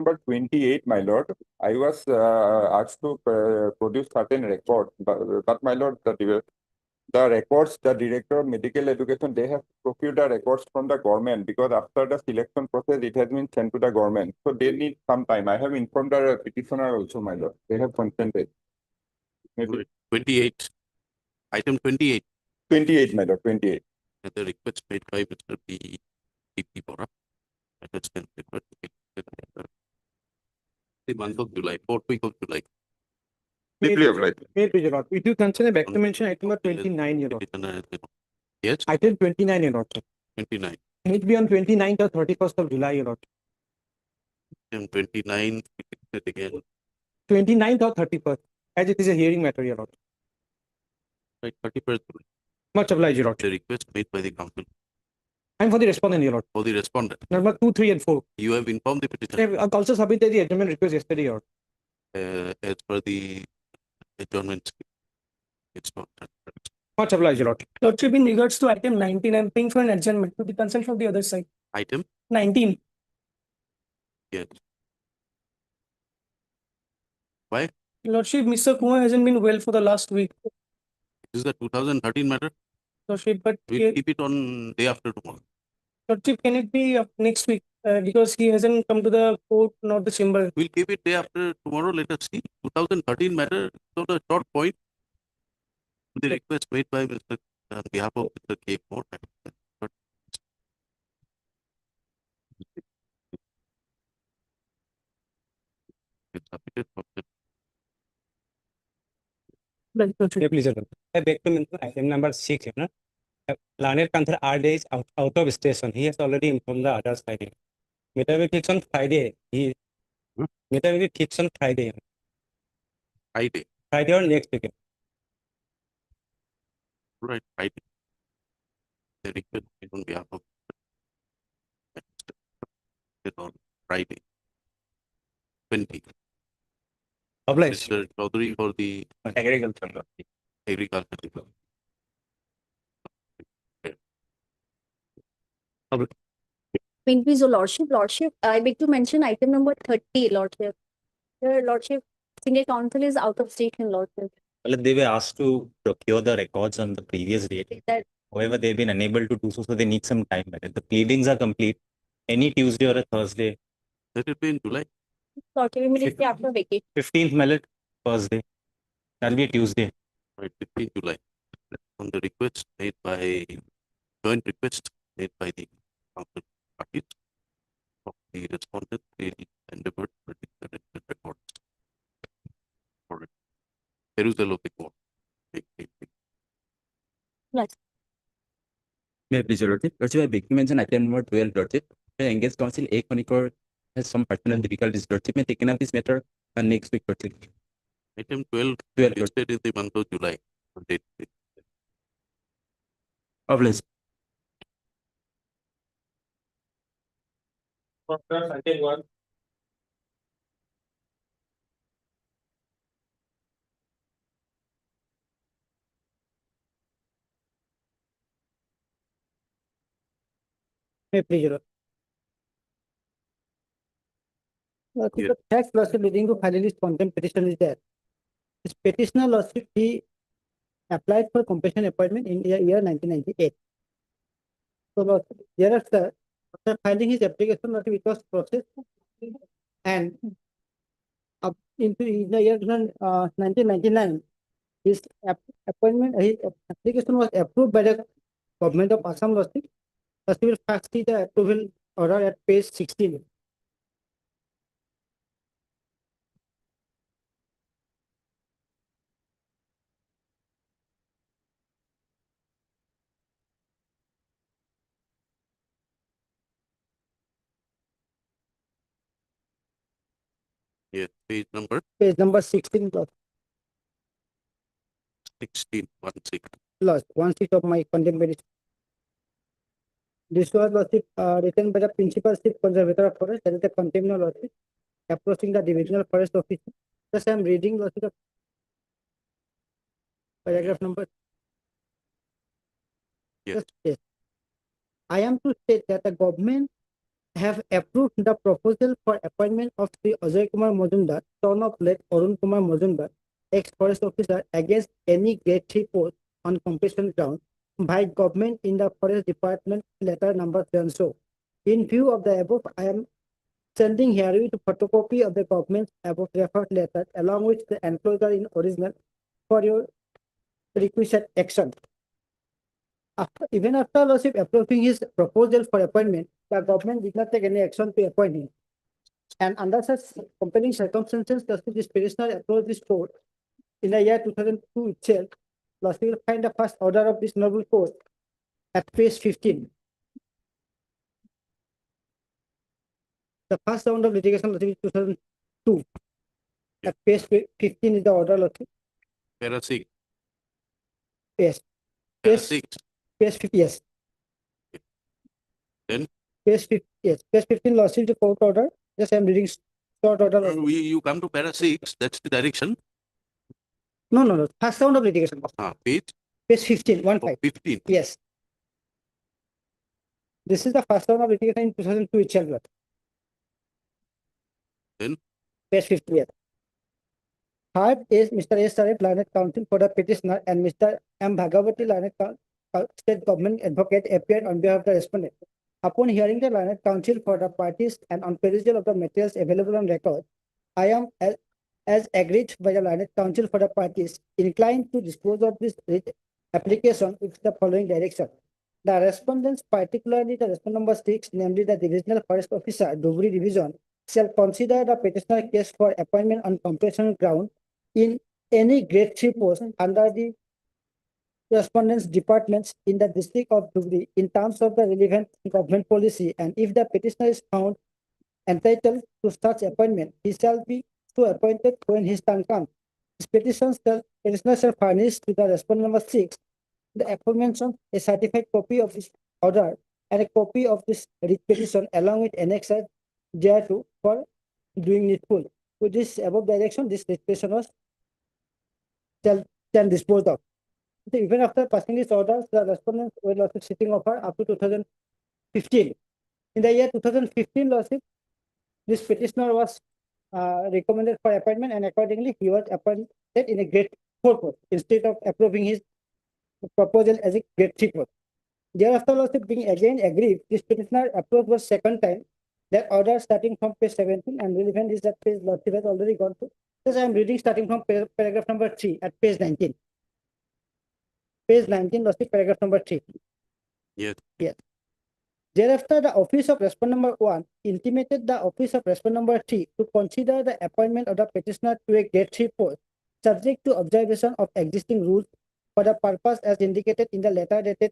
number 28, my lord, I was asked to produce certain records, but my lord, the records, the director of medical education, they have procured the records from the government because after the selection process, it has been sent to the government. So they need some time. I have informed the petitioner also, my lord. They have consented. Maybe 28. Item 28. 28, my lord, 28. The request made by Mr. P.P. Bora. That has been requested. The month of July, 4th week of July. Deeply obliged. If you consider back to mention item number 29, your lord. Yes, Item 29, your lord. 29. It will be on 29th or 31st of July, your lord. Item 29, again. 29th or 31st, as it is a hearing matter, your lord. Right, 31st. Much obliged, your lord. The request made by the council. I'm for the respondent, your lord. For the respondent. Number 2, 3, and 4. You have informed the petitioner. I've also submitted the adjournment request yesterday, your lord. As per the adjournment scheme. It's not. Much obliged, your lord. Lordship, in regards to item 19, I'm paying for an adjournment with the consent from the other side. Item? 19. Yes. Why? Lordship, Mr. Kumar hasn't been well for the last week. This is the 2013 matter. Lordship, but We'll keep it on day after tomorrow. Lordship, can it be next week? Because he hasn't come to the court nor the chamber. We'll keep it day after tomorrow. Let us see. 2013 matter. So the short point. The request made by Mr. on behalf of Mr. K. Moore. It's submitted for the Please, your lord. Back to mention item number 6, you know. Lanet Kanthar RD is out of station. He has already informed the other side. Meta will fix on Friday. Meta will fix on Friday. Friday. Friday or next week. Right, Friday. The request made on behalf of on Friday. 20. Obliged. Mr. Chaudhary for the Agriculture. agriculture. May please, your lordship, I beg to mention item number 30, lordship. Your lordship, single counsel is out of station, lordship. Well, they were asked to procure the records on the previous date. That However, they've been unable to do so, so they need some time. The pleadings are complete. Any Tuesday or a Thursday. Let it be in July. lordship immediately after vacation. 15th Millet, Thursday. That'll be a Tuesday. Right, 15 July. On the request made by joint request made by the council parties of the respondent, they endeavored to predict the relevant records for it. Perusal of the court. Yes. May I please, your lordship? Lordship, I beg to mention item number 12, lordship. The engaged counsel A. Konikor has some personal difficulties. Lordship may taken up this matter next week, lordship. Item 12 12, listed in the month of July. Date. Obliged. Please, your lord. Yeah. The tax lawsuit leading to filing this contempt petition is there. This petitioner lawsuit, he applied for compassion appointment in the year 1998. So thereafter, after filing his application, it was processed, and up into the year 1999, his appointment, his application was approved by the government of Assam lawsuit. Lawsuit will fax the approval order at page 16. Yes, page number Page number 16 plus 16. 1/6 of my contempt petition. This was lawsuit written by the principal chief conservator of forest, that is the contempt lawsuit, approaching the divisional forest officer. Thus, I am reading lawsuit of paragraph number. Yes. Yes. I am to state that the government have approved the proposal for appointment of Sri Ajay Kumar Majumdar, son of late Arun Kumar Majumdar, ex-forest officer, against any grade 3 post on competition ground by government in the forest department letter number 3 so. In view of the above, I am sending herewith photocopy of the government's above referred letter along with the enclosure in original for your requisite action. Even after Lordship approving his proposal for appointment, the government did not take any action to appoint him. And under such compelling circumstances, Lordship, this petitioner approached this court in the year 2002 itself. Lordship will find the first order of this noble court at page 15. The first round of litigation, Lordship, is 2002. At page 15 is the order, Lordship. Para 6. Yes. Para Yes. 6. Page 50, yes. Then? Page 50, yes. Page 15, Lordship, the court order. Yes, I am reading short order. You come to para 6, that's the direction. No. First round of litigation. Page Page 15, 1-5. 15. Yes. This is the first round of litigation in 2002 itself. Lord. Then? Page 50, yes. Third is Mr. S. Sarif, learned counsel for the petitioner, and Mr. M. Bhagavati, learned state government advocate, appeared on behalf of the respondent. Upon hearing the learned counsel for the parties and on perusal of the materials available on record, I am, as agreed by the learned counsel for the parties, inclined to dispose of this application with the following direction. The respondents, particularly the respondent number 6, namely the Divisional Forest Officer, Dhubri Division, shall consider the petitioner case for appointment on compulsion ground in any grade 3 post under the respondents departments in the district of Dhubri in terms of the relevant government policy, and if the petitioner is found entitled to such appointment, he shall be so appointed when his turn comes. This petitioner shall furnish to the respondent number 6 the aforementioned a certified copy of this order and a copy of this writ petition along with annexes thereto for doing needful. With this above direction, this writ petition was then disposed of. So even after passing these orders, the respondents were lawsuit sitting offer up to 2015. In the year 2015 lawsuit, this petitioner was recommended for appointment, and accordingly he was appointed in a grade 4 post instead of approving his proposal as a grade 3 post. Thereafter lawsuit being again agreed, this petitioner approach was second time. That order starting from page 17 and relevant is that page lawsuit has already gone through. Thus I am reading starting from paragraph number 3 at page 19. Page 19, lawsuit paragraph number 3. Yes. Yes. Thereafter, the office of respondent number 1 intimated the office of respondent number 3 to consider the appointment of the petitioner to a grade 3 post, subject to observation of existing rules for the purpose as indicated in the letter dated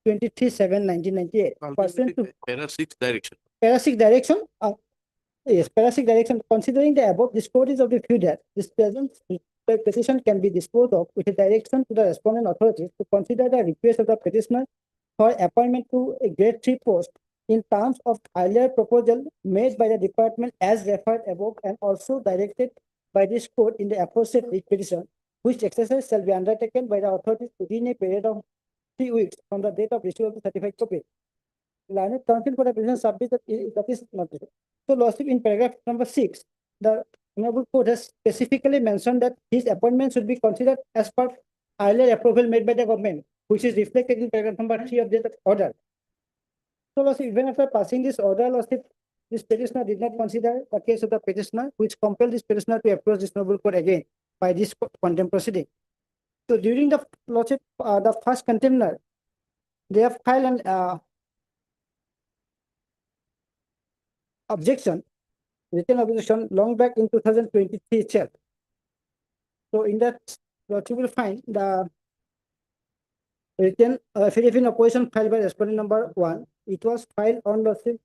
23/7/1998. Pursuant to Para 6 direction. para 6 direction, yes, para 6 direction. Considering the above, this court is of the view that this present petition can be disposed of with a direction to the respondent authorities to consider the request of the petitioner for appointment to a grade 3 post in terms of earlier proposal made by the department as referred above, and also directed by this court in the aforesaid petition, which exercise shall be undertaken by the authorities within a period of 3 weeks from the date of issue of the certified copy. Learned counsel for the petition submits that is not. So lawsuit in paragraph number 6, the Honorable Court has specifically mentioned that his appointment should be considered as per earlier approval made by the government, which is reflected in paragraph number 3 of the order. So lawsuit, even after passing this order, lawsuit, this petitioner did not consider the case of the petitioner, which compelled this petitioner to approach this noble court again by this contempt proceeding. So during the lawsuit, the first contender, they have filed an objection, written objection long back in 2023 itself. So in that, what you will find the written affidavit in opposition filed by respondent number 1. It was filed on lawsuit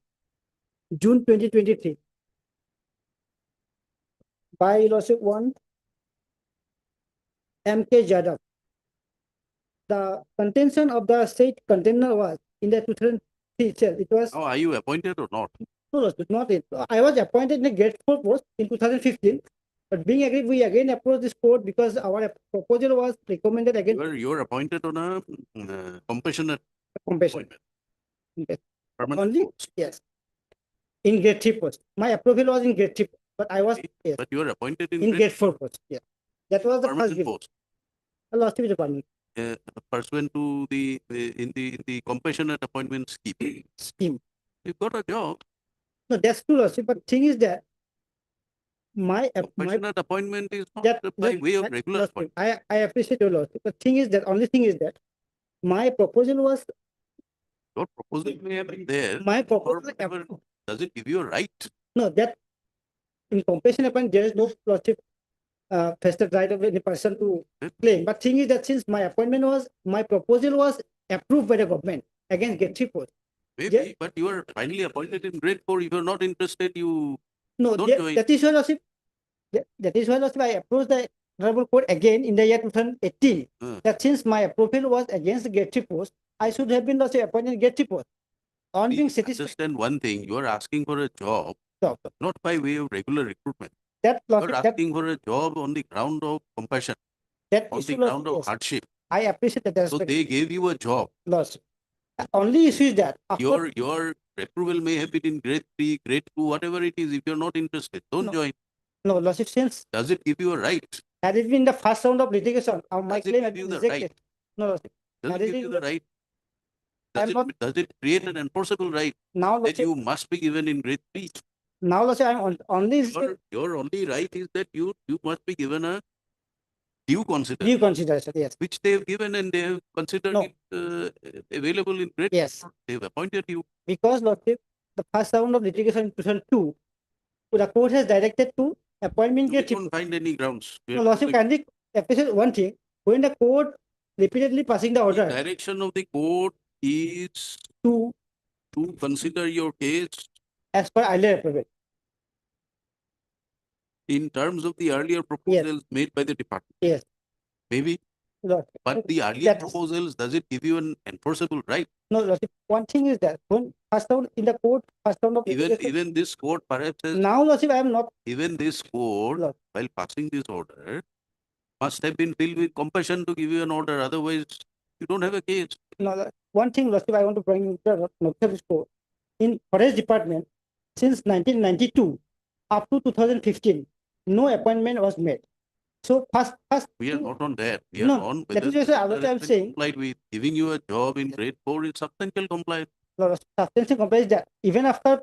June 2023 by lawsuit 1 M.K. Jadhav. The contention of the state contender was in the 2003 itself. It was Now, are you appointed or not? no, lawsuit, not it. I was appointed in a grade 4 post in 2015, but being agreed, we again approached this court because our proposal was recommended again. You're appointed on a compassionate Compassion. appointment. Yes. Permanent Only post. yes. In grade 3 post. My approval was in grade 3, but I was, yes, But you are appointed in in grade 4 post. Yeah. That was the first permanent visit. post. Lordship department Pursuant to in the compassionate appointment scheme. scheme. You got a job. No, that's true, Lordship, but thing is that my Compassionate appointment is not that by way of regular Lordship, appointment. I appreciate your Lordship. The thing is that only thing is that my proposal was Your proposal may have been there. my or proposal. whatever. Does it give you a right? No, that in compassion appointment there is no Lordship vested right of any person to claim. But thing is that since my proposal was approved by the government against grade 3 post. Maybe, but you are finally appointed in grade 4. If you're not interested, you No, don't join. that is why, Lordship, that is why, Lordship, I approached the Honorable Court again in the year 2018. That since my approval was against grade 3 post, I should have been, Lordship, appointed in grade 3 post. On being Please satisfied, understand one thing, you are asking for a job, Doctor, not by way of regular recruitment. that You are Lordship, that asking for a job on the ground of compassion, that on the issue, ground Lordship, of yes, hardship. I appreciate that So respect, they gave you a job. Lordship. The only issue is that after, Your approval may have been in grade 3, grade 2, whatever it is. If you're not interested, don't No. join. no, Lordship, since Does it give you a right? had it been the first round of litigation, my Does it claim had give been you the rejected. right? No, Lordship. Does Had it it give you been- the right? I'm not- Does it create an enforceable right Now, that Lordship, you must be given in grade 3? now, Lordship, only Your only right is that you must be given a due consideration, due consideration, yes, which they have given and they have considered No. it available in grade. yes. They have appointed you. Because, Lordship, the first round of litigation in 2002, the court has directed to appointment We grade 3. don't find any grounds. We No, are Lordship, going- kindly appreciate one thing. When the court repeatedly passing the The order direction of the court is to to consider your case as per earlier approval. in terms of the earlier proposals made by the department. Yes. Maybe, Lordship. but the earlier That is- proposals, does it give you an enforceable right? No, Lordship, one thing is that when first round in the court, first round of litigation, Even this court perhaps has, now, Lordship, I am not, even this court, Lord. while passing this order, must have been filled with compassion to give you an order. Otherwise, you don't have a case. no, one thing, Lordship, I want to bring into the notice of this court. In forest department, since 1992 up to 2015, no appointment was made. So first, We are not on that. We are No, on that whether is just what order I'm has been saying. complied with. Giving you a job in grade 4 is substantial compliance. substantial complaints that even after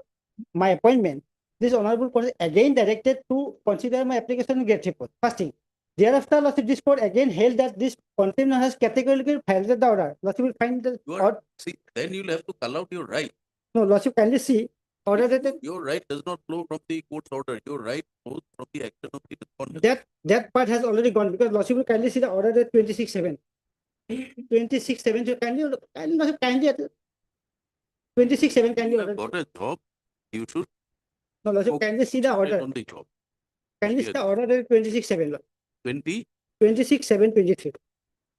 my appointment, this honorable court is again directed to consider my application in grade 3 post. First thing. Thereafter, Lordship, this court again held that this contempt has categorically violated the order. Lordship will find the You are, see, then you'll have to call out your right. no, Lordship, kindly see order that Your right does not flow from the court's order. Your right flows from the action of the respondent. that part has already gone because Lordship will kindly see the order that 26-7. 26-7, so kindly Lordship, kindly 26-7 kindly You order. have got a job, you should No, Lordship, Okay. kindly see the concentrate order. on the job. Kindly see the order that 26-7, Lord. 20, 26-7-23.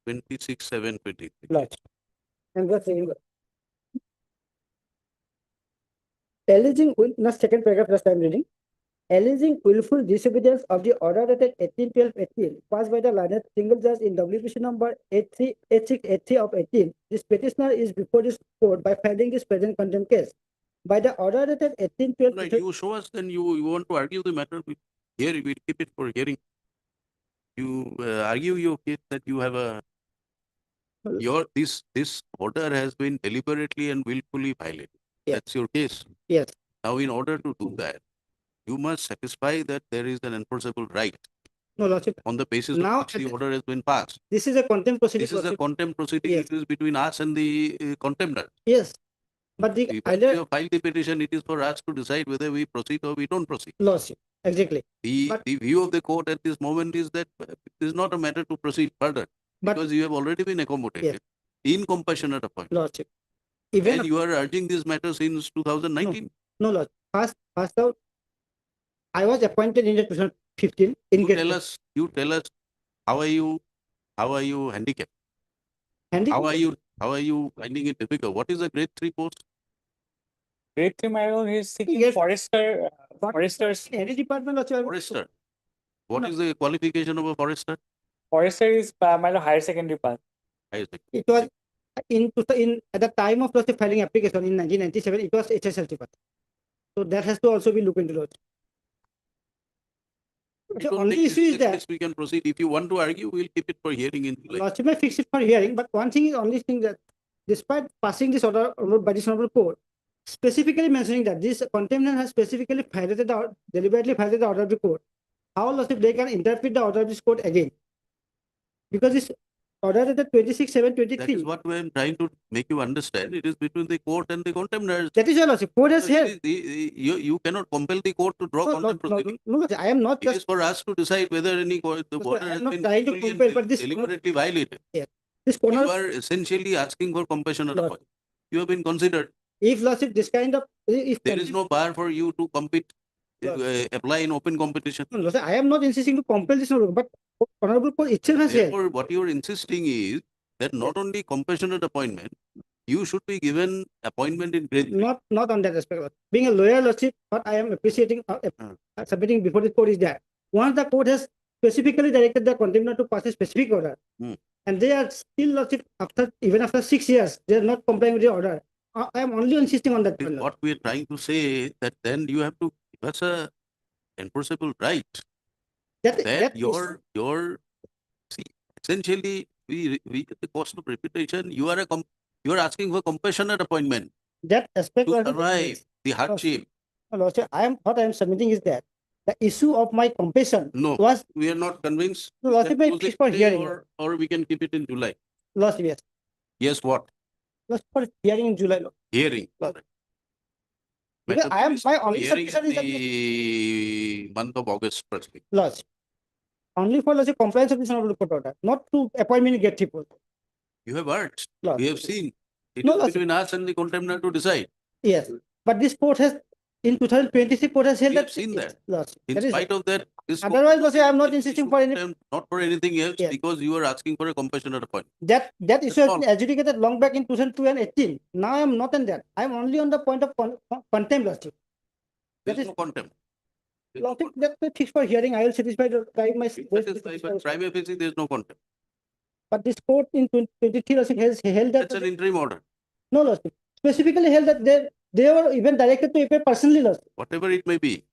26, 7, 23. Lord. I'm just saying. Alleging now second paragraph last I'm reading. Alleging willful disobedience of the order dated 18/12/18 passed by the learned single judge in WPC number 8683 of 18. This petitioner is before this court by filing this present contempt case. By the order dated 18/12. Right, you show us, then you want to argue the matter. Here, we will keep it for hearing. You argue your case that you have a, this order has been deliberately and willfully violated. Yes. That's your case. Yes. Now, in order to do that, you must satisfy that there is an enforceable right No, Lordship. on the basis Now, of which the order has been passed. This is a contempt proceeding. This is a Lordship. contempt proceeding. Yes. It is between us and the contemptor. Yes. But the If we earlier have filed the petition, it is for us to decide whether we proceed or we don't proceed. Lordship. Exactly. But- The view of the court at this moment is that it is not a matter to proceed further But- because you have already been accommodated in compassionate appointment. Lordship. Even And you are urging this matter since 2019. no, Lord. First out, I was appointed in 2015 in You grade tell us, how are you handicapped? handy. How are you finding it difficult? What is a grade 3 post? Grade 3 Myron is seeking Yes. foresters. Any department also. Forester. What No. is the qualification of a forester? Forester is Myron higher secondary pass. I say, It was in at the time of the filing application in 1997. It was HSLC path. So that has to also be looked into. Lordship. We The don't only take issue is that yes, we can proceed. If you want to argue, we'll keep it for hearing in July. Lordship may fix it for hearing, but one thing is only thing that despite passing this order by this honorable court, specifically mentioning that this contempt has specifically violated the deliberately violated the order of the court, how Lordship they can interpret the order of this court again? Because this order is the 26/7/23. That is what I am trying to make you understand. It is between the court and the contemners. That is your Lordship. Court has held. You cannot compel the court to draw No, contempt proceeding. no, Lordship, I am not It is just for us to decide whether any the sir, order I am has not been trying to willfully and compel, but this deliberately violated. this You corner. are essentially asking for compassionate Lord. appointment. You have been considered. If Lordship this kind of if There is no power for you to compete, Lord. apply in open competition. No, Lordship, I am not insisting to compel this order, but honorable court itself has held. Therefore, what you are insisting is that not only compassionate appointment, you should be given appointment in grade. Not on that aspect. Lordship. Being a lawyer, Lordship, what I am appreciating submitting before the court is that once the court has specifically directed the contender to pass a specific order, and they are still Lordship even after 6 years, they are not complying with the order. I am only insisting on that. Is what we are trying to say, that then you have to give us a enforceable right. That your see, essentially we at the cost of reputation, you are you are asking for compassionate appointment that aspect. to Lordship, survive the hardship. Lordship, what I am submitting is that the issue of my compassion No, was we are not convinced. No, Lordship, That may was fix it for today, hearing. or we can keep it in July. Lordship, yes. Yes, what? Lordship, for hearing in July. Hearing. Lord. Because Matter I am is my only hearing submission in is that the month of August first week. Lordship. Only for Lordship compliance of this honorable court order, not to appointment get people. You have urged. Lord. We have seen. It No, is Lordship. between us and the contender to decide. Yes, but this court has in 2023 court has held We that. have seen that. Lordship. In that is spite of that, this Otherwise, Lordship, I am not this insisting issue for any contempt, not for anything else, Yes. because you are asking for a compassionate appointment. that issue has all. been adjudicated long back in 2002 and 18. Now I am not on that. I am only on the point of contempt, Lordship. There That is is no contempt. There is no Lordship, contempt. that fixed for hearing. I will satisfy the try my That is why, but prima facie, there is no contempt. But this court in 2023 Lordship has held that That's an interim order. no Lordship specifically held that they were even directed to appear personally, Lordship. Whatever it may be,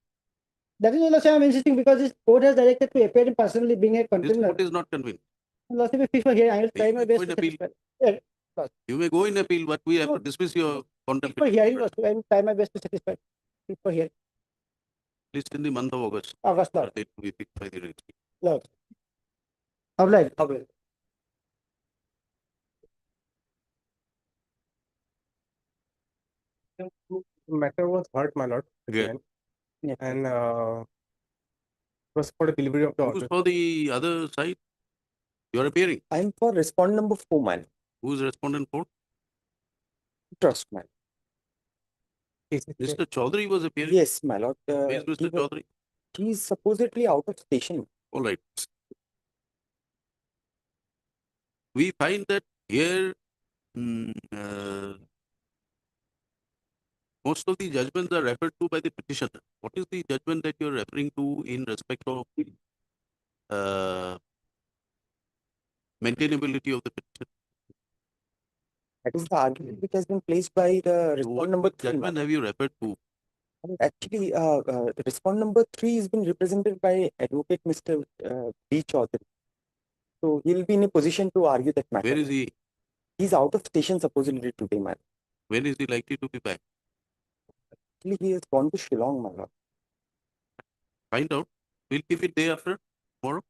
That is why Lordship I am insisting because this court has directed to appear in personally being a this contender. court is not convened. Lordship, if fixed for hearing, I will try You my may best go to in appeal. satisfy. You may go in appeal, but we have to No. dismiss your contempt. For hearing, Lordship, I will try my best to satisfy. Fixed for hearing, At least in the month of August. August, Lord. Date to be picked by the registry. Lord. Obliged. Matter was heard, my lord, Yeah. again, and was for the delivery of the Who's order. for the other side? You are appearing. I'm for respondent number 4, man. Who's respondent for? Trust, man. Mr. Chaudhary was appearing. Yes, my lord. Where is Mr. Chaudhary? He's supposedly out of station. All right. We find that here, most of the judgments are referred to by the petitioner. What is the judgment that you're referring to in respect of maintainability of the petition? That is the argument which has been placed by the What respondent number 3. judgment have you referred to? Actually, the respondent number 3 has been represented by Advocate Mr. B. Chaudhary. So he'll be in a position to argue that matter. Where is he? He's out of station supposedly today, man. When is he likely to be back? Actually, he has gone to Shillong, my lord. Find out. We'll keep it day after tomorrow.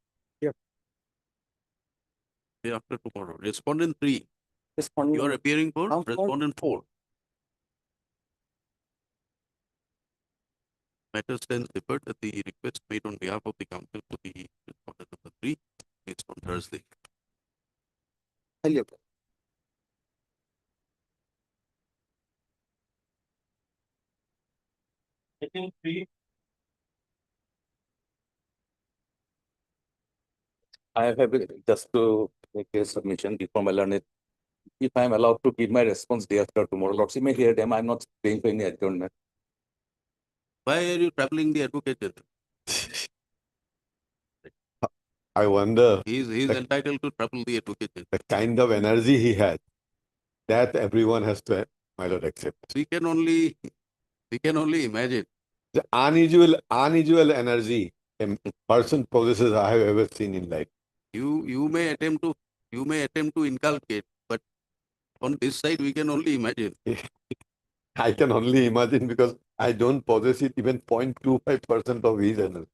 Yeah. Day after tomorrow. Respondent 3. Respondent You are appearing for I'm for- respondent 4. Matter stands deferred that the request made on behalf of the council to the respondent number 3 is on Thursday. Hello. I have just to make a submission before my learned. If I am allowed to give my response day after tomorrow, Lordship may hear them. I am not praying for any adjournment. Why are you troubling the advocate general? I wonder He is But- entitled to trouble the advocate general. the kind of energy he had, that everyone has to, my lord, accept. We can only We can only imagine. The unusual energy a person possesses I have ever seen in life. You may attempt to inculcate, but on this side we can only imagine. I can only imagine because I don't possess it even 0.25% of his energy.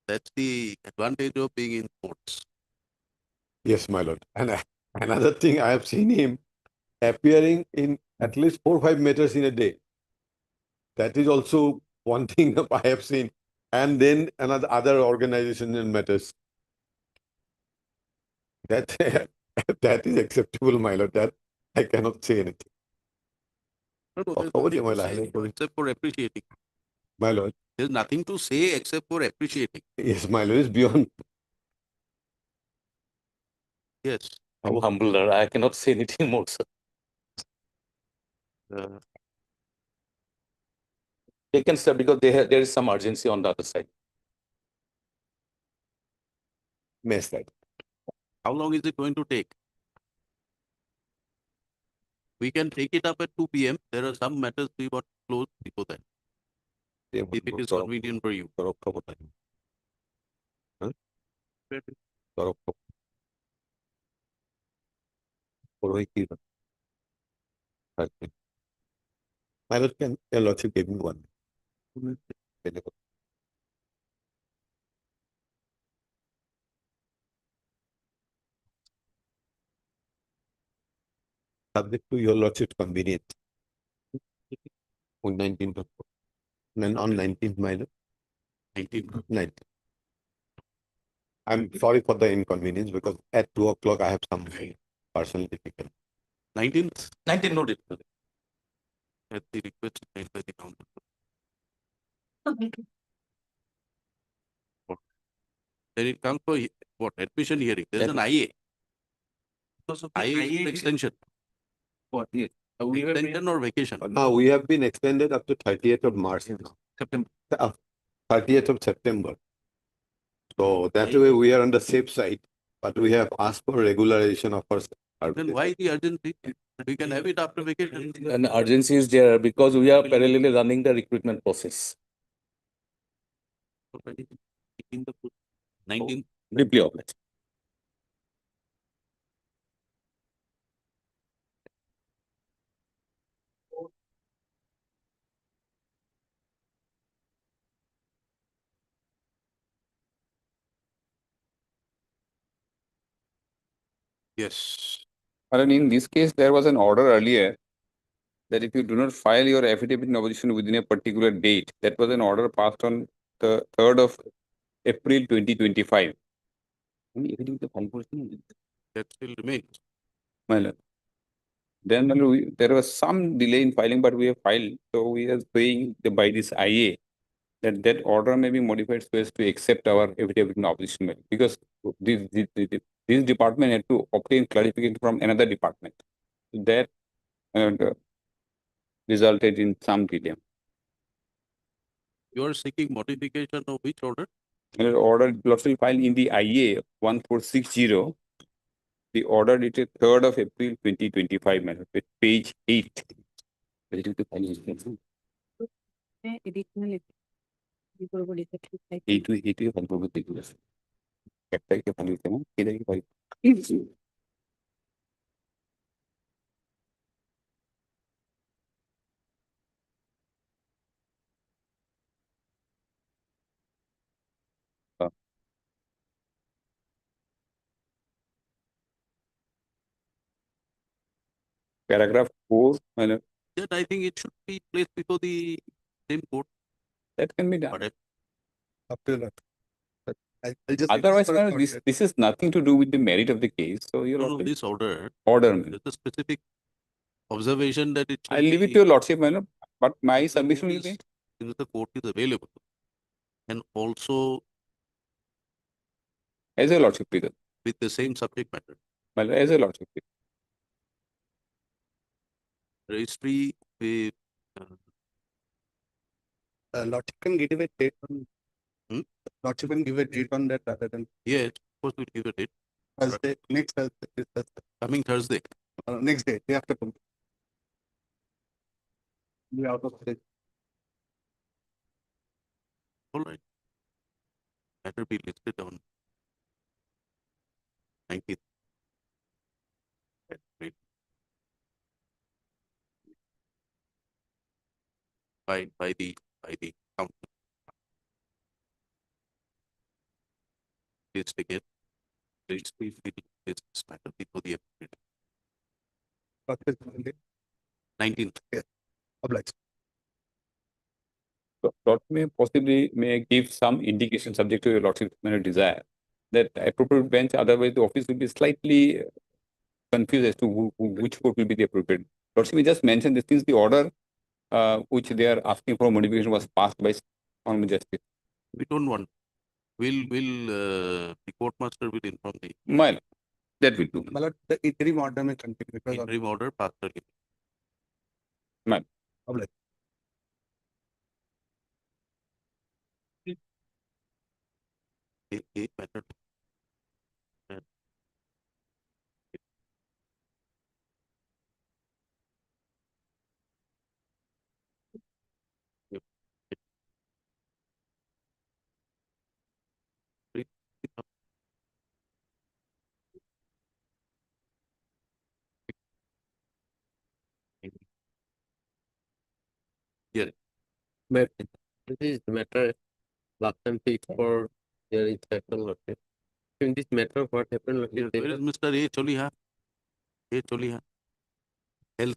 That's the advantage of being in sports. Yes, my lord. And another thing, I have seen him appearing in at least 4 or 5 meters in a day. That is also one thing I have seen. And then another other organization in matters. That that is acceptable, my lord. That I cannot say anything. No, there's Oh, nothing my to say lord. except for appreciating. My lord. There's nothing to say except for appreciating. Yes, my lord, is beyond. Yes. I'm humble, Lord. I cannot say anything more, sir. They can start because there is some urgency on the other side. Mess that. How long is it going to take? We can take it up at 2 p.m. There are some matters we want to close before that. If it is convenient for you. My lord, can your lordship give me one? Subject to your lordship's convenience. On 19th of then on 19th, my lord. 19th. I'm sorry for the inconvenience because at 2 o'clock I have some personal difficulty. 19th? 19 noted. At the request made by the council. Then it comes for what? Admission hearing. There's an IA. IA is extension. What? Yes. Extension or vacation? Now we have been extended up to 30th of March. September. 30th of September. So that way we are on the safe side, but we have asked for regularization of our. Then why the urgency? We can have it after vacation. And urgency is there because we are parallelly running the recruitment process. 19th. Deeply obliged. Yes. And in this case, there was an order earlier that if you do not file your affidavit in opposition within a particular date, that was an order passed on the 3rd of April 2025. That still remains. My lord. Then there was some delay in filing, but we have filed. So we are saying by this IA that order may be modified so as to accept our affidavit in opposition, because this department had to obtain clarification from another department. That resulted in some delay. You are seeking modification of which order? Order lawful file in the IA 1460. The order dated 3rd of April 2025, with page 8. Paragraph 4. That I think it should be placed before the same court. That can be done. Otherwise, Otherwise, this is nothing to do with the merit of the case. So you're No, this order. Order. There's a specific observation that it should I'll leave it to your lordship, but my submission will be. Since the court is available. And also As a lordship, please. with the same subject matter. Well, as a lordship, please. Registry with lordship can give a date on. Lordship can give a date on that rather than. yes, of course we'll give a date. Thursday, next Thursday. Coming Thursday. Next day, day after. Be out of state. All right. Matter be listed on 19th. Right. By the council. Please take it. Please feel this matter before the appropriate. 19th. Obliged. Lord may possibly may give some indication subject to your lordship's desire that appropriate bench, otherwise the office will be slightly confused as to which court will be the appropriate. Lordship may just mention that since the order which they are asking for modification was passed by Honorable Justice. We don't want. The court master will inform the My lord, that will do. My lord, the interim order may continue because of interim order passed. My lord. obliged. Matter. Yeah. But this is the matter last time fixed for your inspection, Lordship. In this matter, what happened, Lordship? Where is Mr. A. Choliha? A. Choliha. Health.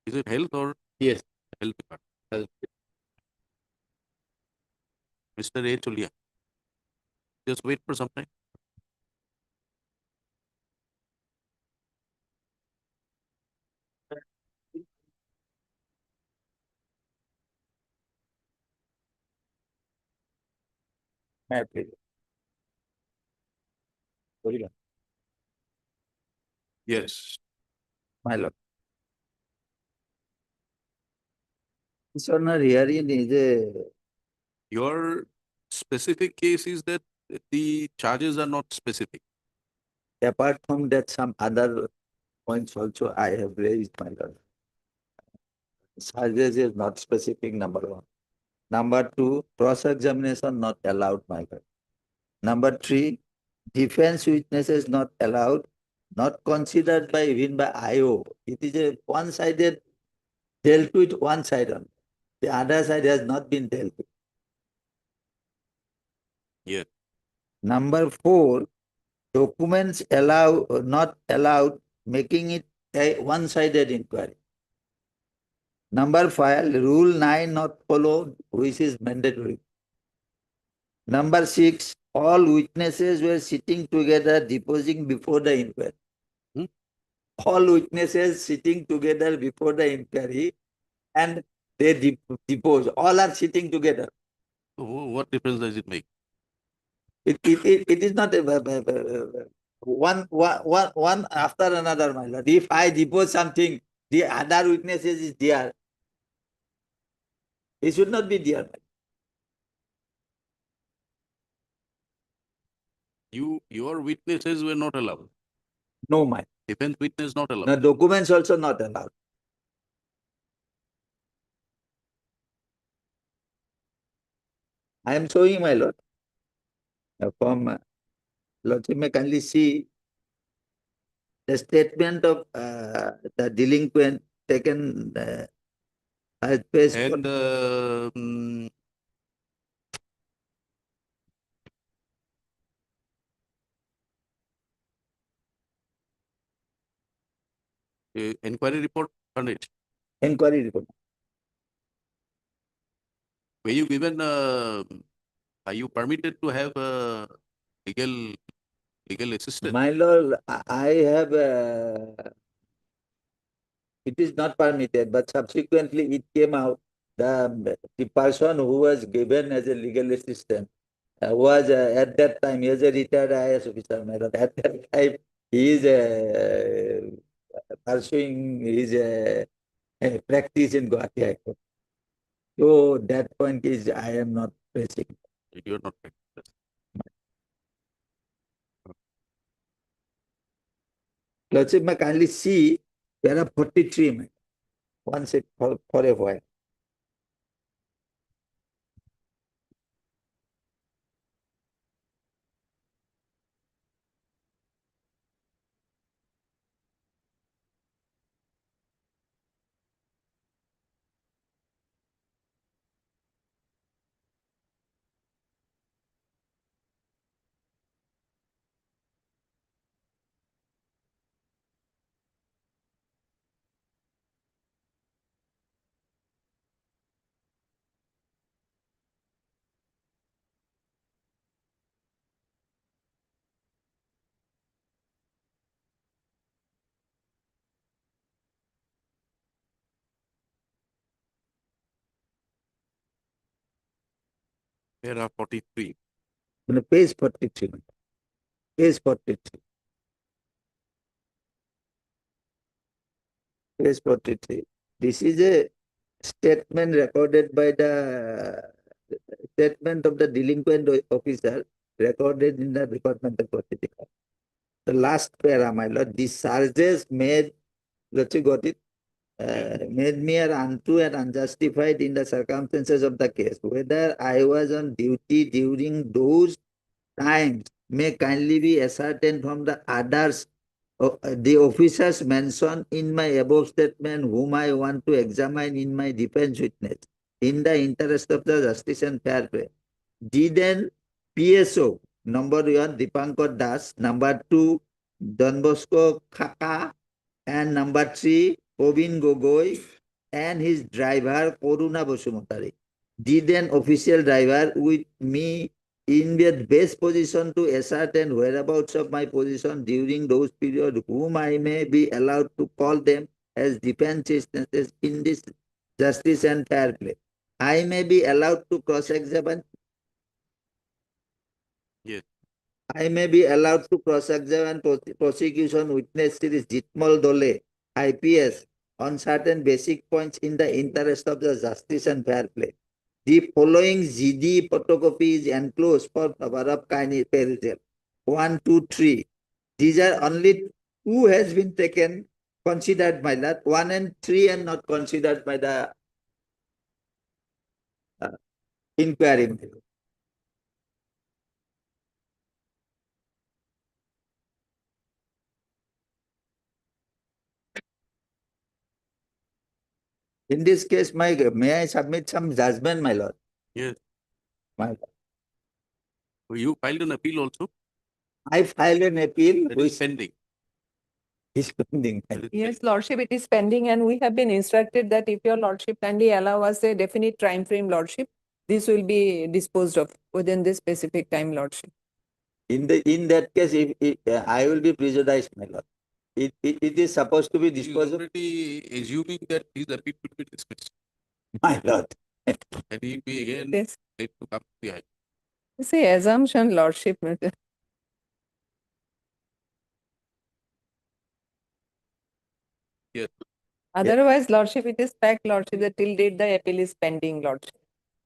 Is it health or? Yes. Health department. Health. Mr. A. Choliha. Just wait for some time. May I please? Yes. My lord. This honor hearing is a Your specific case is that the charges are not specific. apart from that, some other points also I have raised, my lord. Charges is not specific, number one. Number two, cross-examination not allowed, my lord. Number three, defense witnesses not allowed, not considered by even by IO. It is a one-sided, dealt with one side only. The other side has not been dealt with. Yeah. Number four, documents not allowed, making it a one-sided inquiry. Number five, Rule 9 not followed, which is mandatory. Number six, all witnesses were sitting together deposing before the inquiry. All witnesses sitting together before the inquiry and they depose. All are sitting together. What difference does it make? It is not one after another, my lord. If I depose something, the other witnesses is there. It should not be there. Your witnesses were not allowed. No, my. Defense witness not allowed. The documents also not allowed. I am showing, my lord. From Lordship may kindly see the statement of the delinquent taken as based And inquiry report on it. Inquiry report. Were you given? Are you permitted to have legal assistance? My lord, I have. It is not permitted, but subsequently it came out the person who was given as a legal assistant was at that time he is a retired IAS officer. My lord, at that time he is pursuing his practice in Guwahati High Court. So that point is I am not pressing. You are not practicing. Lordship may kindly see there are 43. once it for a while. Para 43. No, page 43. Page 43. Page 43. This is a statement recorded by the statement of the delinquent officer recorded in the departmental proceeding. The last para, my lord, these charges made, let's see, got it, made me untrue and unjustified in the circumstances of the case. Whether I was on duty during those times may kindly be ascertained from the others, the officers mentioned in my above statement, whom I want to examine in my defense witness, in the interest of the justice and fair play. Then PSO, number 1, Dipankar Das, number 2, Don Bosco Khaka, and number 3, Ovin Gogoi, and his driver, Koruna Bosumotari. Then official driver with me in the best position to ascertain whereabouts of my position during those periods, whom I may be allowed to call them as defense instances in this justice and fair play. I may be allowed to cross-examine. Yes. I may be allowed to cross-examine prosecution witness series Jitmal Dole, IPS, on certain basic points in the interest of the justice and fair play. The following GD photocopy is enclosed for power of kindly perusal. 1, 2, 3. These are only 2 has been taken, considered by that. 1 and 3 are not considered by the inquiry. In this case, may I submit some judgment, my lord? Yes. My lord. You filed an appeal also? I filed an appeal That which is pending. is pending. Yes, Lordship, it is pending, and we have been instructed that if your Lordship kindly allow us a definite time frame, Lordship, this will be disposed of within this specific time, Lordship. In that case, if I will be prejudiced, my lord. It is supposed to be He is disposed of. already assuming that his appeal will be dismissed. My lord. And he will be again Yes. made to come to the high. It's a assumption, Lordship. Yes. Otherwise, Lordship, it is fact, Lordship, that till date the appeal is pending, Lordship.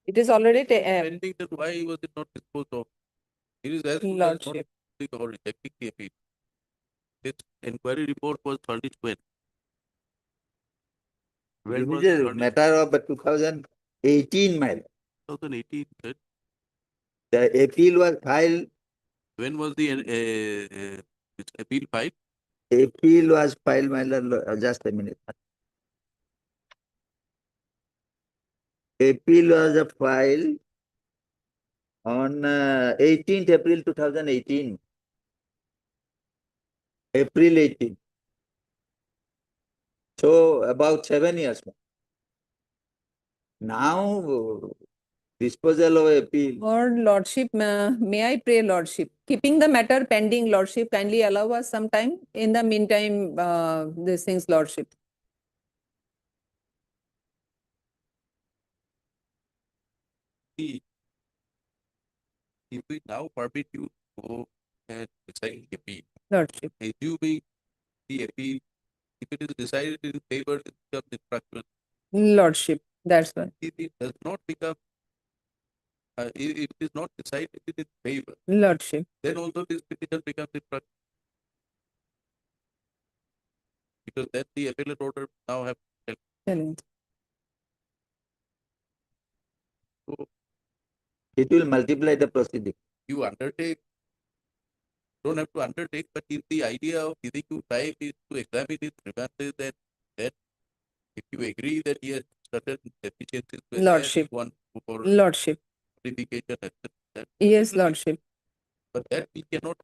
It is already Pending, then why was it not disposed of? It is as good as not Lordship. or rejecting the appeal. This inquiry report was furnished when? When was This is it a furnished? matter of 2018, my lord. 2018. Right? The appeal was filed. When was the appeal filed? Appeal was filed, my lord. Just a minute. Appeal was filed on 18th April 2018. April 18. So about 7 years. Now, disposal of appeal. Or Lordship, may I pray, Lordship, keeping the matter pending, Lordship, kindly allow us some time. In the meantime, these things, Lordship. If we now permit you to go and decide the appeal, Lordship. assuming the appeal, if it is decided in favor, it becomes infractional. Lordship, that's why. If it does not become, if it is not decided in favor, Lordship. then also this petition becomes infractional. Because then the appellate order now have Challenge. It will multiply the proceeding. You undertake, don't have to undertake, but if the idea of giving you time is to examine it, remember that if you agree that he has certain deficiencies, were there, Lordship. one for Lordship. modification, etc. Yes, Lordship. But that we cannot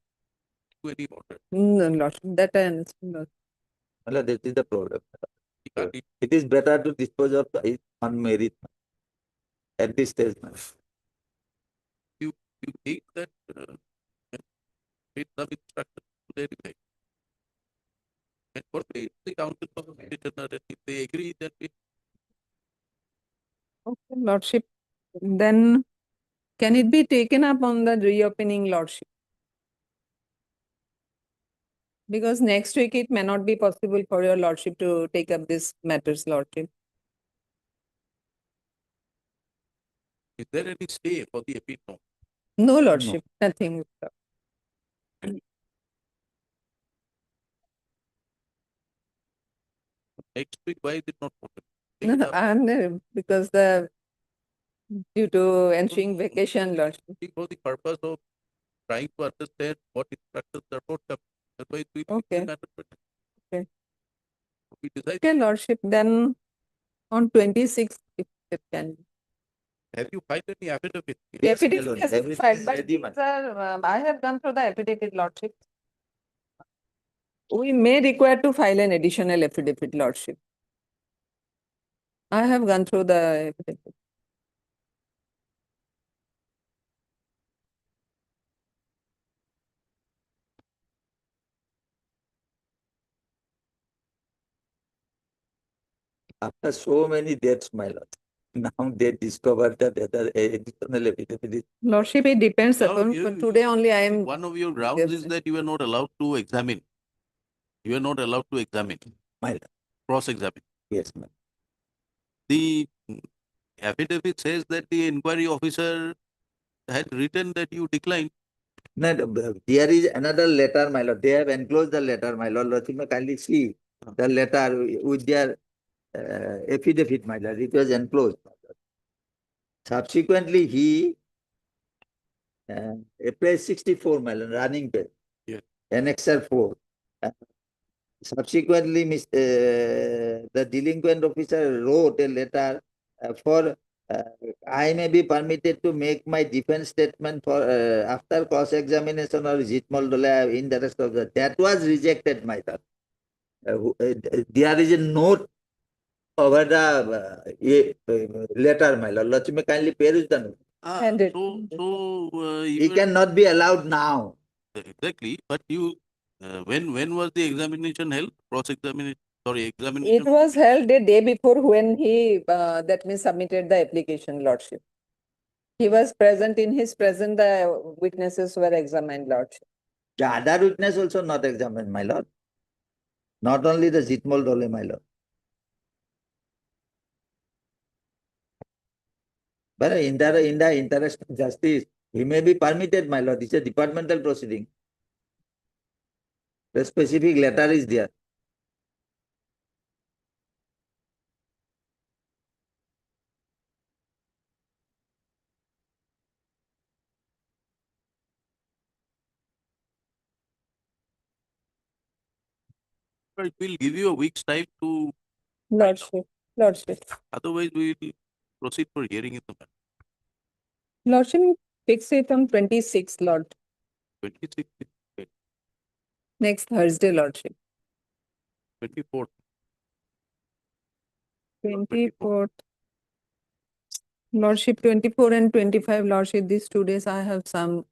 do any order. No, Lordship. That I understand. Lordship. Well, that is the problem. can't It is better to dispose of it on merit at this stage. You think that with some instruction to their effect. And for the council of petitioner, if they agree that it Okay, Lordship. Then can it be taken up on the reopening, Lordship? Because next week it may not be possible for your Lordship to take up this matters, Lordship. is there any stay for the appeal? No. No, Lordship, nothing. Next week, why is it not possible? No, no, because due to ensuing vacation, Lordship. For the purpose of trying to understand what instructions are forthcoming. Otherwise, we Okay. matter. Okay. We decide. Okay, Lordship, then on 26th, if it can. Have you filed any affidavit? The affidavit has been everything filed, is but ready, man. sir, I have gone through the affidavit, Lordship. We may require to file an additional affidavit, Lordship. I have gone through the affidavit. After so many deaths, my lord, now they discovered that the additional affidavit is Lordship, it depends Now, upon, but today only I am. One of your grounds is that you are not allowed to examine. You are not allowed to examine. my lord. Cross-examine. Yes, ma'am. The affidavit says that the inquiry officer had written that you declined. No, there is another letter, my lord. They have enclosed the letter, my lord. Lord, you may kindly see the letter with their affidavit, my lord. It was enclosed. My lord. Subsequently, he page 64, my lord, running page. Yeah. Annexure 4. Subsequently, the delinquent officer wrote a letter for I may be permitted to make my defense statement for after cross-examination or Jitmal Dole in the rest of the. That was rejected, my lord. There is a note over the letter, my lord. Lord, you may kindly peruse the note. He cannot be allowed now. Exactly, but you, when was the examination held? Cross-examination, sorry, examination. It was held a day before when he, that means submitted the application, Lordship. He was present, in his presence, the witnesses were examined, Lordship. The other witness also not examined, my lord. Not only the Jitmal Dole, my lord. But in the interest of justice, he may be permitted, my lord. It's a departmental proceeding. The specific letter is there. It will give you a week's time to. Lordship. Otherwise, we will proceed for hearing in the matter. Lordship, fix it on 26th, Lord. 26th, Next Thursday, Lordship. 24th. 24th. Lordship, 24 and 25, Lordship, these 2 days I have some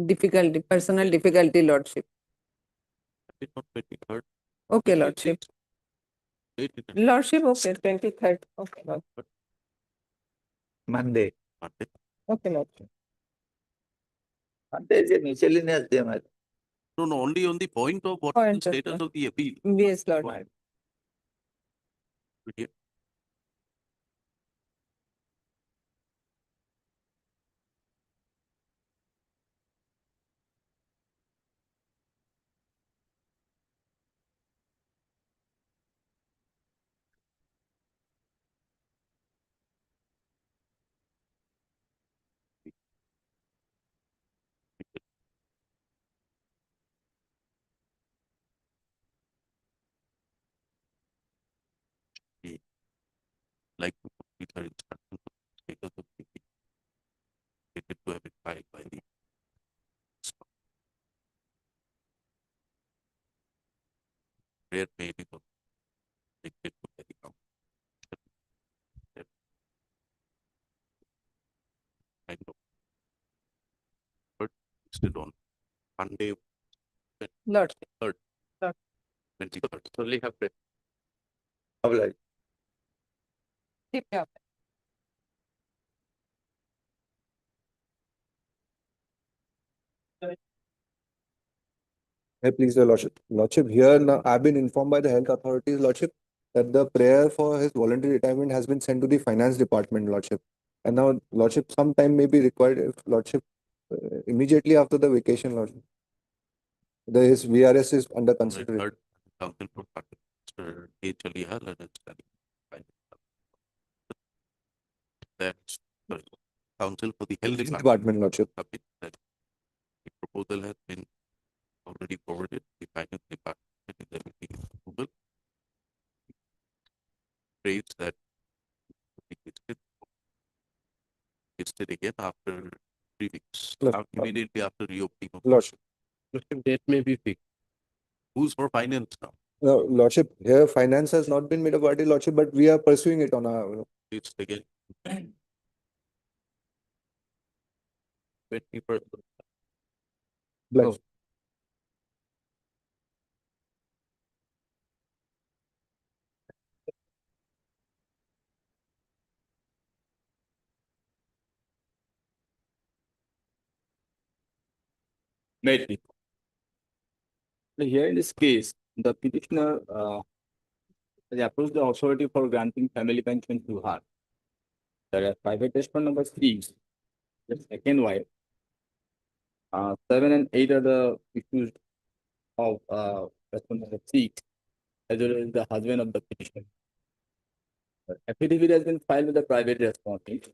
difficulty, personal difficulty, Lordship. It's not 23rd. Okay, Lordship. Lordship, okay, 23rd. Okay, Lordship. Monday. Okay, Lordship. Monday is a miscellaneous day, my lord. No, only on the point of what is the status of the appeal. Yes, Lord. Yeah. like to complete her instruction for the status of the case stated to have been filed by the prayer may be completed to the council. I know. But listed on Monday, Lordship. 3rd, Lord. 23rd. Only have to Keep your- Please, the Lordship, here now I've been informed by the health authorities, Lordship, that the prayer for his voluntary retirement has been sent to the finance department, Lordship. And now, Lordship, some time may be required, if Lordship, immediately after the vacation, Lordship. His VRS is under consideration. Third, council for Mr. A. Chalihal and it's that's sorry, council for the health Department, Lordship. submit that the proposal has been already forwarded. The finance department is awaiting approval. Prays that listed again after 3 weeks, immediately after reopening of. Lordship. date may be fixed. Who's for finance now? No, Lordship, here finance has not been made a party, Lordship, but we are pursuing it on our. It's again. 21st. Bless. Made me. Here in this case, the petitioner has approached the authority for granting family pension to her. There are private respondent number 3, the second wife. 7 and 8 are the issues of respondent number 6, as well as the husband of the petitioner. The affidavit has been filed with the private respondent,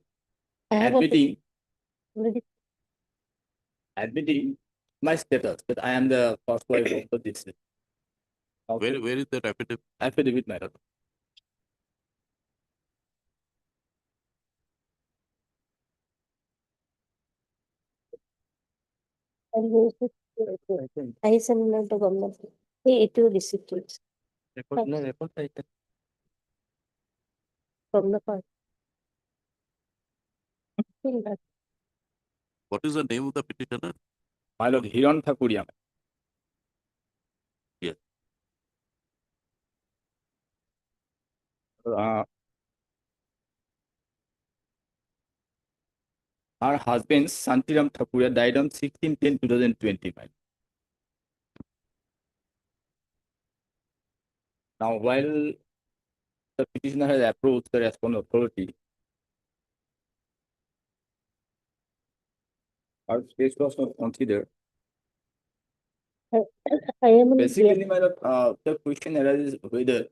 admitting my status that I am the first wife of the deceased. Where is that affidavit? Affidavit, madam. I similar to government. It will receive it Report item. from the part. What is the name of the petitioner? My lord, Hiran Thakuria. Yes. Our husband, Santiram Thakuria, died on 16/10/2025. Now, while the petitioner has approached the respondent authority, our case was not considered. I am Basically, my lord, the question arises whether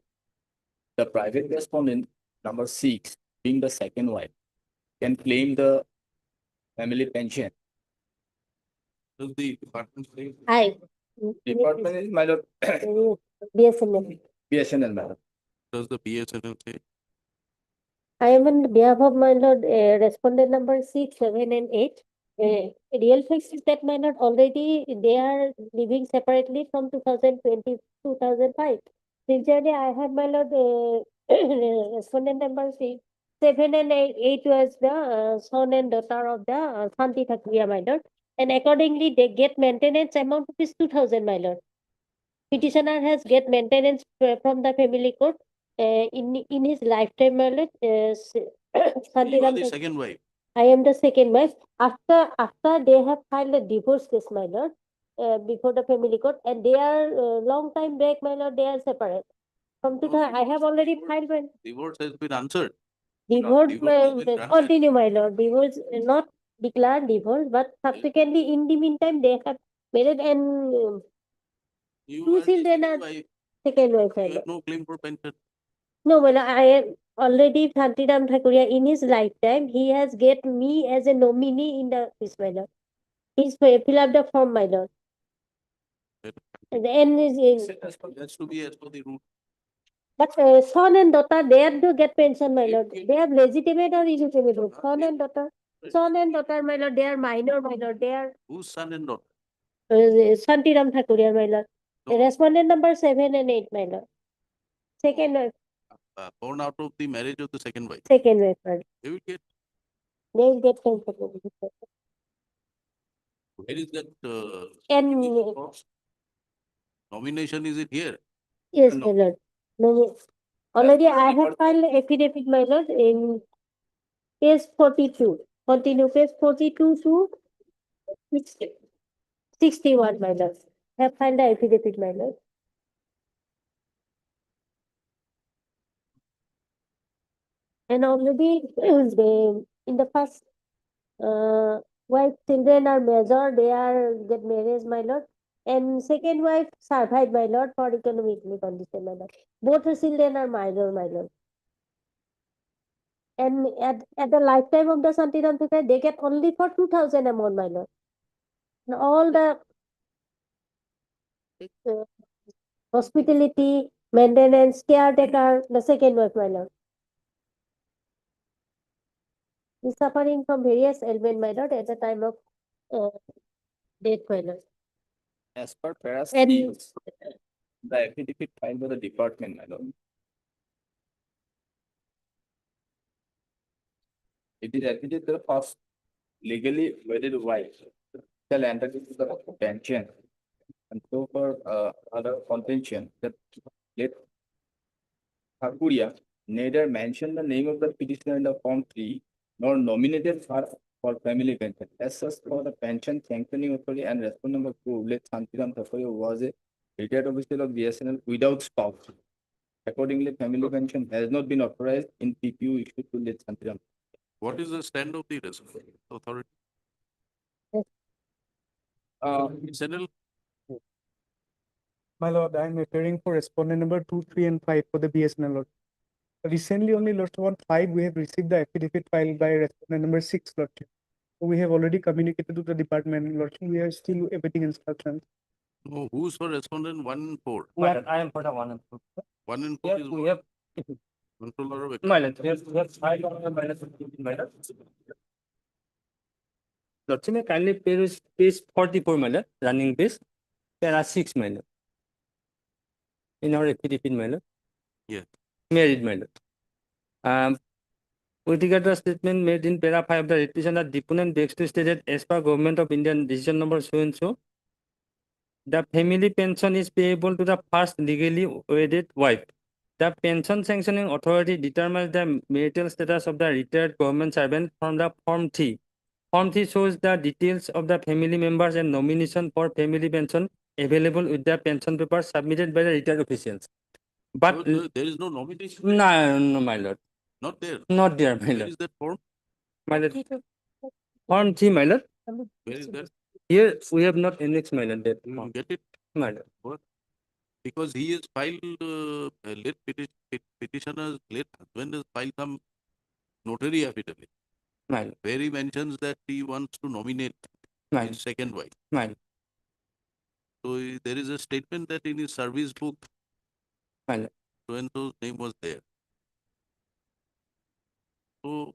the private respondent number 6, being the second wife, can claim the family pension. Does the department say? I. Department is, my lord, BSNL. BSNL, madam. Does the BSNL say? I am on behalf of my lord, respondent number 6, 7 and 8. Real facts is that my lord already they are living separately from 2020 2005. Sincerely, I have my lord respondent number 6, 7 and 8 was the son and daughter of the Santi Thakuria, my lord. And accordingly, they get maintenance amount of 2,000, my lord. Petitioner has get maintenance from the family court in his lifetime, my lord. You are the second wife. I am the second wife. After they have filed a divorce case, my lord, before the family court, and they are long time back, my lord, they are separate. From 2000, I have already filed my Divorce has been answered. divorce. Divorce has been granted. Continue, my lord. Divorce not declared divorce, but subsequently in the meantime they have married and You two are the children second are wife. second wife. my You lord. have no claim for pension. No, well, I am already Santiram Thakuria in his lifetime. He has get me as a nominee in the this, my lord. He's fill up the form, my lord. And the end is It has to be as per the rule. But son and daughter, they have to get pension, my lord. They have legitimate or illegitimate role. Son and daughter, my lord, they are minor, my lord. They are Whose son and daughter? Shantiram Thakuriya, my lord. No. Respondent number 7 and 8, my lord. Second wife, Born out of the marriage of the second wife. my lord. They will get, They will get pension. where is that And nomination? Is it here? yes, my lord. No, already I have filed affidavit, my lord, in case 42. Continue case 42 to 61, my lord. I have filed the affidavit, my lord. And already they, in the past, wife children are major, they are get married, my lord. And second wife survived, my lord, for economic condition, my lord. Both the children are minor, my lord. And at the lifetime of the Shantiram Thakuriya, they get only for 2,000 amount, my lord. And all the uh, hospitality, maintenance, caretaker, the second wife, my lord. Is suffering from various ailments, my lord, at the time of death, my lord. As per Paras And the affidavit filed by the department, my lord. It is affidavit the first legally wedded wife shall enter into the pension. And so for other contention that let Thakuria neither mention the name of the petitioner in the form 3 nor nominated her for family pension. As such, for the pension sanctioning authority and respondent number 2, let Shantiram Thakuria was a retired official of BSNL without spouse. Accordingly, family pension has not been authorized in PPU issued to let Shantiram. What is the stand of the authority? BSNL. My lord, I am appearing for respondent number 2, 3, and 5 for the BSNL lord. Recently, only lordship on 5, we have received the affidavit filed by respondent number 6, lordship. So we have already communicated to the department, lordship. We are still awaiting instructions. No, who's for respondent 1 and 4? I am for the 1 and 4. 1 and 4 is We what? have, Controller of my lord, we have 5 on minus 15, my lord. Lordship, may kindly page 44, my lord, running page. There are 6, my lord. In our affidavit, my lord. Yeah. Married, my lord. With regard to the statement made in para 5 of the petition, the deponent begs to state that as per Government of India decision number so and so, the family pension is payable to the first legally wedded wife. The pension sanctioning authority determines the marital status of the retired government servant from the Form 3. Form 3 shows the details of the family members and nomination for family pension available with the pension papers submitted by the retired officials. But So there is no nomination? no, my lord. Not there. Not there, my Where lord. is that form? My lord. Form 3, my lord. Where is that? Here we have not annexed, my lord. That form. Get it? My lord. What? Because he has filed, late petitioner's late husband has filed some notary affidavit. My lord. Where he mentions that he wants to nominate My his second wife. My lord. So there is a statement that in his service book, My lord. so and so's name was there. So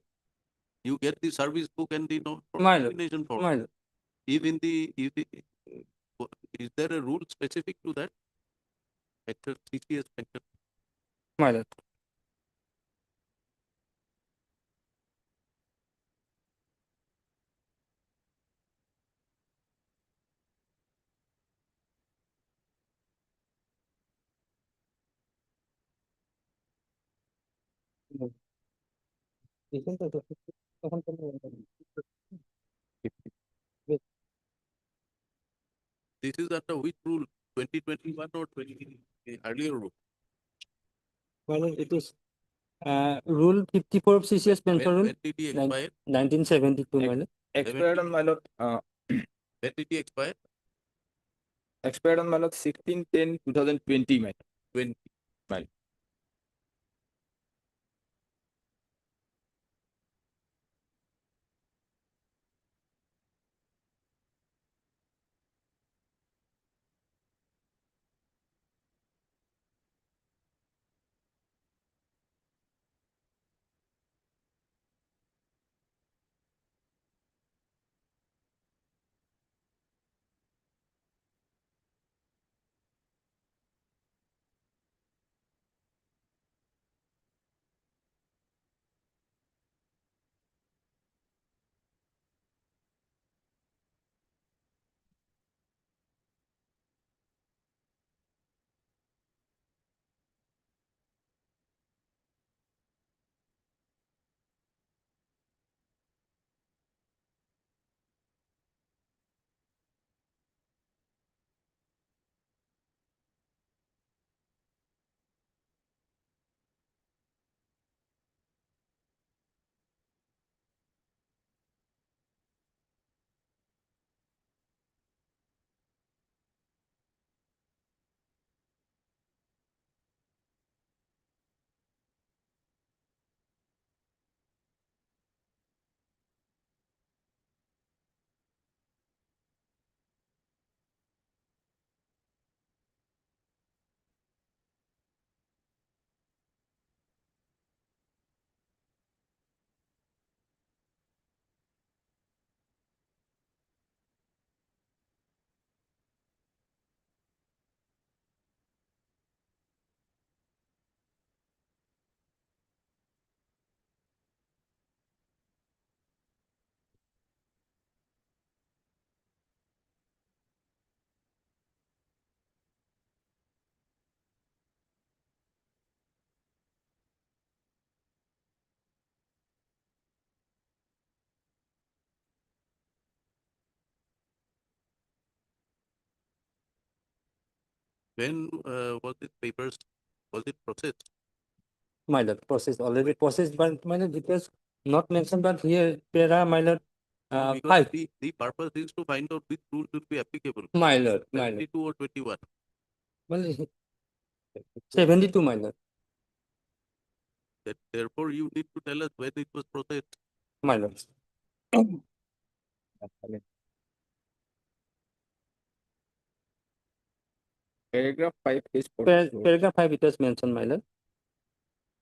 you get the service book and the My lord. nomination form. My lord. If is there a rule specific to that? Pension, CCS pension. My lord. This is under which rule? 2021 or 20 earlier rule? Well, it is Rule 54 of CCS pension rule. When did he expire? 1972, my lord. Expired on my lord. When did he expire? Expired on my lord 16/10/2020, my lord. 20. My lord. When was it papers, was it processed? My lord, process already processed, but my lord, it was not mentioned, but here, para, my lord, Because 5. the purpose is to find out which rule should be applicable. My lord, my lord. 72 or 21. Well, 72, my lord, Therefore, you need to tell us when it was processed. my lord. Paragraph 5 is Paragraph 5, it was mentioned, my lord.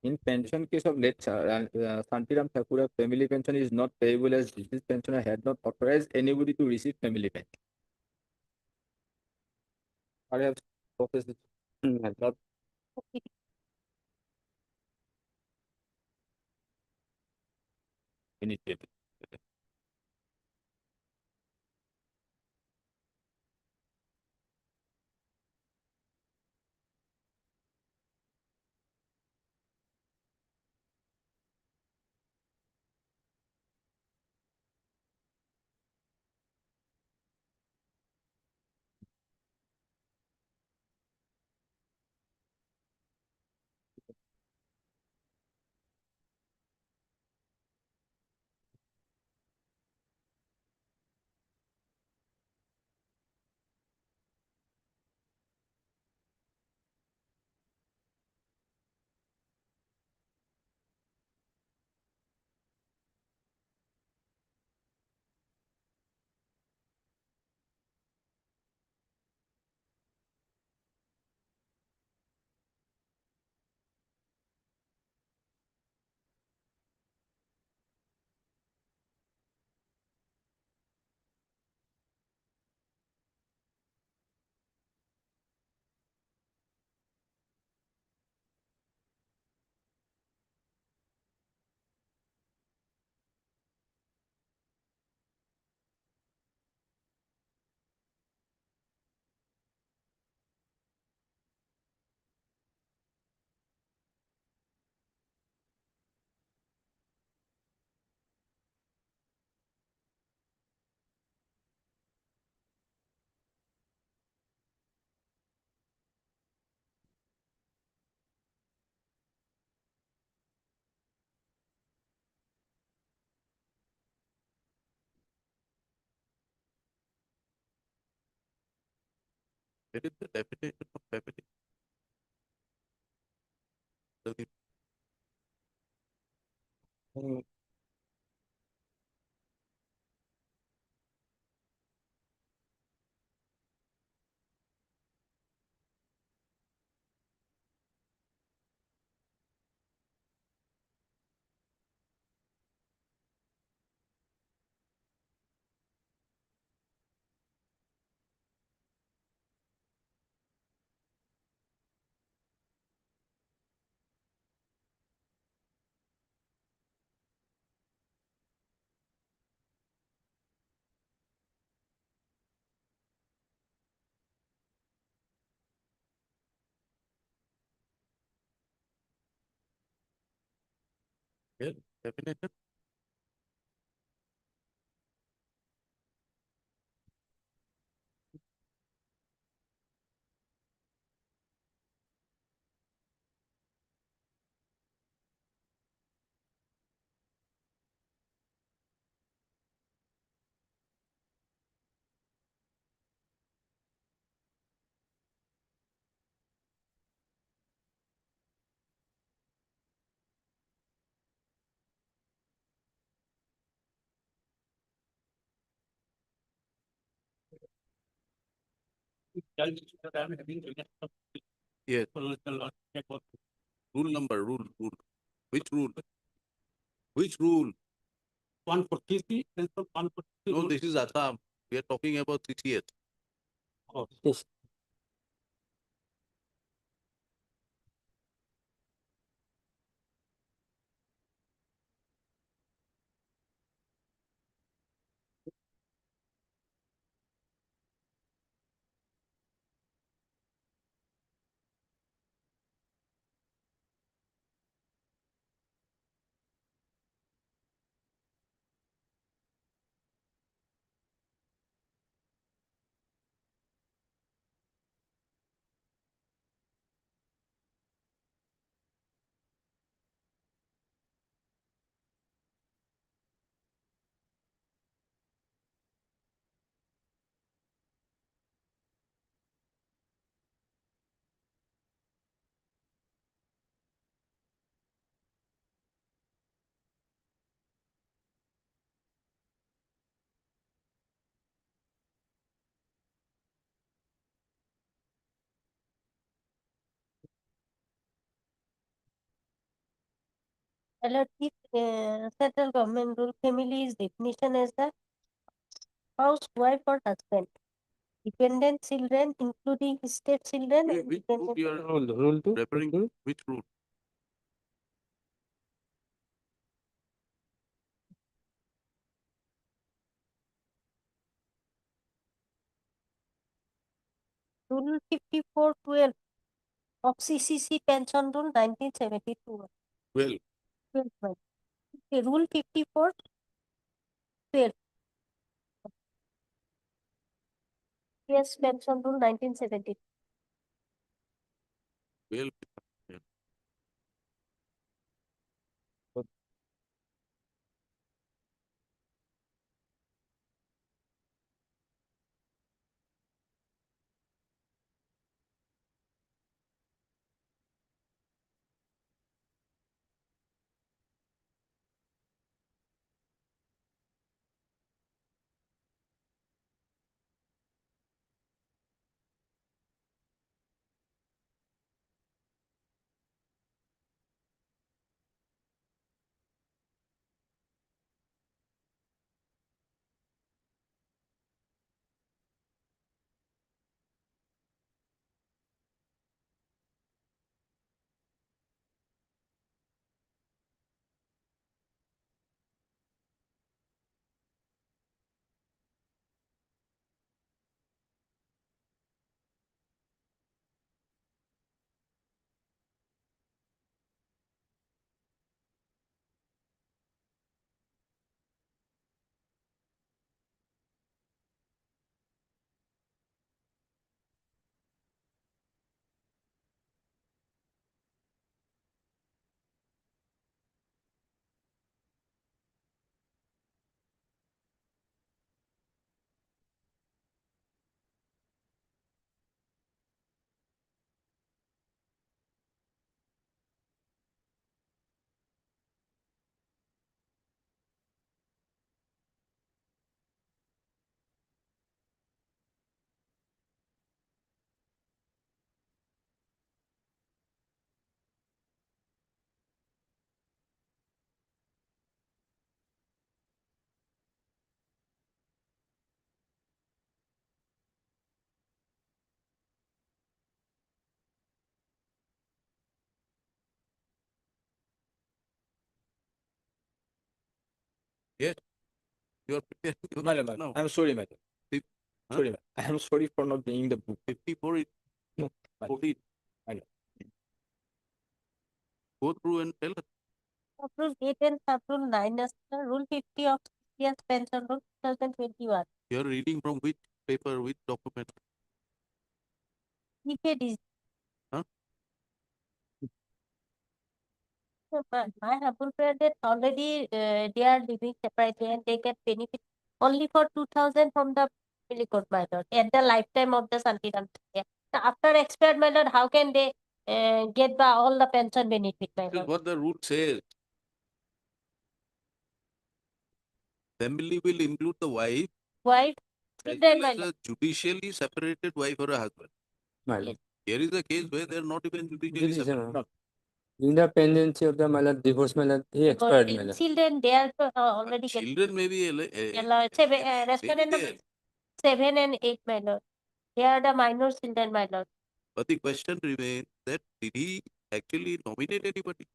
in pension case of late Santiram Thakura, family pension is not payable as deceased pensioner had not authorized anybody to receive family pension. I have processed it. My lord. Initiative. Where is the definition of family? Does it- Yeah, definition. Yes. Rule number, rule. Which rule? Which rule? One for TC and one for. No, this is Assam. We are talking about CCS. Yes. My lord, if central government rule family's definition as the spouse, wife or husband, dependent children, including step children. and Which dependent rule you are Rule two. referring to? Which rule? Rule 5412 of CCC Pension Rule 1972. 12. 12, right. Okay, Rule 5412. Yes, Pension Rule 1972. 12. Yes. You are preparing. your Madam, notes now. I'm sorry, madam. Fif- huh? Sorry, madam. I am sorry for not bringing the book. 54 is No, madam. 14. I know. Go through and tell us. Rule 8 and Rule 9 as the Rule 50 of CCS Pension Rule 2021. You are reading from which paper, which document? Prepaid is. Huh? My husband said that already they are living separately and they get benefit only for 2000 from the family court, my lord, at the lifetime of the Santiram. Yeah. So after expired, my lord, how can they get all the pension benefit, my This is lord? what the rule says. Family will include the wife, Wife, as children, well my as lord. a judicially separated wife or a husband. My lord. Here is a case where they are not even judicially Judicial, separated. In the pendency of the my lord, divorce, my lord, he expired, my lord. Children, they are already get Children may be respondent number 7 and 8, my lord. They are the minor children, my lord. but the question remains that did he actually nominate anybody?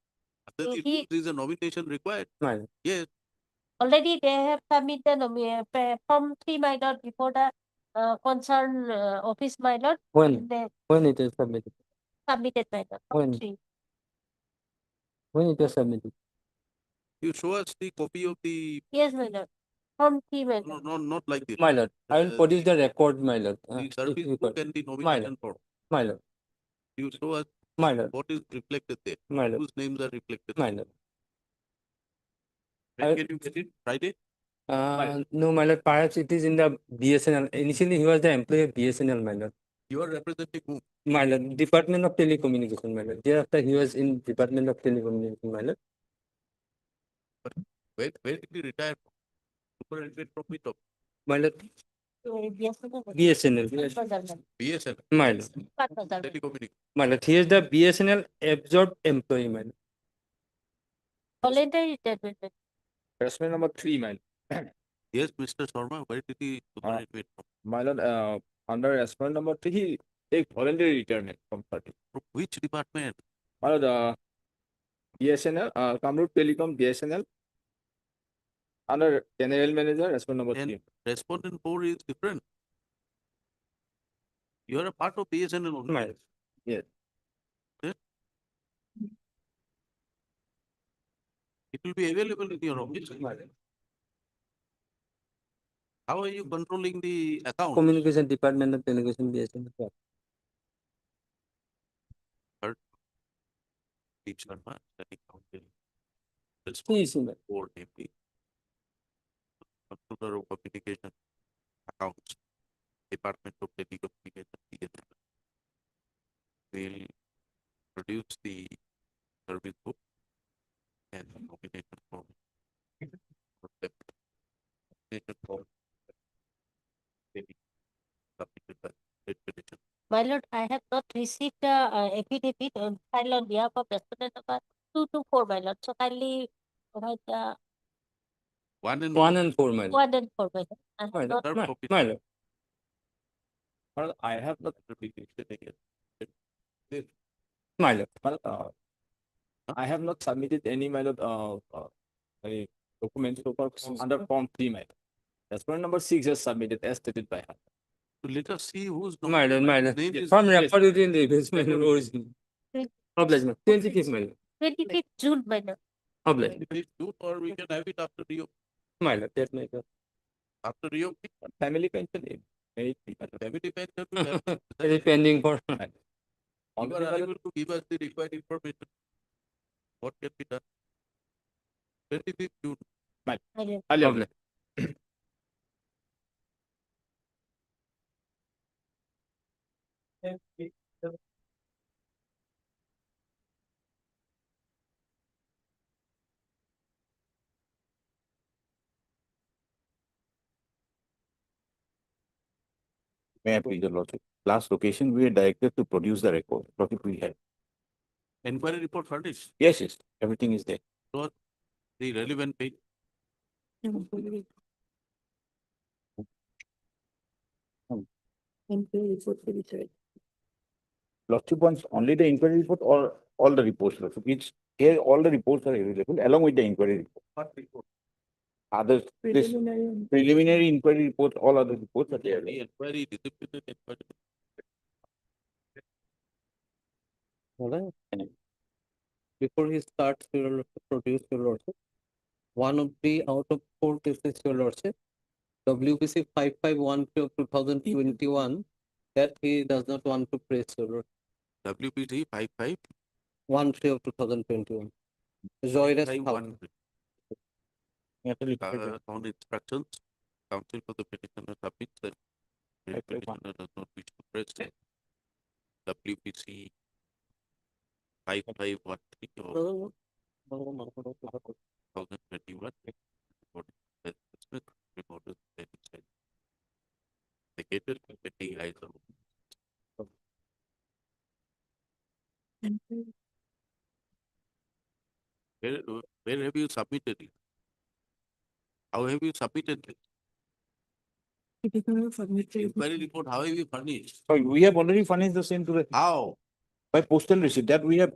After the He- rules, is a nomination required? My lord. Yes. Already they have submitted the form 3, my lord, before the concerned office, my lord. When? They When it is submitted? submitted, my lord. Form When? 3. When it was submitted? You show us the copy of the. Yes, my lord. Form 3, my lord. No, not like this. My lord, I will produce the record, my lord. The if service you book could. and the My nomination lord. form. My lord. You show us My lord. what is reflected there. My lord. Whose names are reflected. My lord. When can you get it? Friday? No, my lord, perhaps it is in the BSNL. Initially, he was the employee of BSNL, my lord. You are representing whom? My lord, Department of Telecommunication, my lord. Thereafter, he was in Department of Telecommunication, my lord. Where did he retire from? Superannuated from which office? My lord, BSNL. BSNL. BSNL. My lord. Patnagар. Telecommunication. My lord, he is the BSNL absorbed employee, my lord. Voluntary retirement. Respondent number 3, my lord. Yes, Mr. Sharma, where did he superannuate from? My lord, under respondent number 3, he take voluntary retirement from 30. From which department? My lord, BSNL, Kamrup Telecom, BSNL. Under general manager, respondent number And 3. respondent 4 is different. You are a part of BSNL only. My lord. Yes. It will be available in your office. How are you controlling the account? Communication department of delegation BSNL. Deep Sharma, study council. Yes, my lord. Board MP. Controller of communication accounts. Department of Telecommunication. BSNL. Will produce the service book and nomination form. For them. Nomination form. May be submitted by state petition. My lord, I have not received the affidavit on file on behalf of respondent number 224, my lord. So kindly provide the 1 and 4, my lord. 1 and 4, my lord. I have My not lord, Third copy. my lord. My lord, I have not Certification again. My lord. my lord, I have not submitted any, my lord, any documents so far under form 3, my lord. Respondent number 6 is submitted as stated by her. So let us see who's. My lord, my lord. Name is. From Yes. record in the investment original. Thank- Obligement. 25th, my lord. 25th June, my lord. Obligement. Or we can have it after Rio. My lord, that may go. After Rio. Family pension, may it be, my lord. Family pension will have. It is pending for. You are unable to give us the required information. What can be done? 25th June. My lord. Earlier. May I please, your lordship? Last location, we are directed to produce the record. What if we have? Inquiry report furnished. Yes, yes, everything is there. The relevant page. Lordship wants only the inquiry report or all the reports, lordship? It's here, all the reports are available along with the inquiry report. What report? Others, this preliminary inquiry report, all other reports are there. The inquiry, disciplinary inquiry. Alright. Before he starts, your lordship, produce your lordship. 1 of 3 out of 4 cases, your lordship. WPC 5513 of 2021, that he does not want to press, your lordship. WPT 55. 13 of 2021. Zoirus House. 1. On instructions, counsel for the petitioner submits that the petitioner does not wish to press WPC 5513 of 2021. Vacated pending eyes on. Where have you submitted it? How have you submitted it? Inquiry report, how have you furnished? So we have already furnished the same to the, How? by postal receipt that we have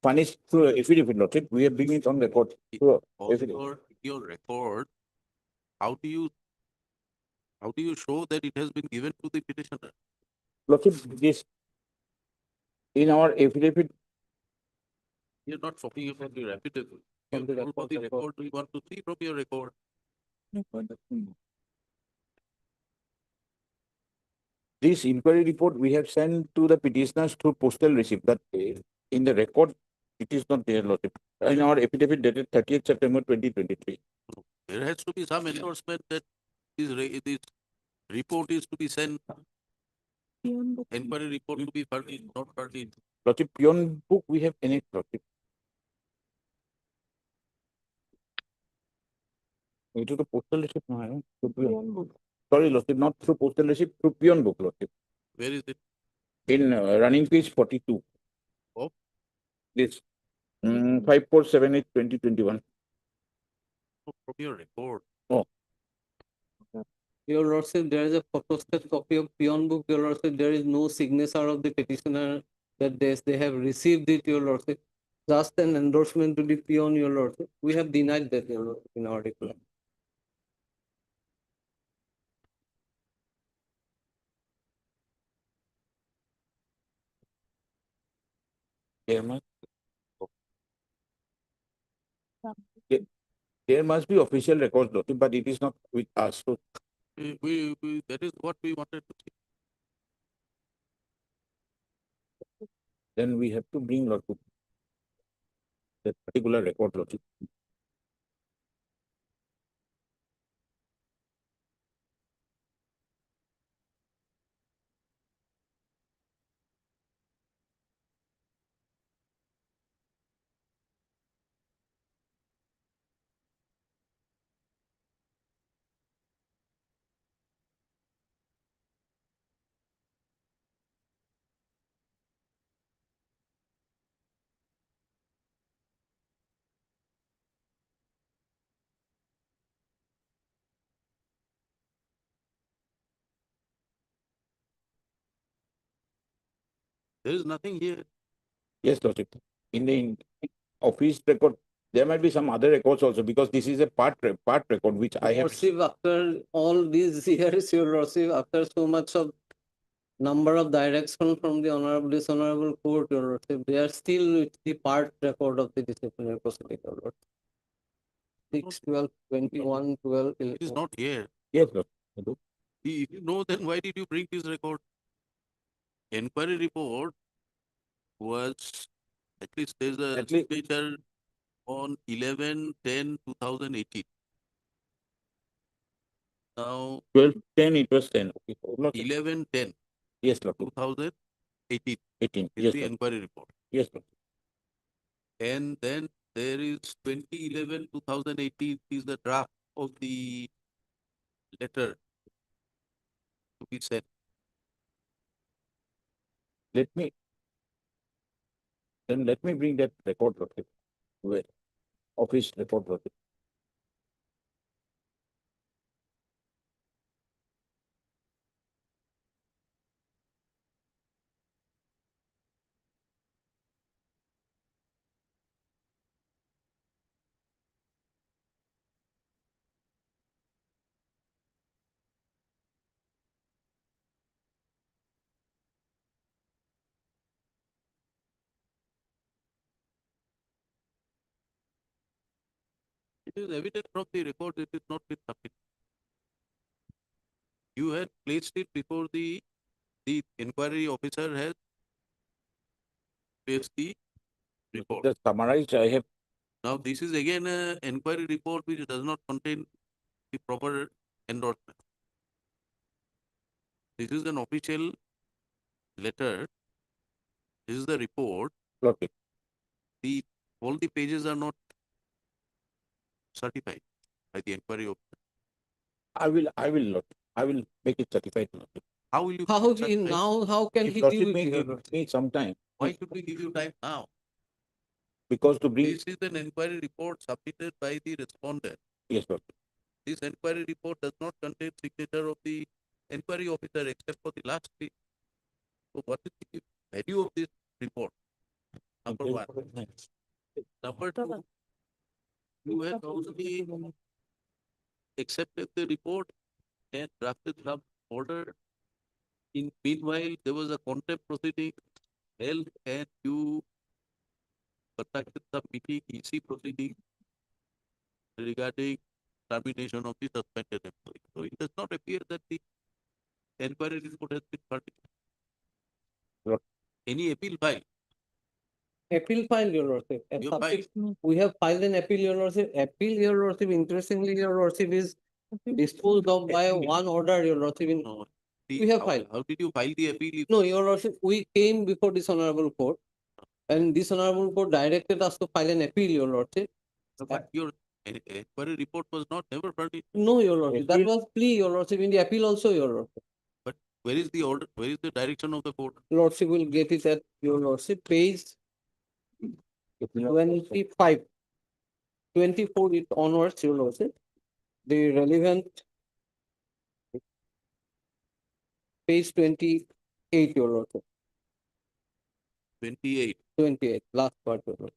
furnished through affidavit, lordship. We have been it on record. through affidavit. Your record, how do you show that it has been given to the petitioner? Lordship, this in our affidavit, You're not talking about the affidavit. From the For the record, we want to see from your record. this inquiry report we have sent to the petitioners through postal receipt. That in the record, it is not there, lordship. In our affidavit dated 30th September 2023. There has to be some endorsement that this report is to be sent. Inquiry report to be furnished, not furnished. Lordship, beyond book we have annexed, lordship. It is the postal receipt, no, sorry, lordship, not through postal receipt, through peon book, lordship. Where is it? In running page 42. Oh. This 5478/2021. From your report. Oh, Your Lordship, there is a photostat copy of peon book, Your Lordship. There is no signature of the petitioner that they have received it, Your Lordship. Just an endorsement to the peon, Your Lordship. We have denied that, Your Lordship, in our reply. there must, there- there must be official records, Lordship, but it is not with us. So That is what we wanted to see. then we have to bring Lordship that particular record, Lordship. There is nothing here. Yes, Lordship. In the office record, there might be some other records also, because this is a part record which I have. Lordship, after all these years, Your Lordship, after so much of number of direction from the honorable, dishonorable court, Your Lordship, they are still with the part record of the disciplinary proceeding, Your Lordship. 6, 12, 21, 12. It is not here. Yes, Lord. If you know, then why did you bring this record? Inquiry report was, at least there's a signature on 11/10/2018. Now 12/10, it was 10. Okay. Lordship. 11/10. Yes, Lord. 2018. 18. Is Yes, the Lord. inquiry report. Yes, Lord. And then there is 2011/2018 is the draft of the letter to be sent. Let me bring that record, Lordship. Where? Office record, Lordship. It is evident from the record it is not been submitted. You had placed it before the inquiry officer has placed the report. Just summarized, I have. Now this is again an inquiry report which does not contain the proper endorsement. This is an official letter. This is the report. Okay. All the pages are not certified by the inquiry officer. I will make it certified. Lordship. How will you? How he now? How can If he Lordship give it may to you, give Lordship? me some time, Why should we give you time now? because to bring. This is an inquiry report submitted by the respondent. Yes, Lordship. This inquiry report does not contain signature of the inquiry officer except for the last page. So what is the value of this report? Number one. Number two, you have already accepted the report and drafted some order. In meanwhile, there was a contempt proceeding held and you conducted some meeting, EC proceeding regarding termination of the suspended employee. So it does not appear that the inquiry report has been particular. Any appeal file? Appeal file, Your Lordship. And You we have filed an appeal, Your Lordship. Appeal, Your Lordship, interestingly, Your Lordship, is disposed of by one order, Your Lordship. We have filed. How did you file the appeal? No, Your Lordship, we came before this honorable court, and this honorable court directed us to file an appeal, Your Lordship. But your inquiry report was not never furnished. No, Your Lordship, that was plea, Your Lordship, in the appeal also, Your Lordship. But where is the order? Where is the direction of the court? Lordship will get it at Your Lordship, page 25, 24 it onwards, your lordship. The relevant page 28, your lordship. 28. 28, last part, your lordship.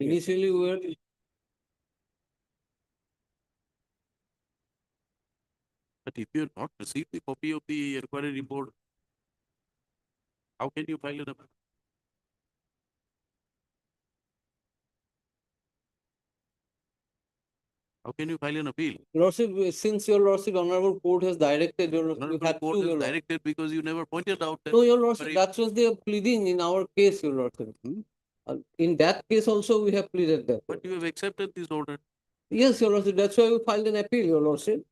Initially, we were But if you have not received the copy of the inquiry report, how can you file an appeal? How can you file an appeal? Lordship, since your lordship, honorable court has directed, your lordship, you Honorable have court to, is your lordship. directed because you never pointed out that. No, your lordship, very- that was the pleading in our case, your lordship. Hmm? In that case also, we have pleaded that. But you have accepted this order. Yes, your lordship, that's why we filed an appeal, your lordship.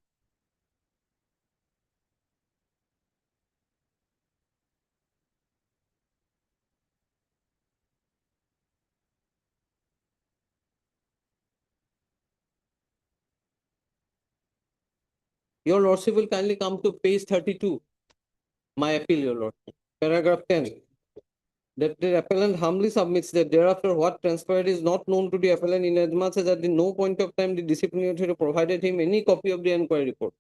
Your lordship will kindly come to page 32. My appeal, your lordship. Paragraph 10. That the appellant humbly submits that thereafter what transpired is not known to the appellant inasmuch as at no point of time the disciplinary authority provided him any copy of the inquiry report.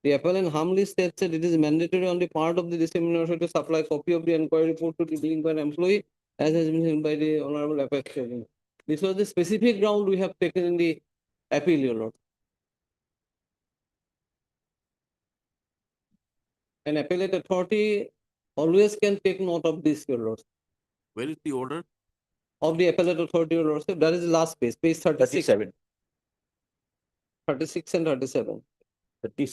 The appellant humbly states that it is mandatory on the part of the disciplinary authority to supply copy of the inquiry report to the delinquent employee as has been said by the honorable apex judge. This was the specific ground we have taken in the appeal, your lord. An appellate authority always can take note of this, your lord. Where is the order? Of the appellate authority, your lordship, that is the last page, page 36. 37. 36 and 37. 30.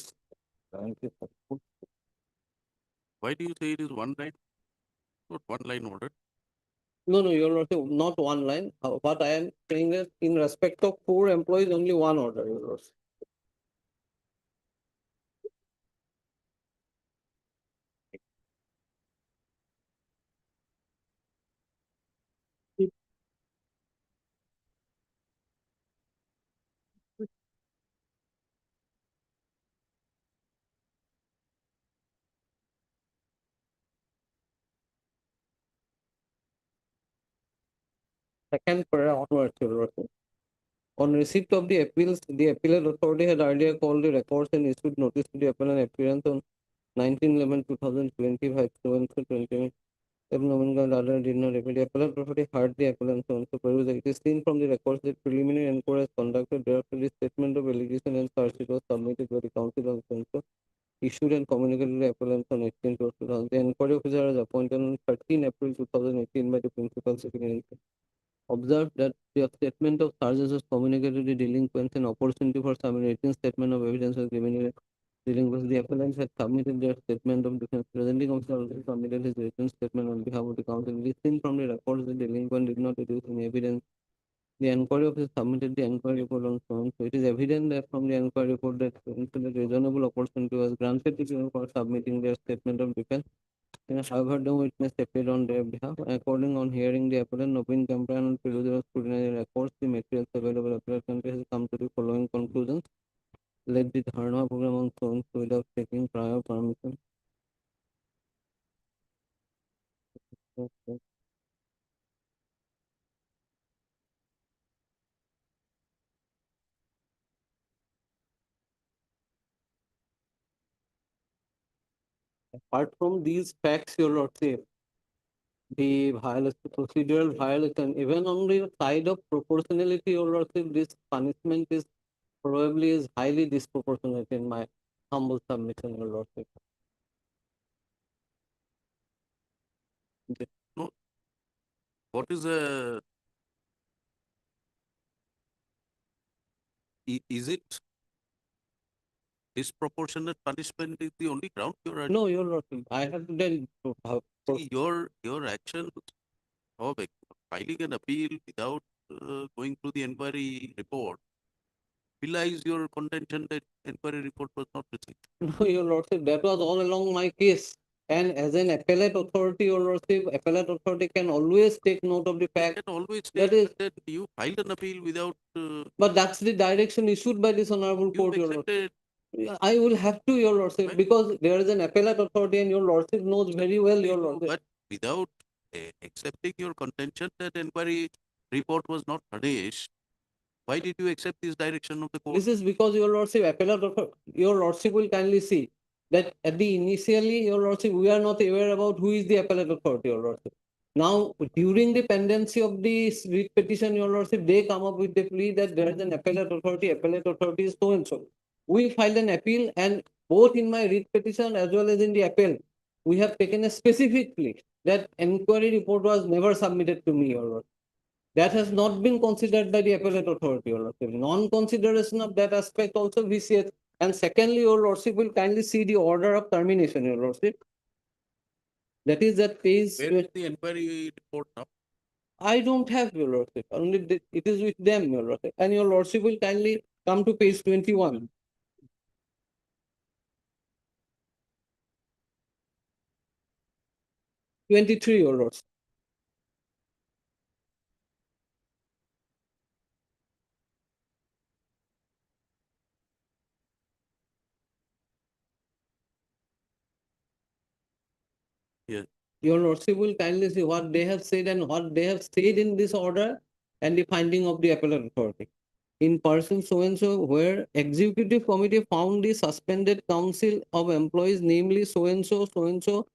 Why do you say it is one line? Not one line order. No, your lordship, not one line. What I am saying is in respect of 4 employees, only one order, your lordship. Second paragraph onwards, your lordship. On receipt of the appeals, the appellate authority had earlier called the records and issued notice to the appellant appearance on 19/11/2025, 7/20. Nominal did not appear. The appellant authority heard the appellant so peruse. It is seen from the records that preliminary inquiry is conducted. Thereafter, the statement of allegation and charge sheet was submitted by the council of so issued and communicated to the appellant on 18/12/2000. The inquiry officer was appointed on 13 April 2018 by the principal secretary. Observed that the statement of charges was communicated to the delinquents and opportunity for submitting statement of evidence was given to the delinquents. The appellants had submitted their statement of defense. Presenting officer also submitted his written statement on behalf of the council. It is seen from the records that the delinquent did not produce any evidence. The inquiry officer submitted the inquiry report on so on. So it is evident that from the inquiry report that the reasonable opportunity was granted to them for submitting their statement of defense. However, no witness appeared on their behalf. According on hearing the appellant, Nobin Campran and Perusal scrutinized records, the materials available appellate country has come to the following conclusions. Let the dharma program on so and so without taking prior permission. Apart from these facts, your lordship, the violation, procedural violation, even on the side of proportionality, your lordship, this punishment is probably is highly disproportionate in my humble submission, your lordship. No. What is a? Is it disproportionate punishment is the only ground you're No, your lordship, I have to tell See, your action of filing an appeal without going through the inquiry report belies your contention that inquiry report was not received. No, your lordship, that was all along my case. And as an appellate authority, your lordship, appellate authority can always take note of the fact. Can always That say is, that you filed an appeal without. but that's the direction issued by this honorable court, your lordship. I will have to, your lordship, because there is an appellate authority and your lordship knows very well, your lordship. But without accepting your contention that inquiry report was not furnished, why did you accept this direction of the court? This is because your lordship, appellate authority, your lordship will kindly see that at the initially, your lordship, we are not aware about who is the appellate authority, your lordship. Now, during the pendency of the writ petition, your lordship, they come up with the plea that there is an appellate authority is so and so. We filed an appeal, and both in my writ petition as well as in the appeal, we have taken a specific plea that inquiry report was never submitted to me, your lordship. That has not been considered by the appellate authority, your lordship. Non-consideration of that aspect also vitiates. And secondly, your lordship will kindly see the order of termination, your lordship. That is that page. Where is the inquiry report now? I don't have, your lordship. Only it is with them, your lordship. And your lordship will kindly come to page 21. Your lordship. Yes. Your lordship will kindly see what they have said and what they have said in this order and the finding of the appellate authority. In person so and so, where executive committee found the suspended council of employees, namely so and so,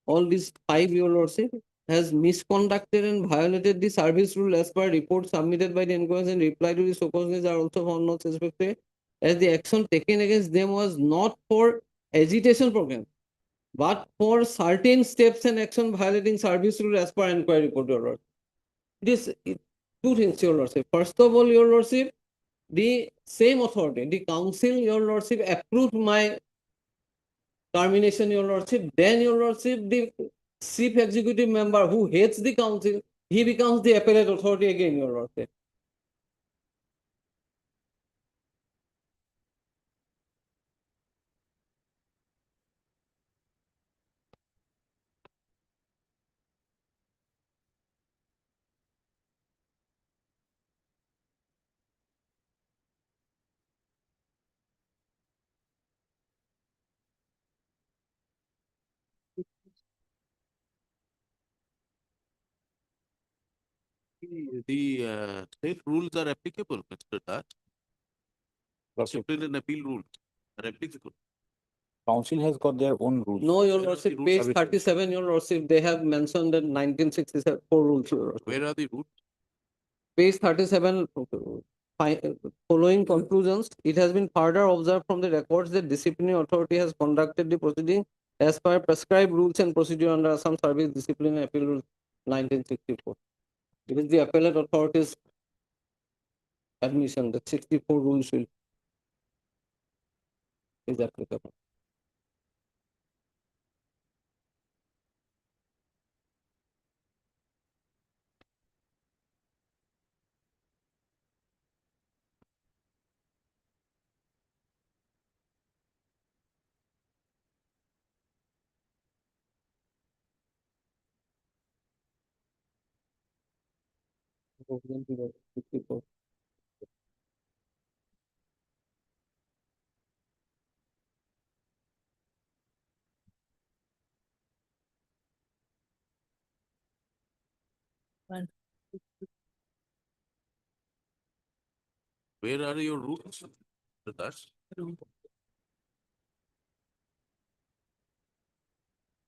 all these 5, your lordship, has misconducted and violated the service rule as per report submitted by the inquiries and reply to the so-called are also found not suspected, as the action taken against them was not for agitation program, but for certain steps and action violating service rule as per inquiry report, your lordship. Two things, your lordship. First of all, your lordship, the same authority, the council, your lordship, approved my termination, your lordship. Then, your lordship, the chief executive member who heads the council, he becomes the appellate authority again, your lordship. The state rules are applicable, Mr. Das. Discipline and appeal rules are applicable. Council has got their own rules. No, your lordship, page 37, your lordship, they have mentioned that 1964 rules, your lordship. Where are the rules? Page 37, following conclusions, it has been further observed from the records that disciplinary authority has conducted the proceeding as per prescribed rules and procedure under Assam Service Disciplinary Appeal Rules 1964. It is the appellate authority's admission that 64 rules is applicable. Where are your rules, Mr. Das?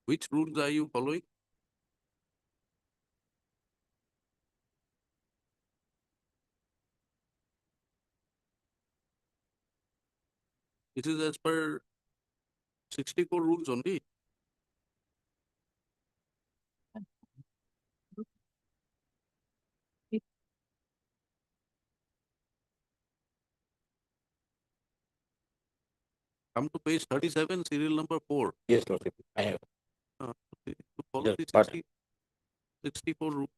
Which rules are you following? It is as per 64 rules only. Come to page 37, serial number 4. Yes, lordship, I have. To follow Yes, the but- 64 rules.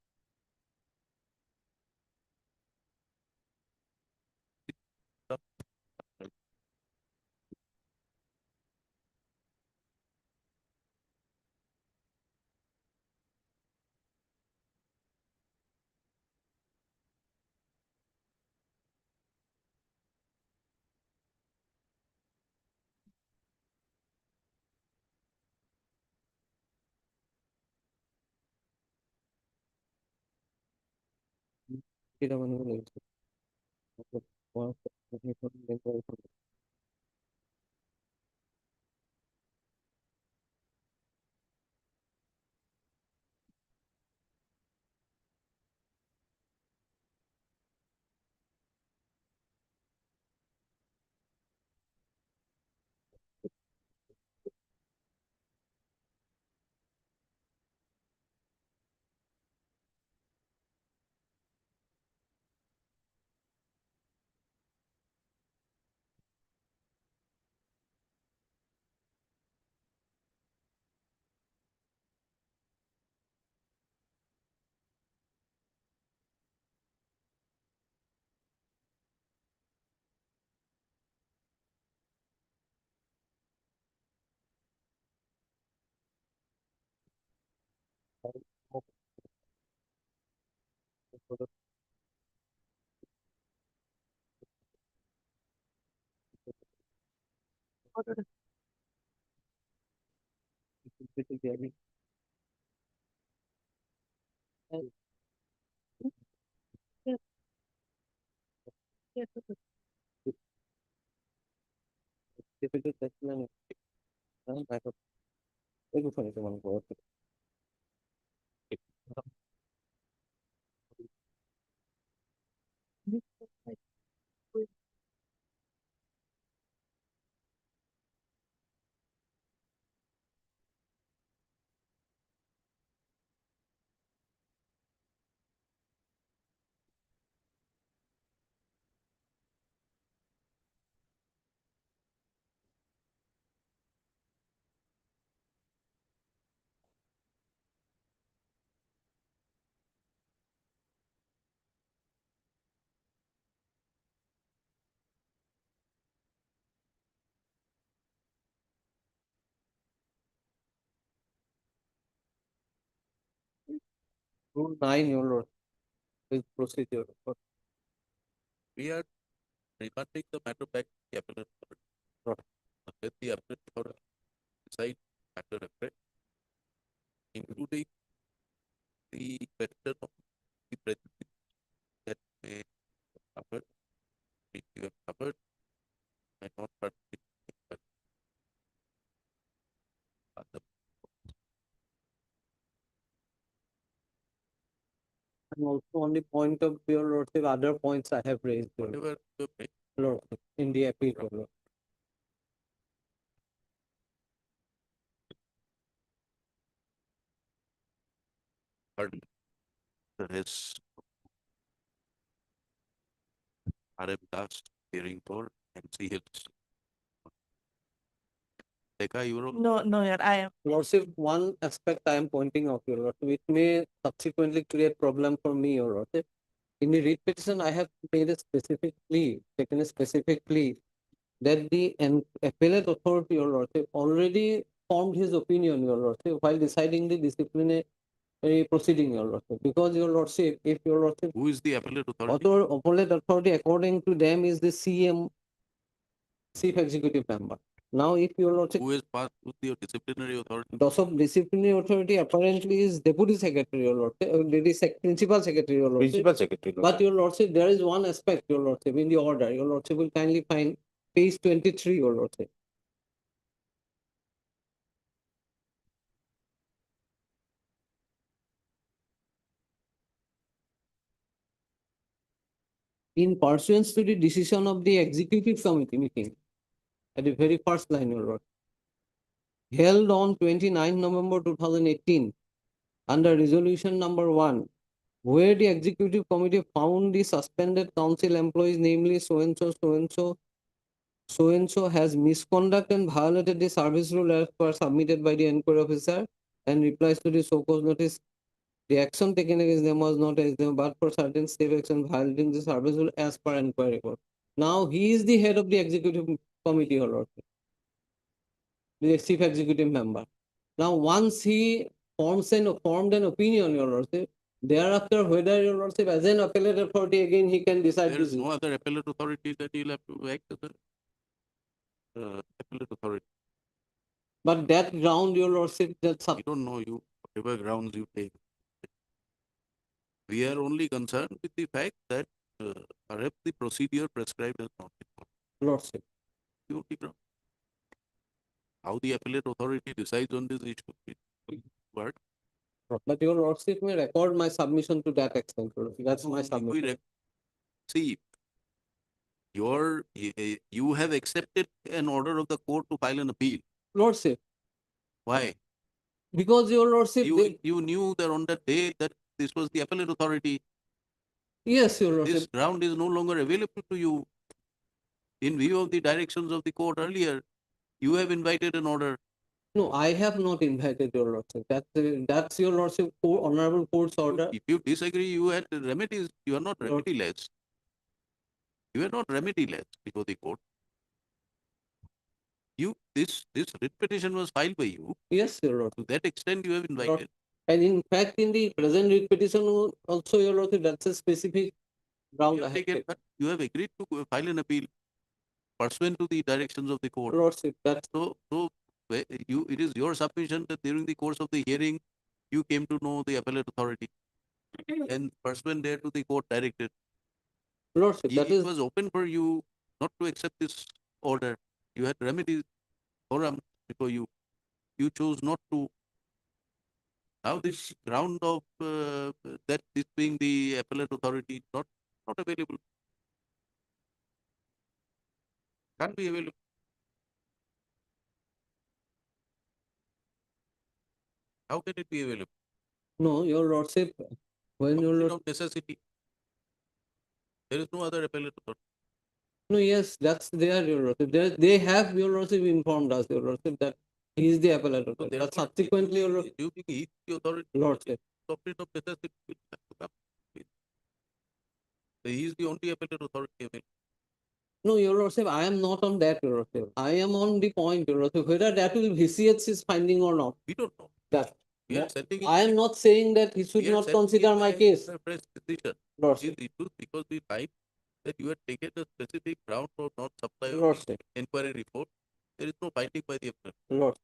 Rule 9, Your Lord, is procedure. We are remanding the matter back to the appellate court. Let the appellate court decide matter afresh, including the question of the prejudice that may covered, if you have covered, may not participate. But the And also on the point of Your Lordship, other points I have raised, Your whatever you have made, Lordship, in the appeal, Your Lord. pardon, has RM last hearing for MCH. Dekha, you wrote No, no, yeah, I am. Lordship, one aspect I am pointing out, Your Lordship, which may subsequently create problem for me, Your Lordship. In the writ petition, I have made a specific plea, taken a specific plea that the appellate authority, Your Lordship, already formed his opinion, Your Lordship, while deciding the disciplinary proceeding, Your Lordship. Because, Your Lordship, if Your Lordship, who is the appellate authority? appellate authority, according to them, is the CM, Chief Executive Member. Now, if Your Lordship, Who has passed with the disciplinary authority? those of disciplinary authority apparently is Deputy Secretary, Your Lordship, Principal Secretary, Your Lordship. Principal Secretary. But Your Lordship, there is one aspect, Your Lordship, in the order. Your Lordship will kindly find page 23, Your Lordship. In pursuance to the decision of the executive committee meeting, at the very first line, Your Lord, held on 29 November 2018, under resolution number 1, where the executive committee found the suspended council employees, namely so-and-so, so-and-so, so-and-so has misconduct and violated the service rule as per submitted by the inquiry officer, and replies to the so-called notice, the action taken against them was not against them, but for certain state action violating the service rule as per inquiry report. Now he is the head of the executive committee, Your Lord, the chief executive member. Now, once he formed an opinion, Your Lordship, thereafter, whether Your Lordship, as an appellate authority, again he can decide There is this. no other appellate authority that you'll have to act as a appellate authority. But that ground, Your Lordship, that I don't know you, whatever grounds you take. We are only concerned with the fact that perhaps the procedure prescribed has not been followed. Lordship. The only ground. How the appellate authority decides on this issue, but But your lordship may record my submission to that extent. Lordship. That's my submission. see, you have accepted an order of the court to file an appeal. Lordship, Why? because your lordship, You knew that on that day that this was the appellate authority. yes, your This lordship. ground is no longer available to you. In view of the directions of the court earlier, you have invited an order. No, I have not invited your lordship. That's your lordship, honorable court's order. If you disagree, you had remedies. You are not remediless. You are not remediless before the court. This writ petition was filed by you. Yes, your lordship. To that extent, you have invited. And in fact, in the present writ petition also, your lordship, that's a specific ground. You have taken, but you have agreed to file an appeal pursuant to the directions of the court. Lordship, that's it is your submission that during the course of the hearing, you came to know the appellate authority, and pursuant there to the court directed. Lordship, that It was open for you not to accept this order. You had remedies forum before you. You chose not to. Now this ground of that this being the appellate authority not available. Can't be available. How can it be available? No, your lordship, when your lordship. Of necessity. There is no other appellate authority. No, yes, that's there, your lordship. They have, your lordship, informed us, your lordship, that he is the appellate authority. But subsequently, your lordship. You think he is the authority? Lordship. Doctrine of necessity will have to come with. He is the only appellate authority available. No, your lordship, I am not on that, your lordship. I am on the point, your lordship, whether that will vitiate his finding or not. We don't know. That. We are sending I am not saying that he should not consider my case. Press decision. Lordship. These issues because we find that you had taken a specific ground for not supply of Lordship. inquiry report. There is no finding by the appellate. Lord.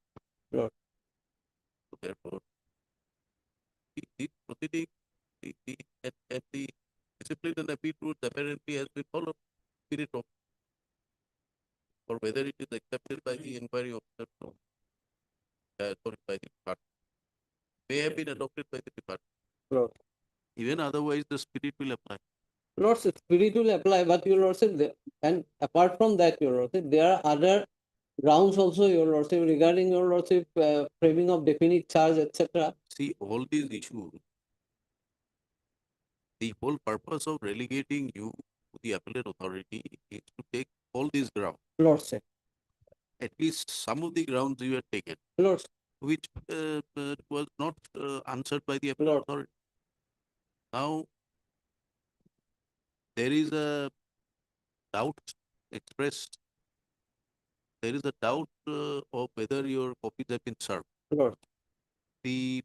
So therefore, the proceeding at the discipline and appeal rules apparently has been followed. Spirit of, or whether it is accepted by the inquiry officer or sorry, by the department. May have been adopted by the department. Lord. Even otherwise, the spirit will apply. Lordship, spirit will apply, but your lordship, and apart from that, your lordship, there are other grounds also, your lordship, regarding your lordship, framing of definite charge, etc. See, all these issues, the whole purpose of relegating you to the appellate authority is to take all these grounds. Lordship. At least some of the grounds you had taken. Lordship. Which was not answered by the appellate authority. Now, there is a doubt expressed. There is a doubt of whether your copies have been served. Lord. The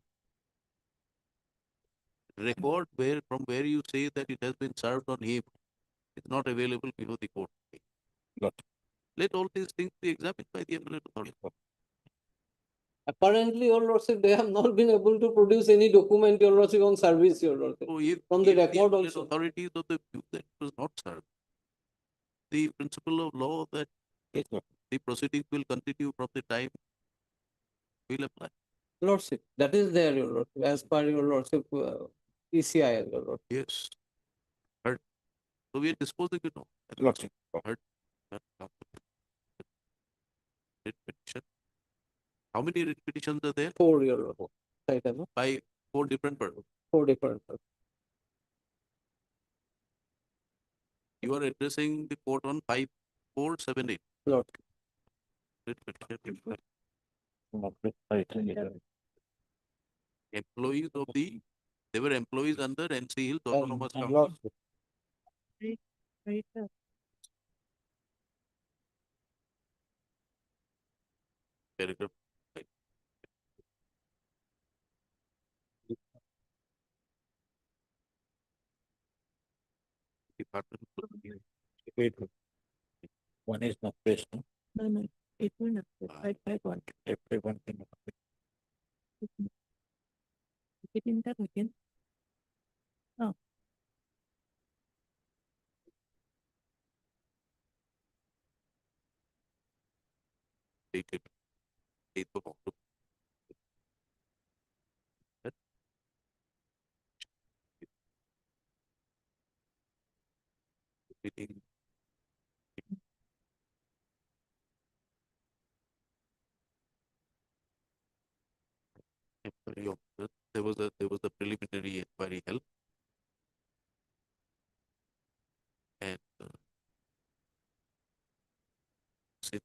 record from where you say that it has been served on him is not available before the court. Let all these things be examined by the appellate authority. Apparently, your lordship, they have not been able to produce any document, your lordship, on service, your lordship. So if, from the record appellate also. authorities of the view that it was not served, the principle of law that the proceedings will continue from the time will apply. Lordship, that is there, your lordship, as per your lordship, ECI, your lordship. Yes. Heard. So we are disposing it now. Lordship. Heard. Writ petition. How many writ petitions are there? 4, your lordship. Right, I know. By 4 different persons. 4 different persons. You are addressing the court on 5478. Lord. Writ petition. Employees of they were employees under NC Hills Autonomous Council. Paragraph. Department. Wait. One is not pressed. No, it will not. 551. Everyone can. Repeat that again. Oh. dated 8th of October. Repeating inquiry officer, there was a preliminary inquiry held, and since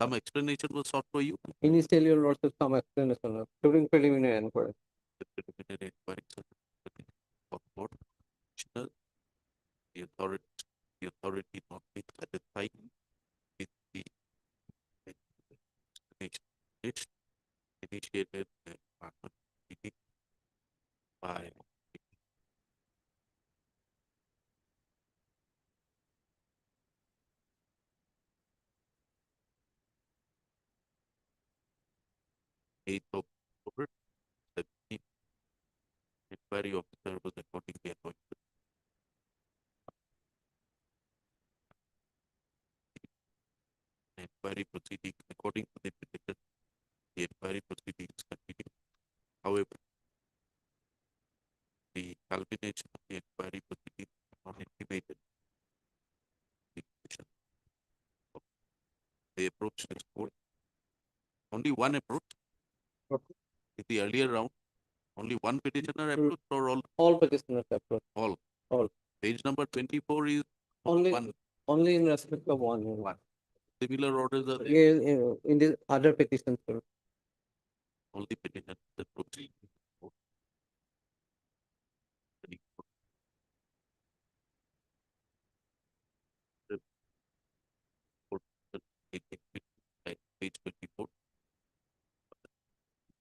some explanation was sought for you, Initially, your lordship, some explanation during preliminary inquiry. the preliminary inquiry for court, Commissioner, the authority not being satisfied with the explanation which initiated the department meeting by eighth of October, 17th. Inquiry officer was accordingly appointed. Inquiry proceedings according to the petition, the inquiry proceedings continue. However, the culmination of the inquiry proceedings is not intimated. The petition. They approached this court. Only one approach. In the earlier round, only one petitioner approached or all? All petitioners approach. All. All. Page number 24 is Only one. only in respect of one. One. Similar orders are there. In the other petitions. Sir. Only petitioner approached. Page 24.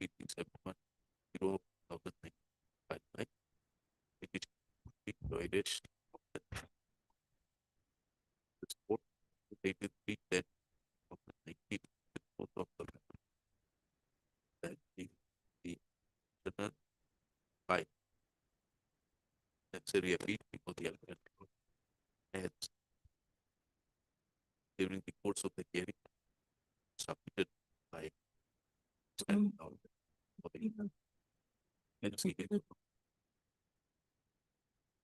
Meeting 710,055. It is provided. This court dated 3/10 of the 19th of October. That the petitioner by necessary appeal before the applicant has during the course of the hearing submitted by standing down for the NCA.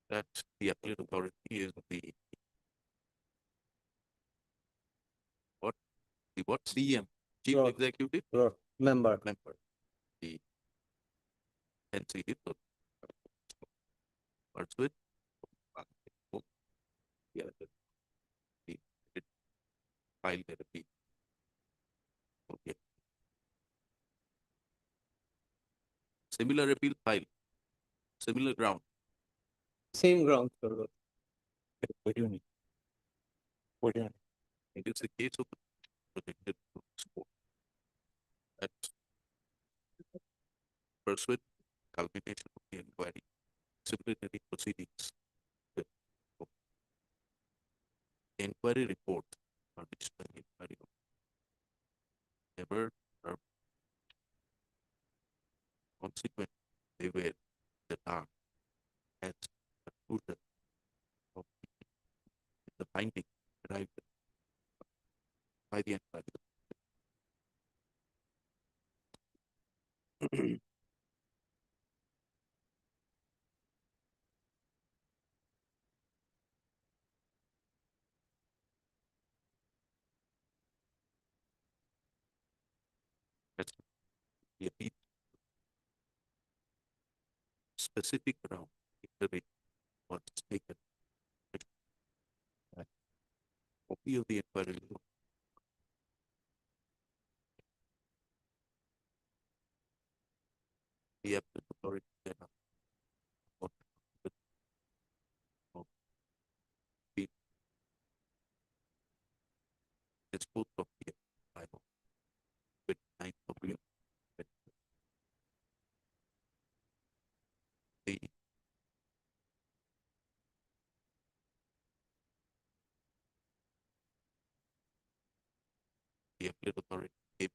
That the appellate authority is the what CM, Chief Sure. Executive Member. The NCA. Pursuant. The file their appeal. Okay. Similar appeal file, similar ground. Same ground. Sir. What do you need? What do you need? It is the case of protected sport. That pursuant culmination of the inquiry, disciplinary proceedings. The inquiry report furnished by the inquiry never are consequent. They were the dark as a conclusion of the finding arrived by the inquiry. That's the appeal. Specific ground intervene was taken. Copy of the inquiry report. The appellate authority then disposed of the Bible with 9th of April. The appellate authority gave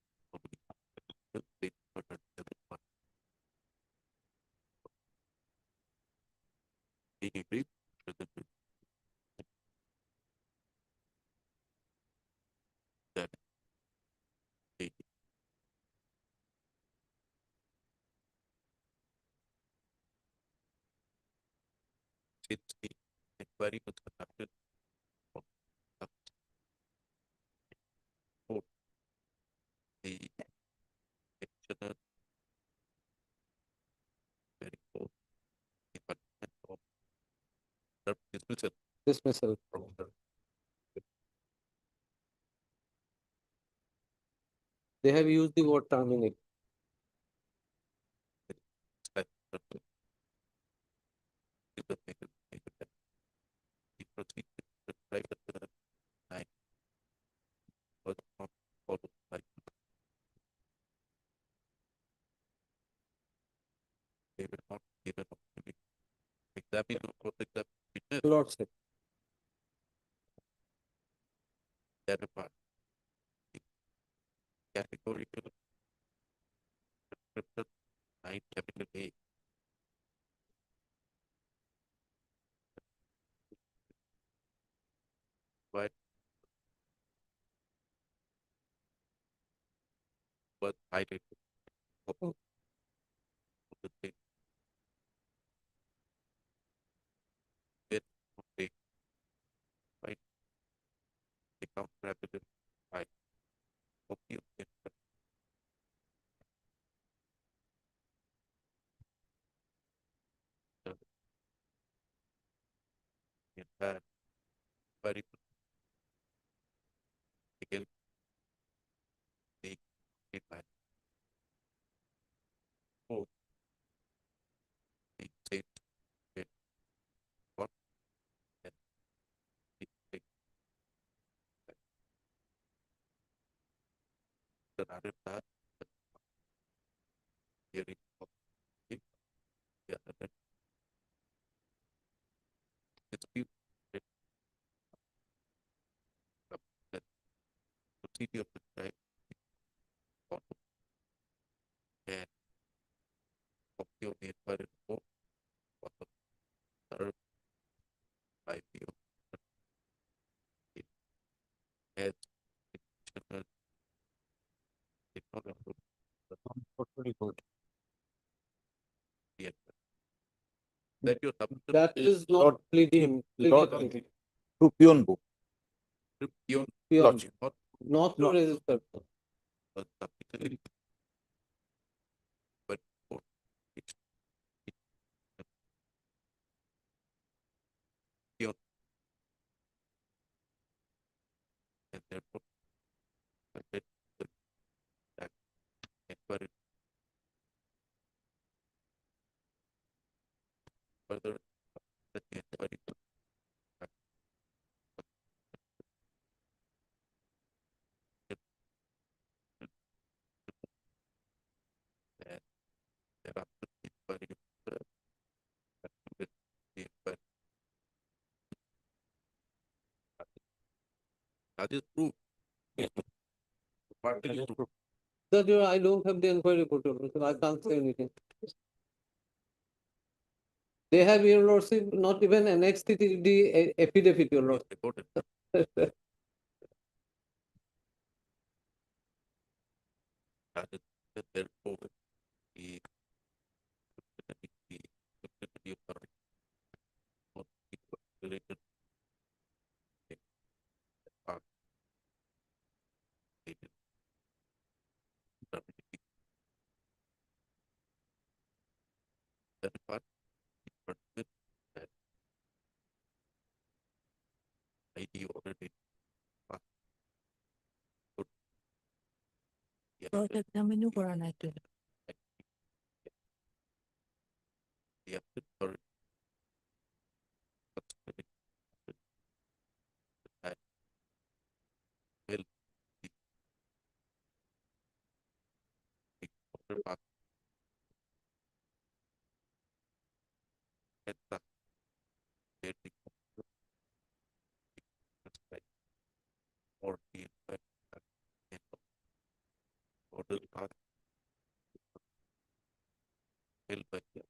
being agreed that since the inquiry was conducted on report, the petitioner very close the punishment of dismissal Dismissal. from the They have used the word terminate. the procedure prescribed at the time was not followed by they were not given opportunity to examine or cross-examine witness Lordship. thereupon. The categorical prescription 9 A but was highlighted of the state with the right the counter by of the entire very again the by both the state what and the state the other part hearing of the other dispute that procedure prescribed and copy of the entire report was observed by the as the petitioner did not approve the report. Yes. That your submission That is not pleading. Lord, pleading. to Pion book. Pion Pion. lordship, Not to register. but submission but for it's Pion and therefore that inquiry further that the inquiry and thereafter the inquiry with the inquiry that is true. Partly true. That I don't have the inquiry report, so I can't say anything. They have, your lordship, not even annexed it in the affidavit, your lordship. Reported. That is therefore the the authority or the related part stated that part permit that ID already passed. examine করা নাই তো The authority will the order pass at the where the or the order pass held by the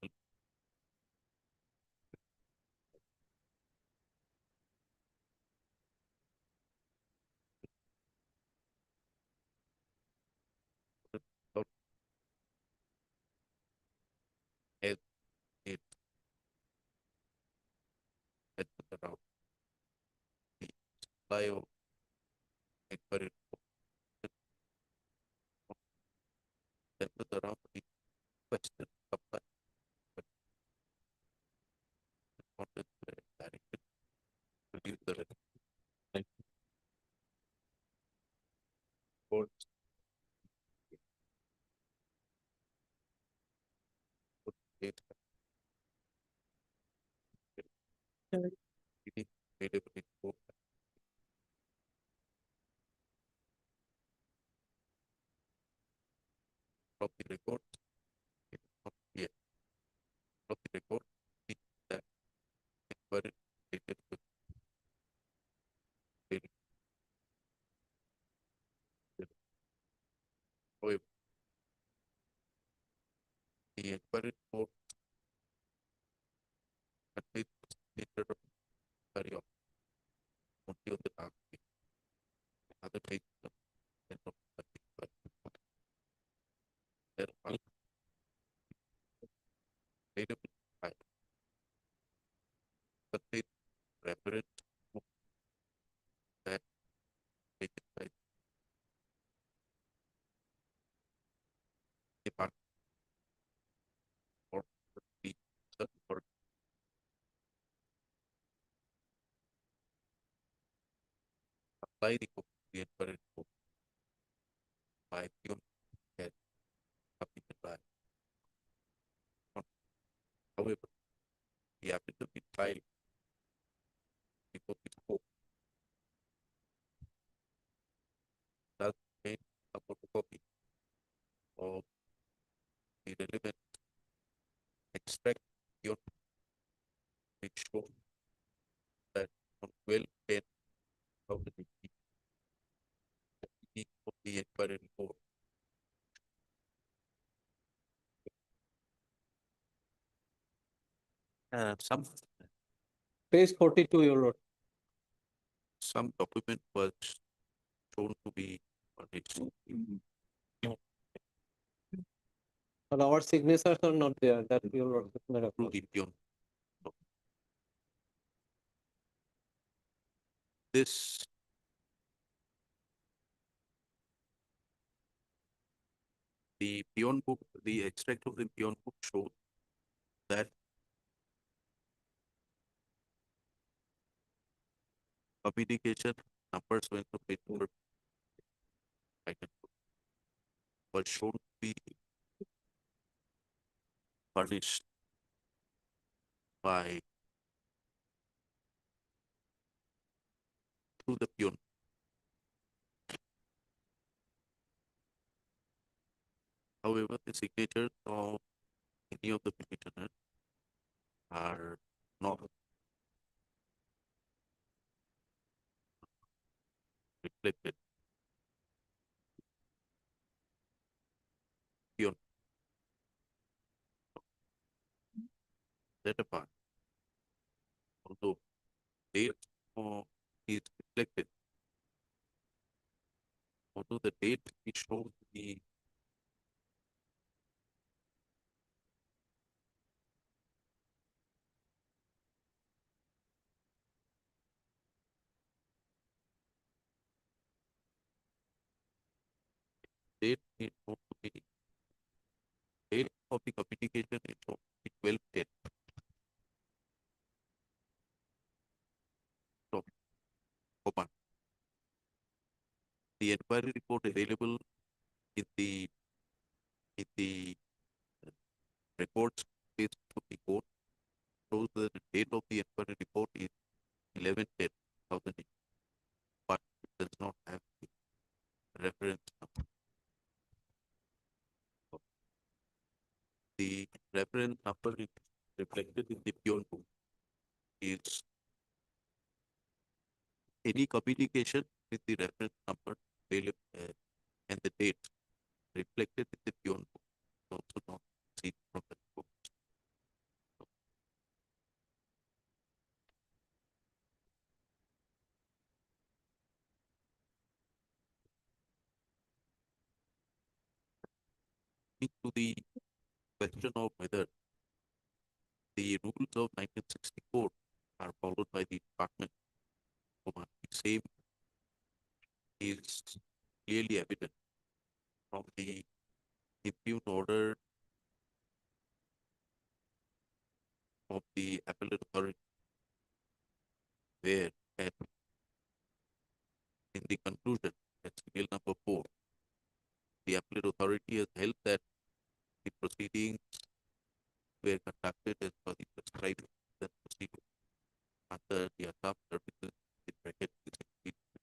as it around the supply of inquiry around the question supply. Responded directly review the report. Data. Available report. Of the report. Yeah. Of the report. That inquiry related to however, the inquiry report at least later carry on only on the dark page. Other page there are available file. Contain reference book that taken by department or the or apply the book to the inquiry report by the head submitted by. However, the applicant file before the book does contain a photocopy of the relevant extract your which show that on 12/10 of the of the inquiry report. Some Page 42, Your Lord. some document was shown to be on its But our signatures are not there, that Your Lord. through the pion. This the pion book, the extract of the pion book shows that communication numbers when the paper was shown to be furnished by through the pion. However, the signatures of any of the petitioners are not reflected. Pion. That apart, although date is reflected, although the date is shown to be date is shown to be date of the communication is shown to be 12/10. So, comma. The inquiry report available in the reports based of the court shows that the date of the inquiry report is 11/10/2008, but it does not have the reference number. The reference number is reflected in the pion book is any communication with the reference number available and the date reflected in the pion book is also not seen from the book. To the question of whether the rules of 1964 are followed by the department, the same is clearly evident from the impugned order of the appellate authority, where in the conclusion, at serial number 4, the appellate authority has held that the proceedings were conducted as per the prescribed procedure under the Assam Services in bracket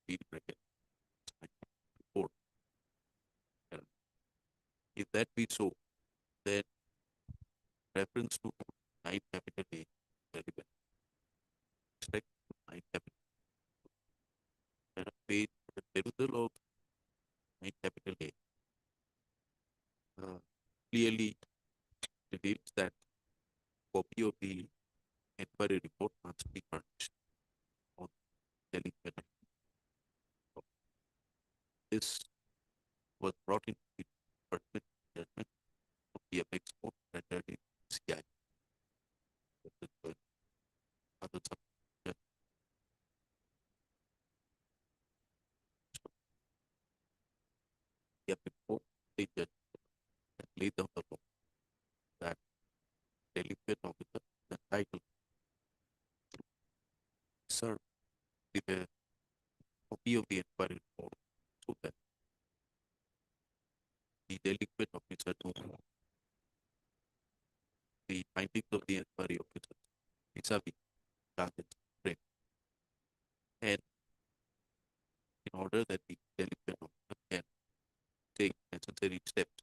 field bracket 4. If that be so, then reference to 9 capital A relevant. Respect to 9 capital A. And a page the perusal of 9 capital A clearly reveals that copy of the inquiry report must be furnished on delinquent. This was brought into the department judgment of the apex court rendered in CI. Other subject. The apex court they judged and laid down the law that delinquent officer is entitled to serve with a copy of the inquiry report so that the delinquent officer knows the findings of the inquiry officer vis-a-vis charges frame. And in order that the delinquent officer can take necessary steps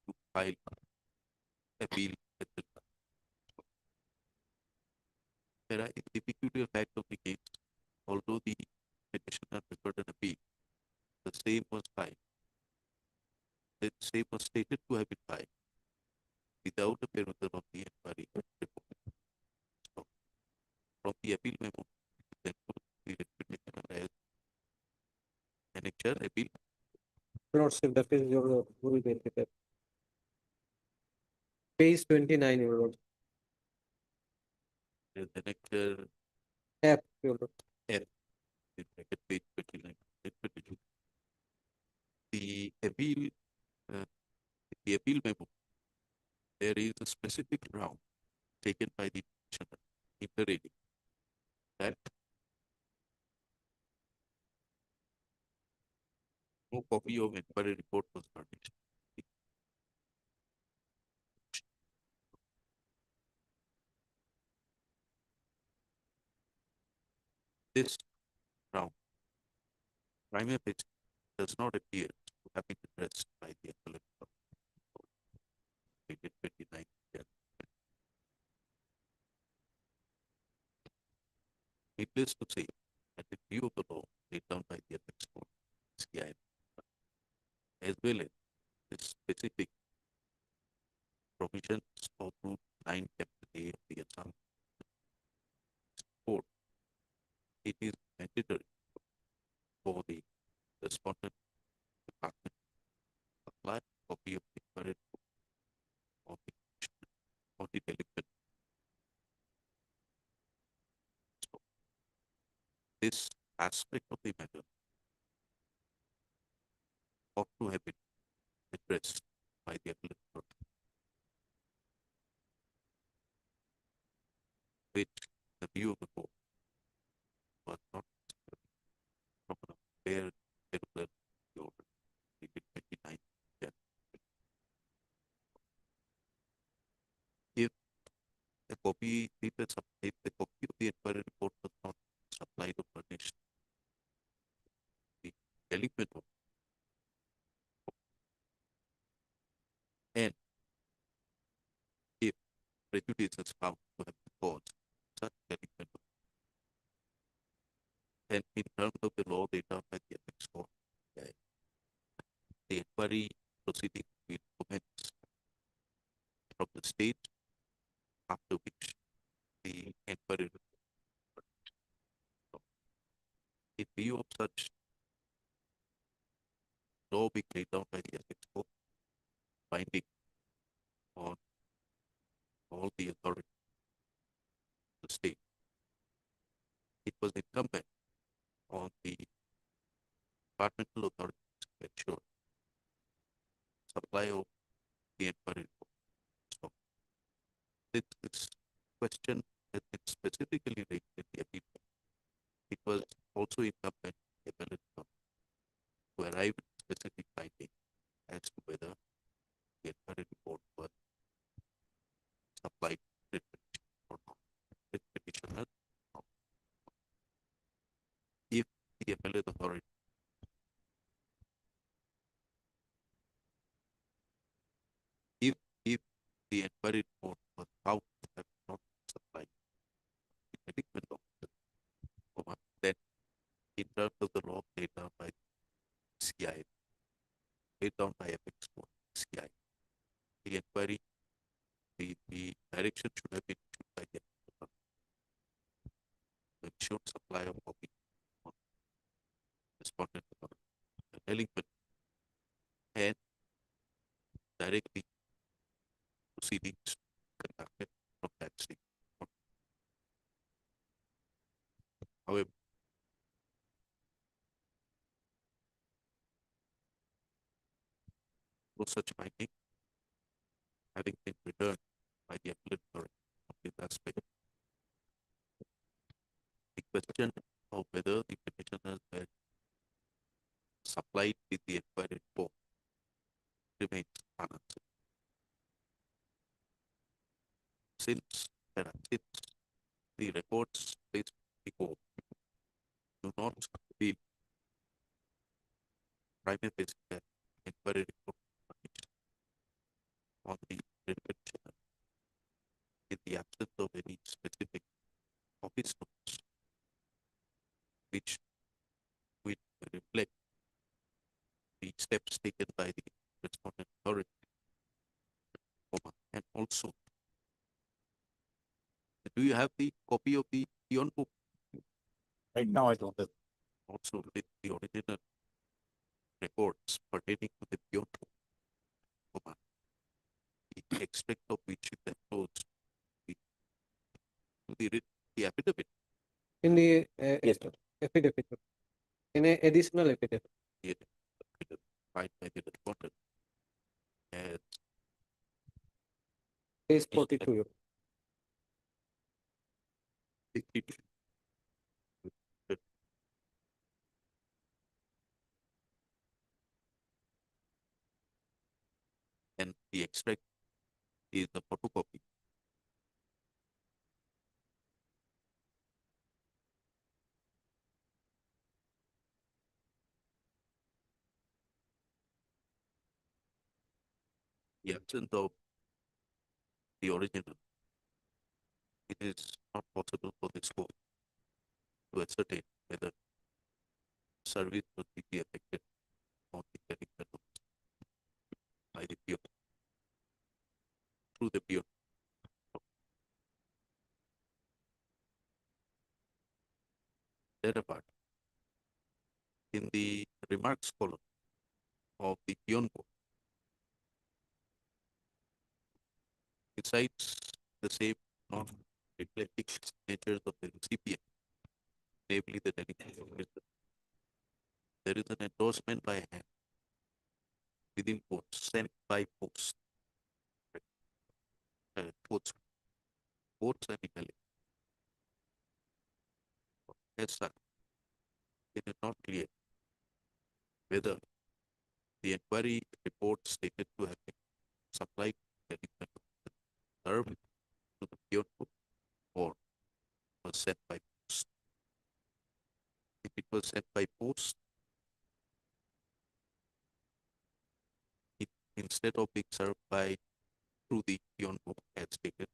to file appeal, etc. There is the peculiar fact of the case, although the petitioner preferred an appeal, the same was filed. The same was stated to have been filed without a perusal of the inquiry report. So, from the appeal memo, then the petitioner as annexure appeal. Lordship, that is your rule benefit. Page 29, your lord. As annexure F, your lord. F, in bracket page 29, 22. The appeal memo, there is a specific ground taken by the petitioner iterating that no copy of inquiry report was furnished. This ground, prima facie, does not appear to have been addressed by the appellate dated 29 January. Needless to say, that in view of the law laid down by the apex court, CI, as well as the specific provisions of Rule 9 capital A of the Assam Court, it is mandatory for the respondent department to apply a copy of the inquiry report of the delinquent. So, this aspect of the matter ought to have been addressed by the appellate court, which the view of the court was not from an fair the order dated 29 January. If the copy, if the copy of the inquiry report was not supplied or furnished, the delinquent officer, and if prejudice is found to have been caused such delinquent officer, then in terms of the law laid down by the apex court, the inquiry proceeding will commence from the state after which the inquiry will be furnished. In view of such law being laid down by the apex court, binding on all the authorities of the state, was incumbent on the departmental authorities to ensure supply of the inquiry report. So this question has been specifically raised in the appeal. It was also incumbent on the appellate court to arrive at specific finding as to whether the inquiry report was supplied to the petitioner or not. The petitioner, if the appellate authority if the inquiry report was found to have not supplied the adequate document, then in terms of the law laid down by CI, laid down by Apex Court, CI, the inquiry, the direction should have been issued by the ensured supply of copy on respondent delinquent and directly proceedings conducted from that state. However, no such finding having been returned by the appellate authority of this aspect. The question of whether the petitioners had supplied with the inquiry report remains unanswered. Since the reports placed before do not reveal prima facie that inquiry report on the petitioner in the absence of any specific office notes which will reflect the steps taken by the respondent authority, and also, do you have the copy of the Pion book? Right now, I don't have. Also, with the original reports pertaining to the Pion book, the extract of which is enclosed the affidavit. In the Yes, sir. affidavit, in a additional affidavit. The affidavit filed by the respondent as Page 42. And the extract is the photocopy. The absence of the original, it is not possible for this court to ascertain whether service will be affected on the delinquent by the peer through the peer. That apart, in the remarks column of the Pion book, besides the same non-reflecting signatures of the recipient, namely the delinquent officer, there is an endorsement by hand within quotes sent by post. Quotes and italic. As such, it is not clear whether the inquiry report stated to have been supplied to the served to the Pion book or was sent by post. If it was sent by post, instead of being served by through the Pion book as stated,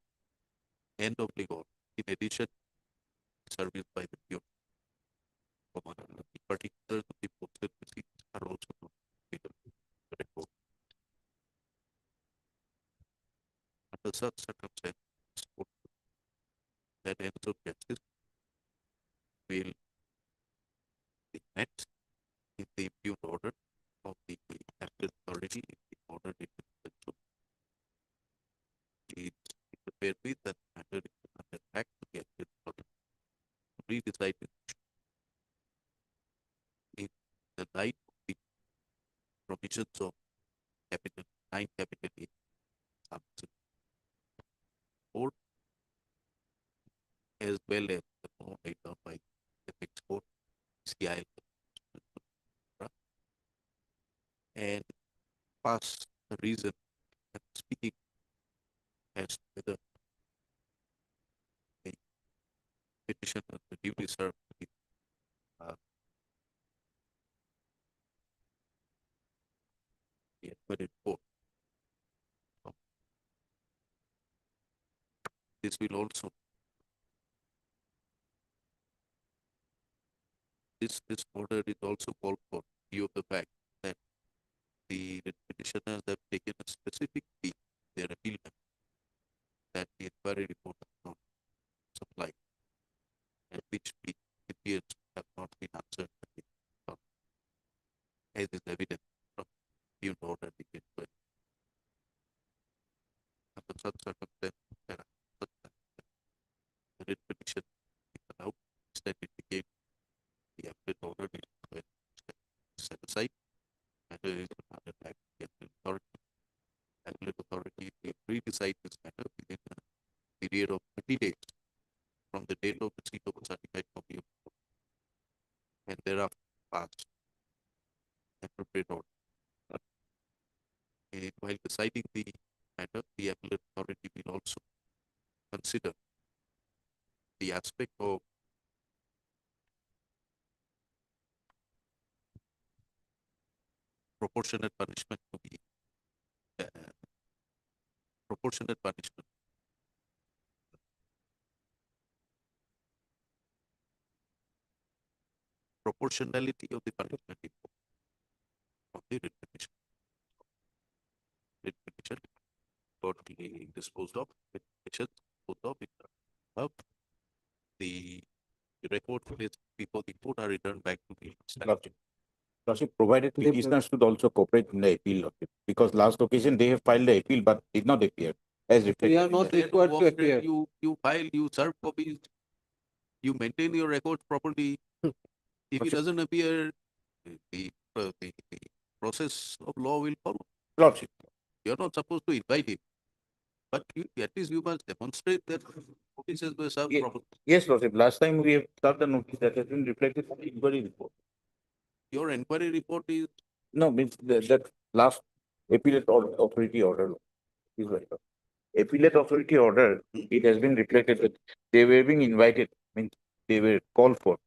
end of legal, in addition, service by the Pion. The particulars of the posted receipts are also not in the report. Under such circumstances, that ends of justice will be met if the impugned order of the appellate authority in order it is interfered with and matter is under act to get it redecided provisions of capital 9 capital A. Subsection 4 as well as the law laid down by the Apex Court, CI, and pass the reason and speaking as to whether the petitioner, the duty served with the admitted court. This will also this order is also called for view of the fact that the petitioners have taken a specific plea, their appeal that the inquiry report has not supplied, and which plea appears to have not been answered as is evident from the order the inquiry. Under such circumstances, there are the writ petition is allowed instead it became the appellate order is set aside. Matter is under the appellate authority. Appellate authority will re-decide this matter within a period of 30 days from the date of receipt of a certified copy of the report, and thereafter pass appropriate order. And while deciding the matter, the appellate authority will also consider the aspect of proportionate punishment to be proportionate punishment. Proportionality of the punishment of the writ petition. Writ petition totally disposed of, writ petition disposed of in of the record placed before the court are returned back to the Lordship, provided petitioners should also cooperate in the appeal, Lordship, because last occasion they have filed the appeal but did not appear as reflected. We are not required to appear. You file, you serve copies, you maintain your records properly. If it doesn't appear, the process of law will follow. Lordship. You are not supposed to invite him, but at least you must demonstrate that notices were served properly. Yes, Lordship. Last time we have served a notice that has been reflected in the inquiry report. Your inquiry report is No, means that last appellate authority order is right. Appellate authority order, it has been reflected that they were being invited, means they were called for.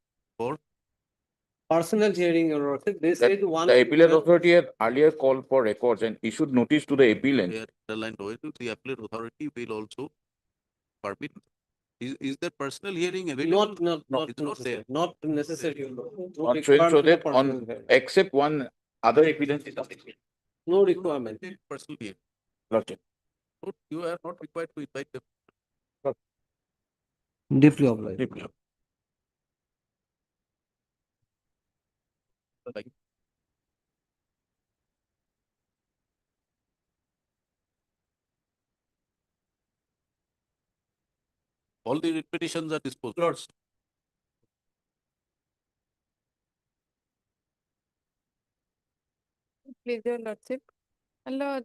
Personal hearing, Your Lordship, they said one. The appellate authority had earlier called for records and issued notice to the appellant. the appellate authority will also permit. Is that personal hearing available? Not it's not there. Not necessary. On so that on except one other evidence is not there. No requirement. Personal hearing. Lordship. You are not required to invite them. Deeply obliged. Deeply. All the writ petitions are disposed of. Please, Your Lordship. Hello,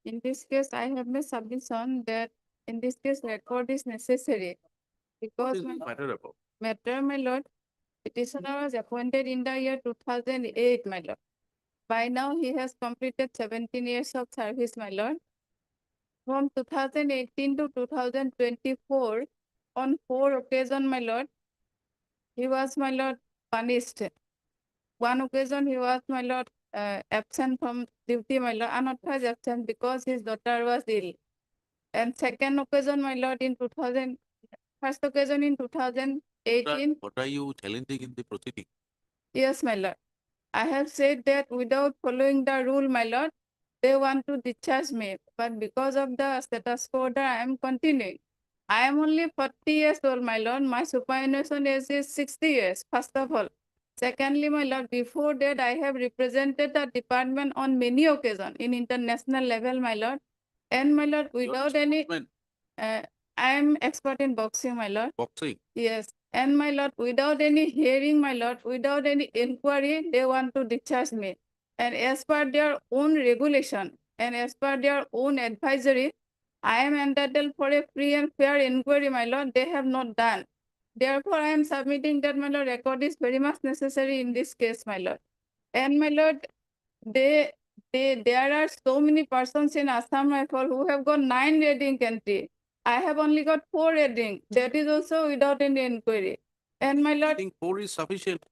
in this case, I have made submission that in this case, record is necessary. Because matter, my lord, petitioner was appointed in the year 2008, my lord. By now, he has completed 17 years of service, my lord. From 2018 to 2024, on 4 occasions, my lord, he was, my lord, punished. One occasion, he was, my lord, absent from duty, my lord, unauthorized absent because his daughter was ill. And second occasion, my lord, first occasion in 2018. What are you challenging in the proceeding? Yes, my lord. I have said that without following the rule, my lord, they want to discharge me. But because of the status quo order, I am continuing. I am only 40 years old, my lord. My superannuation age is 60 years, first of all. Secondly, my lord, before that, I have represented the department on many occasions in international level, my lord. And my lord, without any, I am expert in boxing, my lord. Boxing? Yes. And my lord, without any hearing, my lord, without any inquiry, they want to discharge me. and as per their own regulation and as per their own advisory, I am entitled for a free and fair inquiry, my lord. They have not done. Therefore, I am submitting that, my lord, record is very much necessary in this case, my lord. And my lord, there are so many persons in Assam Rifle who have got 9 rating entry. I have only got 4 rating. That is also without any inquiry. And my I lord, think 4 is sufficient.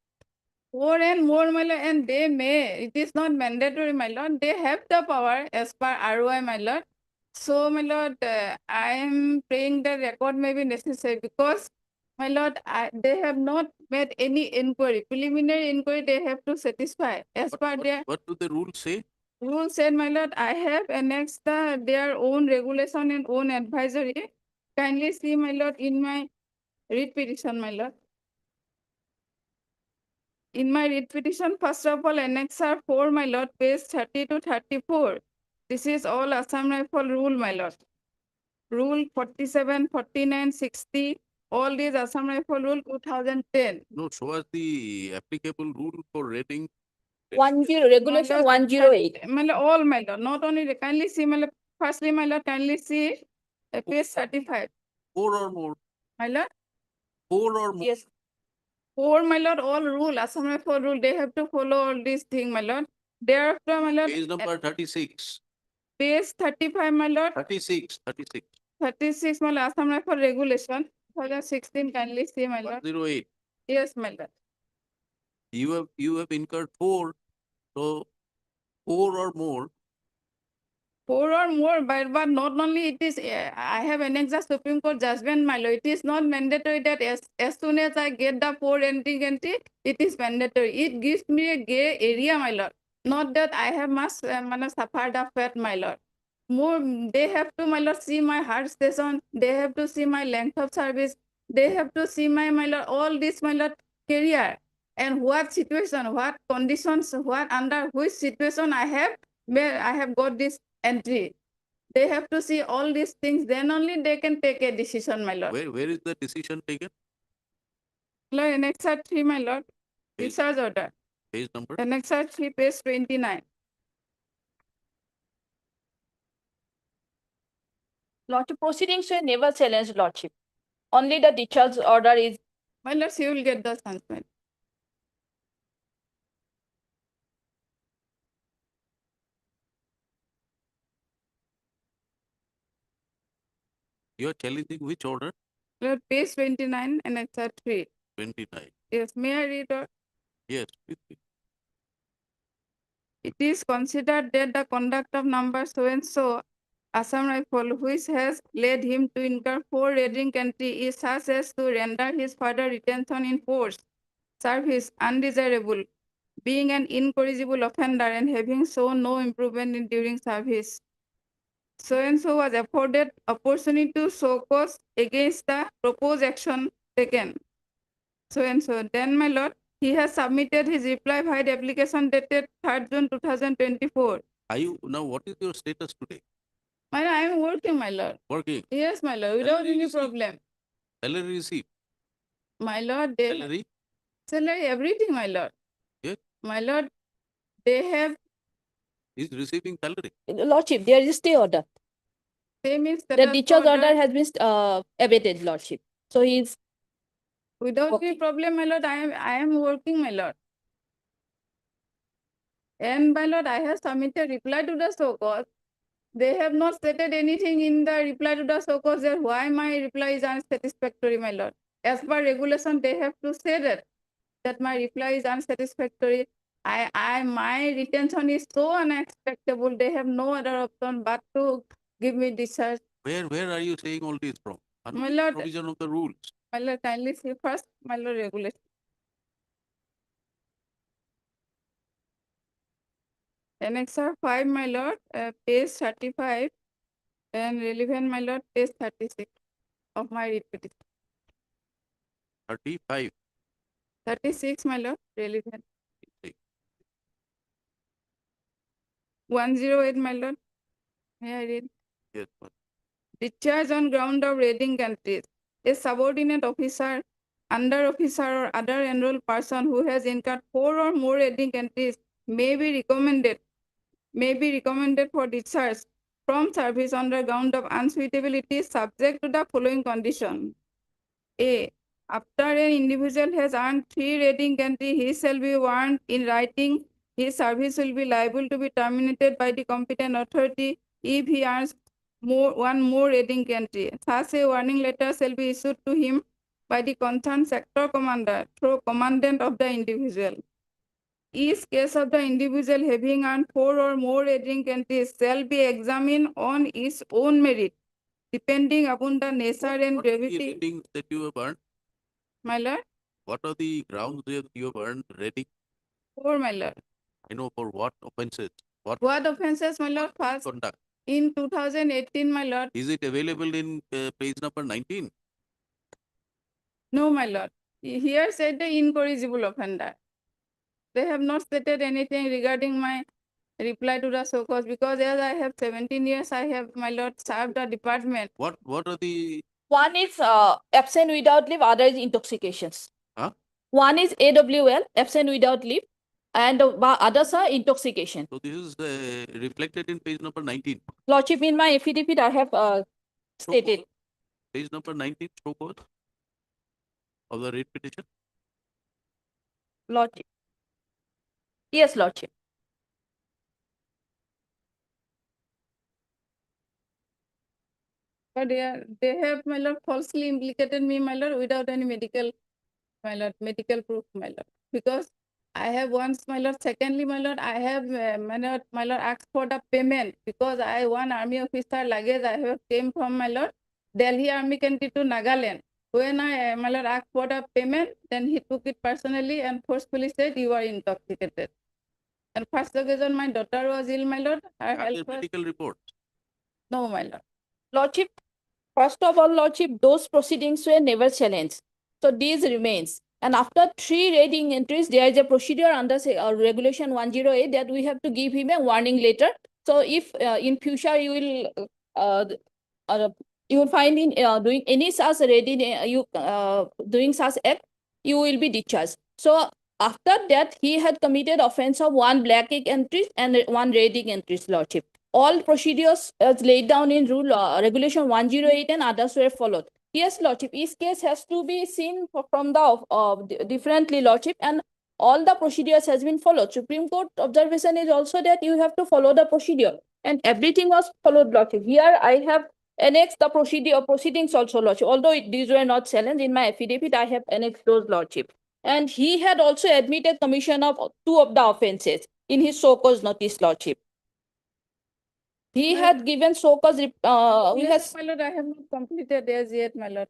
4 and more, my lord, and they may. It is not mandatory, my lord. They have the power as per ROI, my lord. So, my lord, I am praying the record may be necessary because, my lord, they have not made any inquiry. Preliminary inquiry they have to satisfy as per their What do the rules say? rule said, my lord, I have annexed their own regulation and own advisory. Kindly see, my lord, in my writ petition, my lord. In my writ petition, first of all, annexure 4, my lord, page 30 to 34. This is all Assam Rifle rule, my lord. Rule 47, 49, 60, all these Assam Rifle rule 2010. No, show us the applicable rule for rating. 10, regulation 108. My lord, all, my lord, not only the kindly see, my lord, firstly, my lord, kindly see page 35. 4 or more. My lord? 4 or more. Yes. 4, my lord, all rule, Assam Rifle rule, they have to follow all these things, my lord. Thereafter, my lord, Page number 36. page 35, my lord, 36. 36, my lord, Assam Rifle regulation, 2016, kindly see, my lord. 108. Yes, my lord. You have incurred 4. So 4 or more. 4 or more, but not only it is, I have annexed the Supreme Court judgment, my lord. It is not mandatory that as soon as I get the 4 entry, it is mandatory. It gives me a gray area, my lord. Not that I have must suffer the fate, my lord. More, they have to, my lord, see my heart station. They have to see my length of service. They have to see my lord, all this, my lord, career. And what situation, what conditions, what under which situation I have got this entry. They have to see all these things, then only they can take a decision, my lord. Where is the decision taken? Lord, Annexure 3, my lord. Discharge order. Page number? Annexure 3, page 29. Lordship, proceedings were never challenged, Lordship. Only the discharge order is. My lord, you will get the judgment. You are challenging which order? Lord, page 29, Annexure 3. 29. Yes, may I read? Yes, please. It is considered that the conduct of number so and so, Assam Rifle, which has led him to incur 4 raiding entry, is such as to render his further retention in force service undesirable, being an incorrigible offender and having shown no improvement in during service. So and so was afforded opportunity to show cause against the proposed action taken. So and so. Then, my lord, he has submitted his reply via the application dated 3rd June 2024. Are you now? What is your status today? My lord, I am working, my lord. Working. Yes, my lord, without any problem. Salary receipt. My lord, Salary. Everything, my lord. Yes. My lord, they have. Is receiving salary. Lordship, there is stay order. Stay means The discharge order has been abated, Lordship. So he's. Without any problem, my lord, I am working, my lord. And my lord, I have submitted reply to the so cause. They have not stated anything in the reply to the so cause that why my reply is unsatisfactory, my lord. As per regulation, they have to say that my reply is unsatisfactory. My retention is so unacceptable. They have no other option but to give me discharge. Where are you saying all this from? My lord, provision of the rules. My lord, kindly see first, my lord, regulation. Annexure 5, my lord, page 35, and relevant, my lord, page 36 of my writ petition. 35. 36, my lord, relevant. 108, my lord. May I read? Yes. Discharge on ground of raiding countries. A subordinate officer, under officer, or other enrolled person who has incurred 4 or more raiding entries may be recommended for discharge from service on the ground of unsuitability subject to the following condition. A. After an individual has earned 3 rating entry, he shall be warned in writing. His service will be liable to be terminated by the competent authority if he earns one more rating entry. Such a warning letter shall be issued to him by the concerned sector commander through commandant of the individual. Each case of the individual having earned 4 or more rating entries shall be examined on its own merit, depending upon the nature and What are the gravity. ratings that you have earned? My lord, What are the grounds that you have earned rating? 4, my lord. I know for what offenses? What What offenses, my lord? First, conduct? in 2018, my lord. Is it available in page number 19? No, my lord. Here said the incorrigible offender. They have not stated anything regarding my reply to the so cause because as I have 17 years, I have, my lord, served the department. What are the One is absent without leave, other is intoxications. Huh? One is AWL, absent without leave, and others are intoxication. So this is reflected in page number 19. Lordship, in my affidavit, I have stated. Page number 19, show cause of the writ petition. Lordship. Yes, Lordship. But they have, my lord, falsely implicated me, my lord, without any medical, my lord, medical proof, my lord. Because I have once, my lord, secondly, my lord, I have, my lord, asked for the payment because one army officer luggage I have came from, my lord, Delhi Army country to Nagaland. When I, my lord, asked for the payment, then he took it personally and forcefully said, you are intoxicated. And first occasion, my daughter was ill, my lord. Her health was, Medical report. no, my lord. Lordship, first of all, Lordship, those proceedings were never challenged. So these remains. And after 3 rating entries, there is a procedure under Regulation 108 that we have to give him a warning letter. So if in future you will find in doing any such rating, doing such act, you will be discharged. So after that, he had committed offense of 1 black ink entry and 1 red ink entries, Lordship. All procedures as laid down in Regulation 108 and others were followed. Yes, Lordship, each case has to be seen from the differently, Lordship, and all the procedures has been followed. Supreme Court observation is also that you have to follow the procedure, and everything was followed, Lordship. Here I have annexed the proceedings also, Lordship. Although these were not challenged in my affidavit, I have annexed those, Lordship. And he had also admitted commission of 2 of the offences in his so-called notice, Lordship. He had given so-called, Yes, my lord, I have not completed as yet, my lord.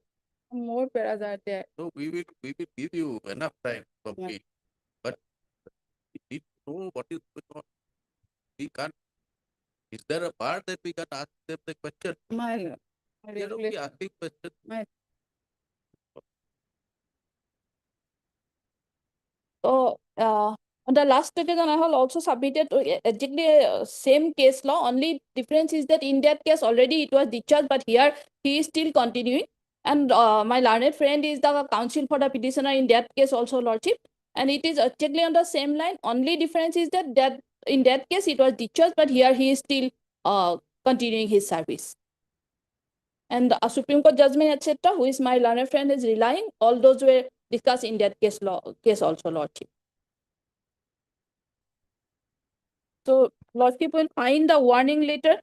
More paras are there. So we will give you enough time to complete. But we need to know what is going on. We can't. Is there a part that we can ask them the question? My lord. We are only asking questions. So, on the last occasion, I have also submitted exactly same case law. Only difference is that in that case already it was discharged, but here he is still continuing. And my learned friend is the counsel for the petitioner in that case also, Lordship. And it is exactly on the same line. Only difference is that in that case it was discharged, but here he is still continuing his service. And the Supreme Court judgment, etc., who is my learned friend, is relying. All those were discussed in that case also, Lordship. So, Lordship will find the warning letter.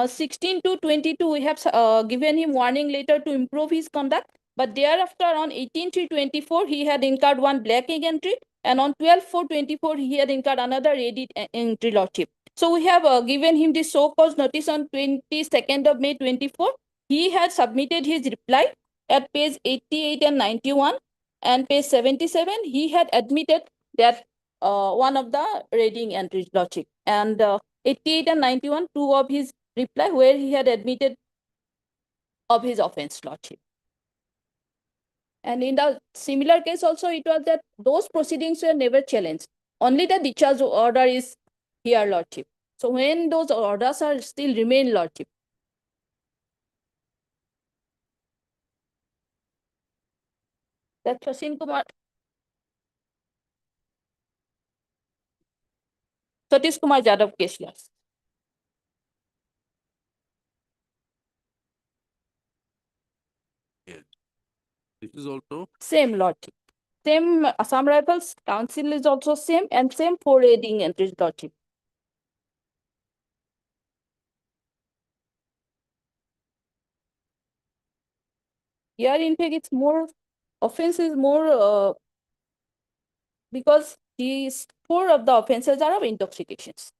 16 to 22, we have given him warning letter to improve his conduct. But thereafter, on 18 to 24, he had incurred 1 black ink entry. And on 12/4/24, he had incurred another red ink entry, Lordship. So we have given him the so-called notice on 22nd of May 24. He had submitted his reply at page 88 and 91. And page 77, he had admitted that one of the rating entries, Lordship. And 88 and 91, 2 of his reply where he had admitted of his offense, Lordship. And in the similar case also, it was that those proceedings were never challenged. Only the discharge order is here, Lordship. So when those orders are still remain, Lordship. That Shasin Kumar. Satish Kumar Jadhav case loss. Yes. This is also Same lordship. Same Assam Rifles Council is also same and same 4 raiding entries lordship. Here in fact it's more offense is more because these 4 of the offenses are of intoxications.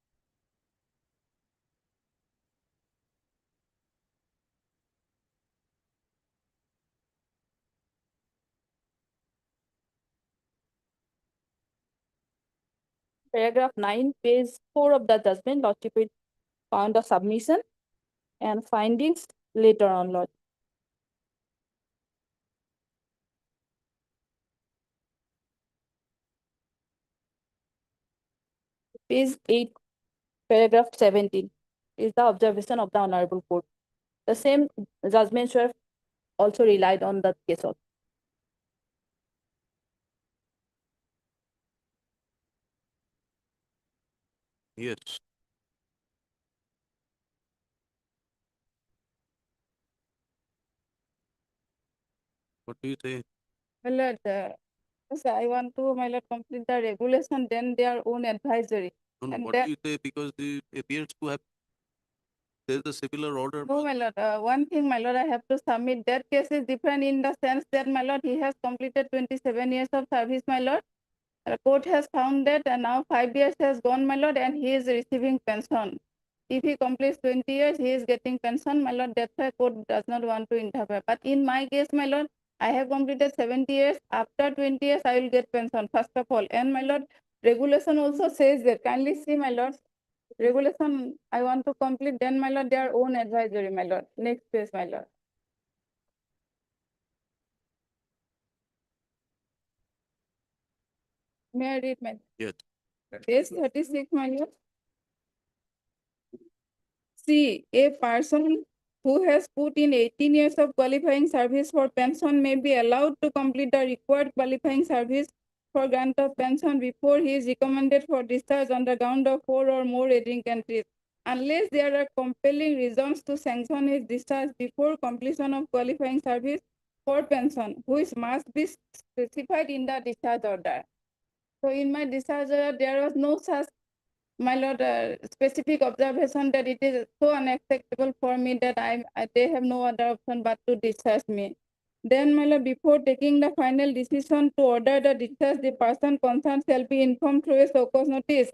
Paragraph 9, page 4 of the judgment, lordship will found a submission and findings later on, Lord. Page 8, paragraph 17 is the observation of the Honorable Court. The same judgments were also relied on that case also. yes. What do you say? My lord, yes, I want to, my lord, complete the regulation, then their own advisory. No, no, And what that- do you say? Because it appears to have, there's a similar order. No, my lord, one thing, my lord, I have to submit. That case is different in the sense that, my lord, he has completed 27 years of service, my lord. The court has found that and now 5 years has gone, my lord, and he is receiving pension. If he completes 20 years, he is getting pension, my lord. That's why court does not want to interfere. But in my case, my lord, I have completed 70 years. After 20 years, I will get pension, first of all. And my lord, regulation also says that. Kindly see, my lord. Regulation, I want to complete, then, my lord, their own advisory, my lord. Next page, my lord. May I read, my Yes. page 36, my lord? C, a person who has put in 18 years of qualifying service for pension may be allowed to complete the required qualifying service for grant of pension before he is recommended for discharge on the ground of 4 or more rating countries, unless there are compelling reasons to sanction his discharge before completion of qualifying service for pension, which must be specified in the discharge order. So in my discharge order, there was no such, my lord, specific observation that it is so unacceptable for me that they have no other option but to discharge me. Then, my lord, before taking the final decision to order the discharge, the person concerned shall be informed through a show cause notice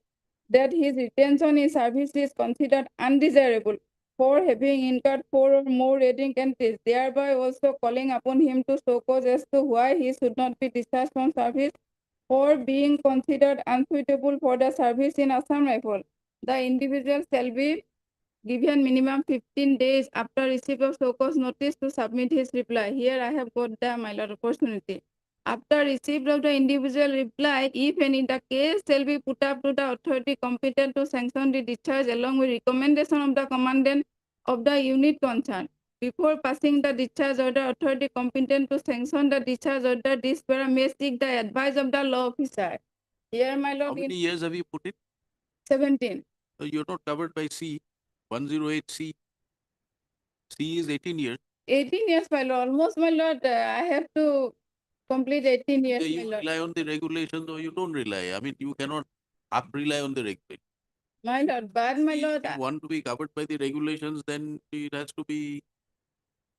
that his retention in service is considered undesirable for having incurred 4 or more rating entries, thereby also calling upon him to show cause as to why he should not be discharged from service or being considered unsuitable for the service in Assam Rifle. The individual shall be given minimum 15 days after receipt of show cause notice to submit his reply. Here I have got the, my lord, opportunity. After receipt of the individual reply, if any, the case shall be put up to the authority competent to sanction the discharge along with recommendation of the commandant of the unit concerned. Before passing the discharge order, authority competent to sanction the discharge order, this para may seek the advice of the law officer. Here, my How lord, many in years have you put it? 17. You're not covered by C, 108C. C is 18 years. 18 years, my lord. Almost, my lord, I have to complete 18 years, my You lord. rely on the regulations or you don't rely. I mean, you cannot up rely on the regulations. My lord, but my lord, If you want to be covered by the regulations, then it has to be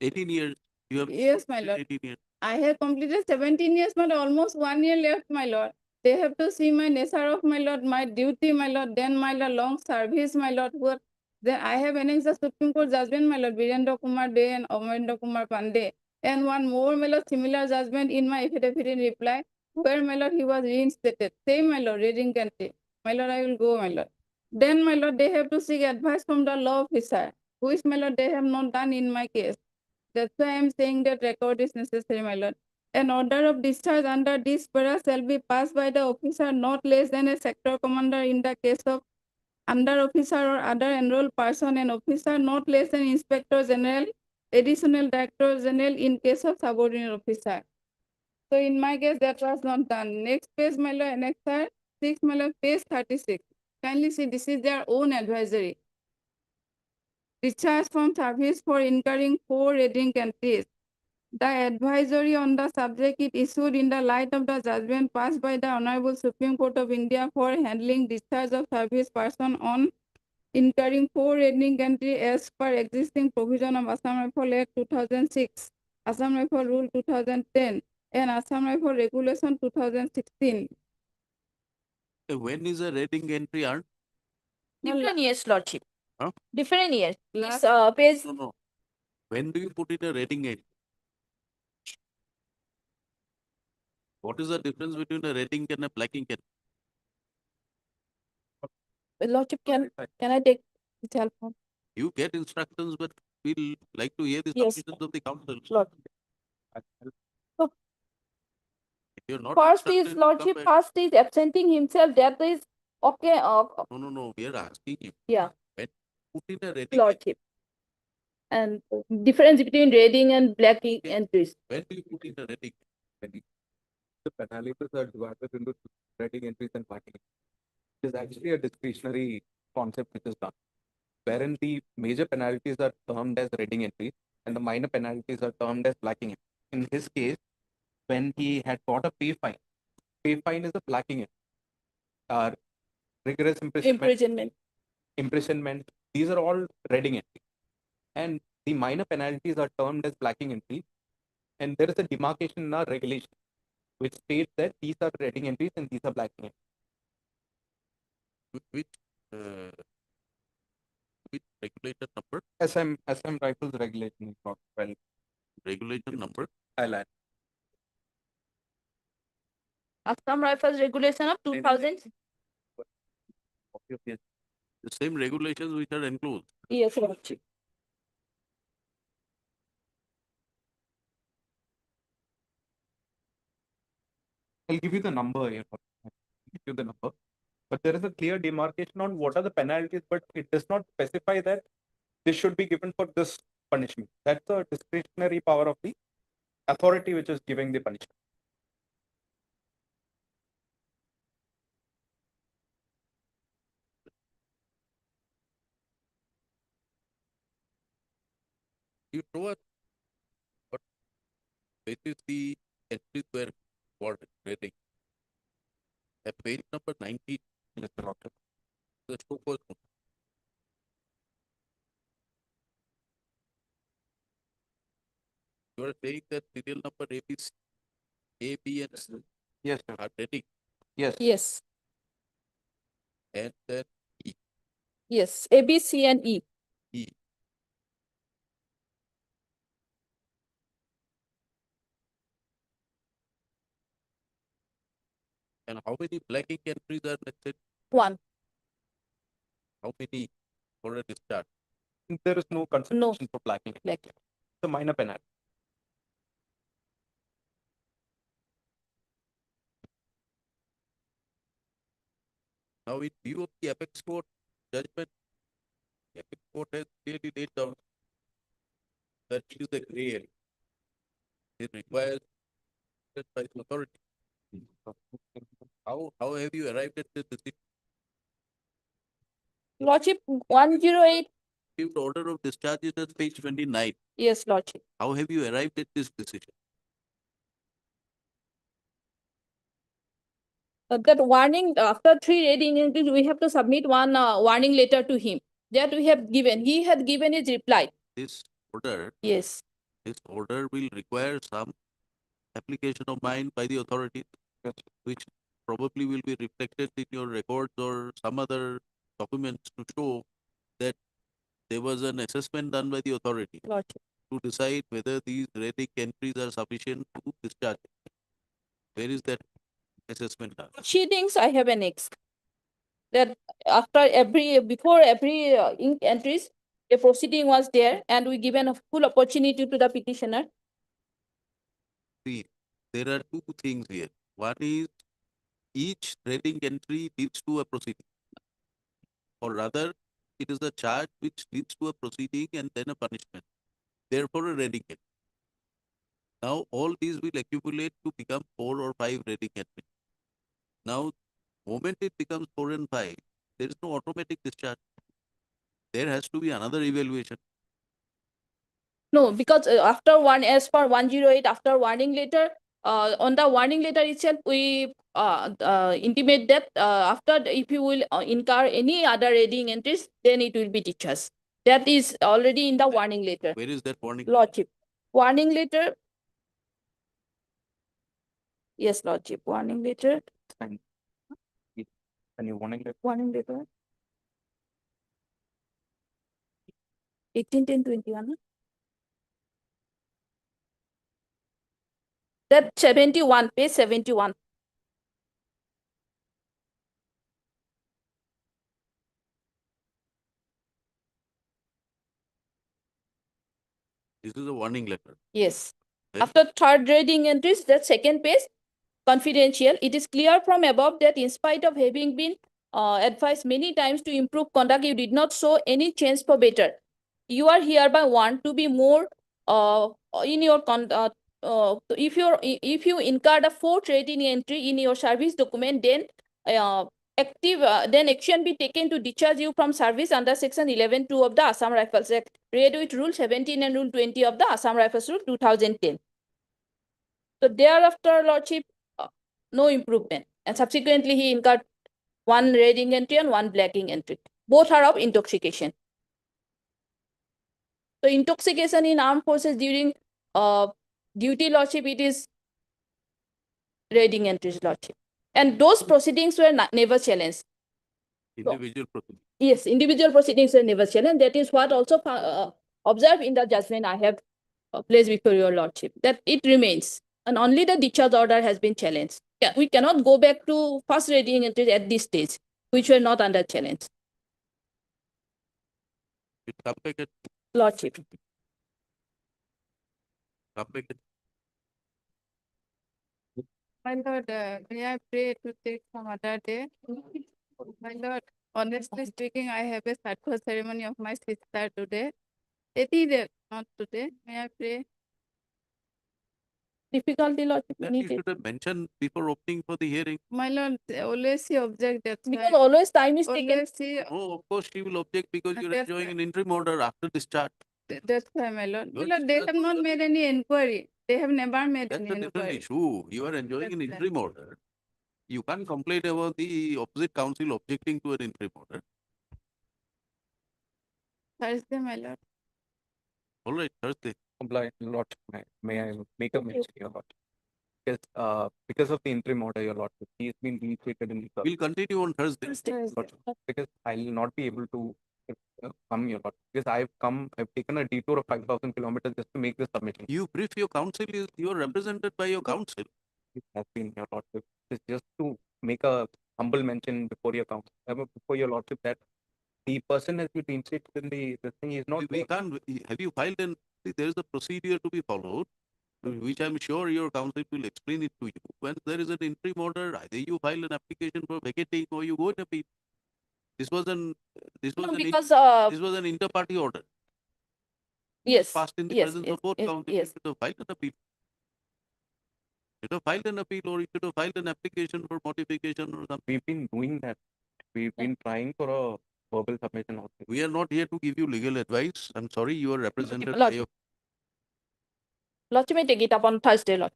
18 years. You have yes, my lord. 18 years. I have completed 17 years, but almost 1 year left, my lord. They have to see my nature of, my lord, my duty, my lord, then my lord, long service, my lord, who are, then I have annexed the Supreme Court judgment, my lord, Virendra Kumar De and Amrendra Kumar Pandey. And one more, my lord, similar judgment in my affidavit in reply, where, my lord, he was reinstated. Same, my lord, reading country. My lord, I will go, my lord. Then, my lord, they have to seek advice from the law officer, which, my lord, they have not done in my case. That's why I am saying that record is necessary, my lord. An order of discharge under this para shall be passed by the officer not less than a sector commander in the case of under officer or other enrolled person, and officer not less than inspector general, additional director general in case of subordinate officer. So in my case, that was not done. Next page, my lord, next 6, my lord, page 36. Kindly see, this is their own advisory. Discharge from service for incurring 4 reading entries. The advisory on the subject is issued in the light of the judgment passed by the Honorable Supreme Court of India for handling discharge of service person on incurring 4 reading entry as per existing provision of Assam Rifle Act 2006, Assam Rifle Rule 2010, and Assam Rifle Regulation 2016. When is a rating entry earned? Different years, Lordship. Huh? Different years. Last- Page No, no. When do you put in a rating entry? What is the difference between a rating and a blacking entry? Lordship, can I take the telephone? You get instructions, but we'll like to hear the Yes. submissions of the council. Lord. So If you're not first is instructed, Lordship, come back. first is absenting himself. That is okay. No. We are asking you. Yeah, When you put in a rating, Lordship. And difference between reading and blacking entries. when do you put in a rating? The penalties are divided into reading entries and blacking. It is actually a discretionary concept which is done, wherein the major penalties are termed as reading entries and the minor penalties are termed as blacking entries. In his case, when he had got a pay fine is a blacking entry. Rigorous imprisonment, these are all reading entries. And the minor penalties are termed as blacking entries. And there is a demarcation in our regulation which states that these are reading entries and these are blacking entries. Which regulator number? SM Rifles regulation is not well. Regulation number? I'll add. Assam Rifles Regulation of 2000. The same regulations which are enclosed. Yes, Lordship. I'll give you the number here. I'll give you the number. But there is a clear demarcation on what are the penalties, but it does not specify that this should be given for this punishment. That's the discretionary power of the authority which is giving the punishment. You know what? This is the entries were for rating. At page number 19, Mr. Doctor, the show was you are saying that serial number ABC, A, B, and C Yes, sir. are rating. Yes. Yes. And then E. Yes. A, B, C, and E. E. And how many blacking entries are listed? 1. How many for a discharge? There is no consideration for blacking. Blacking. It's a minor penalty. Now, in view of the apex court judgment, the apex court has clearly laid down that it is a gray area. It requires by the authority. How have you arrived at this decision? Lordship 108. Received order of discharge is at page 29. Yes, Lordship. How have you arrived at this decision? That warning after 3 reading entries, we have to submit one warning letter to him. That we have given. He had given his reply. This order, Yes. this order will require some application of mine by the authorities, which probably will be reflected in your records or some other documents to show that there was an assessment done by the authority Lordship. to decide whether these rating entries are sufficient to discharge. Where is that assessment done? She thinks I have an X. That before every ink entries, a proceeding was there and we given a full opportunity to the petitioner. See, there are two things here. One is each rating entry leads to a proceeding, or rather, it is a charge which leads to a proceeding and then a punishment. Therefore, a rating entry. Now, all these will accumulate to become 4 or 5 rating entries. Now, moment it becomes 4 and 5, there is no automatic discharge. There has to be another evaluation. No, because after one, as per 108, after warning letter, on the warning letter itself, we intimate that after if you will incur any other reading entries, then it will be discharged. That is already in the warning letter. Where is that warning? Lordship. Warning letter. Yes, Lordship. Warning letter. And you warning letter? Warning letter. 18/10/21. That 71, page 71. This is a warning letter. Yes. Right? After third reading entries, that second page, confidential. It is clear from above that in spite of having been advised many times to improve conduct, you did not show any change for better. You are hereby warned to be more in your conduct. If you incurred a fourth rating entry in your service document, then then action be taken to discharge you from service under section 11(2) of the Assam Rifles Act, read with rule 17 and rule 20 of the Assam Rifles Rule 2010. So thereafter, Lordship, no improvement, and subsequently he incurred one reading entry and one blacking entry. Both are of intoxication. So intoxication in armed forces during duty, Lordship, it is reading entries, Lordship. And those proceedings were never challenged. Individual proceedings. Yes, individual proceedings were never challenged. That is what also observed in the judgment I have placed before your Lordship, that it remains. And only the discharge order has been challenged. Yeah, we cannot go back to first reading entries at this stage, which were not under challenge. It come back at Lordship. come back at My lord, may I pray to take some other day? My lord, honestly speaking, I have a sadhu ceremony of my sister today. Any day, not today. May I pray? Difficulty, Lordship. that you should have mentioned before opening for the hearing. My lord, always she object that. Because always time is taken. Always she, Oh, of course she will object because you're That's enjoying an interim order after discharge. that's why, my lord. My Good. lord, they have not made any inquiry. They have never made That's any a different inquiry. issue. You are enjoying an interim order. You can't complain about the opposite council objecting to an interim order. Thursday, my lord. All right, Thursday. Comply, Lord, may I make a mention, your Lord? Because of the interim order, your Lord, he has been reinstated in the We'll continue on Thursday. Lord, because I will not be able to come, your Lord, because I've taken a detour of 5,000 kilometers just to make this submission. You brief your council, you are represented by your council. It has been, your Lordship. It's just to make a humble mention before your council, before your Lordship, that the person has been reinstated in the thing is not. We can't, have you filed an, there is a procedure to be followed, which I'm sure your council will explain it to you. When there is an interim order, either you file an application for vacating or you go in appeal. This was an inter-party order. Yes. Passed in the Yes, presence yes, of both yes, councils. yes. You should have filed an appeal. You should have filed an appeal or you should have filed an application for modification or something. We've been doing that. We've been trying for a verbal submission also. We are not here to give you legal advice. I'm sorry, you are represented by Lord. your. Lordship may take it up on Thursday, Lord.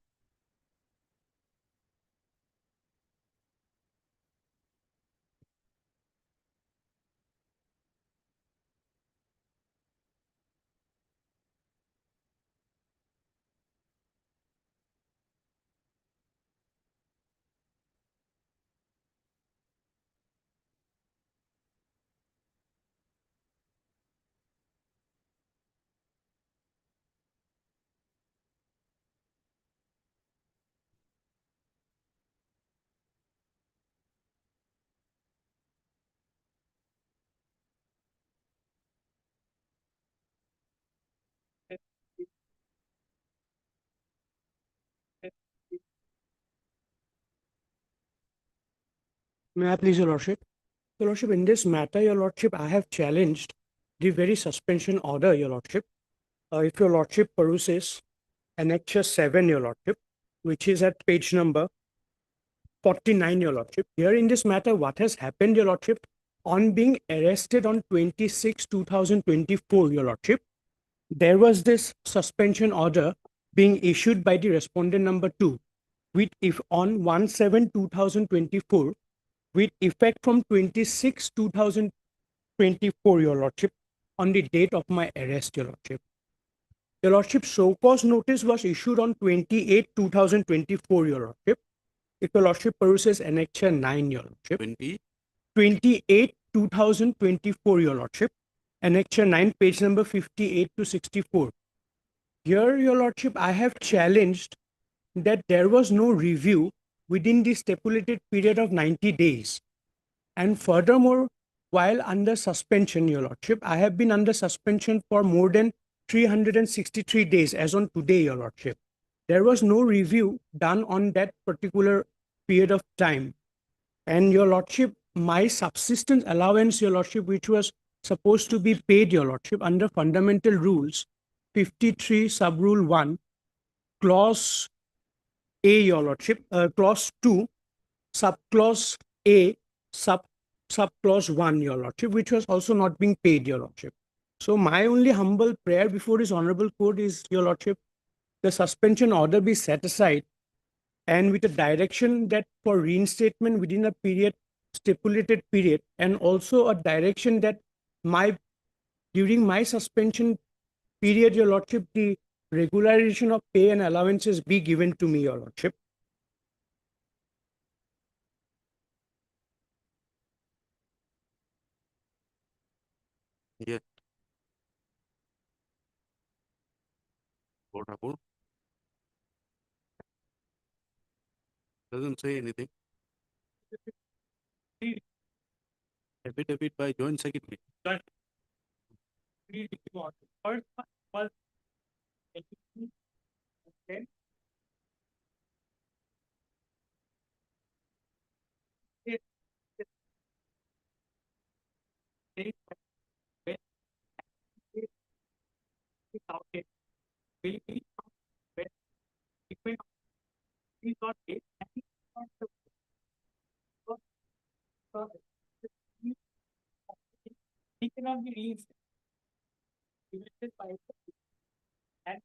May I please, Your Lordship? Your Lordship, in this matter, Your Lordship, I have challenged the very suspension order, Your Lordship. If Your Lordship peruses Annexure 7, Your Lordship, which is at page number 49, Your Lordship. Here in this matter, what has happened, Your Lordship? on being arrested on 26 2024, Your Lordship, there was this suspension order being issued by the respondent number 2, with if on 1/7/2024, with effect from 26 2024, Your Lordship, on the date of my arrest, Your Lordship. Your Lordship, show cause notice was issued on 28 2024, Your Lordship. If Your Lordship peruses Annexure 9, Your Lordship. 28 2024, Your Lordship. Annexure 9, page number 58 to 64. Here, Your Lordship, I have challenged that there was no review within the stipulated period of 90 days. And furthermore, while under suspension, Your Lordship, I have been under suspension for more than 363 days as on today, Your Lordship. There was no review done on that particular period of time. And Your Lordship, my subsistence allowance, Your Lordship, which was supposed to be paid, Your Lordship, under fundamental rules 53 sub-rule 1, clause A, Your Lordship, clause 2, sub-clause A, sub-clause 1, Your Lordship, which was also not being paid, Your Lordship. So my only humble prayer before His Honorable Court is, Your Lordship, the suspension order be set aside, and with a direction that for reinstatement within a period, stipulated period, and also a direction that during my suspension period, Your Lordship, the regularization of pay and allowances be given to me, Your Lordship. Yes. What about? Doesn't say anything. Affidavit by joint secretary. He cannot be released. And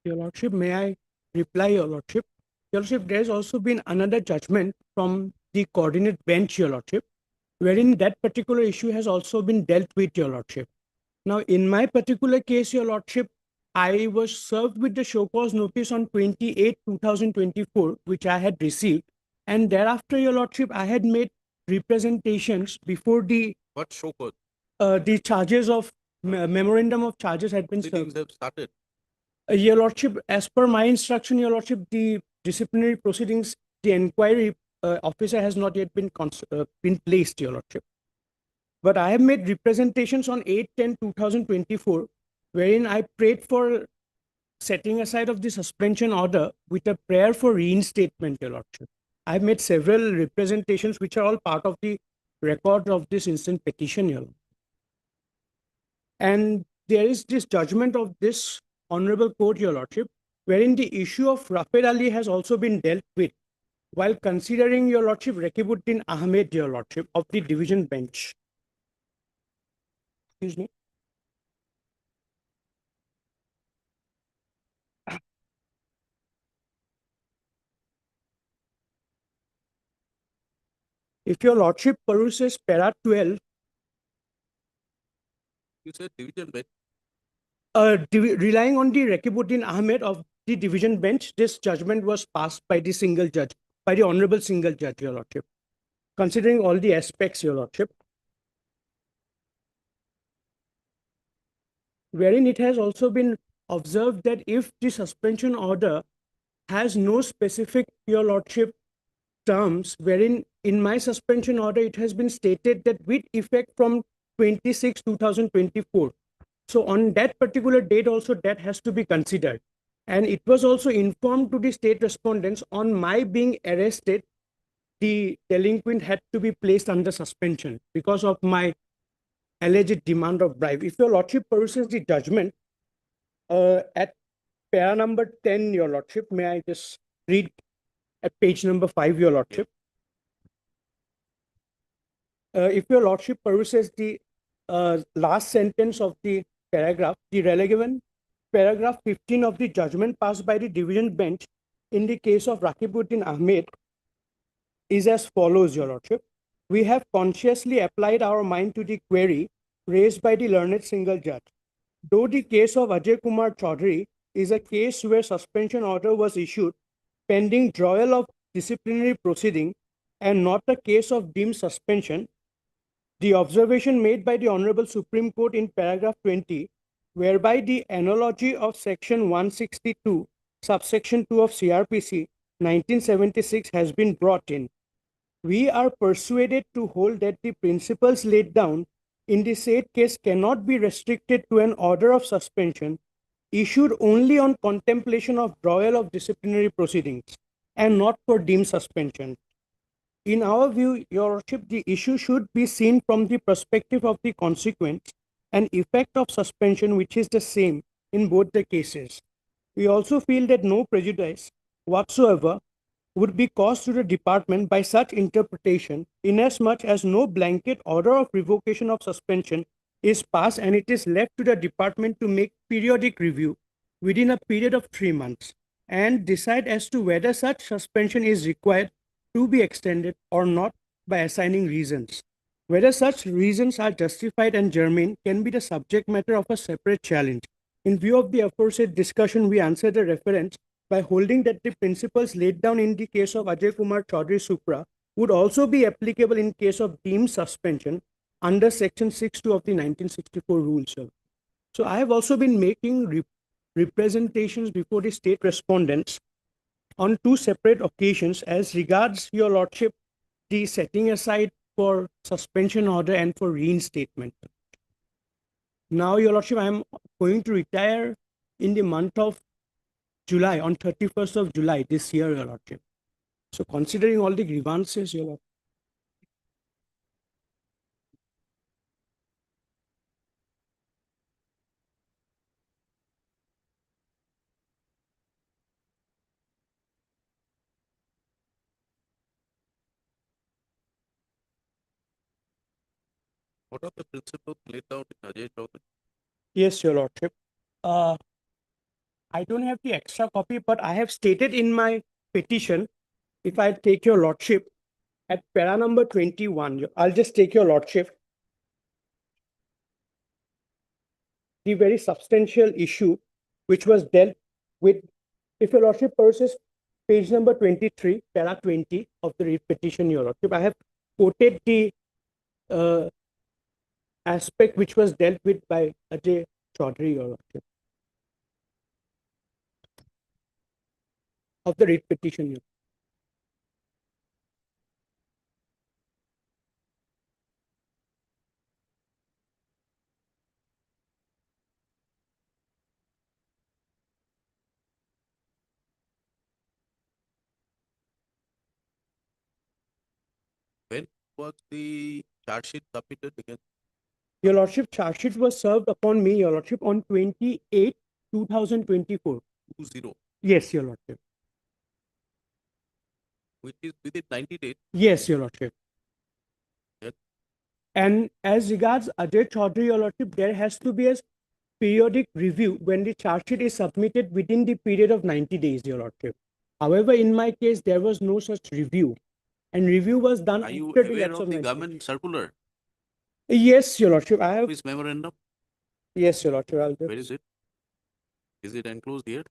Your Lordship, may I reply, Your Lordship? Your Lordship, there has also been another judgment from the coordinate bench, Your Lordship, wherein that particular issue has also been dealt with, Your Lordship. Now, in my particular case, Your Lordship, I was served with the show cause notice on 28 2024, which I had received. And thereafter, Your Lordship, I had made representations before the What show cause? The charges of memorandum of charges had been served. Proceedings have started. Your Lordship, as per my instruction, Your Lordship, the disciplinary proceedings, the inquiry officer has not yet been placed, Your Lordship. But I have made representations on 8/10/2024, wherein I prayed for setting aside of the suspension order with a prayer for reinstatement, Your Lordship. I have made several representations which are all part of the record of this instant petition, Your Lordship. And there is this judgment of this Honorable Court, Your Lordship, wherein the issue of Rafed Ali has also been dealt with, while considering, Your Lordship, Rakibuddin Ahmed, Your Lordship, of the division bench. Excuse me. If Your Lordship peruses para 12, You said division bench. Relying on the Rakibuddin Ahmed of the division bench, this judgment was passed by the single judge, by the Honorable Single Judge, Your Lordship. Considering all the aspects, Your Lordship, wherein it has also been observed that if the suspension order has no specific, Your Lordship, terms, wherein in my suspension order, it has been stated that with effect from 26 2024. So on that particular date also, that has to be considered. And it was also informed to the state respondents on my being arrested, the delinquent had to be placed under suspension because of my alleged demand of bribe. If your lordship peruses the judgment at para number 10, your lordship, may I just read at page number 5, your lordship? If your lordship peruses the last sentence of the paragraph, the relevant paragraph 15 of the judgment passed by the division bench in the case of Rakibuddin Ahmed is as follows, your lordship. We have consciously applied our mind to the query raised by the learned single judge. Though the case of Ajay Kumar Chaudhary is a case where suspension order was issued pending drawal of disciplinary proceeding and not a case of deemed suspension, the observation made by the Honorable Supreme Court in paragraph 20, whereby the analogy of section 162, subsection 2 of CRPC 1976 has been brought in. We are persuaded to hold that the principles laid down in the said case cannot be restricted to an order of suspension issued only on contemplation of drawal of disciplinary proceedings and not for deemed suspension. In our view, your lordship, the issue should be seen from the perspective of the consequence and effect of suspension, which is the same in both the cases. We also feel that no prejudice whatsoever would be caused to the department by such interpretation, inasmuch as no blanket order of revocation of suspension is passed and it is left to the department to make periodic review within a period of 3 months and decide as to whether such suspension is required to be extended or not by assigning reasons. Whether such reasons are justified and germane can be the subject matter of a separate challenge. In view of the aforesaid discussion, we answer the reference by holding that the principles laid down in the case of Ajay Kumar Chaudhary Supra would also be applicable in case of deemed suspension under section 6.2 of the 1964 rules. So I have also been making representations before the state respondents on 2 separate occasions as regards, your lordship, the setting aside for suspension order and for reinstatement. Now, your lordship, I am going to retire in the month of July, on 31st of July this year, your lordship. So considering all the grievances, your lordship, What are the principles laid out in Ajay Chaudhary? yes, your lordship. I don't have the extra copy, but I have stated in my petition, if I take your lordship, at para number 21, I'll just take your lordship. The very substantial issue which was dealt with, if your lordship purses page number 23, para 20 of the writ petition, your lordship, I have quoted the aspect which was dealt with by Ajay Chaudhary, your lordship, of the writ petition. Your When was the charge sheet submitted against? Your lordship, charge sheet was served upon me, your lordship, on 28, 2024. 20? Yes, your lordship. Which is within 90 days. Yes, your lordship. Yes. And as regards Ajay Chaudhary, your lordship, there has to be a periodic review when the charge sheet is submitted within the period of 90 days, your lordship. However, in my case, there was no such review. And review was done Are you after the aware lapse of of the 90 government circular? Yes, your lordship, I have. This memorandum? Yes, your lordship, Where is it? Is it enclosed here?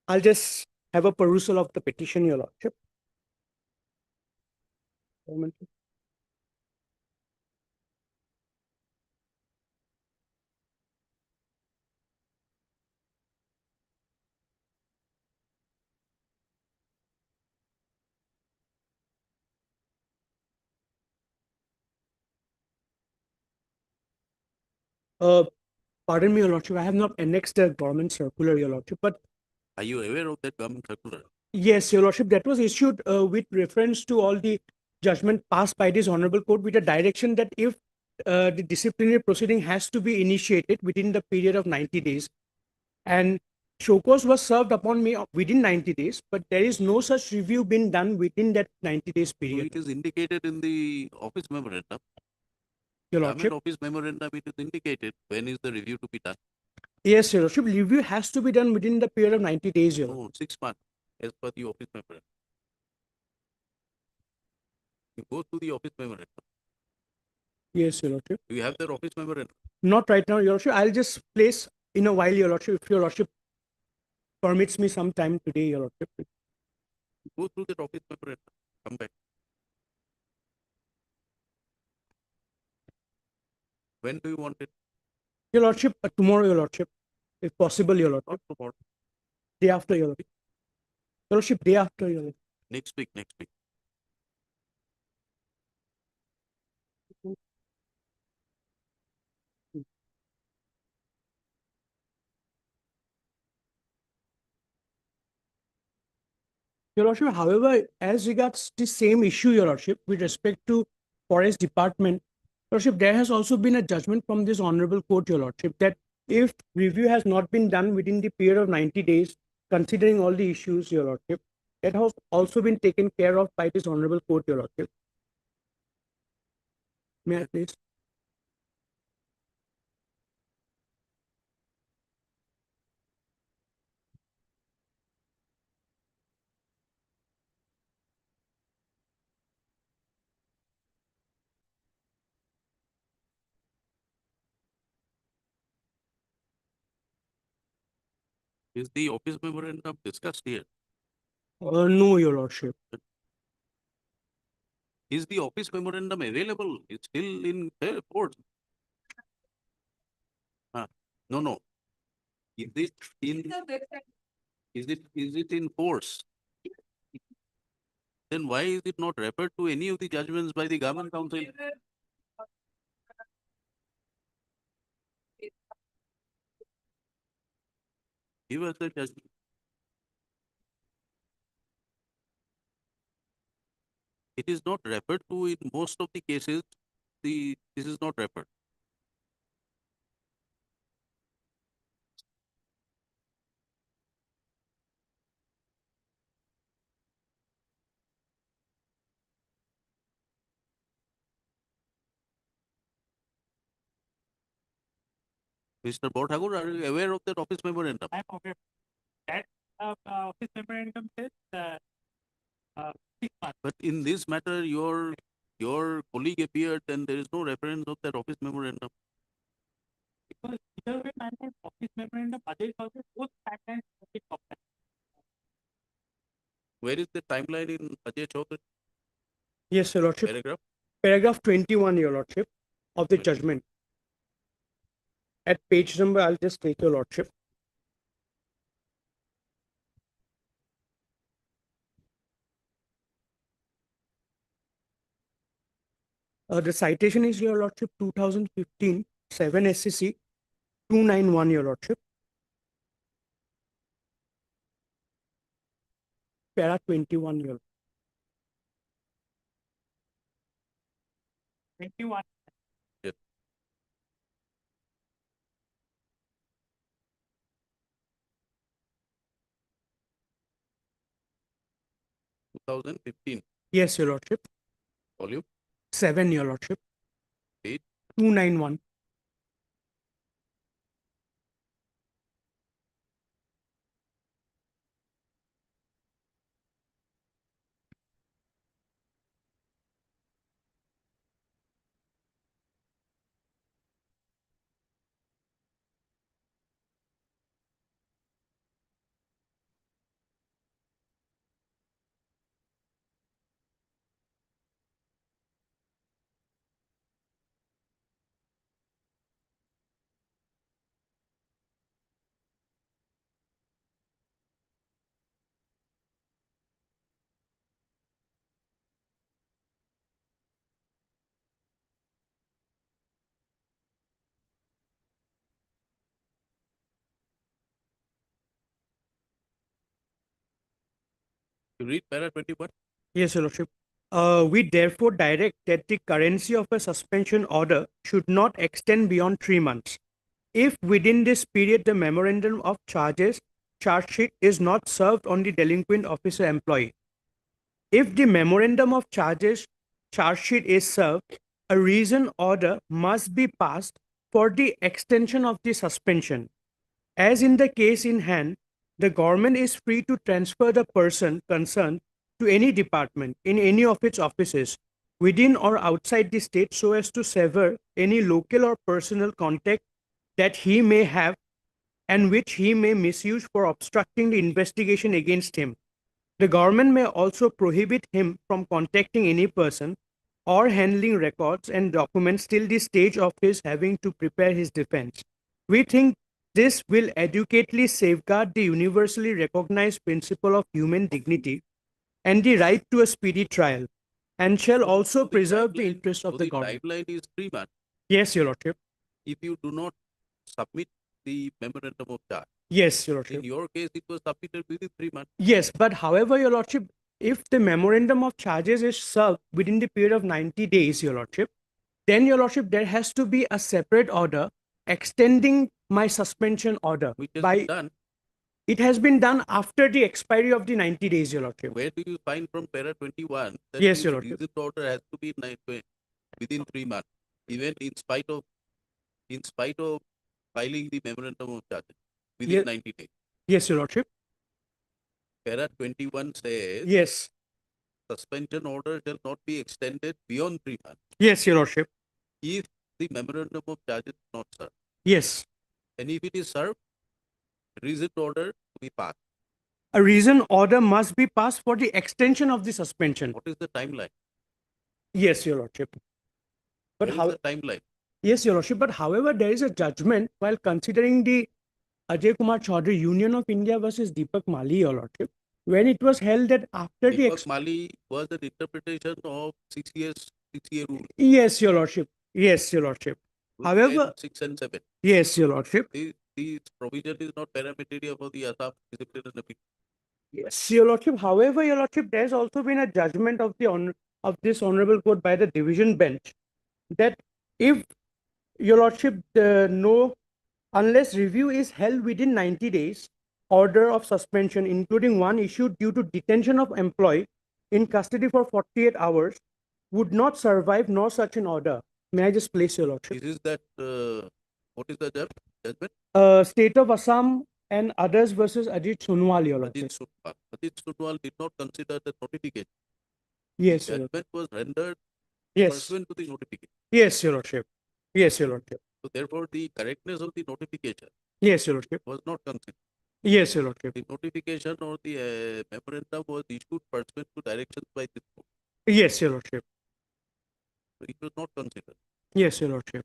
I'll just have a perusal of the petition, your lordship. Moment. Pardon me, your lordship, I have not annexed the government circular, your lordship, but Are you aware of that government circular? Yes, Your Lordship, that was issued with reference to all the judgment passed by this Honorable Court with a direction that if the disciplinary proceeding has to be initiated within the period of 90 days, and show cause was served upon me within 90 days, but there is no such review been done within that 90 days So period. it is indicated in the office memorandum. Your Government Lordship, office memorandum, it is indicated when is the review to be done. yes, Your Lordship, review has to be done within the period of 90 days, Your Lordship. No, 6 months, as per the office memorandum. You go to the office memorandum. Yes, Your Lordship. Do you have their office memorandum? Not right now, Your Lordship. I'll just place in a while, Your Lordship, if Your Lordship permits me some time today, Your Lordship. Go through that office memorandum, come back. When do you want it? Your Lordship, tomorrow, Your Lordship, if possible, Your Lordship. Not tomorrow. Day after, Your Lordship. Your Lordship, day after, Your Lordship. Next week, next week. Your Lordship, however, as regards the same issue, Your Lordship, with respect to Forest Department, Your Lordship, there has also been a judgment from this Honorable Court, Your Lordship, that if review has not been done within the period of 90 days, considering all the issues, Your Lordship, that has also been taken care of by this Honorable Court, Your Lordship. May I please? Is the office memorandum discussed here? No, Your Lordship. Is the office memorandum available? It's still in force. No, no. Is it in force? Then why is it not referred to any of the judgments by the Government Council? Give us the judgment. It is not referred to in most of the cases. This is not referred. Mr. Borthakur, are you aware of that office memorandum? I'm aware. That office memorandum says 6 months. But in this matter, your colleague appeared and there is no reference of that office memorandum. Because either way, my lord, office memorandum, Ajay Chaudhary, both timelines have been combined. Where is the timeline in Ajay Chaudhary? Yes, Your Lordship. Paragraph? Paragraph 21, Your Lordship, of the judgment. At page number, I'll just take Your Lordship. The citation is, Your Lordship, 2015 7 SCC 291, Your Lordship. Para 21, Your Lordship. 21. Yes. Two 2015. Yes, Your Lordship. Volume? 7, Your Lordship. Date? 291. You read para 21. Yes, Your Lordship. We therefore direct that the currency of a suspension order should not extend beyond 3 months. If within this period the memorandum of charge sheet is not served on the delinquent officer employee. If the memorandum of charge sheet is served, a reason order must be passed for the extension of the suspension. As in the case in hand, the government is free to transfer the person concerned to any department in any of its offices within or outside the state so as to sever any local or personal contact that he may have and which he may misuse for obstructing the investigation against him. The government may also prohibit him from contacting any person or handling records and documents till the stage of his having to prepare his defense. We think this will adequately safeguard the universally recognized principle of human dignity and the right to a speedy trial, and shall also preserve the interest of the government. Timeline is 3 months. Yes, Your Lordship. If you do not submit the memorandum of charge. Yes, Your Lordship. In your case, it was submitted within 3 months. Yes, but however, Your Lordship, if the memorandum of charges is served within the period of 90 days, Your Lordship, then Your Lordship, there has to be a separate order extending my suspension order. Which has been done. It has been done after the expiry of the 90 days, Your Lordship. Where do you find from para 21 that Yes, this Your Lordship. reason order has to be within 3 months, even in spite of filing the memorandum of charges within Yes. 90 days. Yes, Your Lordship. Para 21 says Yes. suspension order shall not be extended beyond 3 months Yes, Your Lordship. if the memorandum of charges is not served. Yes. And if it is served, reason order to be passed. A reason order must be passed for the extension of the suspension. What is the timeline? Yes, Your Lordship. But Where is how? the timeline? Yes, Your Lordship. But however, there is a judgment while considering the Ajay Kumar Chaudhary Union of India versus Deepak Mali, Your Lordship, when it was held that after the Deepak Mali was an interpretation of 6 year rule. Yes, Your Lordship. Yes, Your Lordship. Rule However, 10, 6 and 7. yes, Your Lordship. This provision is not parameteria for the Assam Discipline and Appeal. Yes, Your Lordship. However, Your Lordship, there has also been a judgment of the of this honorable court by the division bench that if Your Lordship unless review is held within 90 days, order of suspension, including one issued due to detention of employee in custody for 48 hours, would not survive nor such an order. May I just place, Your Lordship? This is that, what is the judgment? State of Assam and others versus Ajit Sonwal, Your Lordship. Ajit Sonwal did not consider the notification. Yes, Your Judgment was rendered Yes. pursuant to the notification. Yes, Your Lordship. Yes, Your Lordship. So therefore, the correctness of the notification Yes, Your Lordship. was not considered. Yes, Your Lordship. The notification or the memorandum was issued pursuant to directions by this court. Yes, Your Lordship. So it was not considered. Yes, Your Lordship.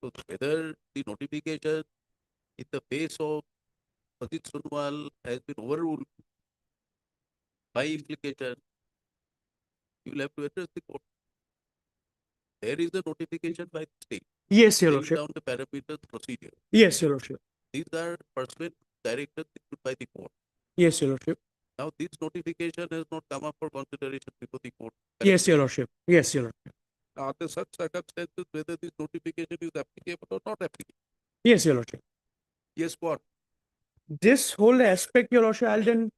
So whether the notification in the face of Ajit Sonwal has been overruled by implication, you will have to address the court. There is a notification by the state. Yes, Your laying Lordship. down the parameters procedure. Yes, Your Lordship. These are pursuant directives issued by the court. Yes, Your Lordship. Now, this notification has not come up for consideration before the court. Yes, Your Lordship. Yes, Your Lordship. Are there such circumstances whether this notification is applicable or not applicable? Yes, Your Lordship. Yes, what? This whole aspect, Your Lordship, I'll then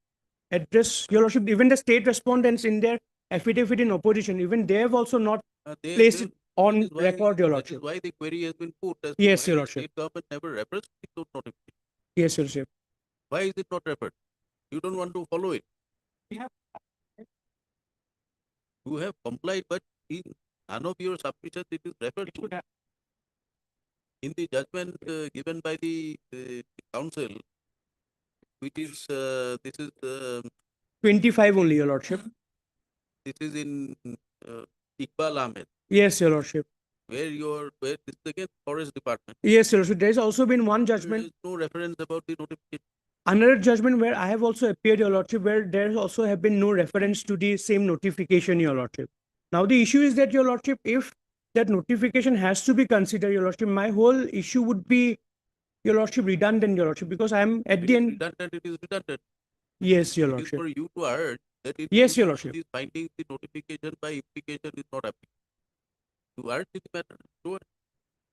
address, Your Lordship, even the state respondents in their affidavit in opposition, even they have also not placed it on record, Your That is Lordship. why the query has been put. As to Yes, why Your the Lordship. State government never refers to the notification. Yes, Your Lordship. Why is it not referred? You don't want to follow it. You have complied, but in none of your submissions it is referred to. In the judgment given by the council, which is this is 25 only, Your Lordship. this is in Iqbal Ahmed, Yes, Your Lordship. where this is again Forest Department. Yes, Your Lordship. There has also been one judgment. There is no reference about the notification. Another judgment where I have also appeared, Your Lordship, where there also have been no reference to the same notification, Your Lordship. Now, the issue is that, Your Lordship, if that notification has to be considered, Your Lordship, my whole issue would be, Your Lordship, redundant, Your Lordship, because I am at the end. Redundant, it is redundant. Yes, your It is lordship. for you to urge that in Yes, your case of lordship. these findings, the notification by implication is not applicable. To urge this matter, go ahead.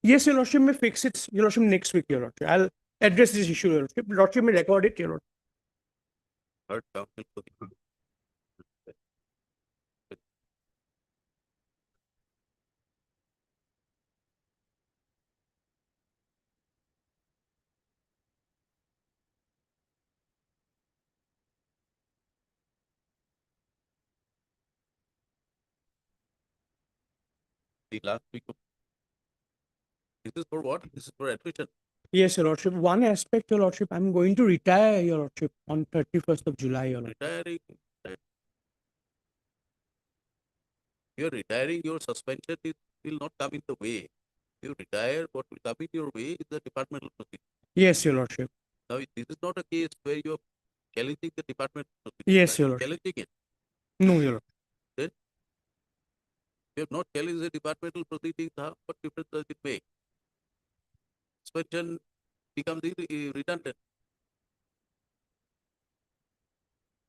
Yes, your lordship may fix it, your lordship, next week, your lordship. I'll address this issue, your lordship. Lordship may record it, your lordship. Heard counsel for the. The last week of. This is for what? This is for attrition. Yes, your lordship. One aspect, your lordship, I'm going to retire, your lordship, on 31st of July, your lordship. Retiring. You're retiring, your suspension will not come in the way. You retire, what will come in your way is the departmental proceeding. Yes, your lordship. Now, this is not a case where you're challenging the departmental proceeding. Yes, your You're lordship. challenging it. No, your lordship. Then you have not challenged the departmental proceedings. What difference does it make? Suspension becomes redundant.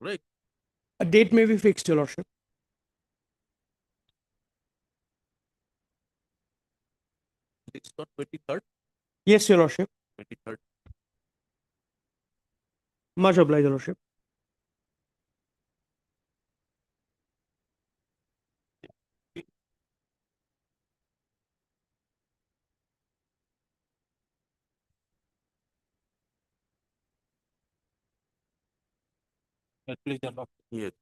Right? A date may be fixed, your lordship. It's not 23rd. Yes, your lordship. 23rd. Much obliged, your lordship. Please, your lord. Yes.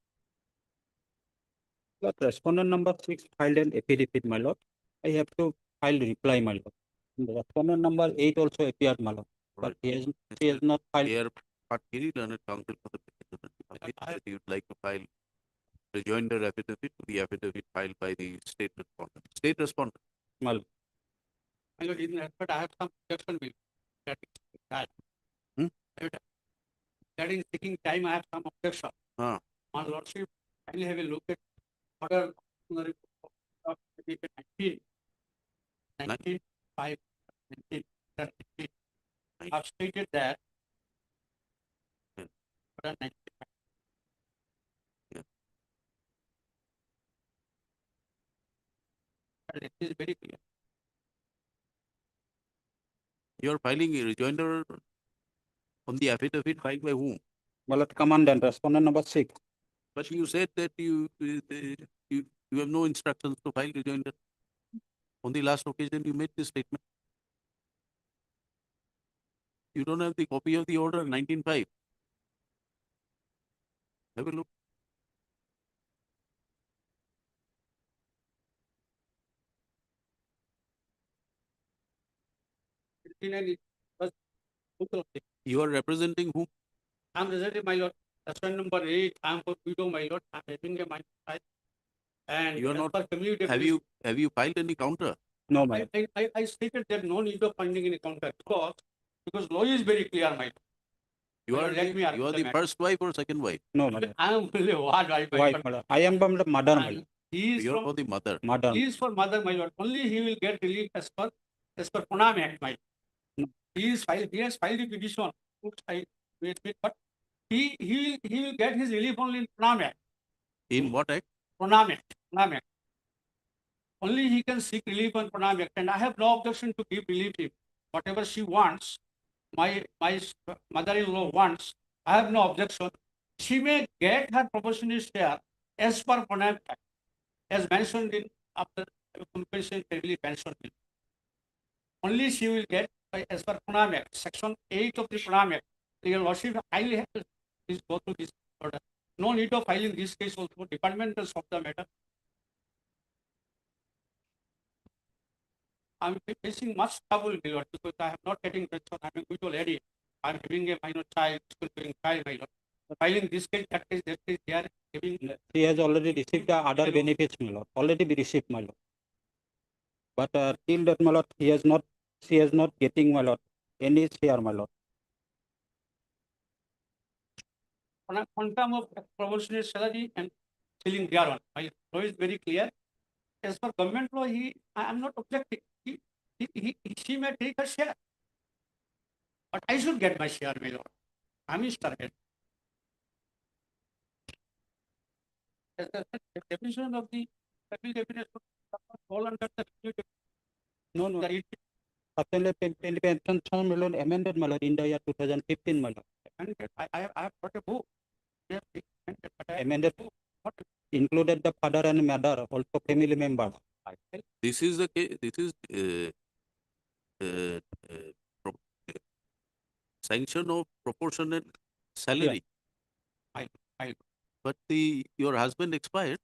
Lord, respondent number 6 filed an affidavit, my lord. I have to file reply, my lord. The respondent number 8 also appeared, my lord. But he has not filed. Here, Patgiri learned counsel for the petitioner. That you would like to file rejoinder affidavit to the affidavit filed by the state respondent. State respondent. My lord. My lord, in that, but I have some objection with that. That in taking time, I have some objection. Ah. My lordship, kindly have a look at order of 19, 5, 19, 33. I've stated that. Order 95. But it is very clear. You are filing a rejoinder on the affidavit filed by whom? My lord, commandant, respondent number 6. But you said that you have no instructions to file rejoinder. On the last occasion, you made this statement. You don't have the copy of the order 19.5. Have a look. You are representing whom? I'm representing my lord. Respondent number 8. I'm for widow, my lord. I'm having a minor child. And You are as not. per community Have you filed any counter? No, my lord. I stated there no need of finding any counter because law is very clear, my lord. You My are lord, let me you are the matter. first wife or second wife? No, my lord. I am only one wife, my Wife, lord. my lord. I am from the mother, my lord. He is You are from for the mother. Mother. He is for mother, my lord. Only he will get relief as per Pranam Act, my lord. He has filed the petition. But he will get his relief only in Pranam Act. In what act? Pranam Act. Only he can seek relief on Pranam Act, and I have no objection to give relief him. Whatever she wants, my mother-in-law wants, I have no objection. She may get her proportionate share as per Pranam Act, as mentioned in after compensation relief pension bill. Only she will get as per Pranam Act, section 8 of the Pranam Act. Your lordship highly have to please go through this order. No need of filing this case also. Department will solve the matter. I'm facing much trouble, my lord, because I am not getting pension. I'm a widow lady. I'm having a minor child, school going child, my lord. Filing this case, that case, they are giving. He has already received the other benefits, my lord. Already be received, my lord. But till that, my lord, she is not getting, my lord, any share, my lord. On term of proportionate salary and filling their one. My law is very clear. As per government law, I am not objecting. She may take her share. But I should get my share, my lord. I'm his target. the definition of the family definition fall under the No, no. the Family pension term, my lord, amended, my lord, in the year 2015, my lord. I have got a book. Yes, amended, but I- Amended, included the father and mother, also family member. This is the case, this is uh, uh, pro- sanction of proportionate salary. I- But your husband expired.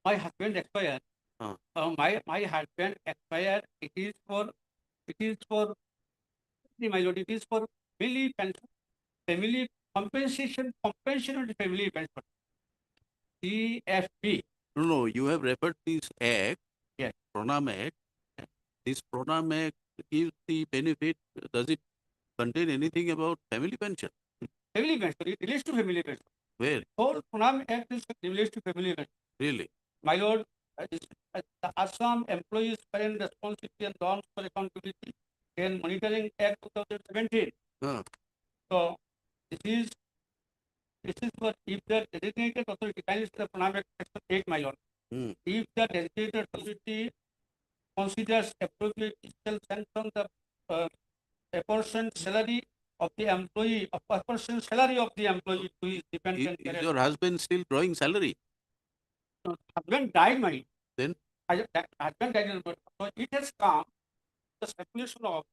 My husband expired. Ah. My husband expired. It is for my lord, it is for family pension, family compensation to family pension. CFP. No, you have referred this act. Yes. Pronam Act. This Pronam Act gives the benefit. Does it contain anything about family pension? Family pension, it relates to family pension. Where? Whole Pronam Act is relates to family pension. Really? My lord, the Assam Employees Parent Responsibility and Norms for Accountability and Monitoring Act 2017. Ah. So this is for if the designated authority, kindly see the Pronam Act section 8, my lord. Hmm. If the designated authority considers appropriate, it shall sanction the apportioned salary of the employee, apportioned salary of the employee to his dependent Is parent. your husband still drawing salary? Husband died, my. Then? Husband died, so it has come the circulation of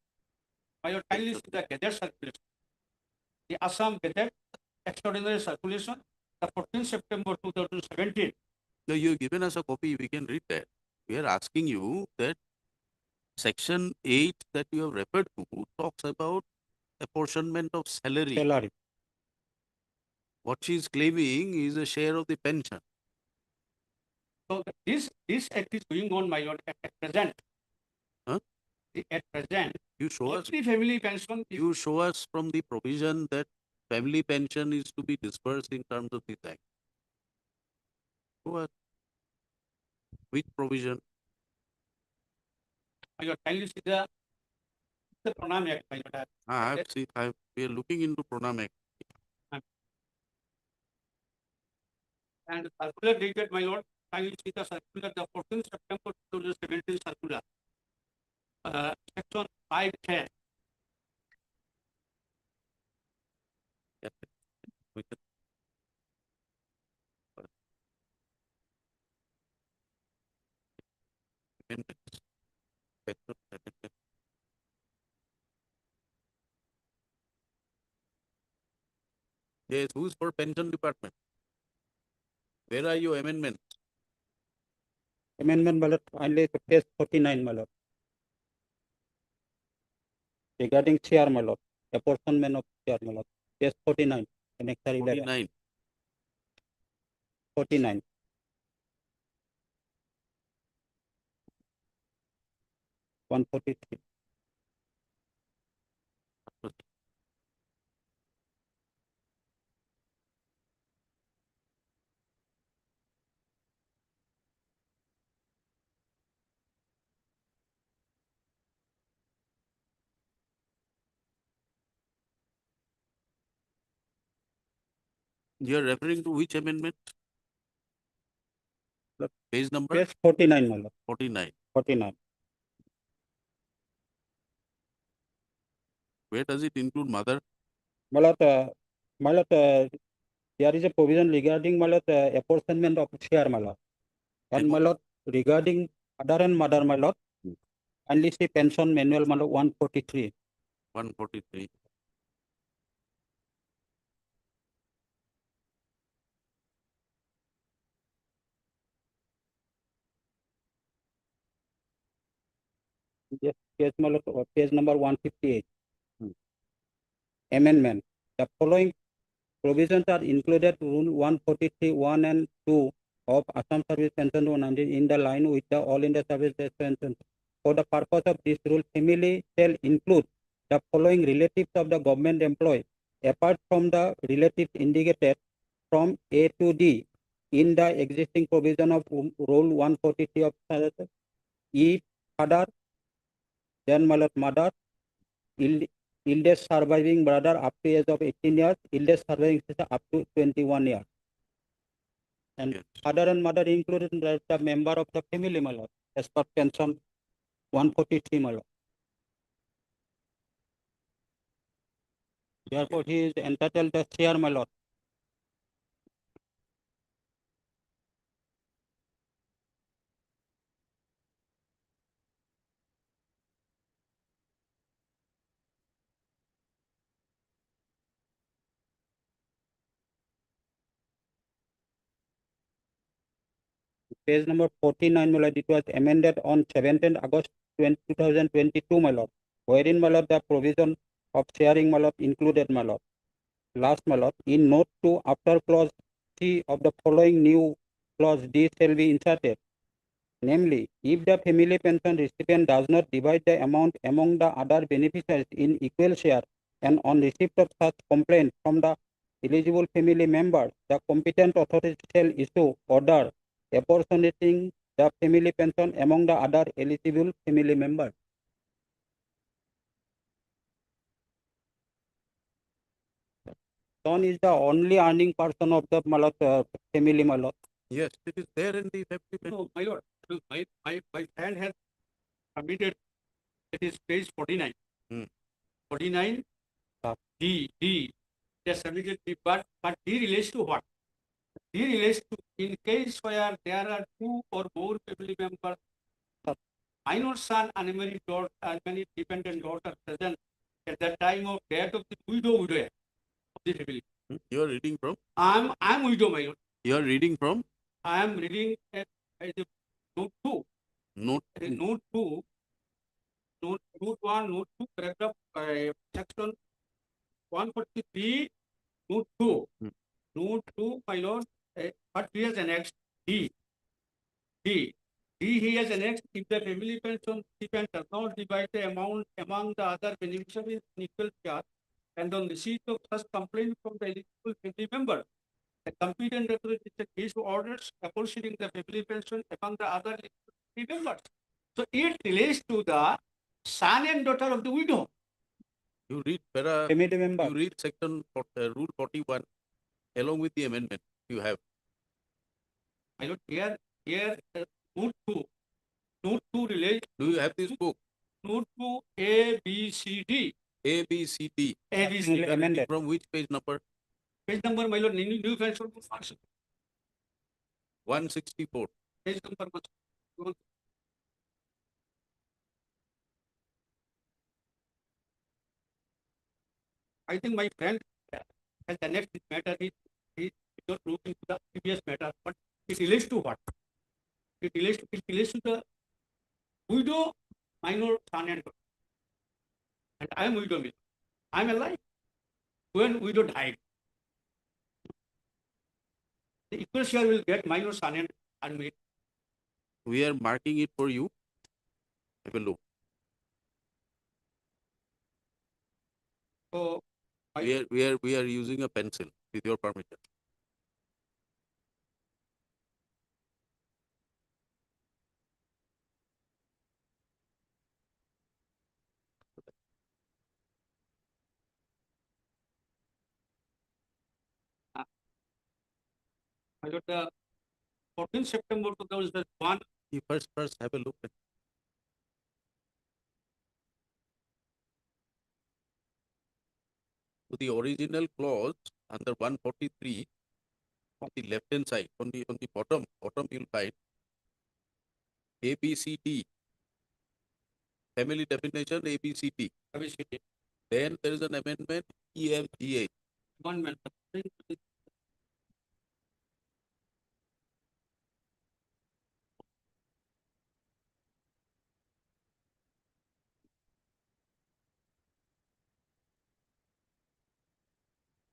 my lord, kindly see the Gazette circulation. The Assam Gazette extraordinary circulation, the 14th September 2017. No, you've given us a copy. We can read that. We are asking you that section 8 that you have referred to talks about apportionment of salary. Salary. What she is claiming is a share of the pension. So this act is going on, my lord, at present. Huh? At present, You show us. every family pension is You show us from the provision that family pension is to be disbursed in terms of this act. Show us. Which provision? my lord, kindly see the Pranam Act, my lord. I have seen. We are looking into Pranam Act. And circular dated, my lord, kindly see the circular, the 14th September 2017 circular. Section 510. We can- Amendments. Section 7. Yes, who's for pension department? Where are your amendments? Amendment, my lord, only to page 49, my lord. Regarding chair, my lord, apportionment of chair, my lord, page 49, annexure 11. 49. 49. One 43. You are referring to which amendment? Page number? Page 49, my lord. 49. 49. Where does it include mother? My lord, there is a provision regarding, my lord, apportionment of share, my lord. And my lord, regarding father and mother, my lord, only see pension manual, my lord, 143. 143. Yes, page, my lord, page number 158. Amendment. The following provisions are included Rule 143, 1 and 2 of Assam Service Pension Law 19 in the line with the All India Service Pension. For the purpose of this rule, family shall include the following relatives of the government employee, apart from the relatives indicated from A to D in the existing provision of Rule 143 of E, father, then mother, eldest surviving brother up to age of 18 years, eldest surviving sister up to 21 years. And Yes. father and mother included the member of the family, my lord, as per pension 143, my lord. Therefore, he is entitled as share, my lord. Page number 49, my lord, it was amended on 17th August 2022, my lord, wherein, my lord, the provision of sharing, my lord, included, my lord. Last, my lord, in note 2, after clause C of the following new clause D shall be inserted. Namely, if the family pension recipient does not divide the amount among the other beneficiaries in equal share, and on receipt of such complaint from the eligible family member, the competent authority shall issue order apportioning the family pension among the other eligible family members. Son is the only earning person of the family, my lord. Yes, it is there in the family pension. No, my lord, my friend has submitted, it is page 49. 49, D, they submitted D, but D relates to what? D relates to in case where there are two or more family members, minor son and unmarried daughter, unmarried dependent daughter present at the time of death of the widow of the family. You are reading from? I'm widow, my lord. You are reading from? I am reading note 2. Note Note 2. Note 1, note 2, paragraph section 143, note 2. Note 2, my lord, what he has annexed D. He has annexed if the family pension recipient does not divide the amount among the other beneficiaries in equal share, and on receipt of such complaint from the eligible family member, the competent authority shall issue orders apportioning the family pension among the other eligible family members. So it relates to the son and daughter of the widow. You read member. You read section rule 41 along with the amendment you have. I know here note 2 relates. Do you have this book? Note 2 A, B, C, D. A, B, C, D. A, B, C, D. Amended. From which page number? Page number, my lord, new financial book. 164. Page number. I think my friend has annexed this matter. He did not look into the previous matter, but it relates to what? It relates to the widow, minor son and daughter. And I am widow. I am alive when widow died. The equal share will get minor son and unmarried. We are marking it for you. Have a look. So we are using a pencil with your permission. I got the 14th September 2001. You first have a look at. So the original clause under 143 on the left hand side, on the bottom you'll find A, B, C, D. Family definition A, B, C, D. Then there is an amendment E, F, G, H. One minute.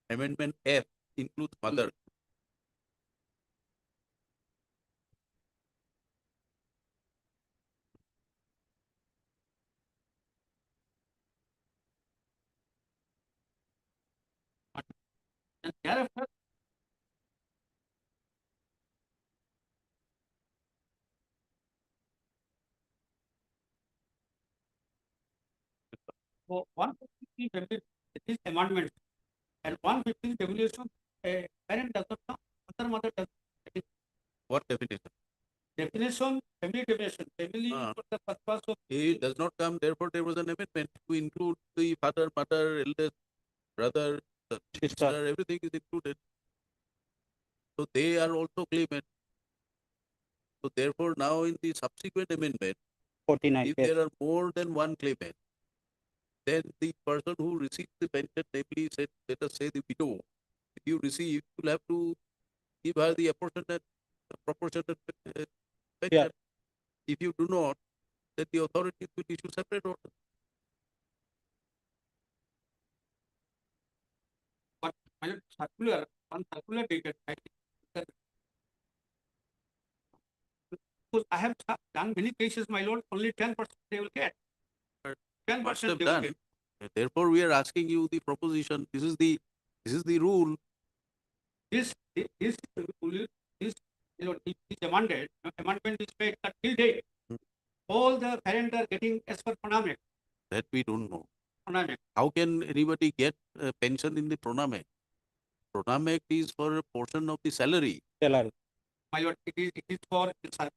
Amendment F includes mother. And thereafter, so 153 family, this amendment and 150 regulation, a parent does not know, mother does What definition? Definition, family definition, family Ah. for the purpose of. He does not come, therefore there was an amendment to include the father, mother, eldest brother, the sister, everything is included. So they are also claimant. So therefore now in the subsequent amendment, 49, if yes. there are more than one claimant, then the person who receives the pension, namely said, let us say the widow, if you receive, you'll have to give her the proportionate pension. If you do not, then the authorities will issue separate order. But my lord, circular, one circular dated, I think that- because I have done many cases, my lord, only 10% they will get. Must 10% have they will done. get. Therefore, we are asking you the proposition. This is the rule. This, this, this, you know, is amended, amendment is made that till date. All the parents are getting as per Pranam Act. That we don't know. Pranam Act. How can anybody get pension in the Pranam Act? Pranam Act is for a portion of the salary. My lord, it is for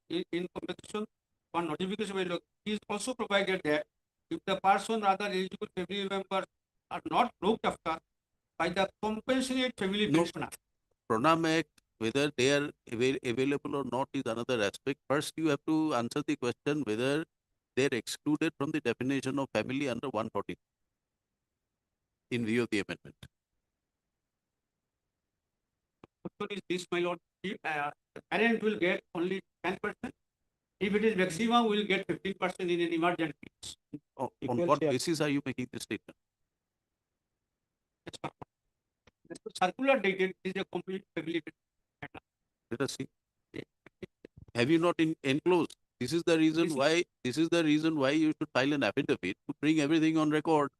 in compensation, one notification, my lord, it is also provided that if the person or other eligible family members are not looked after by the compassionate family No. pensioner. Pranam Act, whether they are available or not is another aspect. First, you have to answer the question whether they are excluded from the definition of family under 140 in view of the amendment. Question is this, my lord, if, the parent will get only 10%. If it is maximum, we will get 15% in an emergency. On what basis are you making this statement? The circular dated is a complete family. Let us see. Have you not enclosed? This is the reason why. This is the reason why you should file an affidavit to bring everything on record.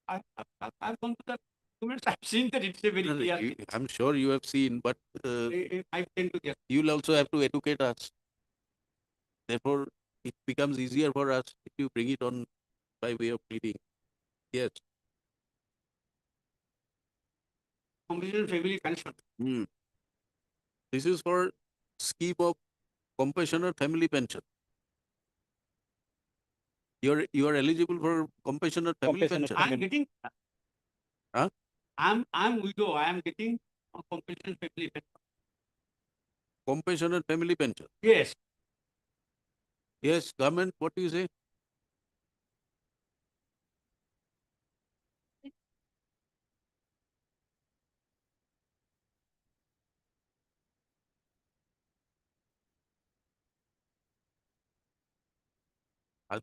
I've gone to the documents, I've seen that it's a very clear. I'm sure you have seen, but I tend to get. you'll also have to educate us. Therefore, it becomes easier for us if you bring it on by way of pleading. Yes. Compassionate family pension. This is for scheme of compassionate family pension. You are eligible for compassionate family pension. I'm getting. Huh? I'm widow. I am getting a compassionate family pension. Compassionate family pension. Yes. Yes, government, what do you say? Are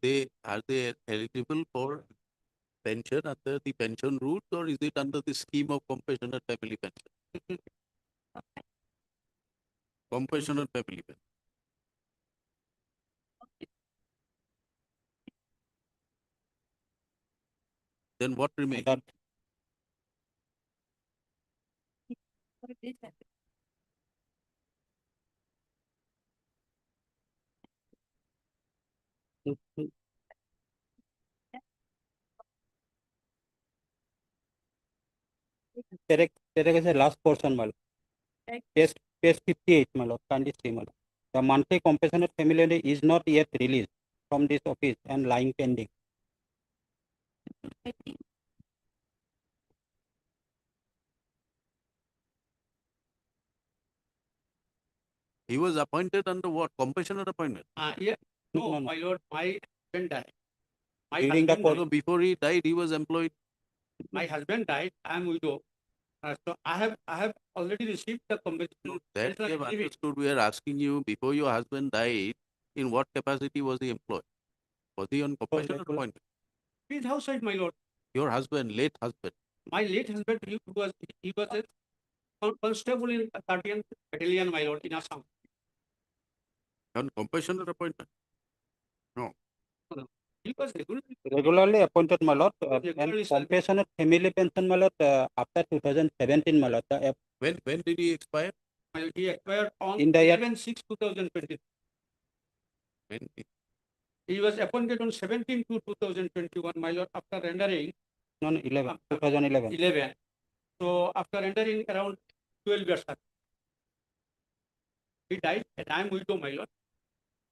they eligible for pension under the pension rules, or is it under the scheme of compassionate family pension? Compassionate family pension. Then what remains? Correct is the last portion, my lord. Page 58, my lord, can't see, my lord. The monthly compassionate family is not yet released from this office and lying pending. He was appointed under what? Compassionate appointment? Yeah. No, my lord, my husband died. My During the husband course, before he died, he was employed. My husband died. I am widow. So I have already received the compensation. That we have understood. We are asking you, before your husband died, in what capacity was he employed? Was he on compassionate appointment? His outside, my lord. Your husband, late husband. My late husband, he was a constable in 30th Battalion, my lord, in Assam. On compassionate appointment? No. He was Regularly appointed, my lord, Regularly and compassionate family pension, my lord, after 2017, my lord. When did he expire? He expired on In the year- 11/6/2020. When He was appointed on 17/2/2021, my lord, after rendering. No, 2011. 11. So after rendering around 12 years. He died, and I am widow, my lord.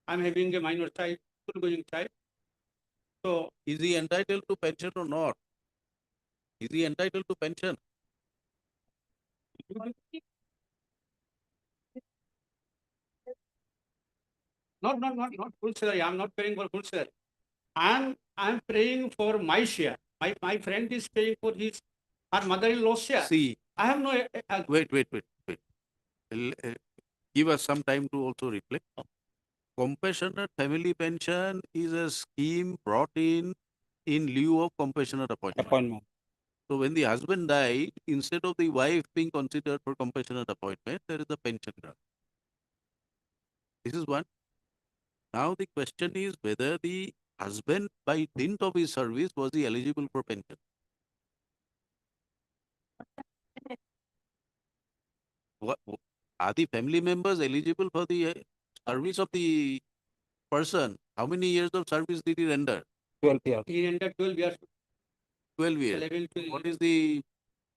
I am having a minor child, school-going child. So, Is he entitled to pension or not? Is he entitled to pension? not full salary. I am not paying for full salary. I am praying for my share. My friend is paying for his her mother-in-law's share. See, I have no. wait. Give us some time to also reflect. Compassionate family pension is a scheme brought in lieu of compassionate appointment. So when the husband died, instead of the wife being considered for compassionate appointment, there is a pension grant. This is one. Now the question is whether the husband, by dint of his service, was he eligible for pension? Are the family members eligible for the service of the person? How many years of service did he render? 12 years. He rendered 12 years. 12 years. 11 to What is the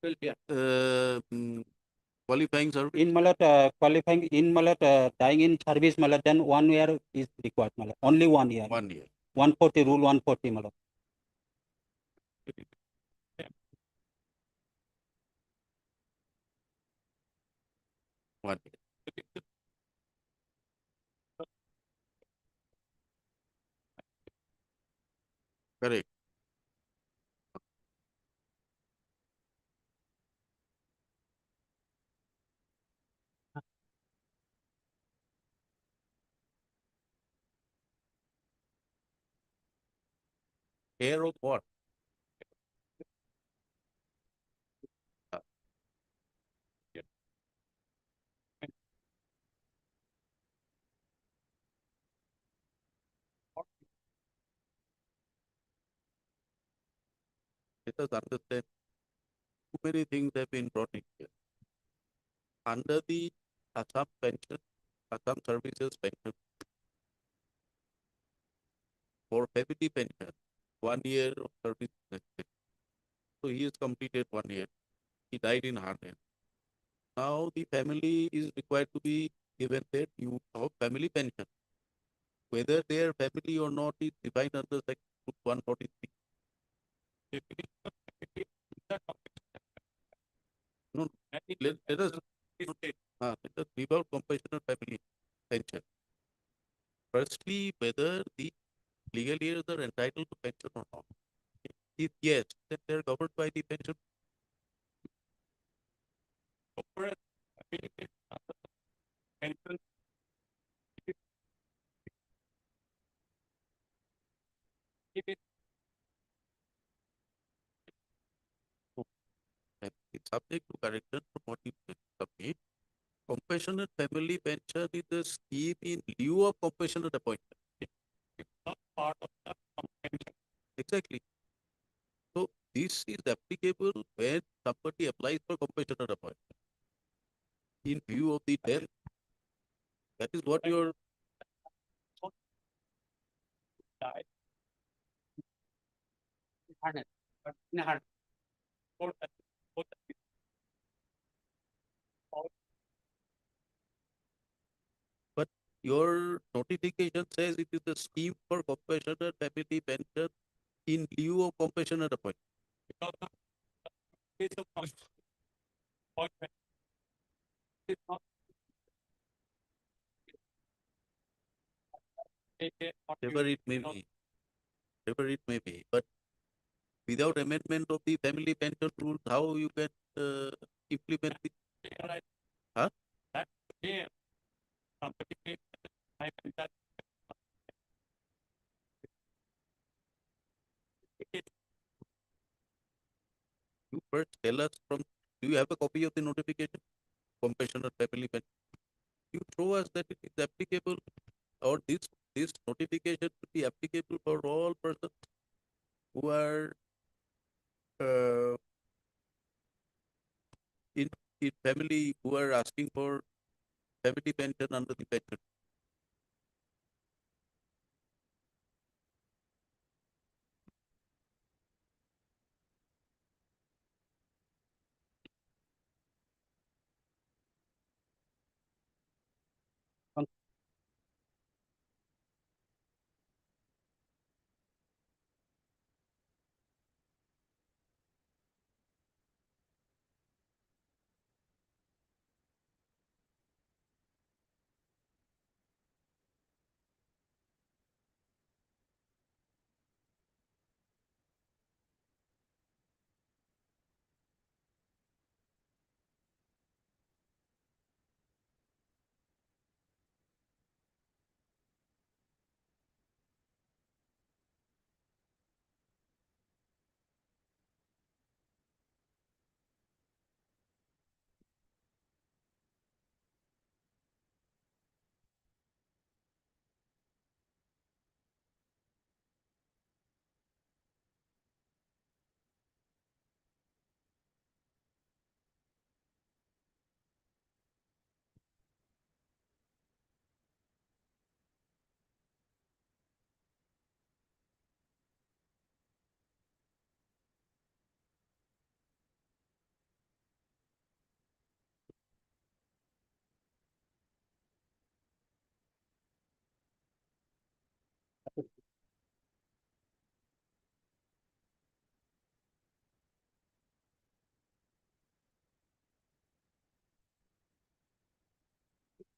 12 years. qualifying service? In qualifying in dying in service then 1 year is required only 1 year. 1 year. 140 rule 140 1 year. Correct. Care of what? Let us understand too many things have been brought in here. Under the Assam pension, Assam services pension, for family pension, 1 year of service is necessary. So he has completed 1 year. He died in Harden. Now the family is required to be given their due of family pension. Whether they are family or not is defined under Section 143. No, let us leave out compassionate family pension. Firstly, whether the legal heirs are entitled to pension or not. If yes, then they are covered by the pension. It's subject to correction from what you submit. Compassionate family pension is a scheme in lieu of compassionate appointment. It's not part of the pension. Exactly. So this is applicable when somebody applies for compassionate appointment. In view of the death, that is what your but your notification says it is a scheme for compassionate family pension in lieu of compassionate appointment. Whatever it may be, but without amendment of the family pension rules, how you can implement it? Huh? You first tell us do you have a copy of the notification? Compassionate family pension. You show us that it is applicable, or this notification should be applicable for all persons who are in family who are asking for family pension under the pension.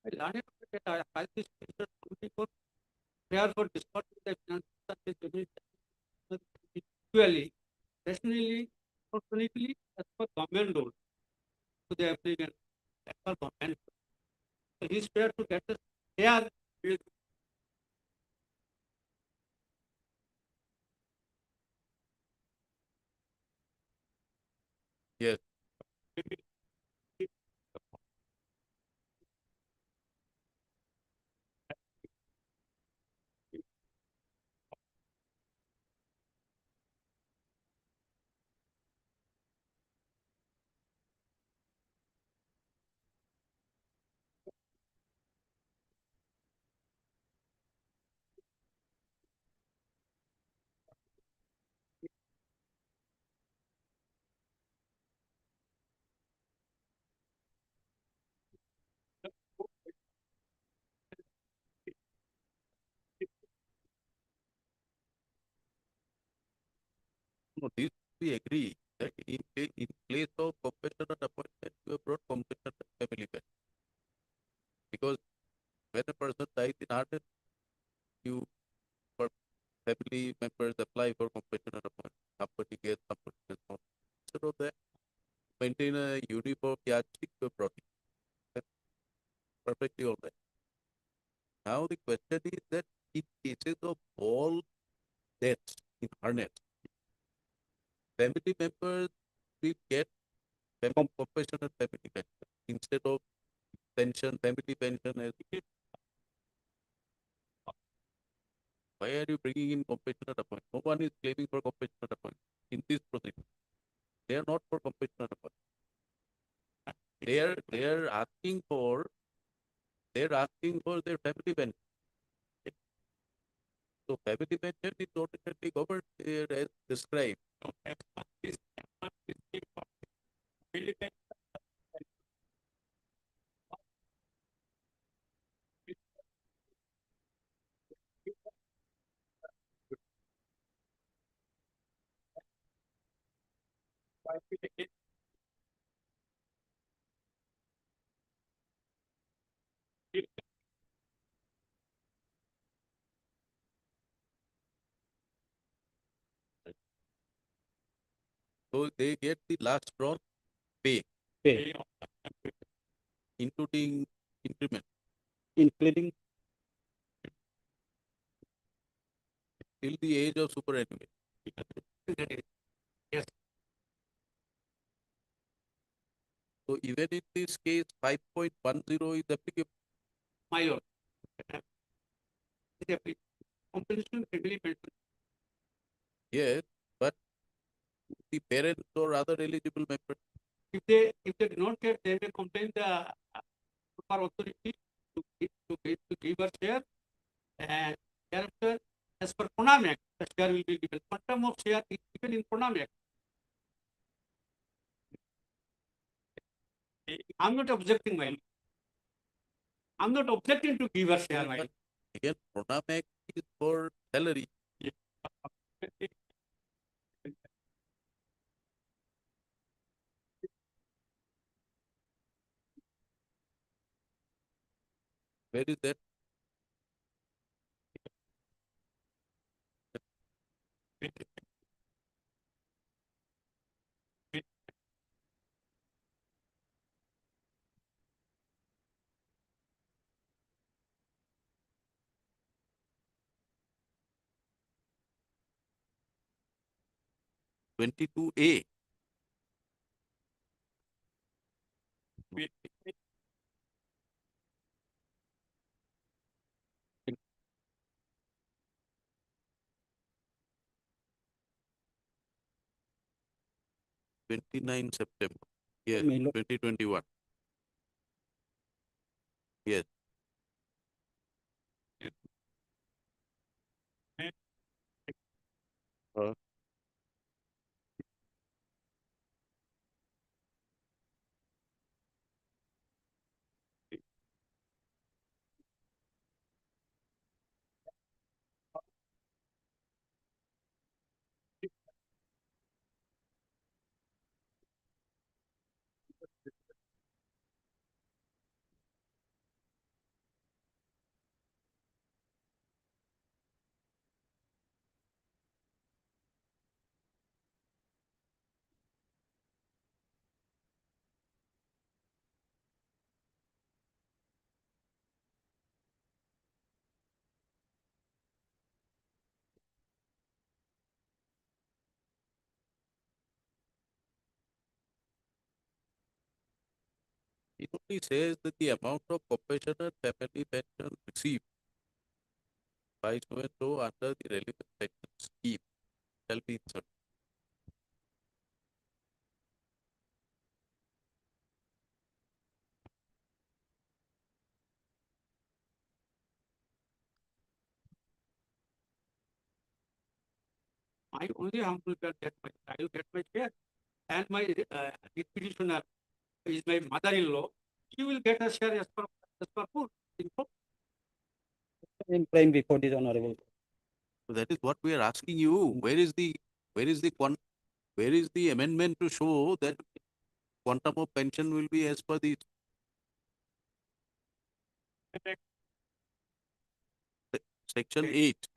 I learned that I filed this petition committee for prayer for discouraging the financial service individually, rationally, or clinically as per government rule to the applicant as per government. So he is fair to get the share. Yes. No, this we agree that in place of compassionate appointment, you have brought compassionate family benefit. Because when a person dies in heart, you for family members apply for compassionate appointment. Somebody gets, somebody gets not. Instead of that, maintain a uniform yardstick you have brought it. That's perfectly all right. Now the question is that in cases of all deaths in harness, family members will get compassionate family pension instead of pension, family pension. Why are you bringing in compassionate appointment? No one is claiming for compassionate appointment in this proceeding. They are not for compassionate appointment. They are asking for their family pension. So family pension is automatically covered as described. So they get the last drawn pay, including increment, including till the age of superannuation. Yes. So even in this case, 5.10 is applicable. My lord. Compensation family pension. Yes, but the parents or other eligible members. If they do not get, they may complain the authority to give a share, and thereafter, as per Pranam Act, the share will be given. Quantum of share is given in Pranam Act. I'm not objecting, my lord. I'm not objecting to give a share, my lord. Again, Pranam Act is for salary. Where is that? (22A). September. Yes, 2021. Yes. Uh, It only says that the amount of compassionate family pension received by so and so under the relevant pension scheme shall be inserted. I only humble will get my, I will get my share. And my petitioner is my mother-in-law. She will get a share as per full. In prime before this honorable. So that is what we are asking you. Where is the amendment to show that quantum of pension will be as per the section 8?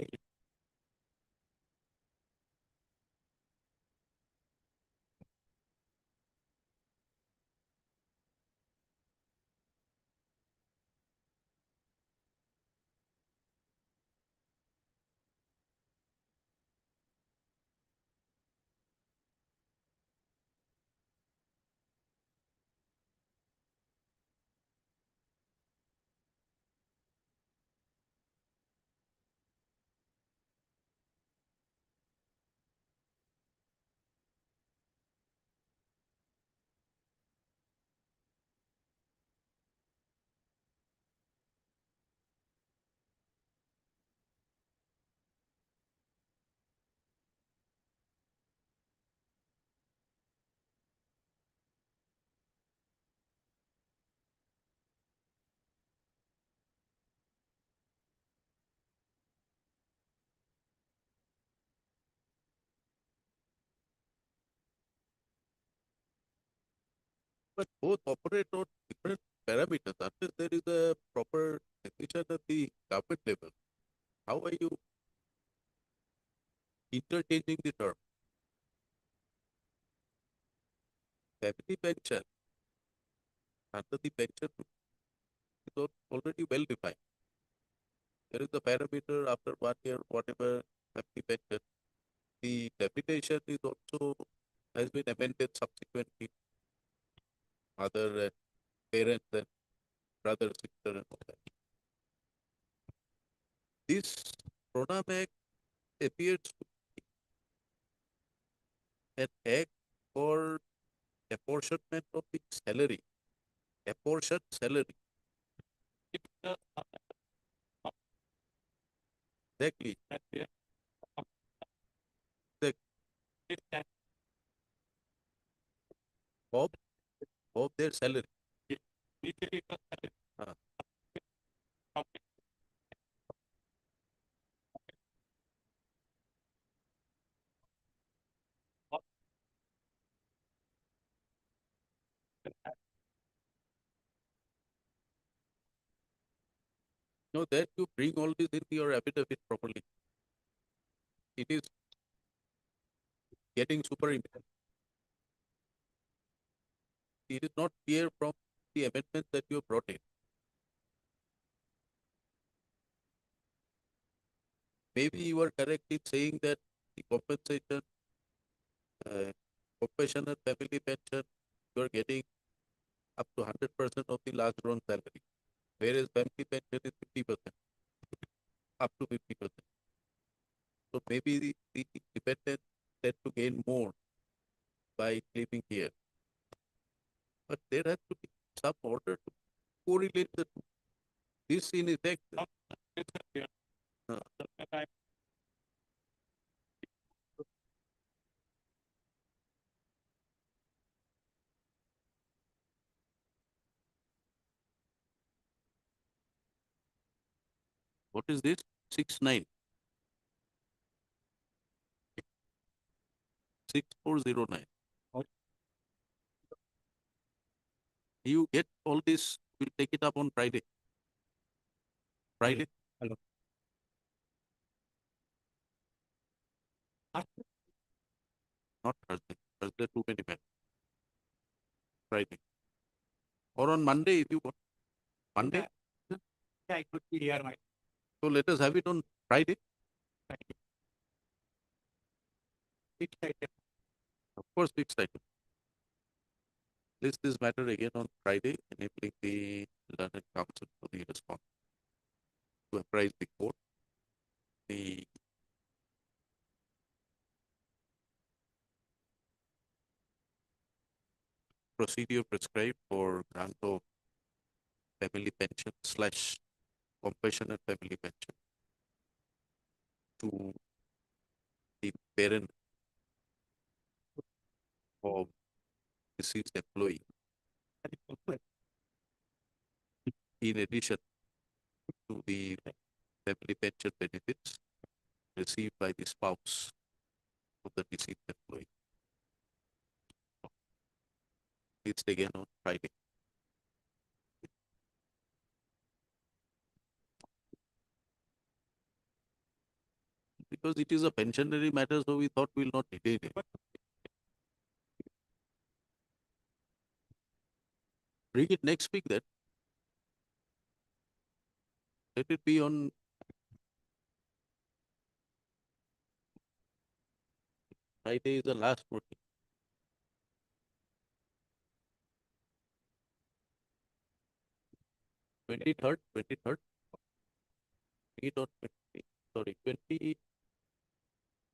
But both operate on different parameters. Unless there is a proper definition at the government level, how are you interchanging the term? Family pension under the pension is already well defined. There is a parameter after 1 year, whatever family pension. The definition is also has been amended subsequently. Mother and parents and brother, sister, and all that. This Pronam appears to be an act for apportionment of the salary, apportioned salary. Exactly. Of their salary. No, that you bring all this into your affidavit properly. It is getting super important. It is not clear from the amendments that you have brought in. Maybe you are correct in saying that the compensation, compassionate family pension, you are getting up to 100% of the last drawn salary, whereas family pension is 50%, up to 50%. So maybe the dependent tend to gain more by living here. But there has to be some order to correlate the two. This in effect. What is this? 69. 6409. You get all this, we'll take it up on Friday. Friday? Hello. Not Thursday. Thursday too many men. Friday. Or on Monday if you want. Monday? Yeah, I could be here, my. So let us have it on Friday. Fixed item. Of course, fixed item. list this matter again on Friday, enabling the learned counsel for the response to apprise the court. The procedure prescribed for grant of family pension slash compassionate family pension to the parent of deceased employee. In addition to the family pension benefits received by the spouse of the deceased employee. It's again on Friday. Because it is a pensionary matter, so we thought we'll not detain it. Bring it next week then. Let it be on Friday is the last working. Twenty-third. Meet on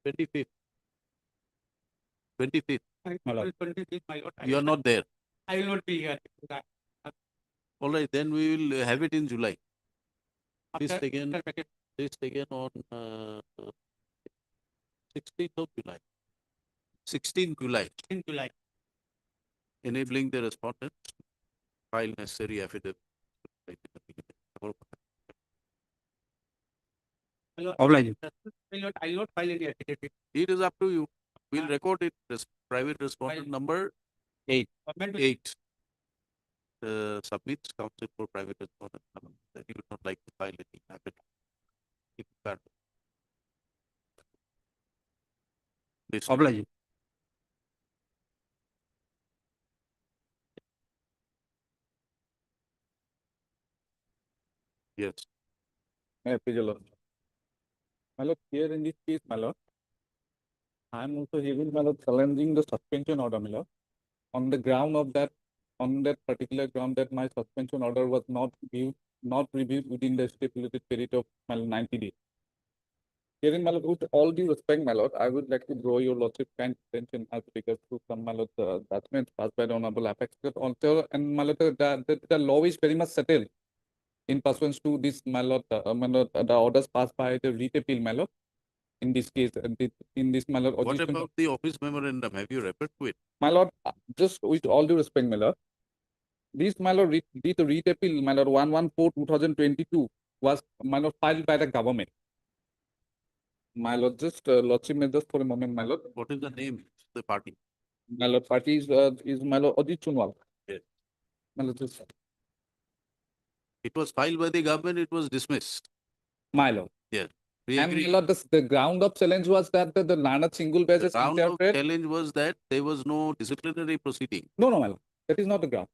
25th. 25th. My lord. 25th, my lord. You are not there. I will not be here. All right, then we will have it in July. This After- again after on 16th of July. 16th July. in July. Enabling the respondents file necessary affidavit. My lord, Obliged. my lord, I will not file any affidavit. It is up to you. We'll record it. Private respondent number 8. Amendment. 8. Submits counsel for private respondent number that you would not like to file any affidavit. If you can't. This- Obliged. Yes. May I please, your lord? My lord, here in this case, my lord, I am also hearing, my lord, challenging the suspension order, my lord, on the ground of that, on that particular ground that my suspension order was not reviewed within the stipulated period of, my lord, 90 days. Hearing, my lord, with all due respect, my lord, I would like to draw your lordship kind attention as regards to some, my lord, judgments passed by the Honorable Apex Court. Also, and my lord, the law is very much settled in pursuance to this, my lord, the orders passed by the writ appeal, my lord. In this case, in this, my lord, What audition- about the office memorandum? Have you referred to it? my lord, just with all due respect, my lord, this, my lord, writ appeal, my lord, 114/2022 was, my lord, filed by the government. My lord, just lordship may just for a moment, my lord. What is the name of the party? My lord, party is my lord Ajit Chunwal. Yes. My lord, just It was filed by the government, it was dismissed. my lord. Yes. We And agree. my lord, the ground of challenge was that the Nana single The badges ground of interpret. challenge was that there was no disciplinary proceeding. No, my lord, that is not the ground.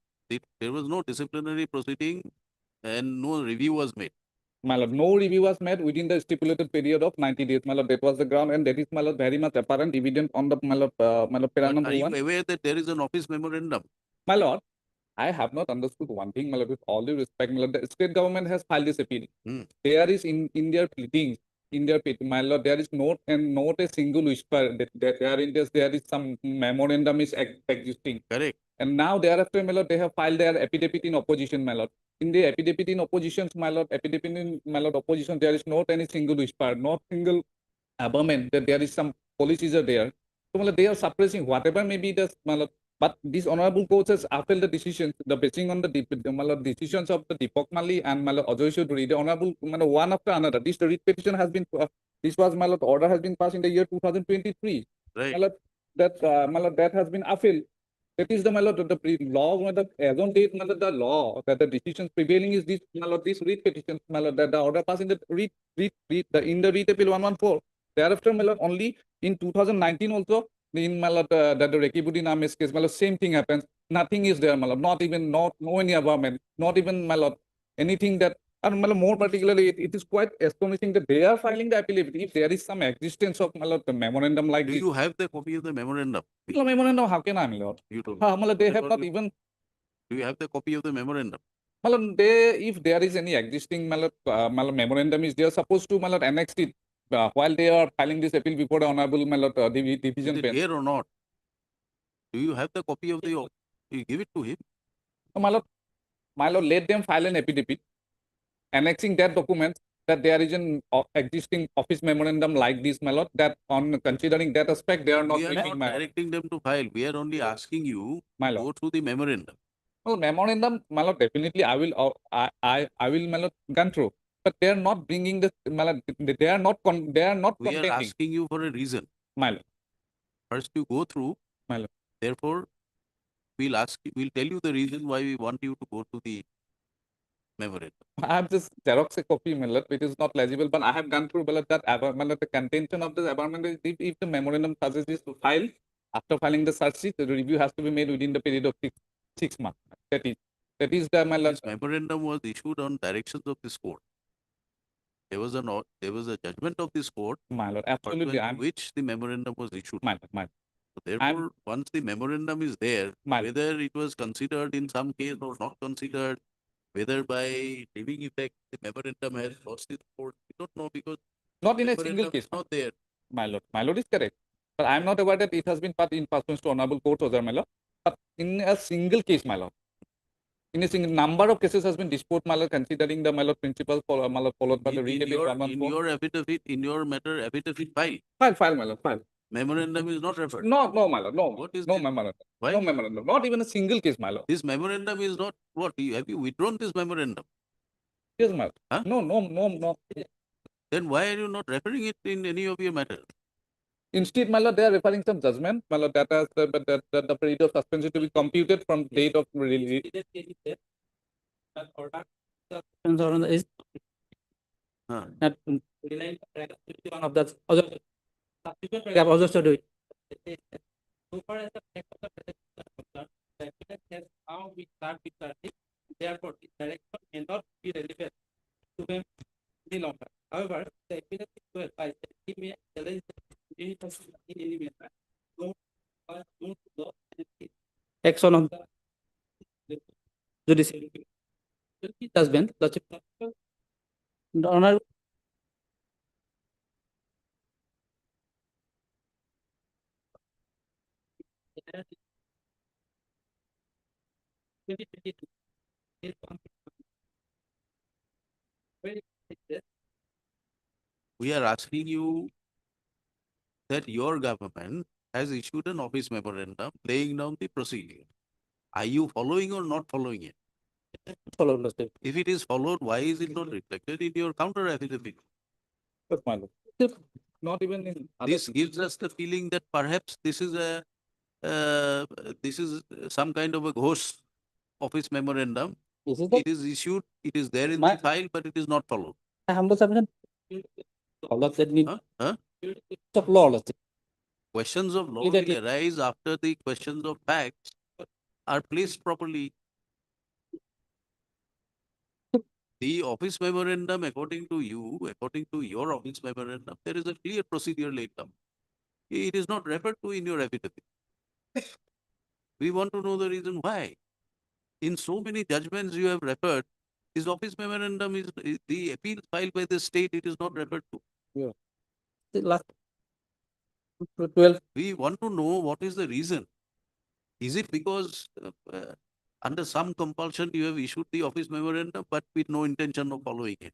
There was no disciplinary proceeding and no review was made. My lord, no review was made within the stipulated period of 90 days. My lord, that was the ground, and that is, my lord, very much apparent, evident on the, my lord, But para are number you 1. aware that there is an office memorandum? My lord, I have not understood one thing, my lord, with all due respect, my lord, the state government has filed this appeal. There is in their pleadings, in their my lord, there is not a single whisper that there is some memorandum is existing. Correct. And now thereafter, my lord, they have filed their affidavit in opposition, my lord. In the affidavit in opposition, my lord, opposition, there is not any single whisper, not single aberment that there is some policies are there. So, my lord, they are suppressing whatever may be the, my lord, but these honorable courts has upheld the decisions, the basing on the my lord, decisions of the Deepak Mali and my lord, Ajoy Chaudhary, the honorable, my lord, one after another. This the writ petition has been, this was, my lord, order has been passed in the year 2023. Right. My lord, my lord, that has been upheld. That is the, my lord, the law, my lord, as on date, my lord, the law that the decisions prevailing is this, my lord, this writ petition, my lord, that the order passed in the in the writ appeal 114. Thereafter, my lord, only in 2019 also, in, my lord, that the Rekibudi Names case, my lord, same thing happens. Nothing is there, my lord, not even, no any government, not even, my lord, anything that, And more particularly, it is quite astonishing that they are filing the appeal if there is some existence of the memorandum like Do this. you have the copy of the memorandum? Memorandum, how can I, my lord? You told They have not even. Do you have the copy of the memorandum? If there is any existing memorandum, is they are supposed to annex it while they are filing this appeal before the honorable division Is it bench. here or not? Do you have the copy of the? You give it to him. My lord, let them file an affidavit annexing that document that there is an existing office memorandum like this, my lord, that on considering that aspect, they are not We are making, not directing them to file. We are only asking you my to lord. go through the memorandum. Well, memorandum, my lord, definitely I will, I will, my lord, gone through. But they are not bringing this, my lord, they are not, they are not We are contending, asking you for a reason. my lord. First, you go through. My lord. Therefore, we'll tell you the reason why we want you to go to the memorandum. I have just Xerox a copy, my lord, which is not legible, but I have gone through, my lord, that, my lord, the contention of this amendment is if the memorandum suggests to file, after filing the search sheet, the review has to be made within the period of six months. That is the, my lord. This memorandum was issued on directions of this court. There was a judgment of this court, my lord, absolutely, pursuant to which the memorandum was issued. My lord. So therefore, once the memorandum is there, whether it was considered in some case or not considered, whether by leaving effect the memorandum has lost its force, we don't know because Not in a single memorandum case, is not there. my lord. My lord is correct. But I am not aware that it has been passed in pursuance to honorable court order, my lord. But in a single case, my lord, in a single number of cases has been disposed, my lord, considering the, my lord, principle for, my lord, followed by the In your affidavit, in your matter affidavit file, my lord, file. memorandum is not referred. No, my lord, no. What is no this? memorandum? Why? No memorandum. Not even a single case, my lord. This memorandum is not what? Have you withdrawn this memorandum? Yes, my lord. Huh? No. Then why are you not referring it in any of your matters? Instead, my lord, they are referring some judgment, my lord, that has the period of suspension to be computed from date of release. Is not relying on of that other subsequent paragraph also to do it. So far as the text of the present the evidence has how we start with the therefore the direction may not be relevant to them any longer. However, the evidence is to advise that he may challenge any person in any manner. Action of the judiciary. Husband, the honor. We are asking you that your government has issued an office memorandum laying down the procedure. Are you following or not following it? Follow. If it is followed, why is it not reflected in your counter affidavit? Yes, my lord. Not even in This gives us the feeling that perhaps this is some kind of a ghost office memorandum. It is issued, it is there in the file, but it is not followed. Humble submission. All of that need of law. Questions of law will arise after the questions of facts are placed properly. The office memorandum, according to you, according to your office memorandum, there is a clear procedure laid down. It is not referred to in your affidavit. We want to know the reason why. In so many judgments you have referred, this office memorandum is the appeal filed by the state, it is not referred to. Yeah. The last 12. We want to know what is the reason. Is it because under some compulsion you have issued the office memorandum but with no intention of following it?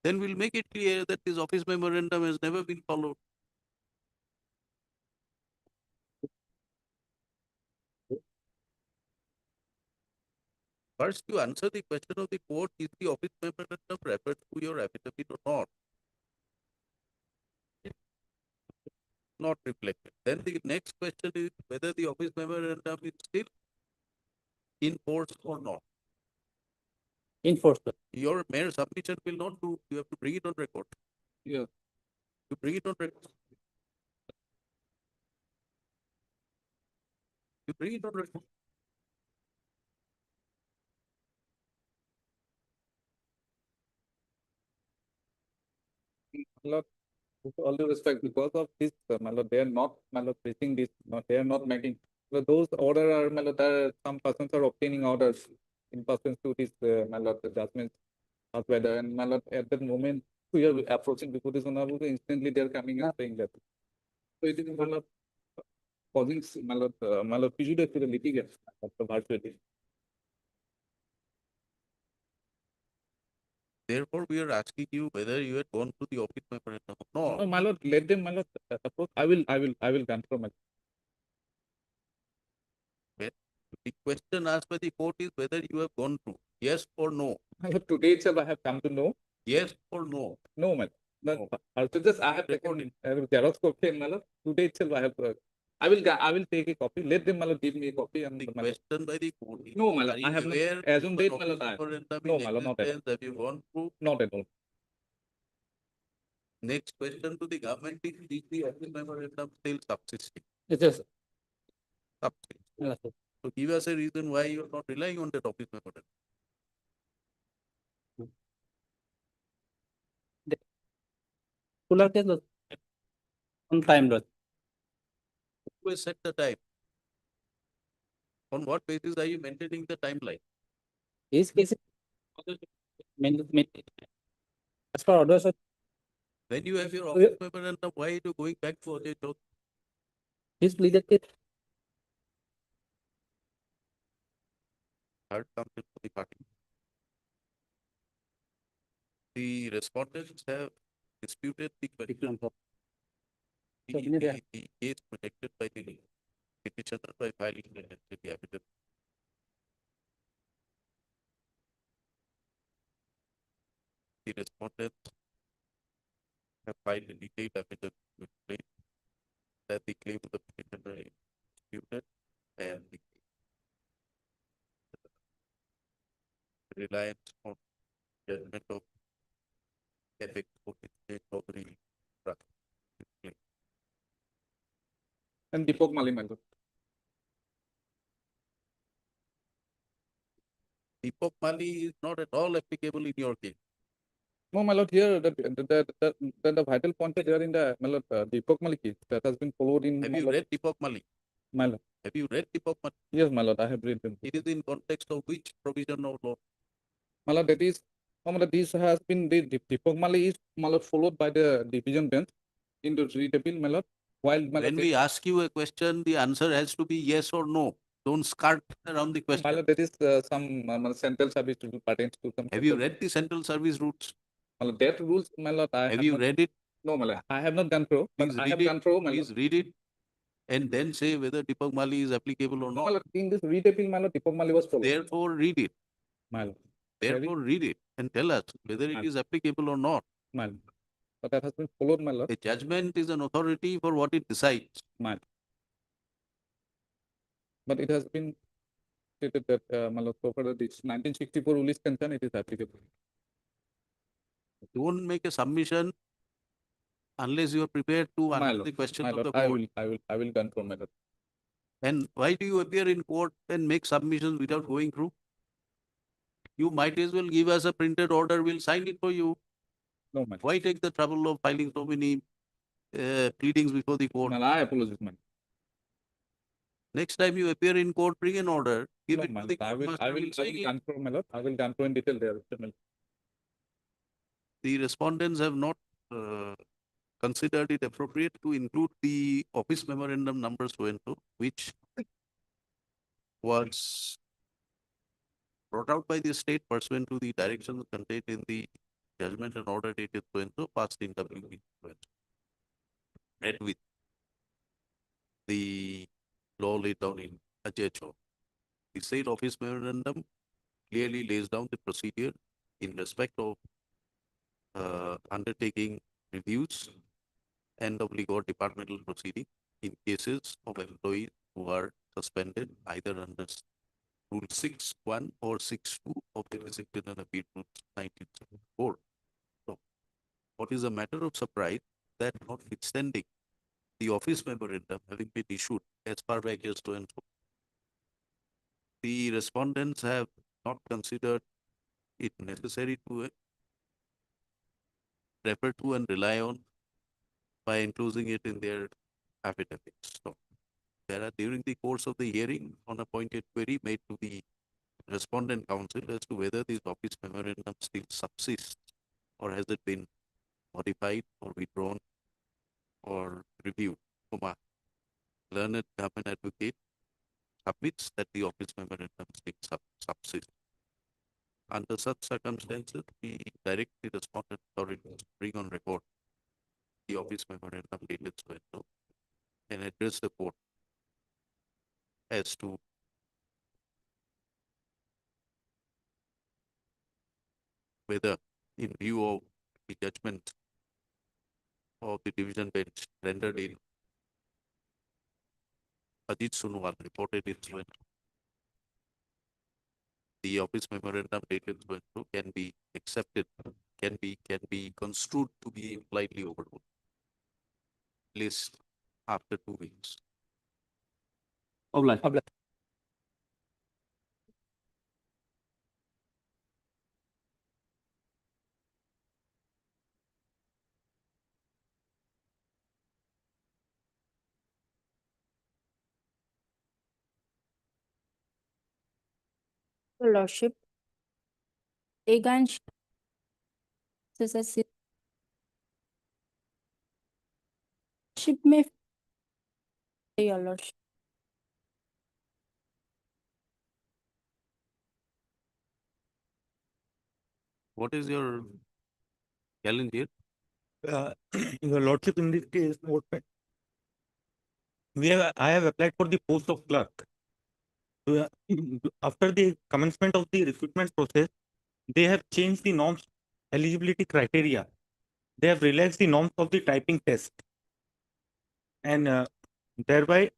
Then we'll make it clear that this office memorandum has never been followed. First, you answer the question of the court, is the office memorandum referred to your affidavit or not? Not reflected. Then the next question is whether the office memorandum is still in force or not. Enforcement. Your mere submission will not do. You have to bring it on record. Yeah. You bring it on record. You bring it on record. Lord, with all due respect, because of this, my lord, they are not, my lord, preaching this, they are not making. So those order are, my lord, some persons are obtaining orders in pursuance to this, my lord, the judgment of whether, and my lord, at that moment, we are approaching before this honorable, instantly they are coming and saying that. So it is, my lord, causing, my lord, prejudice to the litigants of the virtually. Therefore, we are asking you whether you had gone to the office memorandum or not. No, my lord, let them, my lord, approach. I will confirm it. The question asked by the court is whether you have gone through, yes or no. My lord, today itself I have come to know. Yes or no. No, my lord. Also, just I have taken Xerox copy, my lord. Today itself I have. I will take a copy. Let them, my lord, give me a copy. And The question by the court is, no, my lord, are I have you not. aware As on of date, an my lord, office memorandum no, in my lord, not at all. existence? Have you gone through? Not at all. Next question to the government is the office memorandum still subsisting? It is. Subsisting. Yes, sir. So give us a reason why you are not relying on that office memorandum. Cooler case was on time, Lord. Who has set the time? On what basis are you maintaining the timeline? His case is as per orders of When you have your office memorandum, why are you going back for the job? his pleaded case. Third counsel for the party. The respondents have disputed the question of the case protected by the petitioner by filing the necessary affidavit. The respondents have filed a detailed affidavit to explain that the claim of the petitioner is disputed and the reliance on judgment of ethics of the state sovereign trust. And Deepak Mali, my lord. Deepak Mali is not at all applicable in your case. No, my lord, here the vital point is there in the, my lord, Deepak Mali case that has been followed in. Have you read Deepak Mali? My lord. Have you read Deepak Mali? Yes, my lord, I have read them. It is in context of which provision of law? My lord, that is, my lord, this has been the Deepak Mali is, my lord, followed by the division bench in the readable, my lord. While my When lord, we ask you a question, the answer has to be yes or no. Don't skirt around the question. my lord, that is some central service to pertains to some. Have you read the central service rules? My lord, that rules, my lord, I Have you read it? No, my lord, I have not gone through. Please I read have it. gone through, my lord. Please read it and then say whether Deepak Mali is applicable or No, my not. lord, in this readable, my lord, Deepak Mali was followed. Therefore, read it. My lord. Therefore, read it and tell us whether it is applicable or not. My lord. But that has been followed, my lord. A judgment is an authority for what it decides. My lord. But it has been stated that, my lord, so far that this 1964 rule is concerned, it is applicable. Don't make a submission unless you are prepared to My answer lord, the question my of lord, the court. I will confirm, my lord. And why do you appear in court and make submissions without going through? You might as well give us a printed order, we'll sign it for you. No, my lord. Why take the trouble of filing so many pleadings before the court? My lord, I apologize, my lord. Next time you appear in court, bring an order, give No, it my to the lord, court master, we'll sign it. confirm, my lord. I will confirm in detail there. The respondents have not considered it appropriate to include the office memorandum number so and so, which was brought out by the state pursuant to the directions contained in the judgment and order dated so and so, passed in WB. Read with the law laid down in AJHO. The state office memorandum clearly lays down the procedure in respect of undertaking reviews and of legal departmental proceeding in cases of employees who are suspended either under Rule 6.1 or 6.2 of the Discipline and Appeal Rules 1974. So, what is a matter of surprise that notwithstanding the office memorandum having been issued as far back as so and so, the respondents have not considered it necessary to refer to and rely on by including it in their affidavits. So there are, during the course of the hearing, on a pointed query made to the respondent counsel as to whether this office memorandum still subsists or has it been modified or withdrawn or reviewed. Kumar, learned government advocate submits that the office memorandum still subsists. Under such circumstances, we direct the respondent authority to bring on record the office memorandum dated so and so and address the court as to whether, in view of the judgment of the division bench rendered in Ajit Sunwal reported in so and so, the office memorandum dated so and so can be accepted, can be construed to be impliedly overruled, at least after 2 weeks. Your Lordship, Egan ship may, Your Lordship. What is your challenge here? Your Lordship, in this case, I have applied for the post of clerk. After the commencement of the recruitment process, they have changed the norms eligibility criteria. They have relaxed the norms of the typing test, and thereby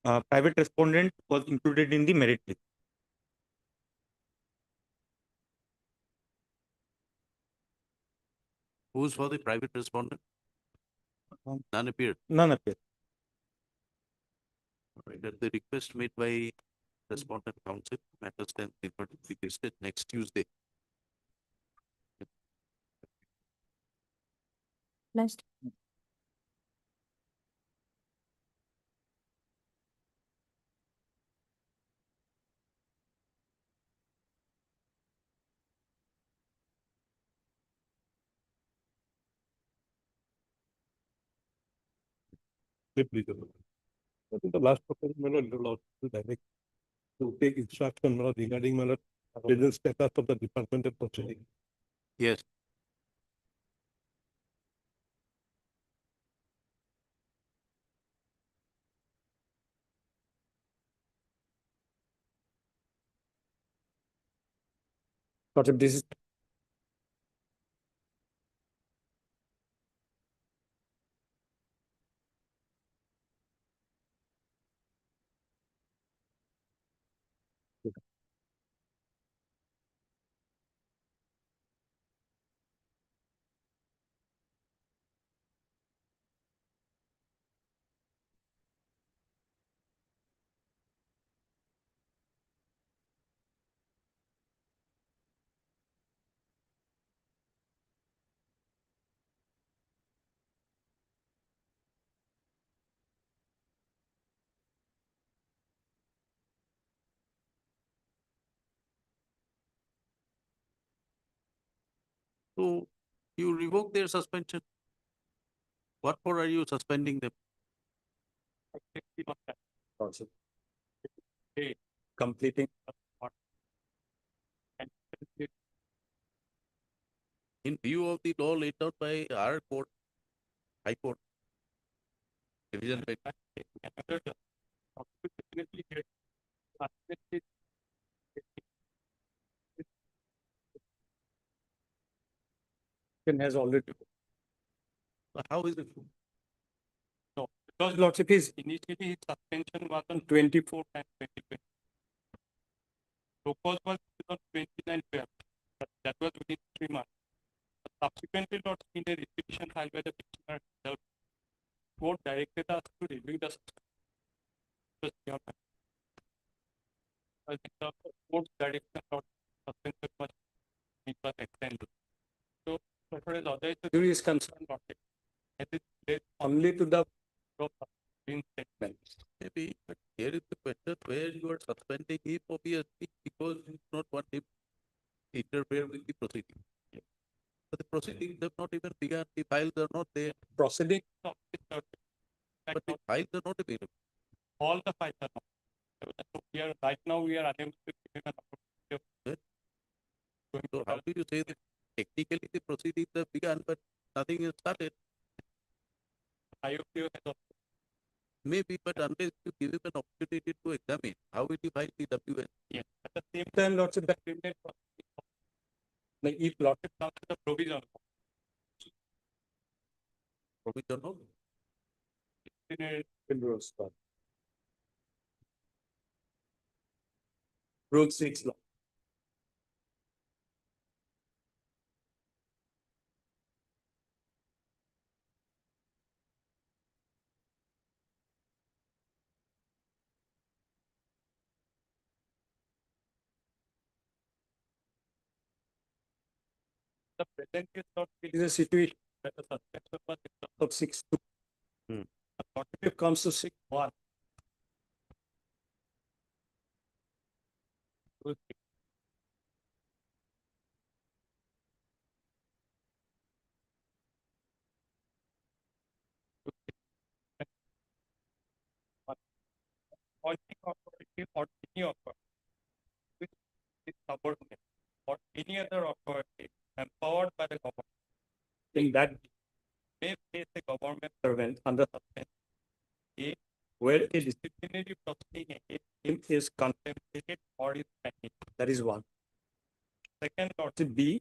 private respondent was included in the merit list. Who's for the private respondent? None appeared. None appeared. Right, at the request made by respondent counsel, matters then referred to be listed next Tuesday. Last. Please, I think the last proposal, my lord, allowed to direct to take instruction, my lord, regarding, my lord, present status of the departmental proceeding. Yes. Lordship, this is So you revoke their suspension. What for are you suspending them? Completing. In view of the law laid out by our court, High Court, division bench. has already. How is it? No, because Lordship, his initially his suspension was on 24 and 2020. Propose was on 29 Feb. That was within 3 months. Subsequently, Lordship, in a petition filed by the petitioner himself, court directed us to review the suspension. I think the court's direction of suspension was extended. So So far as Ajay Chaudhary is concerned, Lordship, it is related only to the statements. Maybe, but here is the question where you are suspending him obviously because you do not want him to interfere with the proceeding. But the proceedings have not even begun, the files are not there. Proceeding, no, But the files are not available. all the files are not. So we are, right now, we are unable to give him an opportunity. So how do you say that technically the proceedings have begun, but nothing is started? IOPO has Maybe, but unless you give him an opportunity to examine, how will you find the WN? Yes, at the same time, Lordship, the criminal proceeding, like if Lordship comes to the provision. Provisional? Rule 6 law. The present case not is a situation that the suspension was in terms of 6-2. The Lordship comes to 6-1. Rule 6. Appointing authority or any authority which is subordinate or any other authority empowered by the government in that may place a government servant under suspension. A, where a disciplinary proceeding against him is contemplated or is pending. That is one. Second, Lordship, B,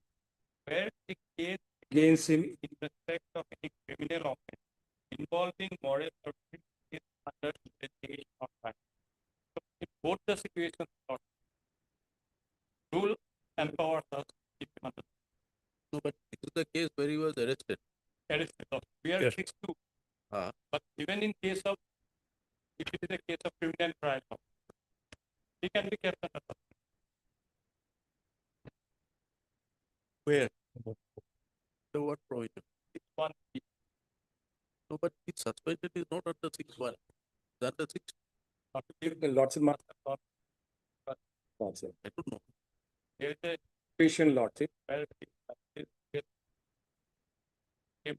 where a case against him in respect of any criminal offense involving moral servitude is under investigation or trial. So in both the situations, rule empowers us to keep him under. No, but this is the case where he was arrested. Arrested. We are Yes. 6-2. Ah. But even in case of, if it is a case of criminal trial, he can be kept under suspension. Where? So what provision? 6-1. No, but his suspension is not under 6-1. It's under 6. Lordship must have not. I don't know. There is a patient Lordship where it is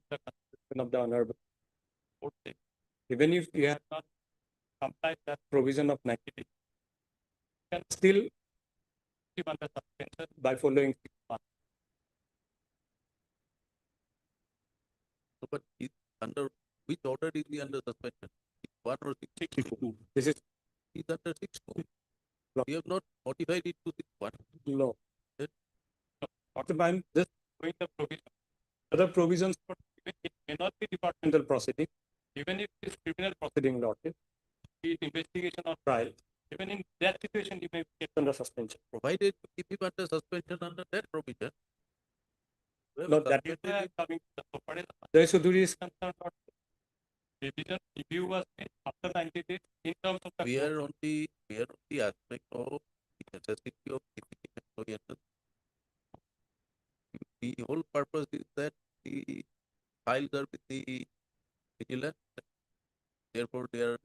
the constitution of the Honorable Court. Even if you have not complied that provision of 90 days, you can still keep under suspension by following 6-1. No, but he's under which order is he under suspension? 6-1 or 6-2? This is he's under 6-2. We have not modified it to 6-1. No. I'm just going the provision. Other provisions, for it may not be departmental proceeding, even if it is criminal proceeding, Lordship, be it investigation or trial, even in that situation, you may be kept under suspension. Provided to keep him under suspension under that provision. No, that is coming to the property. Ajay Chaudhary is concerned about revision review was made after 90 days in terms of the We are on the aspect of the necessity of keeping him employed. The whole purpose is that the files are with the vigilance. Therefore, they are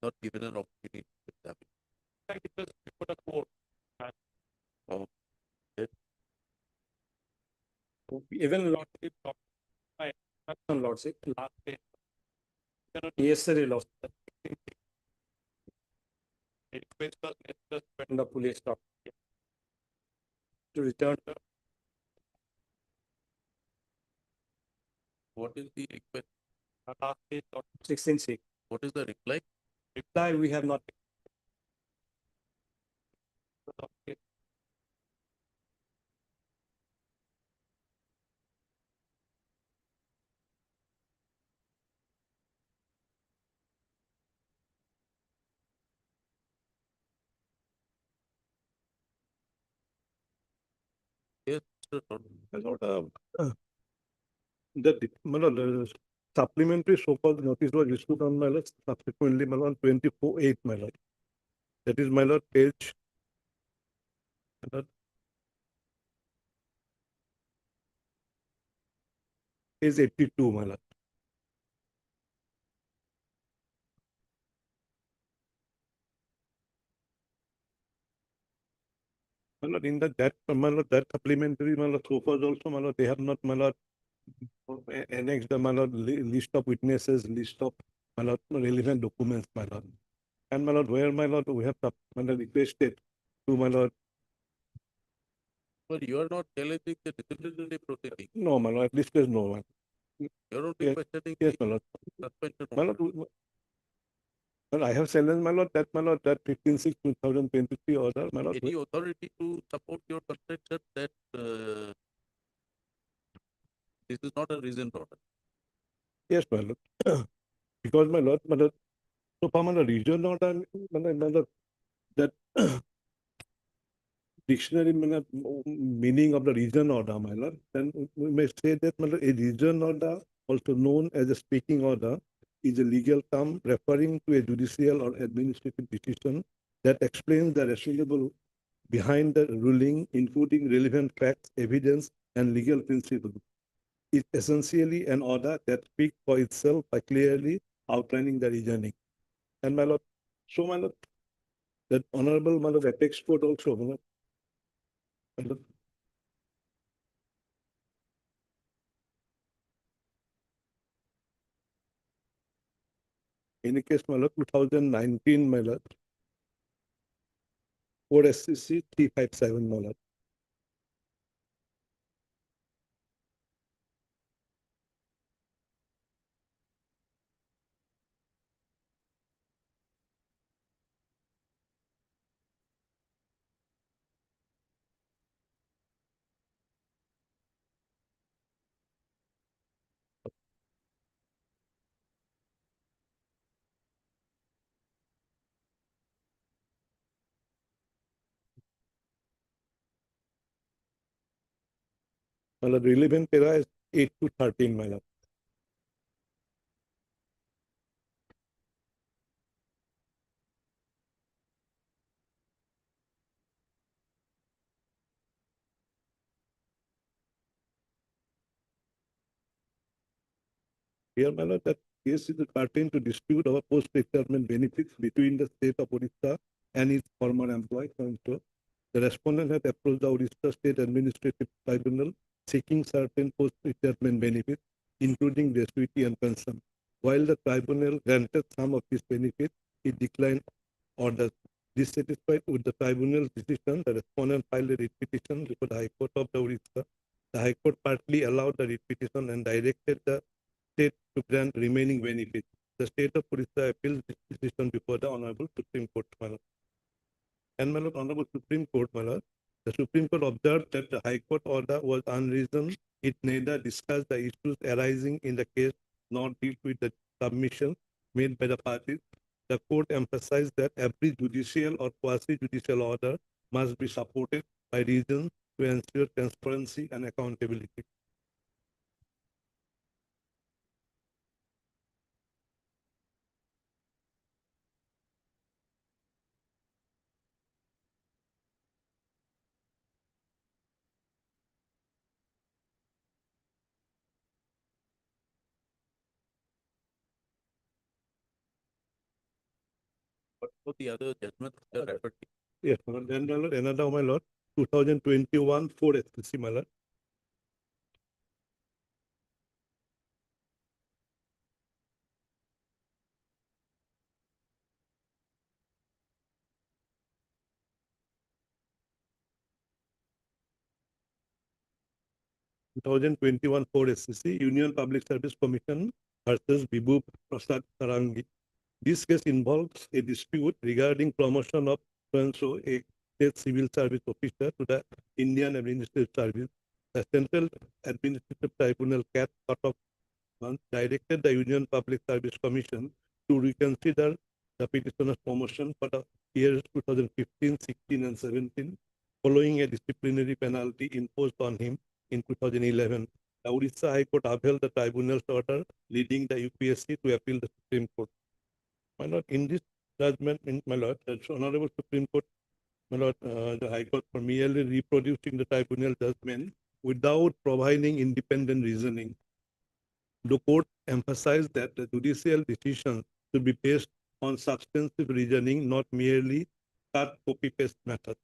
not given an opportunity to examine. it was before the court. Oh, yes. Even Lordship, my instruction, Lordship, last day, yesterday, Lordship, a request was made to the police stop to return the What is the request? last day, 16-6. What is the reply? Reply, we have not. Yes, sir. The supplementary so-called notice was issued on my lord subsequently my lord 24/8 my lord. That is my lord page. My lord, is 82, my lord. My lord, in my lord, that supplementary, my lord, so far also, my lord, they have not, my lord, annexed the, my lord, list of witnesses, list of, my lord, relevant documents, my lord. And my lord, where, my lord, we have, my lord, requested to, my lord. But you are not challenging the disciplinary proceeding. No, my lord, at least there's no one. You're only Yes, questioning yes, the my lord. suspension. My lord, well, I have challenged, my lord, that 15/6/2023 order, my lord. Any authority to support your contention that this is not a reasoned order? Yes, my lord. Because, my lord, so far, my lord, region order, my lord, that dictionary, my lord, meaning of the region order, my lord, then we may say that, my lord, a region order, also known as a speaking order, is a legal term referring to a judicial or administrative decision that explains the rationale behind the ruling, including relevant facts, evidence, and legal principles. It's essentially an order that speaks for itself by clearly outlining the reasoning. And my lord, so my lord, that honorable my lord apex court also, my lord, in a case, my lord, 2019, my lord, 4 SCC 357, my lord. My lord, relevant para is 8 to 13, my lord. Here, my lord, that case is pertain to dispute our post-retirement benefits between the state of Odisha and its former employee. So, the respondent had approached the Odisha State Administrative Tribunal seeking certain post-retirement benefits, including gratuity and pension. While the tribunal granted some of these benefits, it declined orders. Dissatisfied with the tribunal's decision, the respondent filed a writ petition before the High Court of the Odisha. The High Court partly allowed the writ petition and directed the state to grant remaining benefits. The state of Odisha appealed this decision before the Honorable Supreme Court. And my lord, Honorable Supreme Court, my lord, the Supreme Court observed that the High Court order was unreasoned. It neither discussed the issues arising in the case nor dealt with the submissions made by the parties. The court emphasized that every judicial or quasi-judicial order must be supported by reasons to ensure transparency and accountability. What about the other judgments which are referred to? Yes, my lord. Then, my lord, another, my lord, 2021 4 SCC, my lord. 2021 4 SCC, Union Public Service Commission versus Vibhu Prasad Sarangi. This case involves a dispute regarding promotion of so a state civil service officer to the Indian Administrative Service. The Central Administrative Tribunal CAT Court of Month directed the Union Public Service Commission to reconsider the petitioner's promotion for the years 2015, 16, and 17, following a disciplinary penalty imposed on him in 2011. The Odisha High Court upheld the tribunal's order, leading the UPSC to appeal the Supreme Court. My lord, in this judgment, my lord, the Honorable Supreme Court, my lord, the High Court for merely reproducing the tribunal judgment without providing independent reasoning. the court emphasized that the judicial decisions should be based on substantive reasoning, not merely cut copy paste method.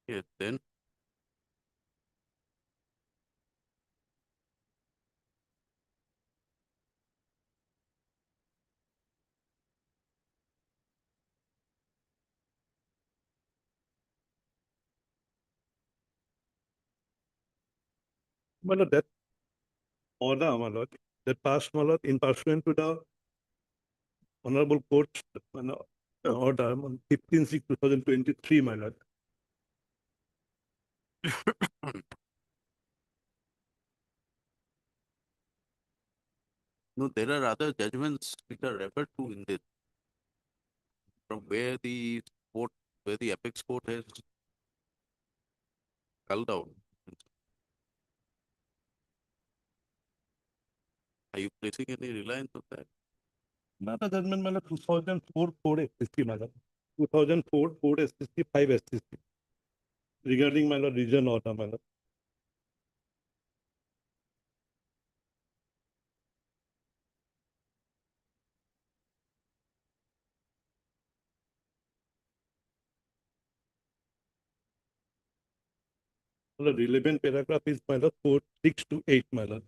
Yes, then My lord, that order, my lord, that passed, my lord, in pursuant to the Honorable Court's order on 15/6/2023, my lord. no, there are other judgments which are referred to in this, from where the court, where the apex court has called out. Are you placing any reliance on that? Another judgment, my lord, 2004 Code SCC, my lord. 2004 Code SCC 5 SCC. Regarding, my lord, region order, my lord. My lord, relevant paragraph is, my lord, 4, 6 to 8, my lord.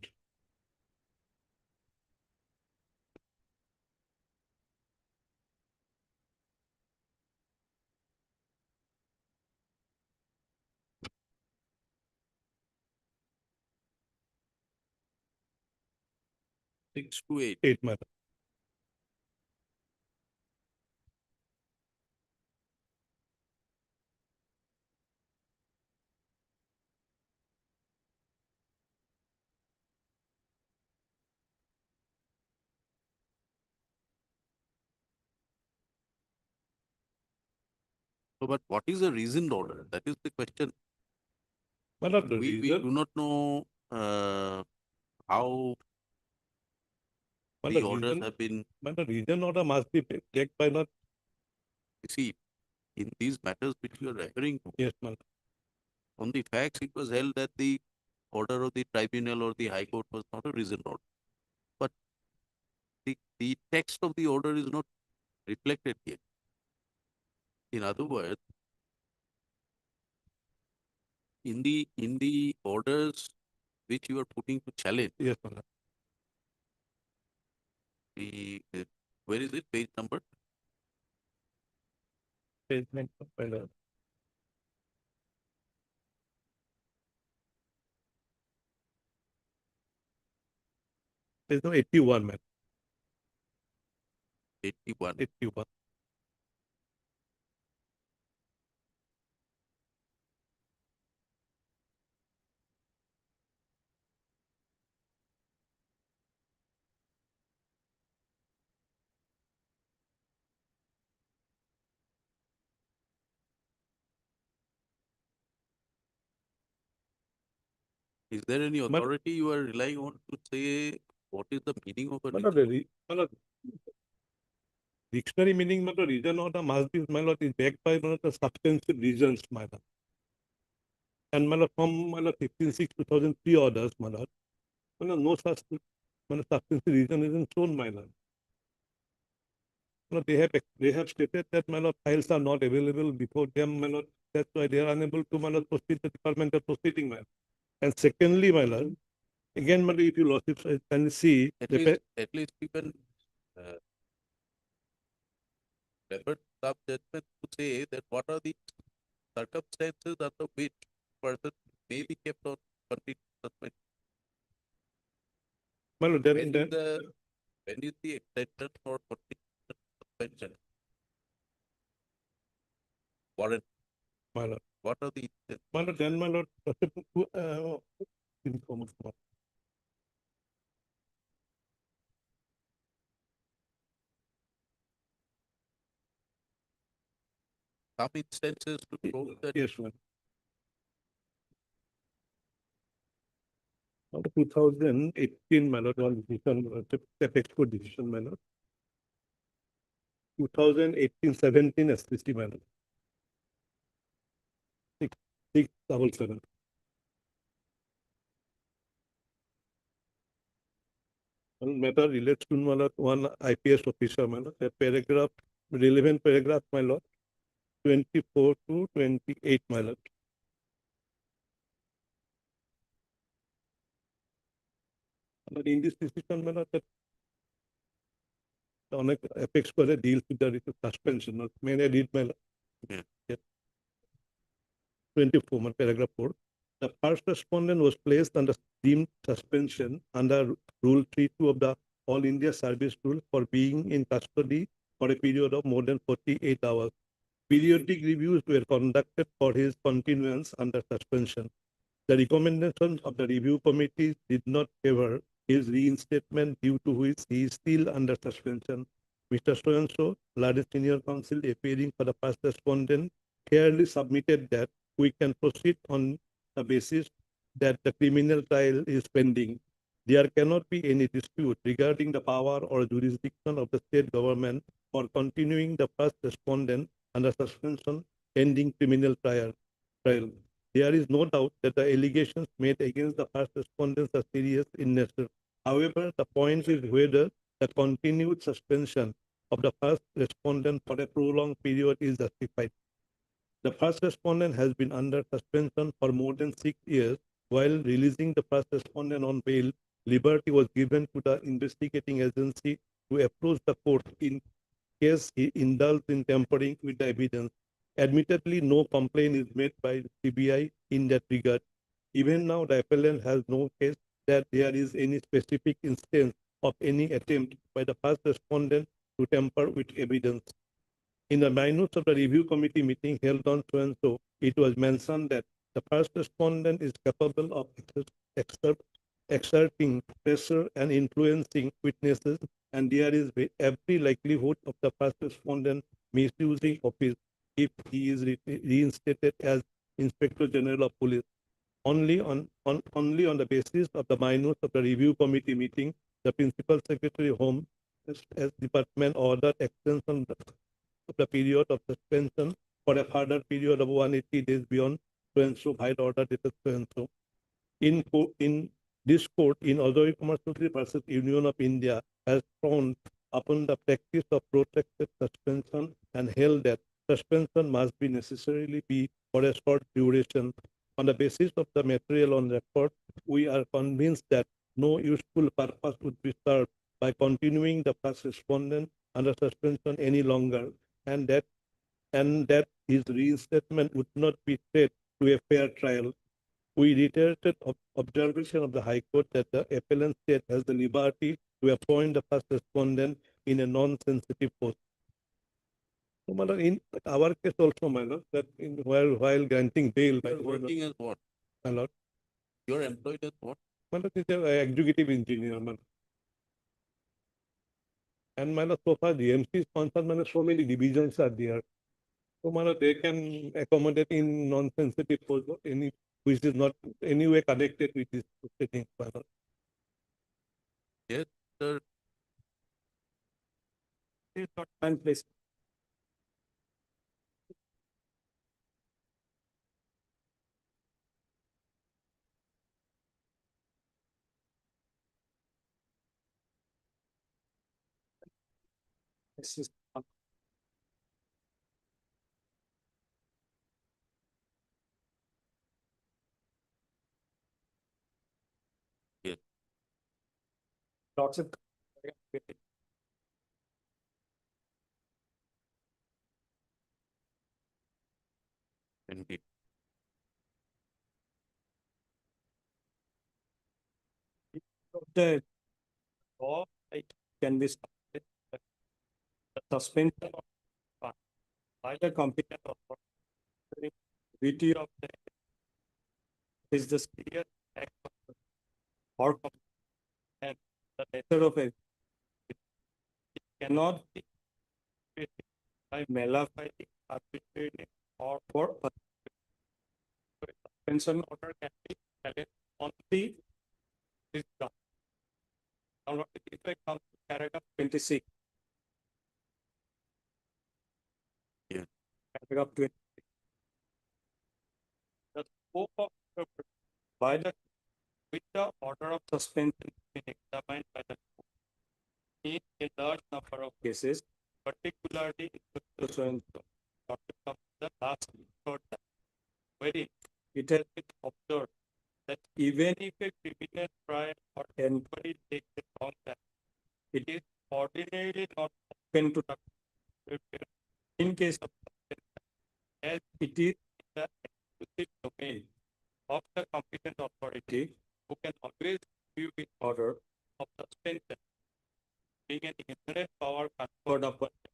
Six to eight. 8, my lord. So, but what is the reasoned order? That is the question. My lord, the We reason, do not know how my the lord, orders reason, have been. my lord, region order must be checked by not. You see, in these matters which you are referring to, Yes, my lord. on the facts, it was held that the order of the tribunal or the high court was not a reasoned order. But the text of the order is not reflected here. In other words, in the orders which you are putting to challenge, Yes, my lord. the where is it? Page number? Statement, my lord. There's no 81, man. 81. 81. Is there any But- authority you are relying on to say what is the meaning of a My lord, my lord, dictionary meaning, my lord, region order must be, my lord, is backed by, my lord, the substantive reasons, my lord. And, my lord, from, my lord, 15/6/2003 orders, my lord, no such, my lord, substantive reason isn't shown, my lord. My lord, they have stated that, my lord, files are not available before them, my lord. That's why they are unable to, my lord, proceed the departmental proceeding, my lord. And secondly, my lord, again, my lord, if you lordship can see, at the least you can refer to some judgment to say that what are the circumstances under which person may be kept on continuous suspension. My lord, When is the extension for 40 suspension? Warrant, my lord. what are the? My lord, then my lord, inform us, my lord. Some instances to show that. Yes, ma'am. Out of 2018, my lord, on decision, export decision, my lord. 2018-17 SPC, my lord. 677. Matter relates to my lord, one IPS officer, my lord. That paragraph, relevant paragraph, my lord. 24 to 28, my lord. But in this decision, my lord, that অনেক apex করে deals with the suspension. May I read, my lord? Yeah. 24, my paragraph 4. The first respondent was placed under deemed suspension under Rule 32 of the All India Service Rule for being in custody for a period of more than 48 hours. Periodic reviews were conducted for his continuance under suspension. The recommendations of the review committee did not favor his reinstatement, due to which he is still under suspension. Mr. So-and-so, Ladi Senior Counsel, appearing for the first respondent, clearly submitted that we can proceed on the basis that the criminal trial is pending. There cannot be any dispute regarding the power or jurisdiction of the state government for continuing the first respondent under suspension pending criminal trial. There is no doubt that the allegations made against the first respondents are serious in nature. However, the point is whether the continued suspension of the first respondent for a prolonged period is justified. The first respondent has been under suspension for more than 6 years. While releasing the first respondent on bail, liberty was given to the investigating agency to approach the court in case he indulged in tampering with the evidence. Admittedly, no complaint is made by the CBI in that regard. Even now, the appellant has no case that there is any specific instance of any attempt by the first respondent to tamper with evidence. In the minutes of the review committee meeting held on so-and-so, it was mentioned that the first respondent is capable of exerting pressure and influencing witnesses, and there is every likelihood of the first respondent misusing office if he is reinstated as Inspector General of Police. Only on the basis of the minutes of the review committee meeting, the Principal Secretary Home as Department ordered extension of the period of suspension for a further period of 180 days beyond so-and-so by order dated so-and-so. In this court, in Ajoy Kumar Sutri versus Union of India, has frowned upon the practice of protracted suspension and held that suspension must be necessarily be for a short duration. On the basis of the material on record, we are convinced that no useful purpose would be served by continuing the first respondent under suspension any longer, and that his reinstatement would not be threat to a fair trial. We reiterated observation of the High Court that the appellant state has the liberty to appoint the first respondent in a non-sensitive post. So, my lord, in our case also, my lord, that while granting bail, Working as what? my lord, You're employed as what? my lord, is an executive engineer, my lord. And my lord, so far the MC is concerned, my lord, so many divisions are there. So, my lord, they can accommodate in non-sensitive post any which is not anyway connected with this proceeding, my lord. Yes, sir. Please not time, please. This is Yes. lots of Indeed. the law it can be started. The suspension of by the competent authority, duty of the is the serious act of or and the nature of it cannot be treated by malafide, arbitrary, or for suspension order can be challenged only this ground. Now, if I come to paragraph 26. Yeah. Paragraph 26. The scope of by the with the order of suspension is examined by the court in a large number of cases, particularly in the last report, wherein it has been observed that even if a criminal trial or inquiry takes a long time, it is ordinarily not open to the in case of suspension, as it is in the exclusive domain of the competent authority, who can always review the order of suspension, being an inherent power conferred upon them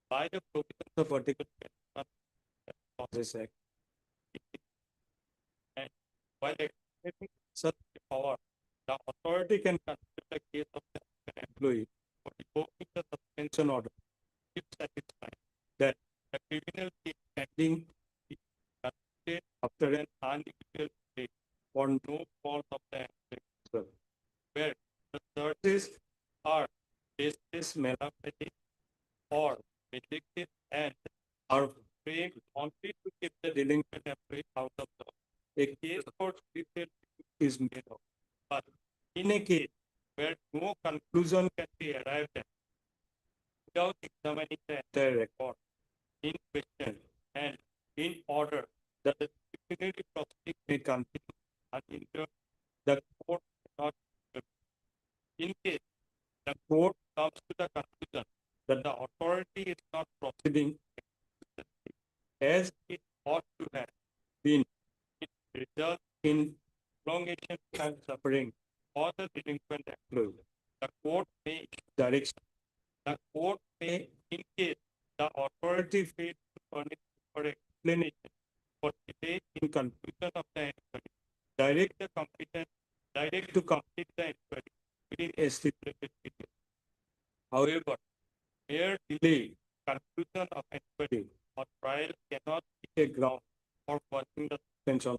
by the provisions of Article 21 of this Act. And while exercising such a power, the authority can consider the case of an employee for revoking the suspension order if satisfied that the criminal case pending is conducted after an unequivocal delay for no fault of the employee, where the charges are baseless, malafide, or vindictive and are framed only to keep the delinquent employee out of the law. A case for judicial review is made of. But in a case where no conclusion can be arrived at without examining the entire record in question and in order that the disciplinary proceedings may continue uninterrupted, the court cannot intervene. In case the court comes to the conclusion that the authority is not proceeding as it ought to have been, it results in prolongation and suffering for the delinquent employee. The court may issue direction. The court may, in case the authority fails to furnish for explanation for delay in conclusion of the inquiry, direct to complete the inquiry within a stipulated period. However, mere delay conclusion of inquiry or trial cannot be a ground for quashing the suspension.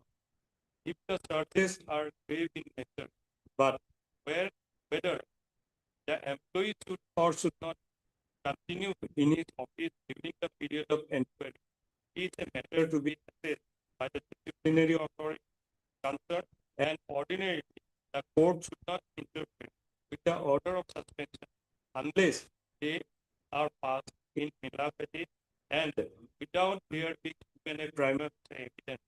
If the charges are grave in nature, but whether the employee should or should not continue in his office during the period of inquiry is a matter to be assessed by the disciplinary authority concerned, and ordinarily the court should not interfere with the order of suspension unless they are passed in malafide and without there being even a prima facie evidence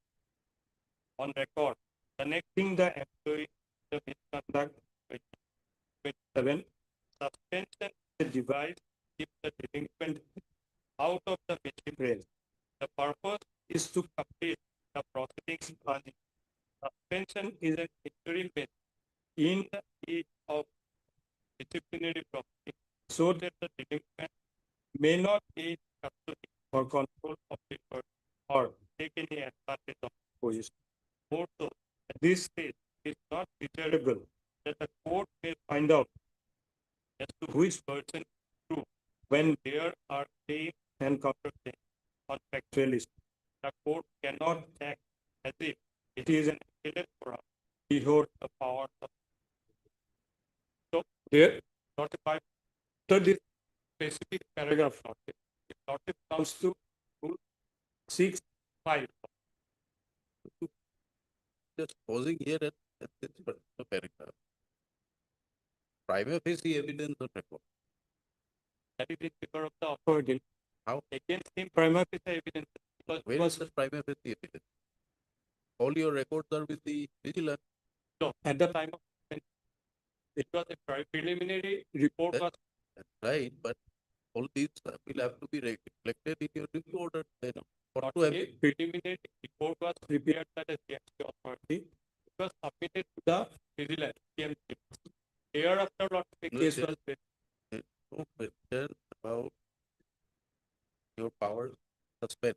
on record connecting the employee to the misconduct. With 7, suspension is a device keep the delinquent out of the mischief. The purpose is to complete the proceedings early. Suspension is an interim measure in the age of disciplinary proceedings so that the delinquent may not gain custody or control of the person or take any advantage of the position. More so, at this stage, it is not desirable that the court may find out as to which person is true when there are claims and counterclaims on factual issues. The court cannot act as if it is an appellate forum. It holds the power of. So here, notify after this specific paragraph, if notice comes to rule 6.5. Just pausing here at this particular paragraph. Prima facie evidence on record. That is in favor of the authority. How? Against him, prima facie evidence. Where is the prima facie evidence? All your records are with the vigilance. No, at the time of it was a preliminary report. That's right, but all these will have to be reflected in your review order. Then, Not a preliminary report was prepared by the GST authority. It was submitted to the vigilance. Thereafter, the No, case there- was very there is no question about your powers suspend.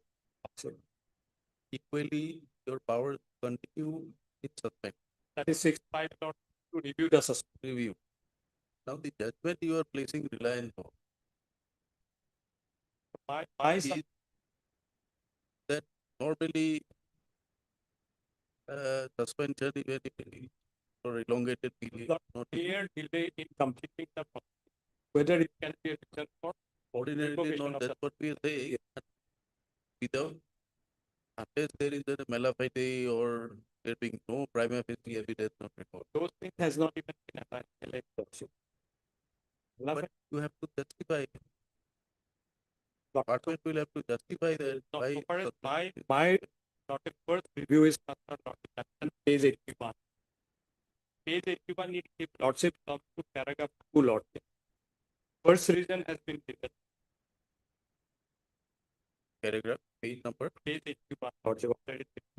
Equally, your powers continue in suspend. that is 6.5 not to review the suspension. Review. Now the judgment you are placing reliance on My is that normally suspension even if it is for elongated period. Not clear delay in completing the process, whether it can be a reason for ordinarily revocation not, of that's the what we say. Without, unless there is a mala fide or there being no prima facie evidence not recorded. those things has not even been applied. But you have to justify. Department will have to justify that Now, why. so far as my not a first review is concerned, Dr. Captain, page 81. Page 81, it if lordship comes to paragraph 2, lordship. First reason has been given. Paragraph, page number. Page 81, lordship. Already given.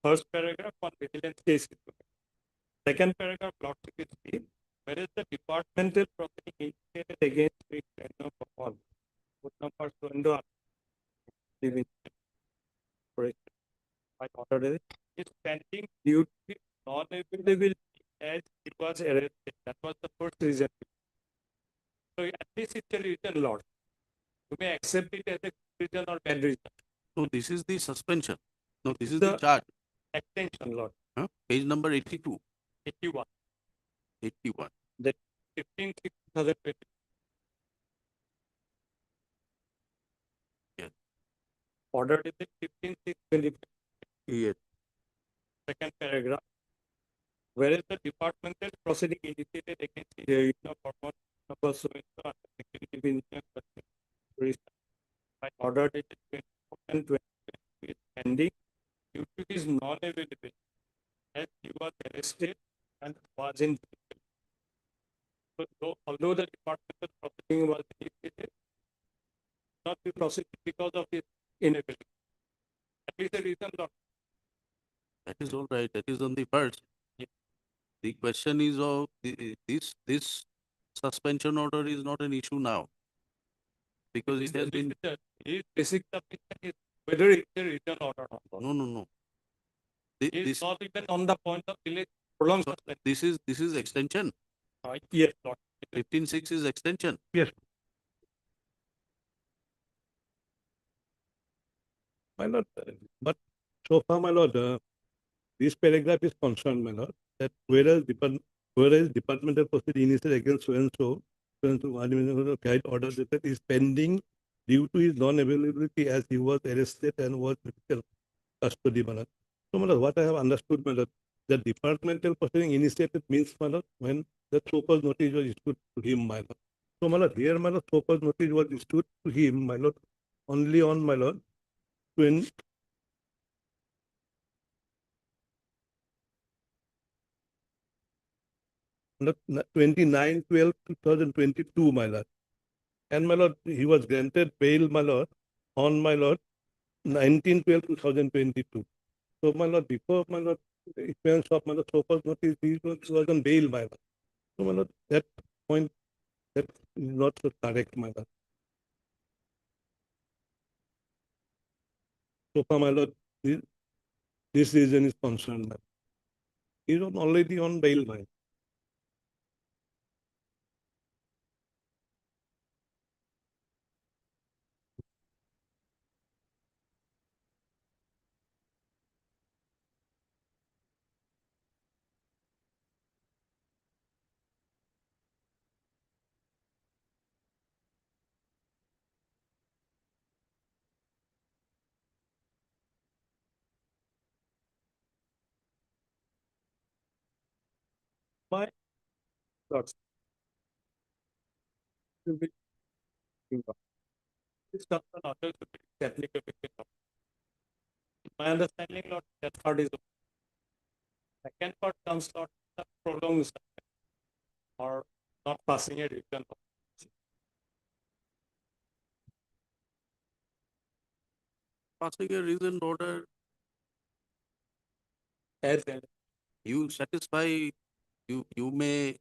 First paragraph on vigilance case is given. Second paragraph, lordship is given. Whereas the departmental proceeding initiated against the Tribunal for all. Put number so in the by order is pending due to the non-availability as it was arrested. That was the first reason. So at least it's a reason, Lord. You may accept it as a good reason or bad reason. No, this is the suspension. No, this is the charge. Extension, Lord. Huh? Page number 82. 81. 81. That 15/6/2020. Yes. Order is 15/6/2020. Yes. Second paragraph. Whereas the departmental proceeding initiated against the hormone number so by order dated 2020 is pending due to his non-availability as he was arrested and was in jail. So although the departmental proceeding was initiated, not be prosecuted because of his inability. At least the reason not. That is all right. That is on the first. The question is of this suspension order is not an issue now. Because it has been. His basic submission is whether it's a return order or not. No, no, no. It's not even on the point of delay prolonged So suspension. this is extension. Yes, Lord. 15/6 is extension. Yes. My lord, but so far, my lord, this paragraph is concerned, my lord, that whereas departmental proceeding initiated against so and so guide order that is pending due to his non-availability as he was arrested and was in judicial custody, my lord. So, my lord, what I have understood, my lord, the departmental proceeding initiated means, my lord, when the so-called notice was issued to him, my lord. So, my lord, here, my lord, so-called notice was issued to him, my lord, only on, my lord, when 29/12/2022, my lord. And my lord, he was granted bail, my lord, on my lord, 19/12/2022. So, my lord, before my lord, issuance of my lord so-called notice, he was on bail, my lord. So, my lord, that point that is not so correct, my lord. So far, my lord, this reason is concerned, my lord. He is already on bail, my lord. My thoughts. This concern order to be applicable. My understanding, Lord, that part is. Second part comes not the prolonged suspension or not passing a return. Passing a reasoned order. As in, you satisfy, you may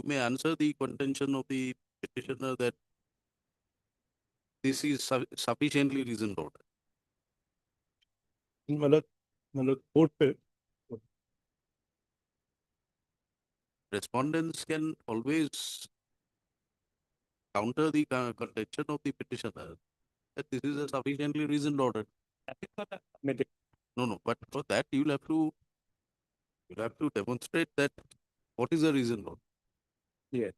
answer the contention of the petitioner that this is sufficiently reasoned order. my lord, court Respondents can always counter the contention of the petitioner that this is a sufficiently reasoned order. No, but for that you'll have to demonstrate that what is a reasoned order. Yes.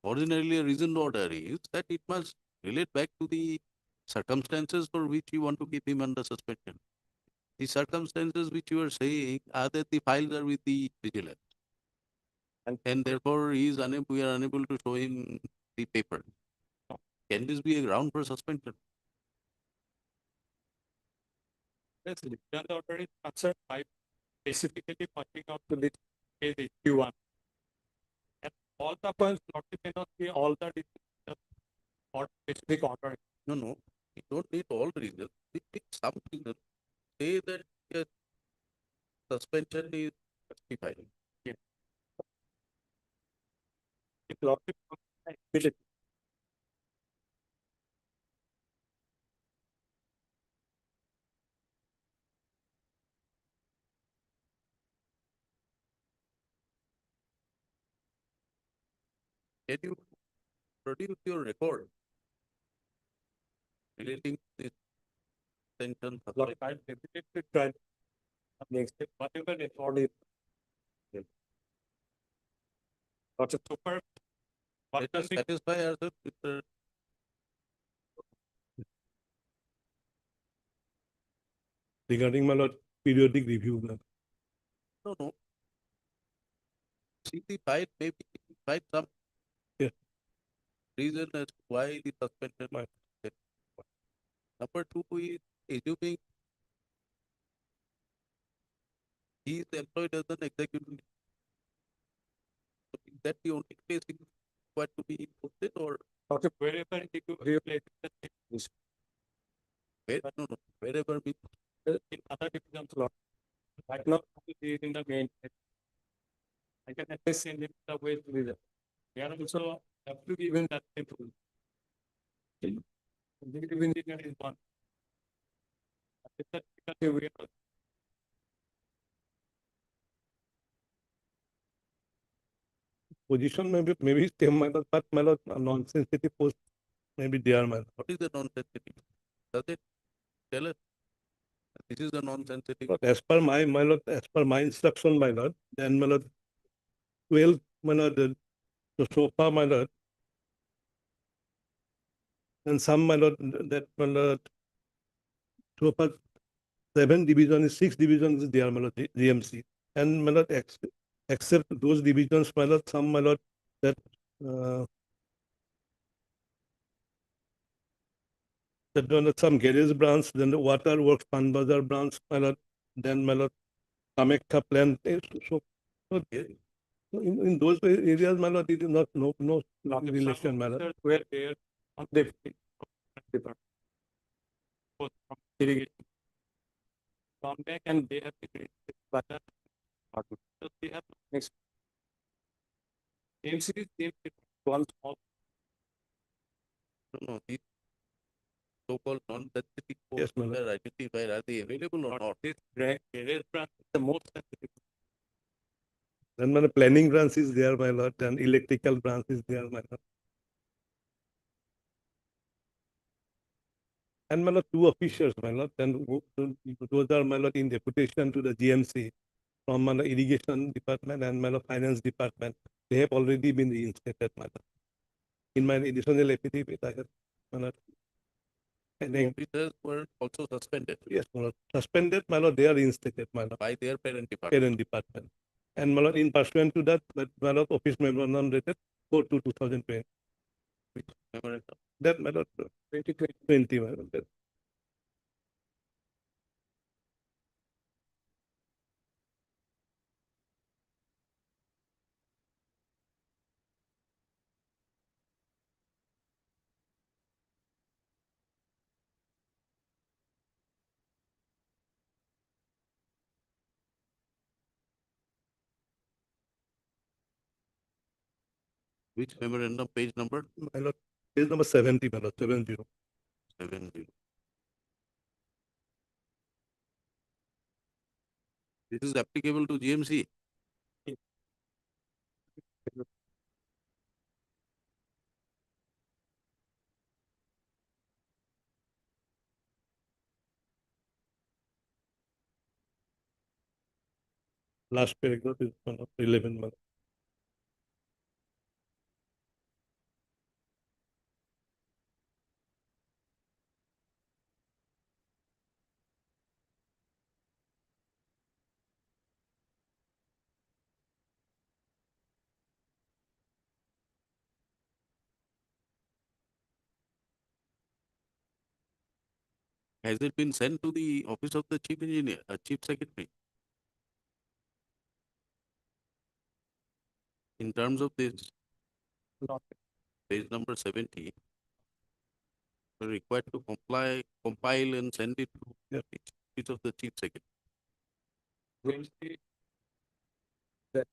Ordinarily, a reasoned order is that it must relate back to the circumstances for which you want to keep him under suspension. The circumstances which you are saying are that the files are with the vigilance. And therefore we are unable to show him the paper. Can this be a ground for suspension? Yes, the order is concerned by specifically pointing out to this case Q1. And all the points not may not be all the details or specific order. No, you don't need all reasons. We need some reason. Say that yes, suspension is justified. Yeah. If lordship immediately. Can you produce your record relating to this suspension? Lord, I definitely try next step, whatever record is. What's a super? Let us satisfy ourselves with the regarding my lord periodic review. no. See the file, maybe find some reason as to why the suspension might be. Number two is assuming he is employed as an executive. So is that the only place he required to be posted or Wherever he could replace this. no, wherever we In other divisions, Lord. Right now, he is in the main. I can at least send him the way to be there. We are also have to give him that people. Executive engineer is one. Because we are Position maybe same my lord, but my lord non-sensitive post maybe there my lord. what is the non-sensitive? Does it tell us this is a non-sensitive? But as per my lord, as per my instruction, my lord, then my lord 12 my lord, the sofa my lord, and some my lord that my lord sofa 7 division is 6 divisions is there my lord GMC, and my lord except those divisions my lord, some my lord that some garage branch, then the water works Panbazar branch my lord, then my lord Kamakya plant. So in those areas, my lord, it is not no relation, my lord. were there on the department. Both from irrigation. Come back and they have to but they have next. Same series, same one small. No, these so-called non-sensitive Yes, posts are identified. Are they available or not? This garage branch is the most sensitive. Then my planning branch is there, my lord, and electrical branch is there, my lord. And my lord, 2 officials, my lord, and those are my lord in deputation to the GMC from my lord, irrigation department and my lord, finance department. They have already been reinstated, my lord. In my additional affidavit, I have, my lord. And then, Officers were also suspended yes, my lord, suspended, my lord, they are reinstated, my lord, by their parent department. parent department. And my lord, in pursuant to that, my lord, office memorandum dated 4/2/2020. Which memorandum? That my lord, 2020, my lord. Which memorandum, page number? My lord, page number 70, my lord, 70. 70. This is applicable to GMC. Last paragraph is my lord, 11, my lord. Has it been sent to the office of the chief engineer, chief secretary? In terms of this, page number 70, we're required to compile and send it to the office of the chief secretary. We'll see that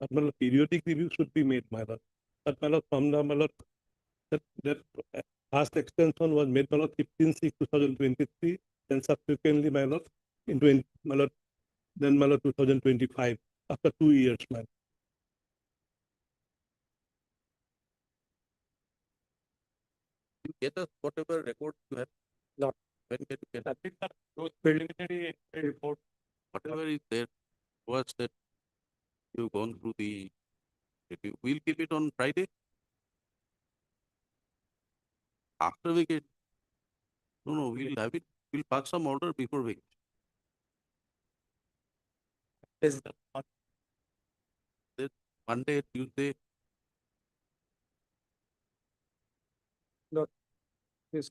But my lord, periodic review should be made, my lord. But my lord, from the, my lord, that last extension was made, my lord, 15/6/2023, then subsequently, my lord, in 20, my lord, then my lord, 2025, after 2 years, my lord. You get us whatever record you have. Not. When can you get I think that those preliminary report, whatever is there was that you've gone through the review. We'll keep it on Friday. After we get, no, we'll have it, we'll pass some order before we. is the Monday, Tuesday, not is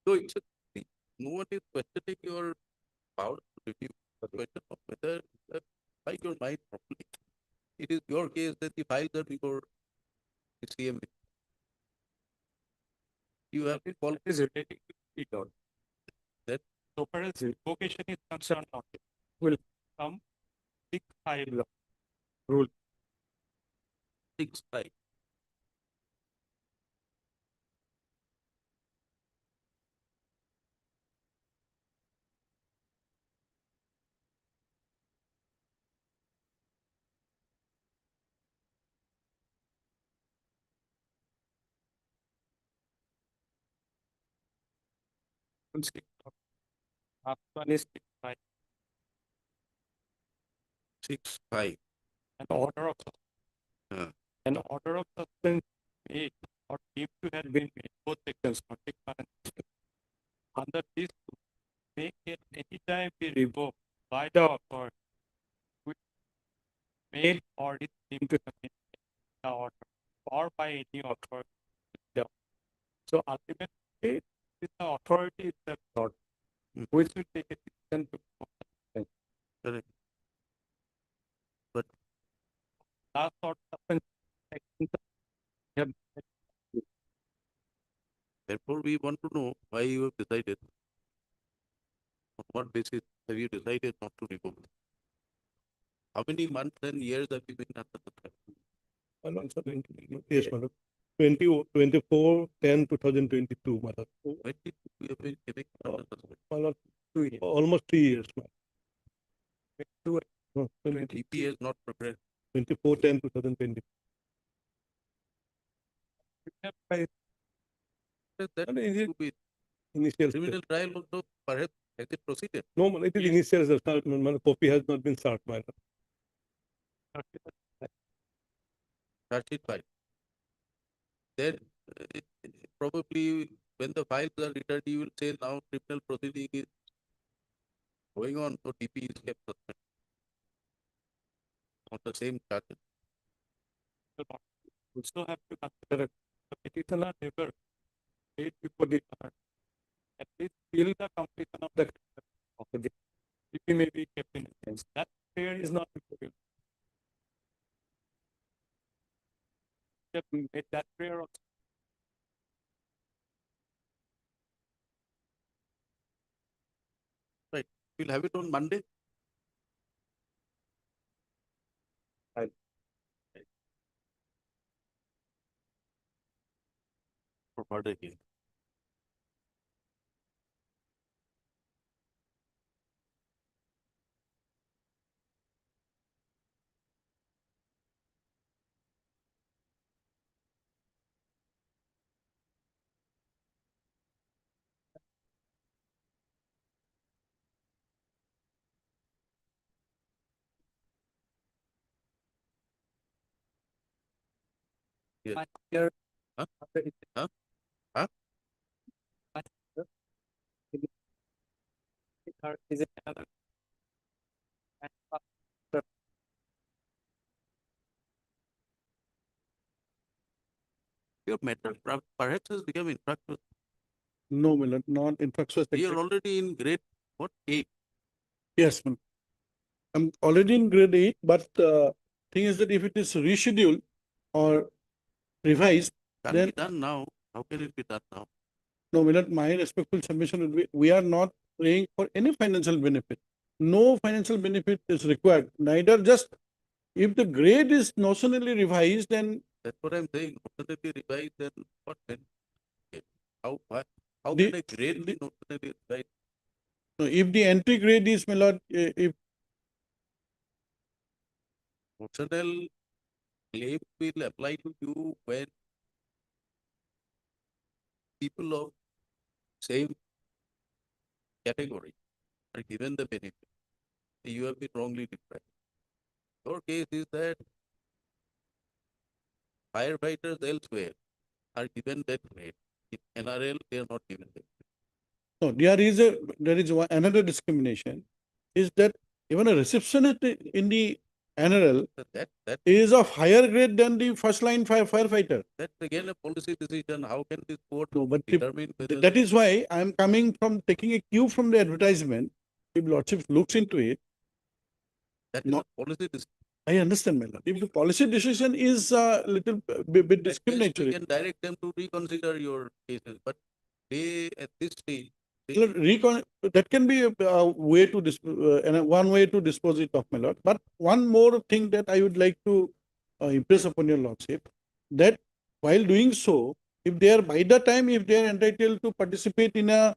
so it's no one is questioning your power to review. The question of whether you have applied your mind properly. It is your case that the files are before the CM. You have to follow is relating to it out. that. So far as revocation is concerned, now will come 6/5 law rule. 6/5. One is 6/5. 6/5. An order of an order of suspension made or deemed to have been made, both sections, not 6/5 and 6/5. Under this, may at any time be revoked by the authority which made or is deemed to have been made the order or by any authority. So ultimately, it's the authority itself, not which will take a decision to. Correct. But Last sort of therefore, we want to know why you have decided. On what basis have you decided not to revoke? How many months and years have you been under the threat? Yes, madam. 24/10/2022, madam. When did you have been giving under the threat? Madam, almost 3 years, madam. DP has not prepared. 24/10/2020. That could be Initial criminal trial also perhaps has it proceeded. No, madam, it is initial, the start, madam, copy has not been started, madam. Charge sheet file. Then probably when the files are returned, you will say now criminal proceeding is going on, so DP is kept suspended on the same charges. Also have to consider the petitioner never paid before the at least till the completion of the DP may be kept in abeyance. That period is not important. Made that prayer also. We'll have it on Monday. For further hearing. Yeah. Huh? Huh? Huh? Is it Your matter perhaps has become infractuous. No, Milord, not infractuous. You're already in grade what? 8. Yes, ma'am. I'm already in grade 8, but thing is that if it is rescheduled or revised, Can then be done now. How can it be done now? no, Milord, my respectful submission would be, we are not praying for any financial benefit. No financial benefit is required, neither just, if the grade is notionally revised, then That's what I'm saying. Notionally revised, then what then? How The- can a grade be notionally revised? no, if the entry grade is, my lord, if Notional claim will apply to you when people of same category are given the benefit. You have been wrongly deprived. Your case is that firefighters elsewhere are given that grade. In NRL, they are not given that. no, there is another discrimination, is that even a receptionist in the NRL That is of higher grade than the first line firefighter. that's again a policy decision. How can this court No, but determine whether that is why I am coming from taking a cue from the advertisement. If Lordship looks into it, that is a policy decision? I understand, my lord. If the policy decision is a little bit discriminatory, You can direct them to reconsider your cases, but they at this stage Lord, that can be a way to one way to dispose it of, my lord. But one more thing that I would like to impress upon your lordship, that while doing so, if they are by the time if they are entitled to participate in a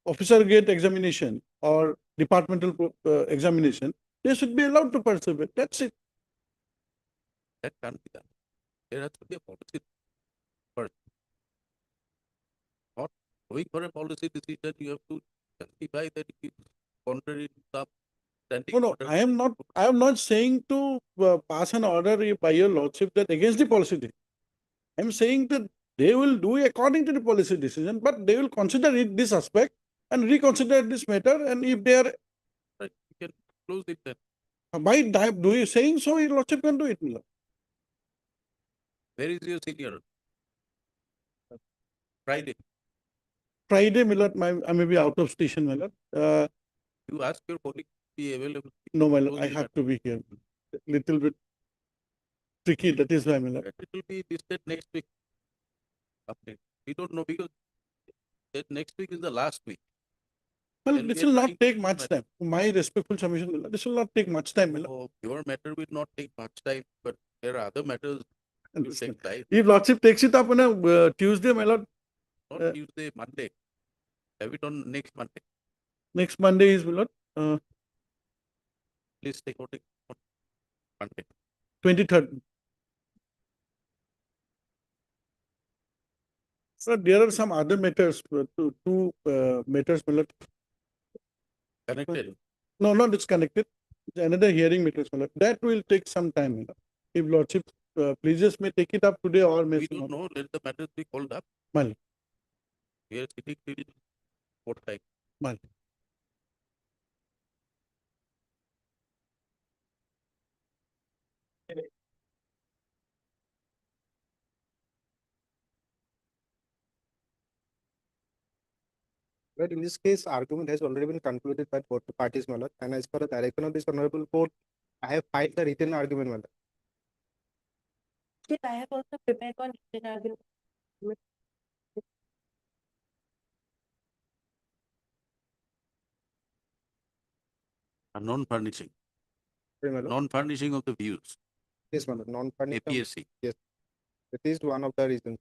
officer grade examination or departmental examination, they should be allowed to participate. That's it. that can't be done. There has to be a policy first. Not going for a policy decision, you have to justify that it is contrary to some standing No, no, order. I am not saying to pass an order by your lordship that against the policy decision. I am saying that they will do according to the policy decision, but they will consider this aspect and reconsider this matter. And if they are Right, you can close it then. by saying so, your lordship can do it, my lord. Where is your senior? Friday. Friday, my lord, I may be out of station, my lord. You ask your colleague to be available. No, my lord, Close I the have matter. to be here. Little bit tricky. That is why, my lord. It will be listed next week. Update. We don't know because that next week is the last week. Well, Then this we are will not trying take much time. My respectful submission, my lord, this will not take much time, my lord. Oh, your matter will not take much time, but there are other matters will take time. If lordship takes it up on a Tuesday, my lord, Not Tuesday, Monday. Have it on next Monday. next Monday is, my lord, Please take out it on Monday. 23rd. So there are some other matters, two matters, my lord. Connected. No, not disconnected. Another hearing matters, my lord. That will take some time, my lord. If lordship pleases may take it up today or may. We don't know. Let the matters be called up. My lord. We are sitting till what time? My lord. But in this case, argument has already been concluded by both the parties, my lord. And as per the direction of this honorable court, I have filed the written argument, my lord. I have also prepared one written argument. Non-furnishing, Sorry, my lord. non-furnishing of the views, Yes, my lord. Non-furnished. APSC. Yes, it is one of the reasons.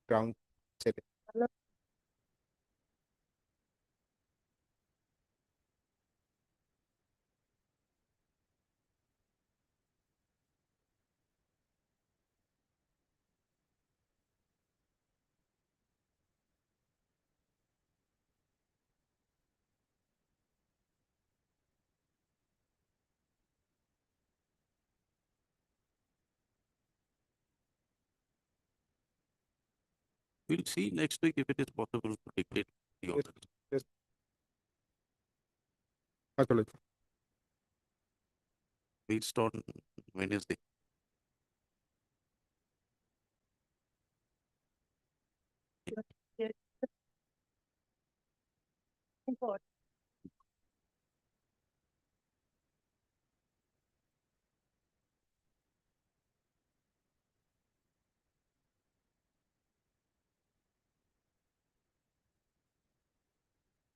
Ground setting. We'll see next week if it is possible to dictate the order. Yes. Absolutely. Based on Wednesday.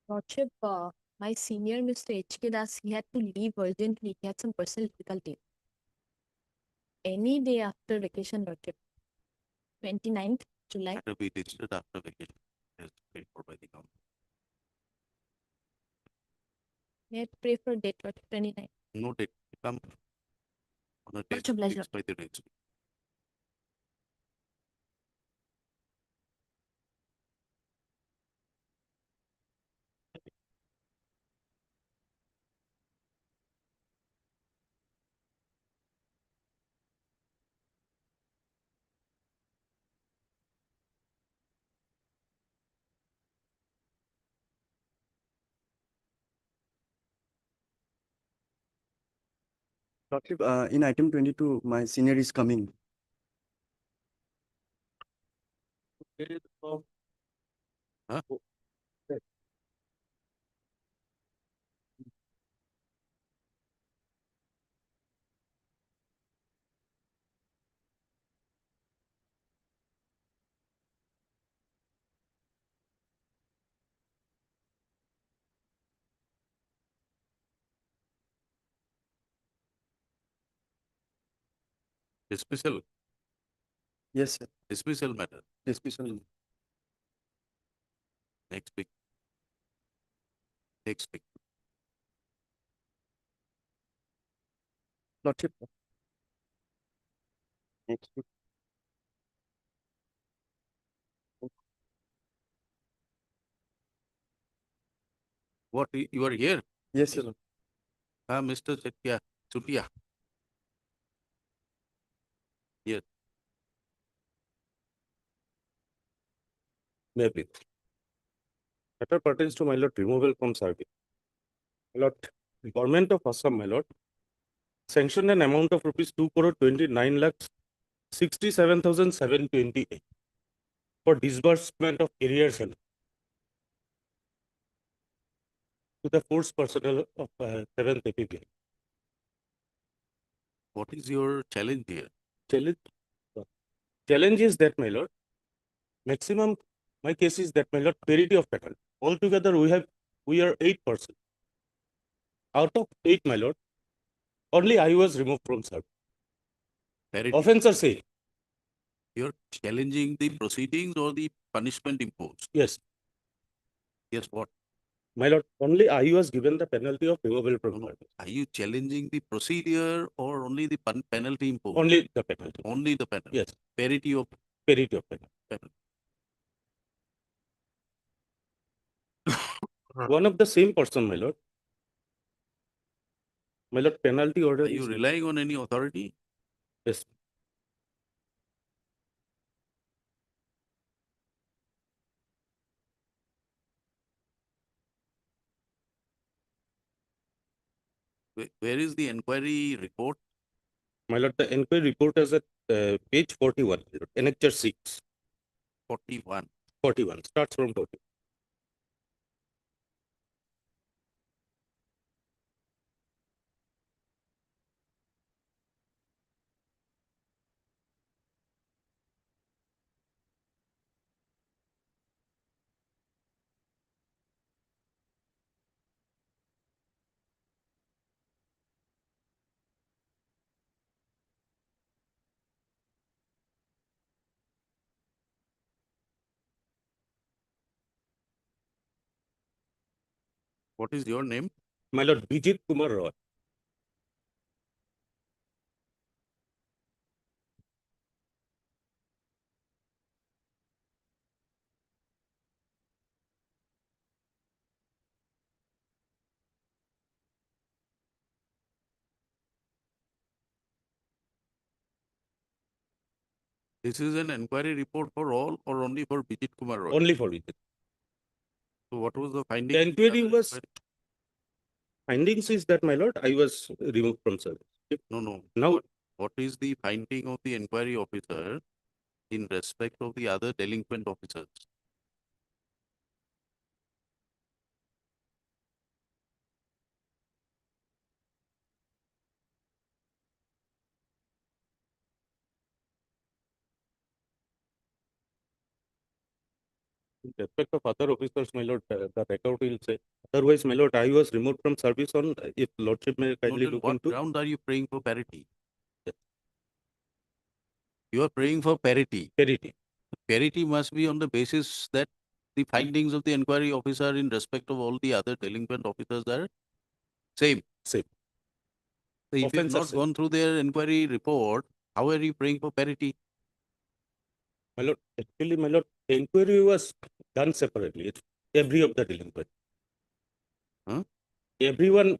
Lordship, my senior, Mr. H.K. Das, he had to leave urgently. He had some personal difficulty. Any day after vacation, Lordship. 29th July. To be listed after vacation as paid for by the government. May I pray for date, Lordship, 29th? No date, come on a date Much obliged, fixed by the registry. Lordship, in item 22, my senior is coming. Huh? Dismissal, Yes, sir. dismissal matter, Dismissal. next week. Next week. Lordship. Next week. What, you are here? Yes, sir. Mr. Chetia, Chutia. Yes. May I please? Matter pertains to my lord removal from service. My lord, the government of Assam, my lord, sanctioned an amount of rupees 2 crore 29 lakhs 67,728 for disbursement of arrears to the force personnel of 7th APPI. What is your challenge here? Challenge is that, my lord, maximum, my case is that, my lord, parity of penalty. Altogether, we are 8%. Out of 8, my lord, only I was removed from service. Parity. Offencer say, You're challenging the proceedings or the punishment imposed? yes. Yes, what? My lord, only I was given the penalty of removal from service. Are you challenging the procedure or only the penalty imposed? Only the penalty. Only the penalty. Yes. Parity of Parity of penalty. One of the same person, my lord. My lord, penalty order Are you is relying on any authority? yes. Where is the inquiry report? My lord, the inquiry report is at page 41, my lord, annexure 6. 41. 41, starts from 40. What is your name? My lord, Bijit Kumar Roy. This is an inquiry report for all or only for Bijit Kumar Roy? Only for Bijit. So what was the finding? The inquiry was, findings is that, my lord, I was removed from service. No, no. Now, What is the finding of the inquiry officer in respect of the other delinquent officers? in respect of other officers, my lord, the record will say. Otherwise, my lord, I was removed from service on, if lordship may No, kindly then look what into. ground are you praying for parity? You are praying for parity. Parity. Parity must be on the basis that the findings of the inquiry officer in respect of all the other delinquent officers are same. Same. So if you have Offense are not same. gone through their inquiry report, how are you praying for parity? My lord, actually, my lord, inquiry was done separately. It's every of the delinquent. Huh? Everyone,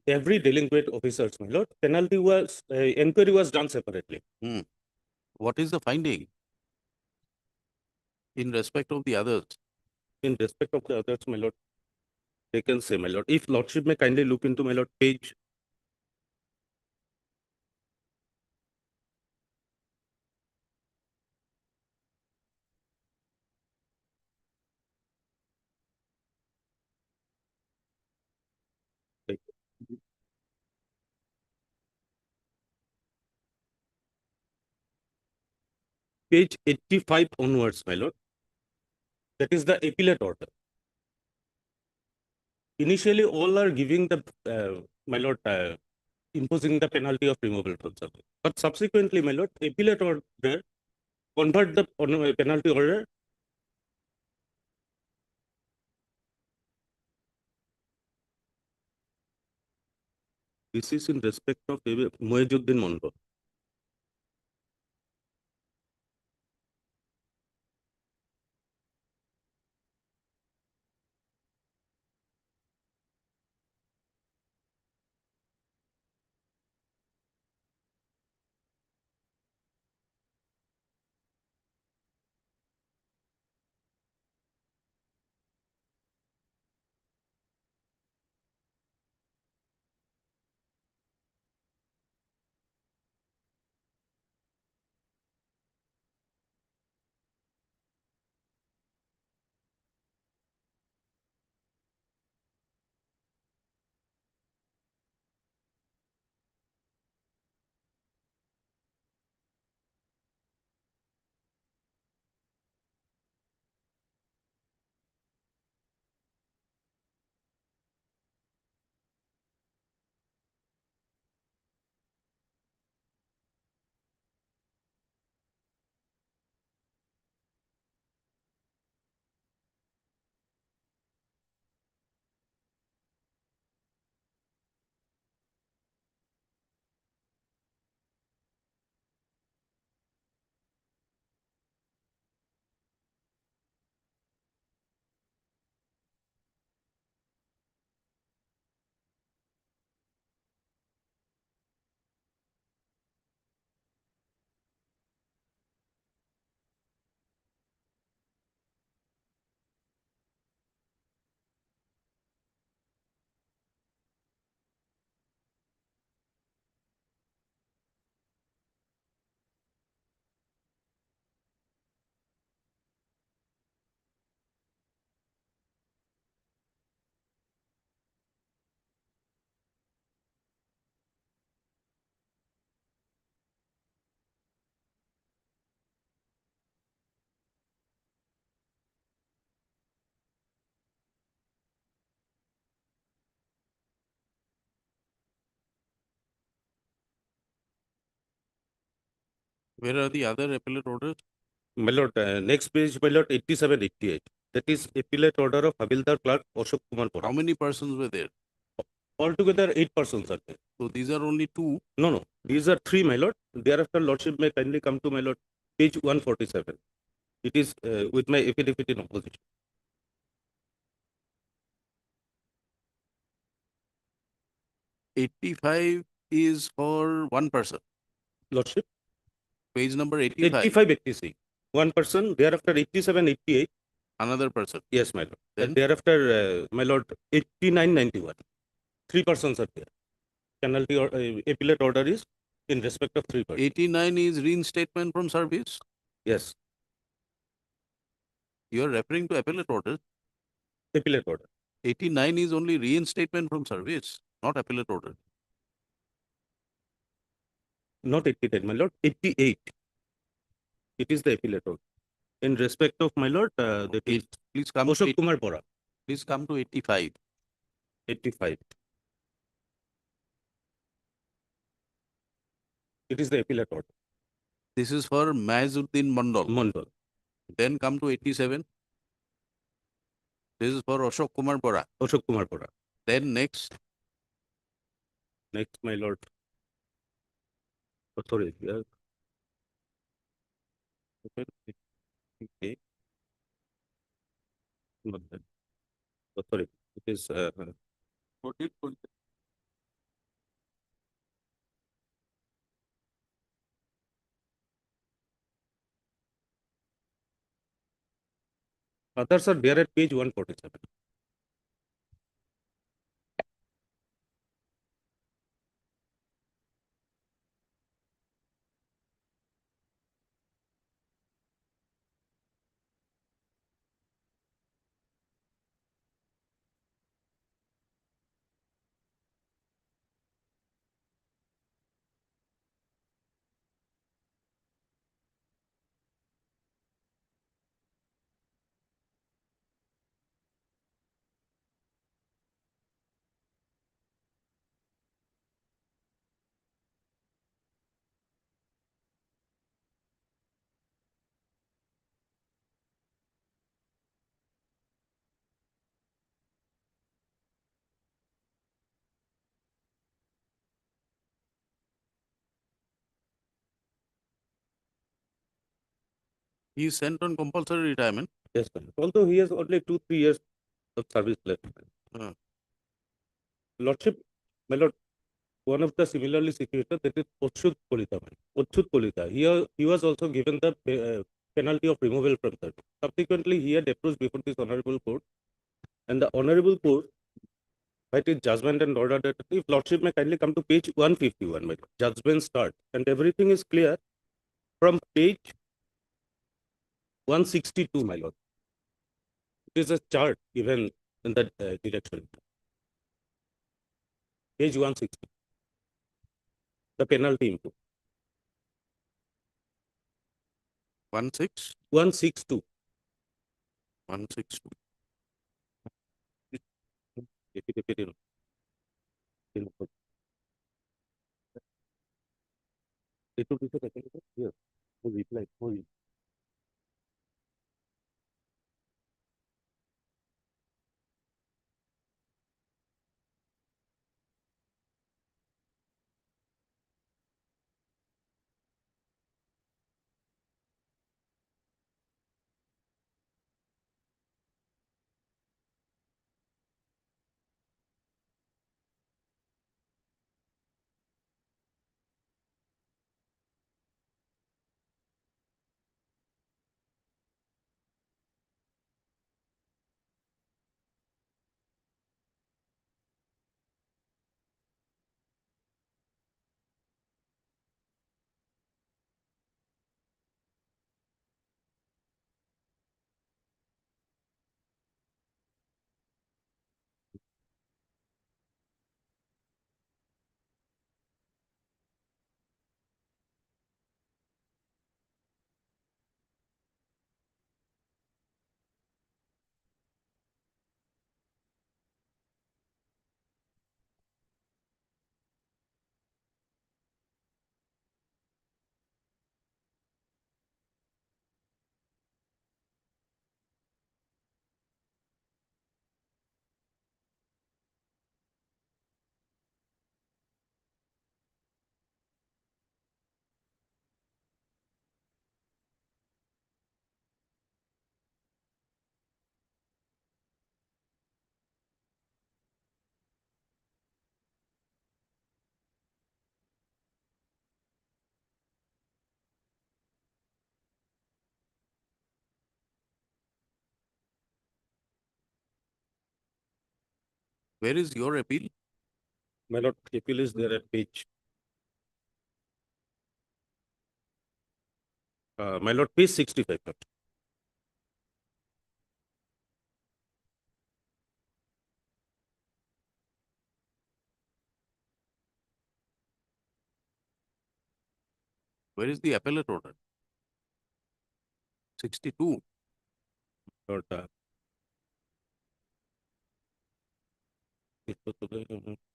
every delinquent officers, my lord, penalty was, inquiry was done separately. What is the finding in respect of the others? In respect of the others, my lord, they can say, my lord. If lordship may kindly look into, my lord, page. Page 85 onwards, my lord. That is the appellate order. Initially, all are giving the, my lord, imposing the penalty of removal from service. But subsequently, my lord, appellate order convert the penalty order. This is in respect of Moejuddin Mondo. Where are the other appellate orders? My lord, next page, my lord, 87, 88. That is appellate order of Havildar Clerk Ashok Kumar Bora. How many persons were there? Altogether 8 persons are there. So these are only two. No, no, these are 3, my lord. Thereafter, lordship may kindly come to my lord, page 147. It is with my affidavit in opposition. '85 is for one person. Lordship, Page number 85. 85, 86. One person, thereafter 87, 88. Another person. Yes, my lord. Then? Thereafter, my lord, 89, 91. 3 persons are there. Penalty or appellate order is in respect of 3 persons. 89 is reinstatement from service. Yes, You are referring to appellate order. appellate order. 89 is only reinstatement from service, not appellate order. Not 89, my lord, 88. It is the appellate order. In respect of my lord, that is Please come to Ashok Kumar Bora, please come to 85. 85. It is the appellate order. This is for Mazuddin Mandal. Mandal. Then come to 87. This is for Ashok Kumar Bora. Ashok Kumar Bora. Then next, Next, my lord. Oh, sorry. Okay. Not that. Oh, sorry. It is 14, others are there at page 147. he is sent on compulsory retirement. Yes, my lord. Although he has only 2-3 years of service left. Lordship, my lord, one of the similarly situated, that is Ochut Kolita. Ochut Kolita. He was also given the penalty of removal from service. Subsequently, he had approached before this honorable court, and the honorable court, by its judgment and order, that if lordship may kindly come to page 151, my lord, judgment start, and everything is clear from page 162, my lord. It is a chart given in that direction. Page 160. The penalty improved. 162. 162. It would be the second here. Who replied? Who Where is your appeal? My lord, appeal is there at page. My lord, page 65. Where is the appellate order? 62. Lord,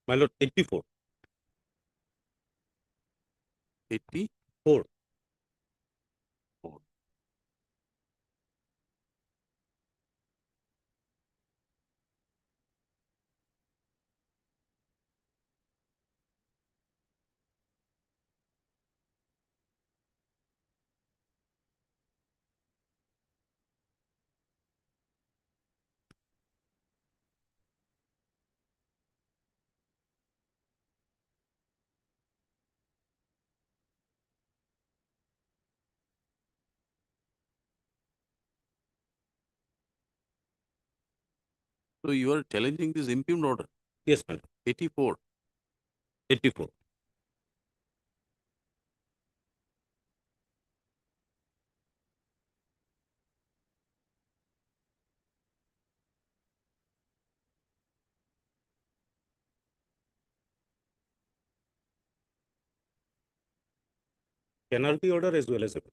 my lord, 84. 84. So you are challenging this impugned order? Yes, my lord. 84. 84. NRP order as well as appeal.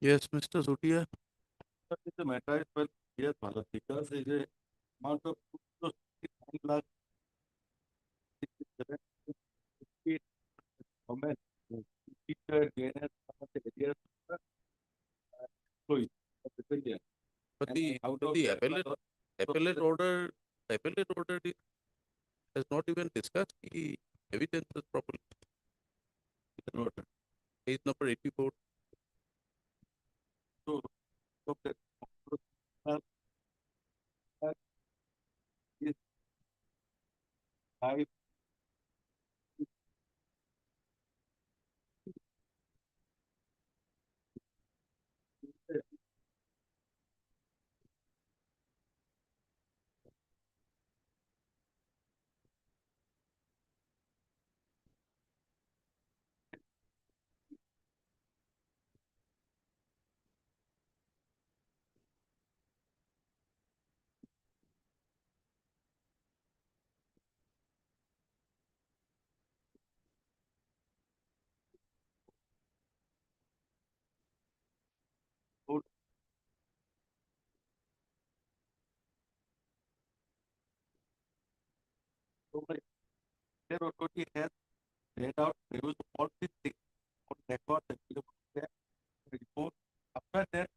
Yes, Mr. Zutia. The matter is well clear, my lord, because there is a amount of 9 lakh 67 feet comment. Teacher, gainer, area, employees of the India. But And the, out but of the that, my lord, appellate order has not even discussed the evidences properly. Mr. Order. Page number 84. So, that is high. So, my their authority has laid out, there was all these things on record that we have there, report. After that,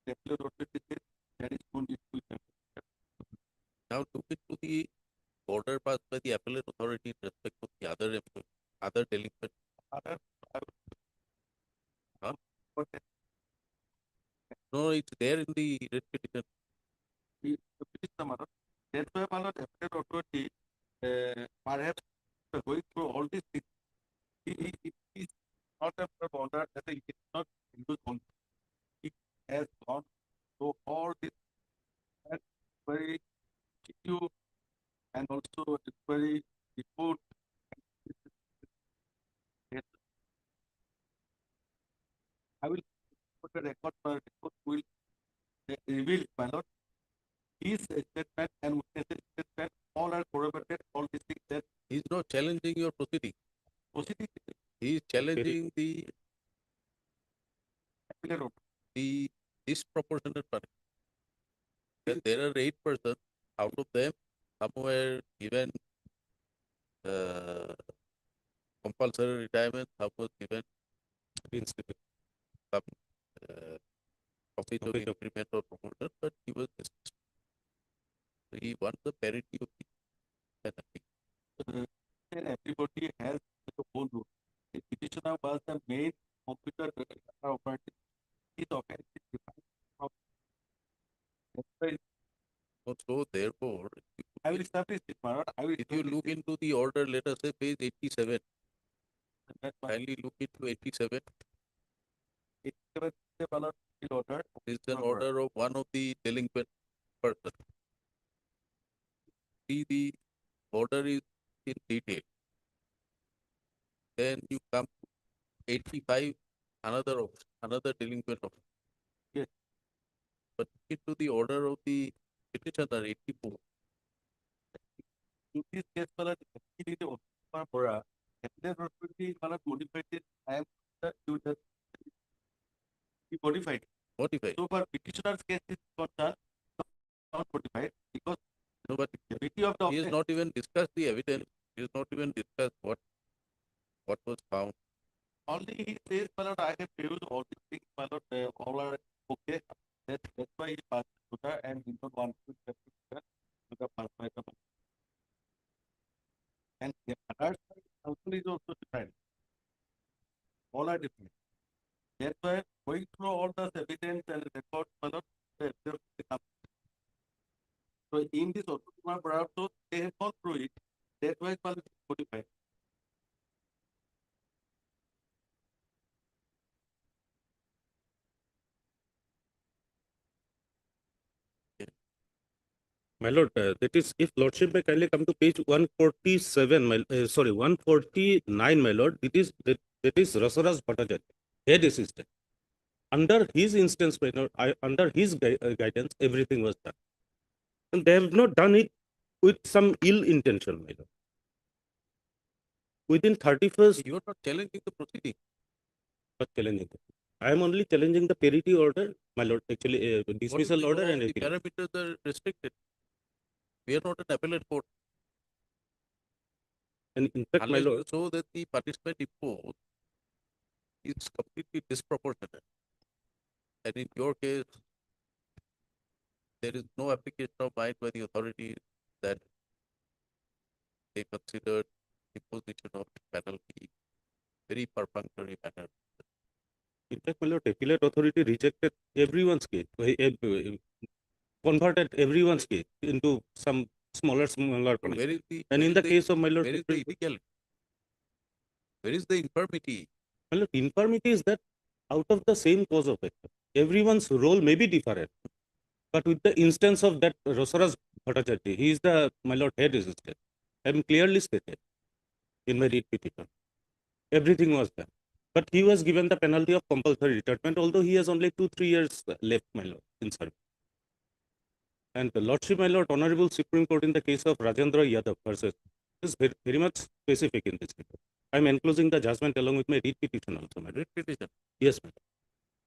the authority says there is no need to Now look into the order passed by the appellate authority in respect to the other delinquent. Other, Huh? No, it's there in the writ petition. That's why, my lord, appellate authority, perhaps going through all these things, he is not a order that he is not Hindu only. He has gone through all this and very issue and the record, will reveal, my lord, his statement and witnesses statement all are corroborated, all these things that He's not challenging your proceeding. proceeding. He is challenging the disproportionate punishment. That there are 8 persons, out of them, some were given compulsory retirement, some was given some of increment or promotion, but he was dismissed. So he wants the parity of the penalty. And everybody has the whole rule. The petitioner was the main computer operator. His offense is defined from. So therefore, I will establish it, my lord. I will. if you look into the order, let us say page 87. Kindly look into 87. 87 is my lord, order. This is an order of one of the delinquent person. See, the order is in detail. Then you come to 85, another delinquent officer. Yes. But into the order of the petitioner 84. In this case, my lord, it is for a modified it. I am you just modified. Modified. So for petitioner's case is concerned, not modified because No, but gravity of the he has offense. not even discussed the evidence. He has not even discussed what was found. Only he says, my lord, I have used all these things, my lord, all are okay. That's why he passed to the and he don't want to accept the pass by the money. And the other side also is also different. All are different. That's why going through all the evidence and records, my lord, so in this also, they have gone through it. That's why it's modified. My lord, that is, if lordship may kindly come to page 147, 149, my lord, that is Rasaraj Bhattacharya, head assistant. Under his instance, my lord, under his guidance, everything was done. And they have not done it with some ill intention, my lord. Within 31st. You are not challenging the proceeding. Not challenging. I am only challenging the parity order, my lord, actually, What is dismissal the order law? and The everything. parameters are restricted. We are not an appellate court. And in fact, my Unless lord, you show that the punishment imposed is completely disproportionate. And in your case, there is no application of mind by the authorities that they considered imposition of penalty very perfunctory manner. in fact, my lord, appellate authority rejected everyone's case, converted everyone's case into some smaller punishment. Where is the, And where in is the the- case of my lord, where is the illegality? Where is the infirmity? my lord, infirmity is that out of the same cause of action, everyone's role may be different. But with the instance of that Rasaraj Bhattacharya, he is the, my lord, head assistant. I am clearly stated in my writ petition. Everything was done. But he was given the penalty of compulsory retirement, although he has only 2-3 years left, my lord, in service. And the Lordship, my lord, Honorable Supreme Court in the case of Rajendra Yadav versus is very, very much specific in this case. I am enclosing the judgment along with my writ petition also, my Writ petition. Yes, madam.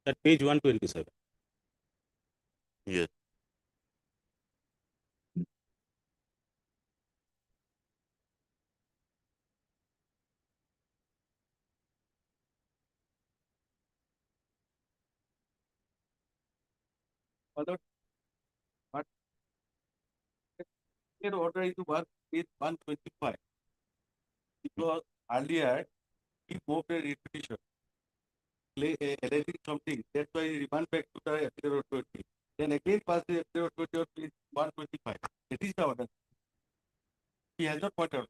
At page 127. Yes. But order is work is 125. Because earlier he moved a repetition, alleging something. That's why he remand back to the appellate authority. Then again pass the appellate authority is 125. That is the order. He has not pointed out.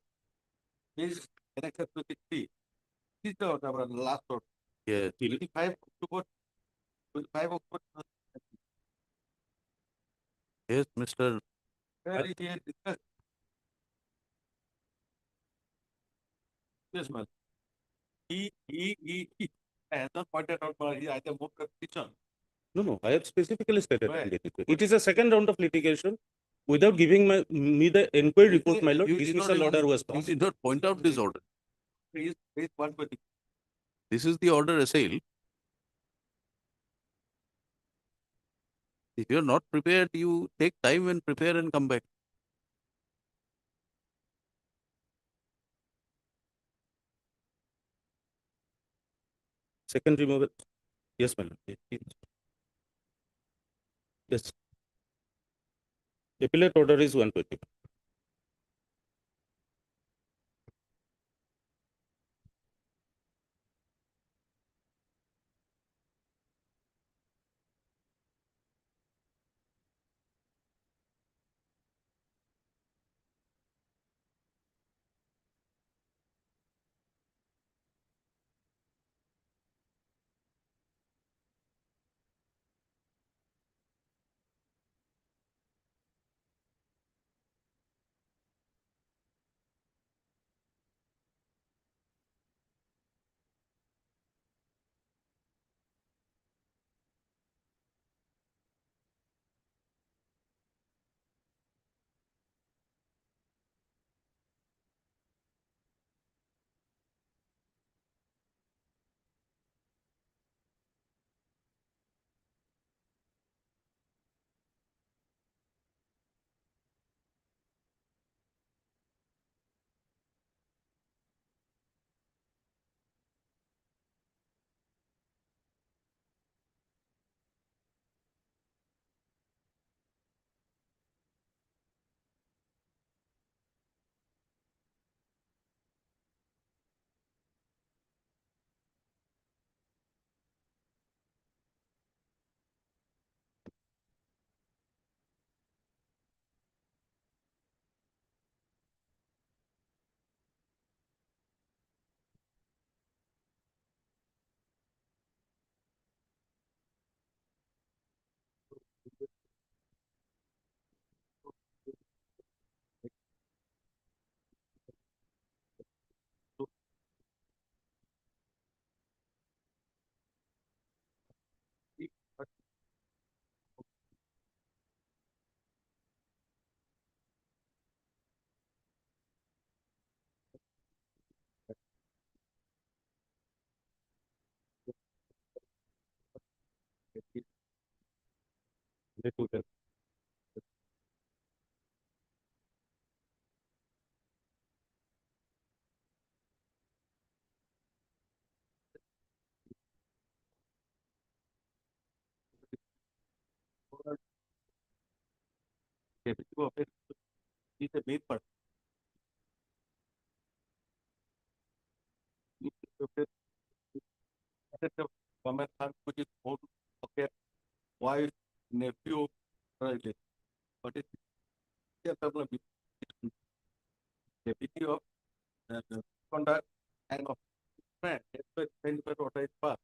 This annexure 23. This is the order, our last order. Yes. 25 October. 25 October. Yes, Mr. Where is he discussed? Yes, ma'am. He has not pointed out, but he either moved the petition No, I have specifically stated. Where? It is a second round of litigation. Without giving me the inquiry report, my lord, You did not dismissal even- order was You passed. did not point out this order. Page 120. This is the order assailed. If you're not prepared, you take time and prepare and come back. Second removal. Yes, my lord. Yes. Appellate order is 120. Deputy officer is the main person. The government has put his own pocket, wife, nephew, relative. But it's a problem with deputy of conduct and of friend. That's why 25 order is passed.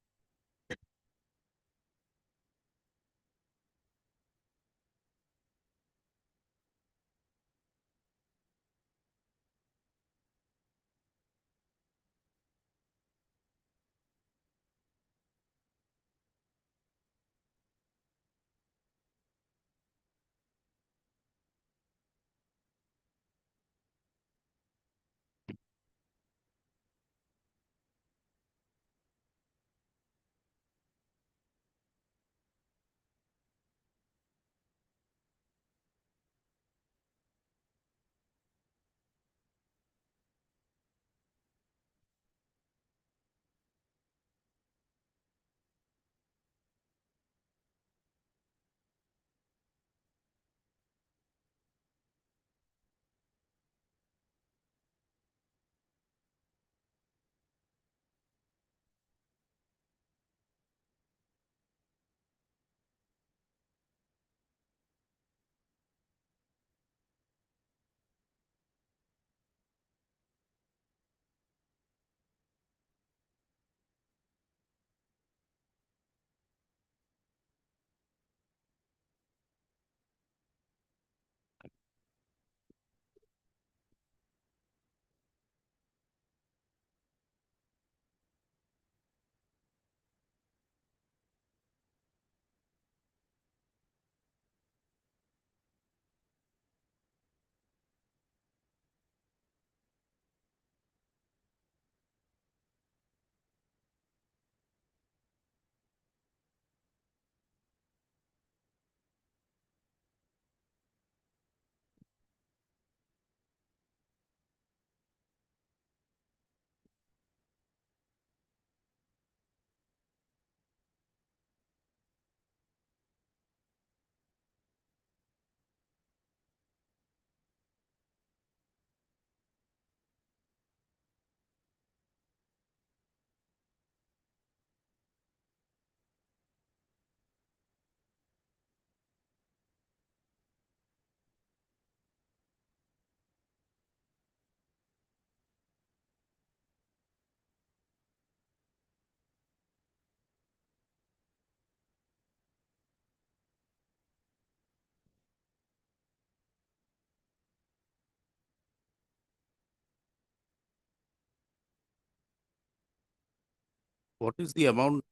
What is the amount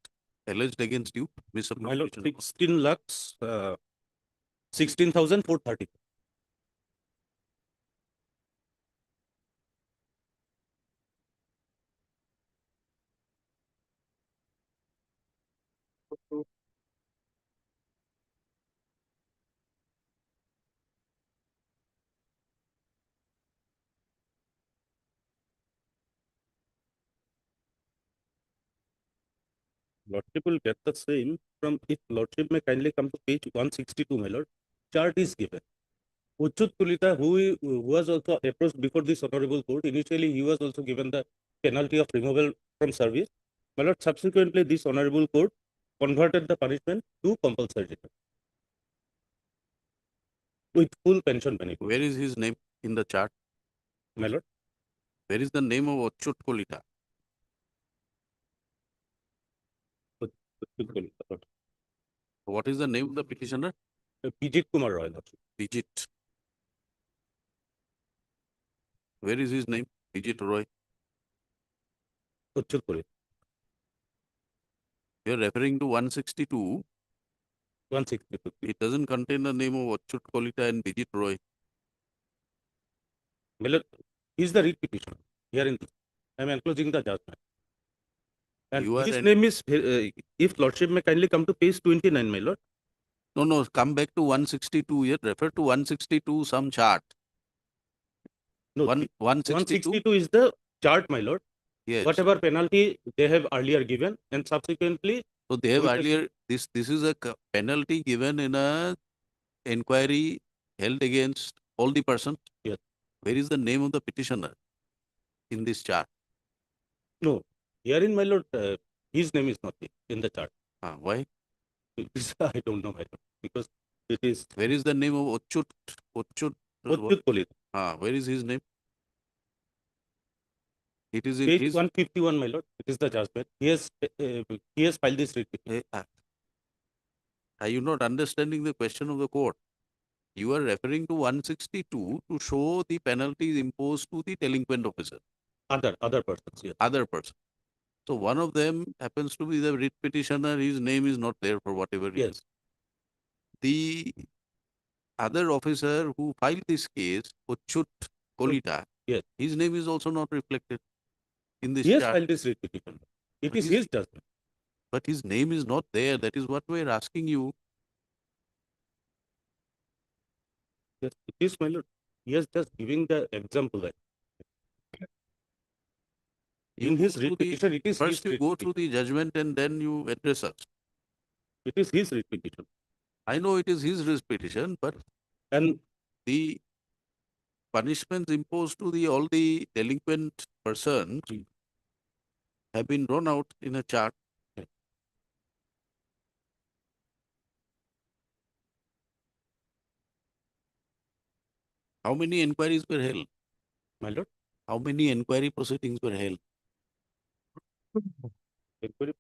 alleged against you, Mr. My lord, Prosecution? 16 lakhs, 16,430. Lordship will get the same from, if Lordship may kindly come to page 162, my lord. Chart is given. Uchut Kulita, who was also approached before this honorable court, initially he was also given the penalty of removal from service. My lord, subsequently this honorable court converted the punishment to compulsory return with full pension benefit. Where is his name in the chart? My lord, Where is the name of Achut Kolita? Uchut Kulita, lord. What is the name of the petitioner? Pijit Kumar Roy, lordship. Vijit. Where is his name? Vijit Roy. Uchut Kulita. You are referring to 162. 162. It doesn't contain the name of Achut Kolita and Vijit Roy. My lord, he is the writ petitioner. Here in this, I am enclosing the judgment. And You are his an- name is, if Lordship may kindly come to page 29, my lord. No, come back to 162 here. Refer to 162 some chart. No, 162. 162 is the chart, my lord. Yes. Whatever penalty they have earlier given, and subsequently. So they have with the- earlier, this is a penalty given in a inquiry held against all the persons. Yes. Where is the name of the petitioner in this chart? No, herein, my lord, his name is not in the chart. Why? I don't know, my lord, because it is. Where is the name of Achut? Uchut Kolita. Where is his name? It is in Page his. 151, my lord. It is the judgment. He has filed this writ petition. Are you not understanding the question of the court? You are referring to 162 to show the penalties imposed to the delinquent officer. Other persons, yes. Other person. So one of them happens to be the writ petitioner. His name is not there for whatever reason. Yes. The other officer who filed this case, Uchut Kolita, yes, his name is also not reflected in this He has chart. filed this writ petition. It is his judgment. But his name is not there. That is what we are asking you. Yes, it is, my lord. He is just giving the example that. You In go his through writ the- petition, it is First his you writ go through the judgment and then you address us. It is his writ petition. I know it is his writ petition, but and the punishments imposed to the all the delinquent persons have been drawn out in a chart. How many inquiries were held? My lord? How many inquiry proceedings were held? Inquiry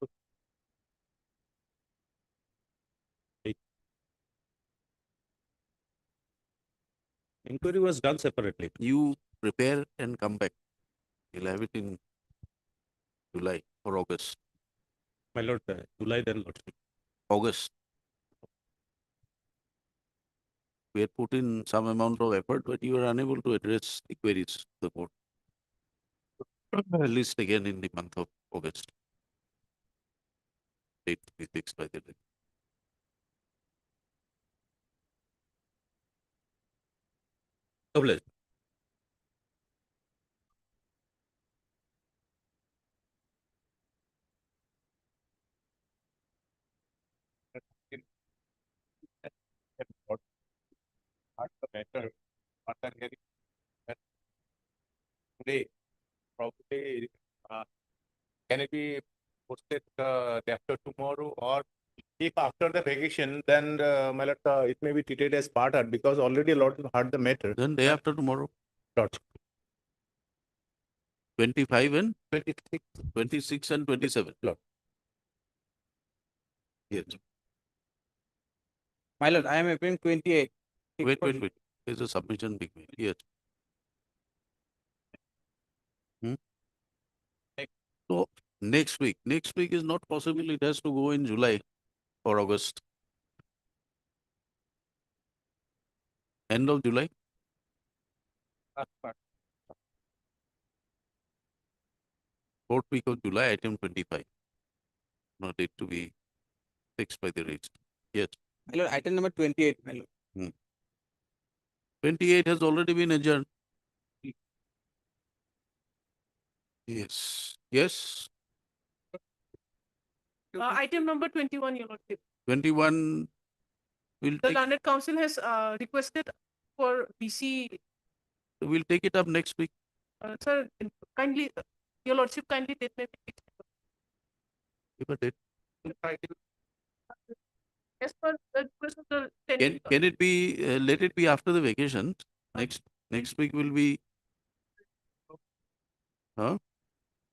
Inquiry was done separately. You prepare and come back. You'll have it in July or August. My lord, July then lordship. August. We had put in some amount of effort, but you were unable to address the queries of the court. At least again in the month of August. Date to be fixed by the day. Obliged. The matter after hearing that today, probably can it be posted day after tomorrow, or if after the vacation, then my lord, it may be treated as part heard because already a lot heard the matter. Then day after tomorrow. Lordship. 25 and 26. 26 and 27. Lord. Yes. My lord, I am appearing 28. Wait. There's a submission being made. Yes. So Next week is not possible. It has to go in July or August. End of July. Fourth week of July, item 25. Not it to be fixed by the registrar. Yes. My lord, item number 28, my lord. 28 has already been adjourned. Yes. Yes. Item number 21, Your Lordship. 21 will The take, Learned Council has requested for BC. we'll take it up next week. Sir, kindly, Your Lordship, kindly take me. Give a date. As per the request of the Can it be, let it be after the vacations? Next week will be, huh?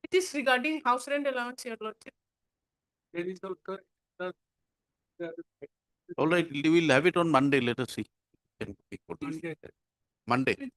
It is regarding house rent allowance, Your Lordship. All right, we will have it on Monday. Let us see. Can we put it? Monday.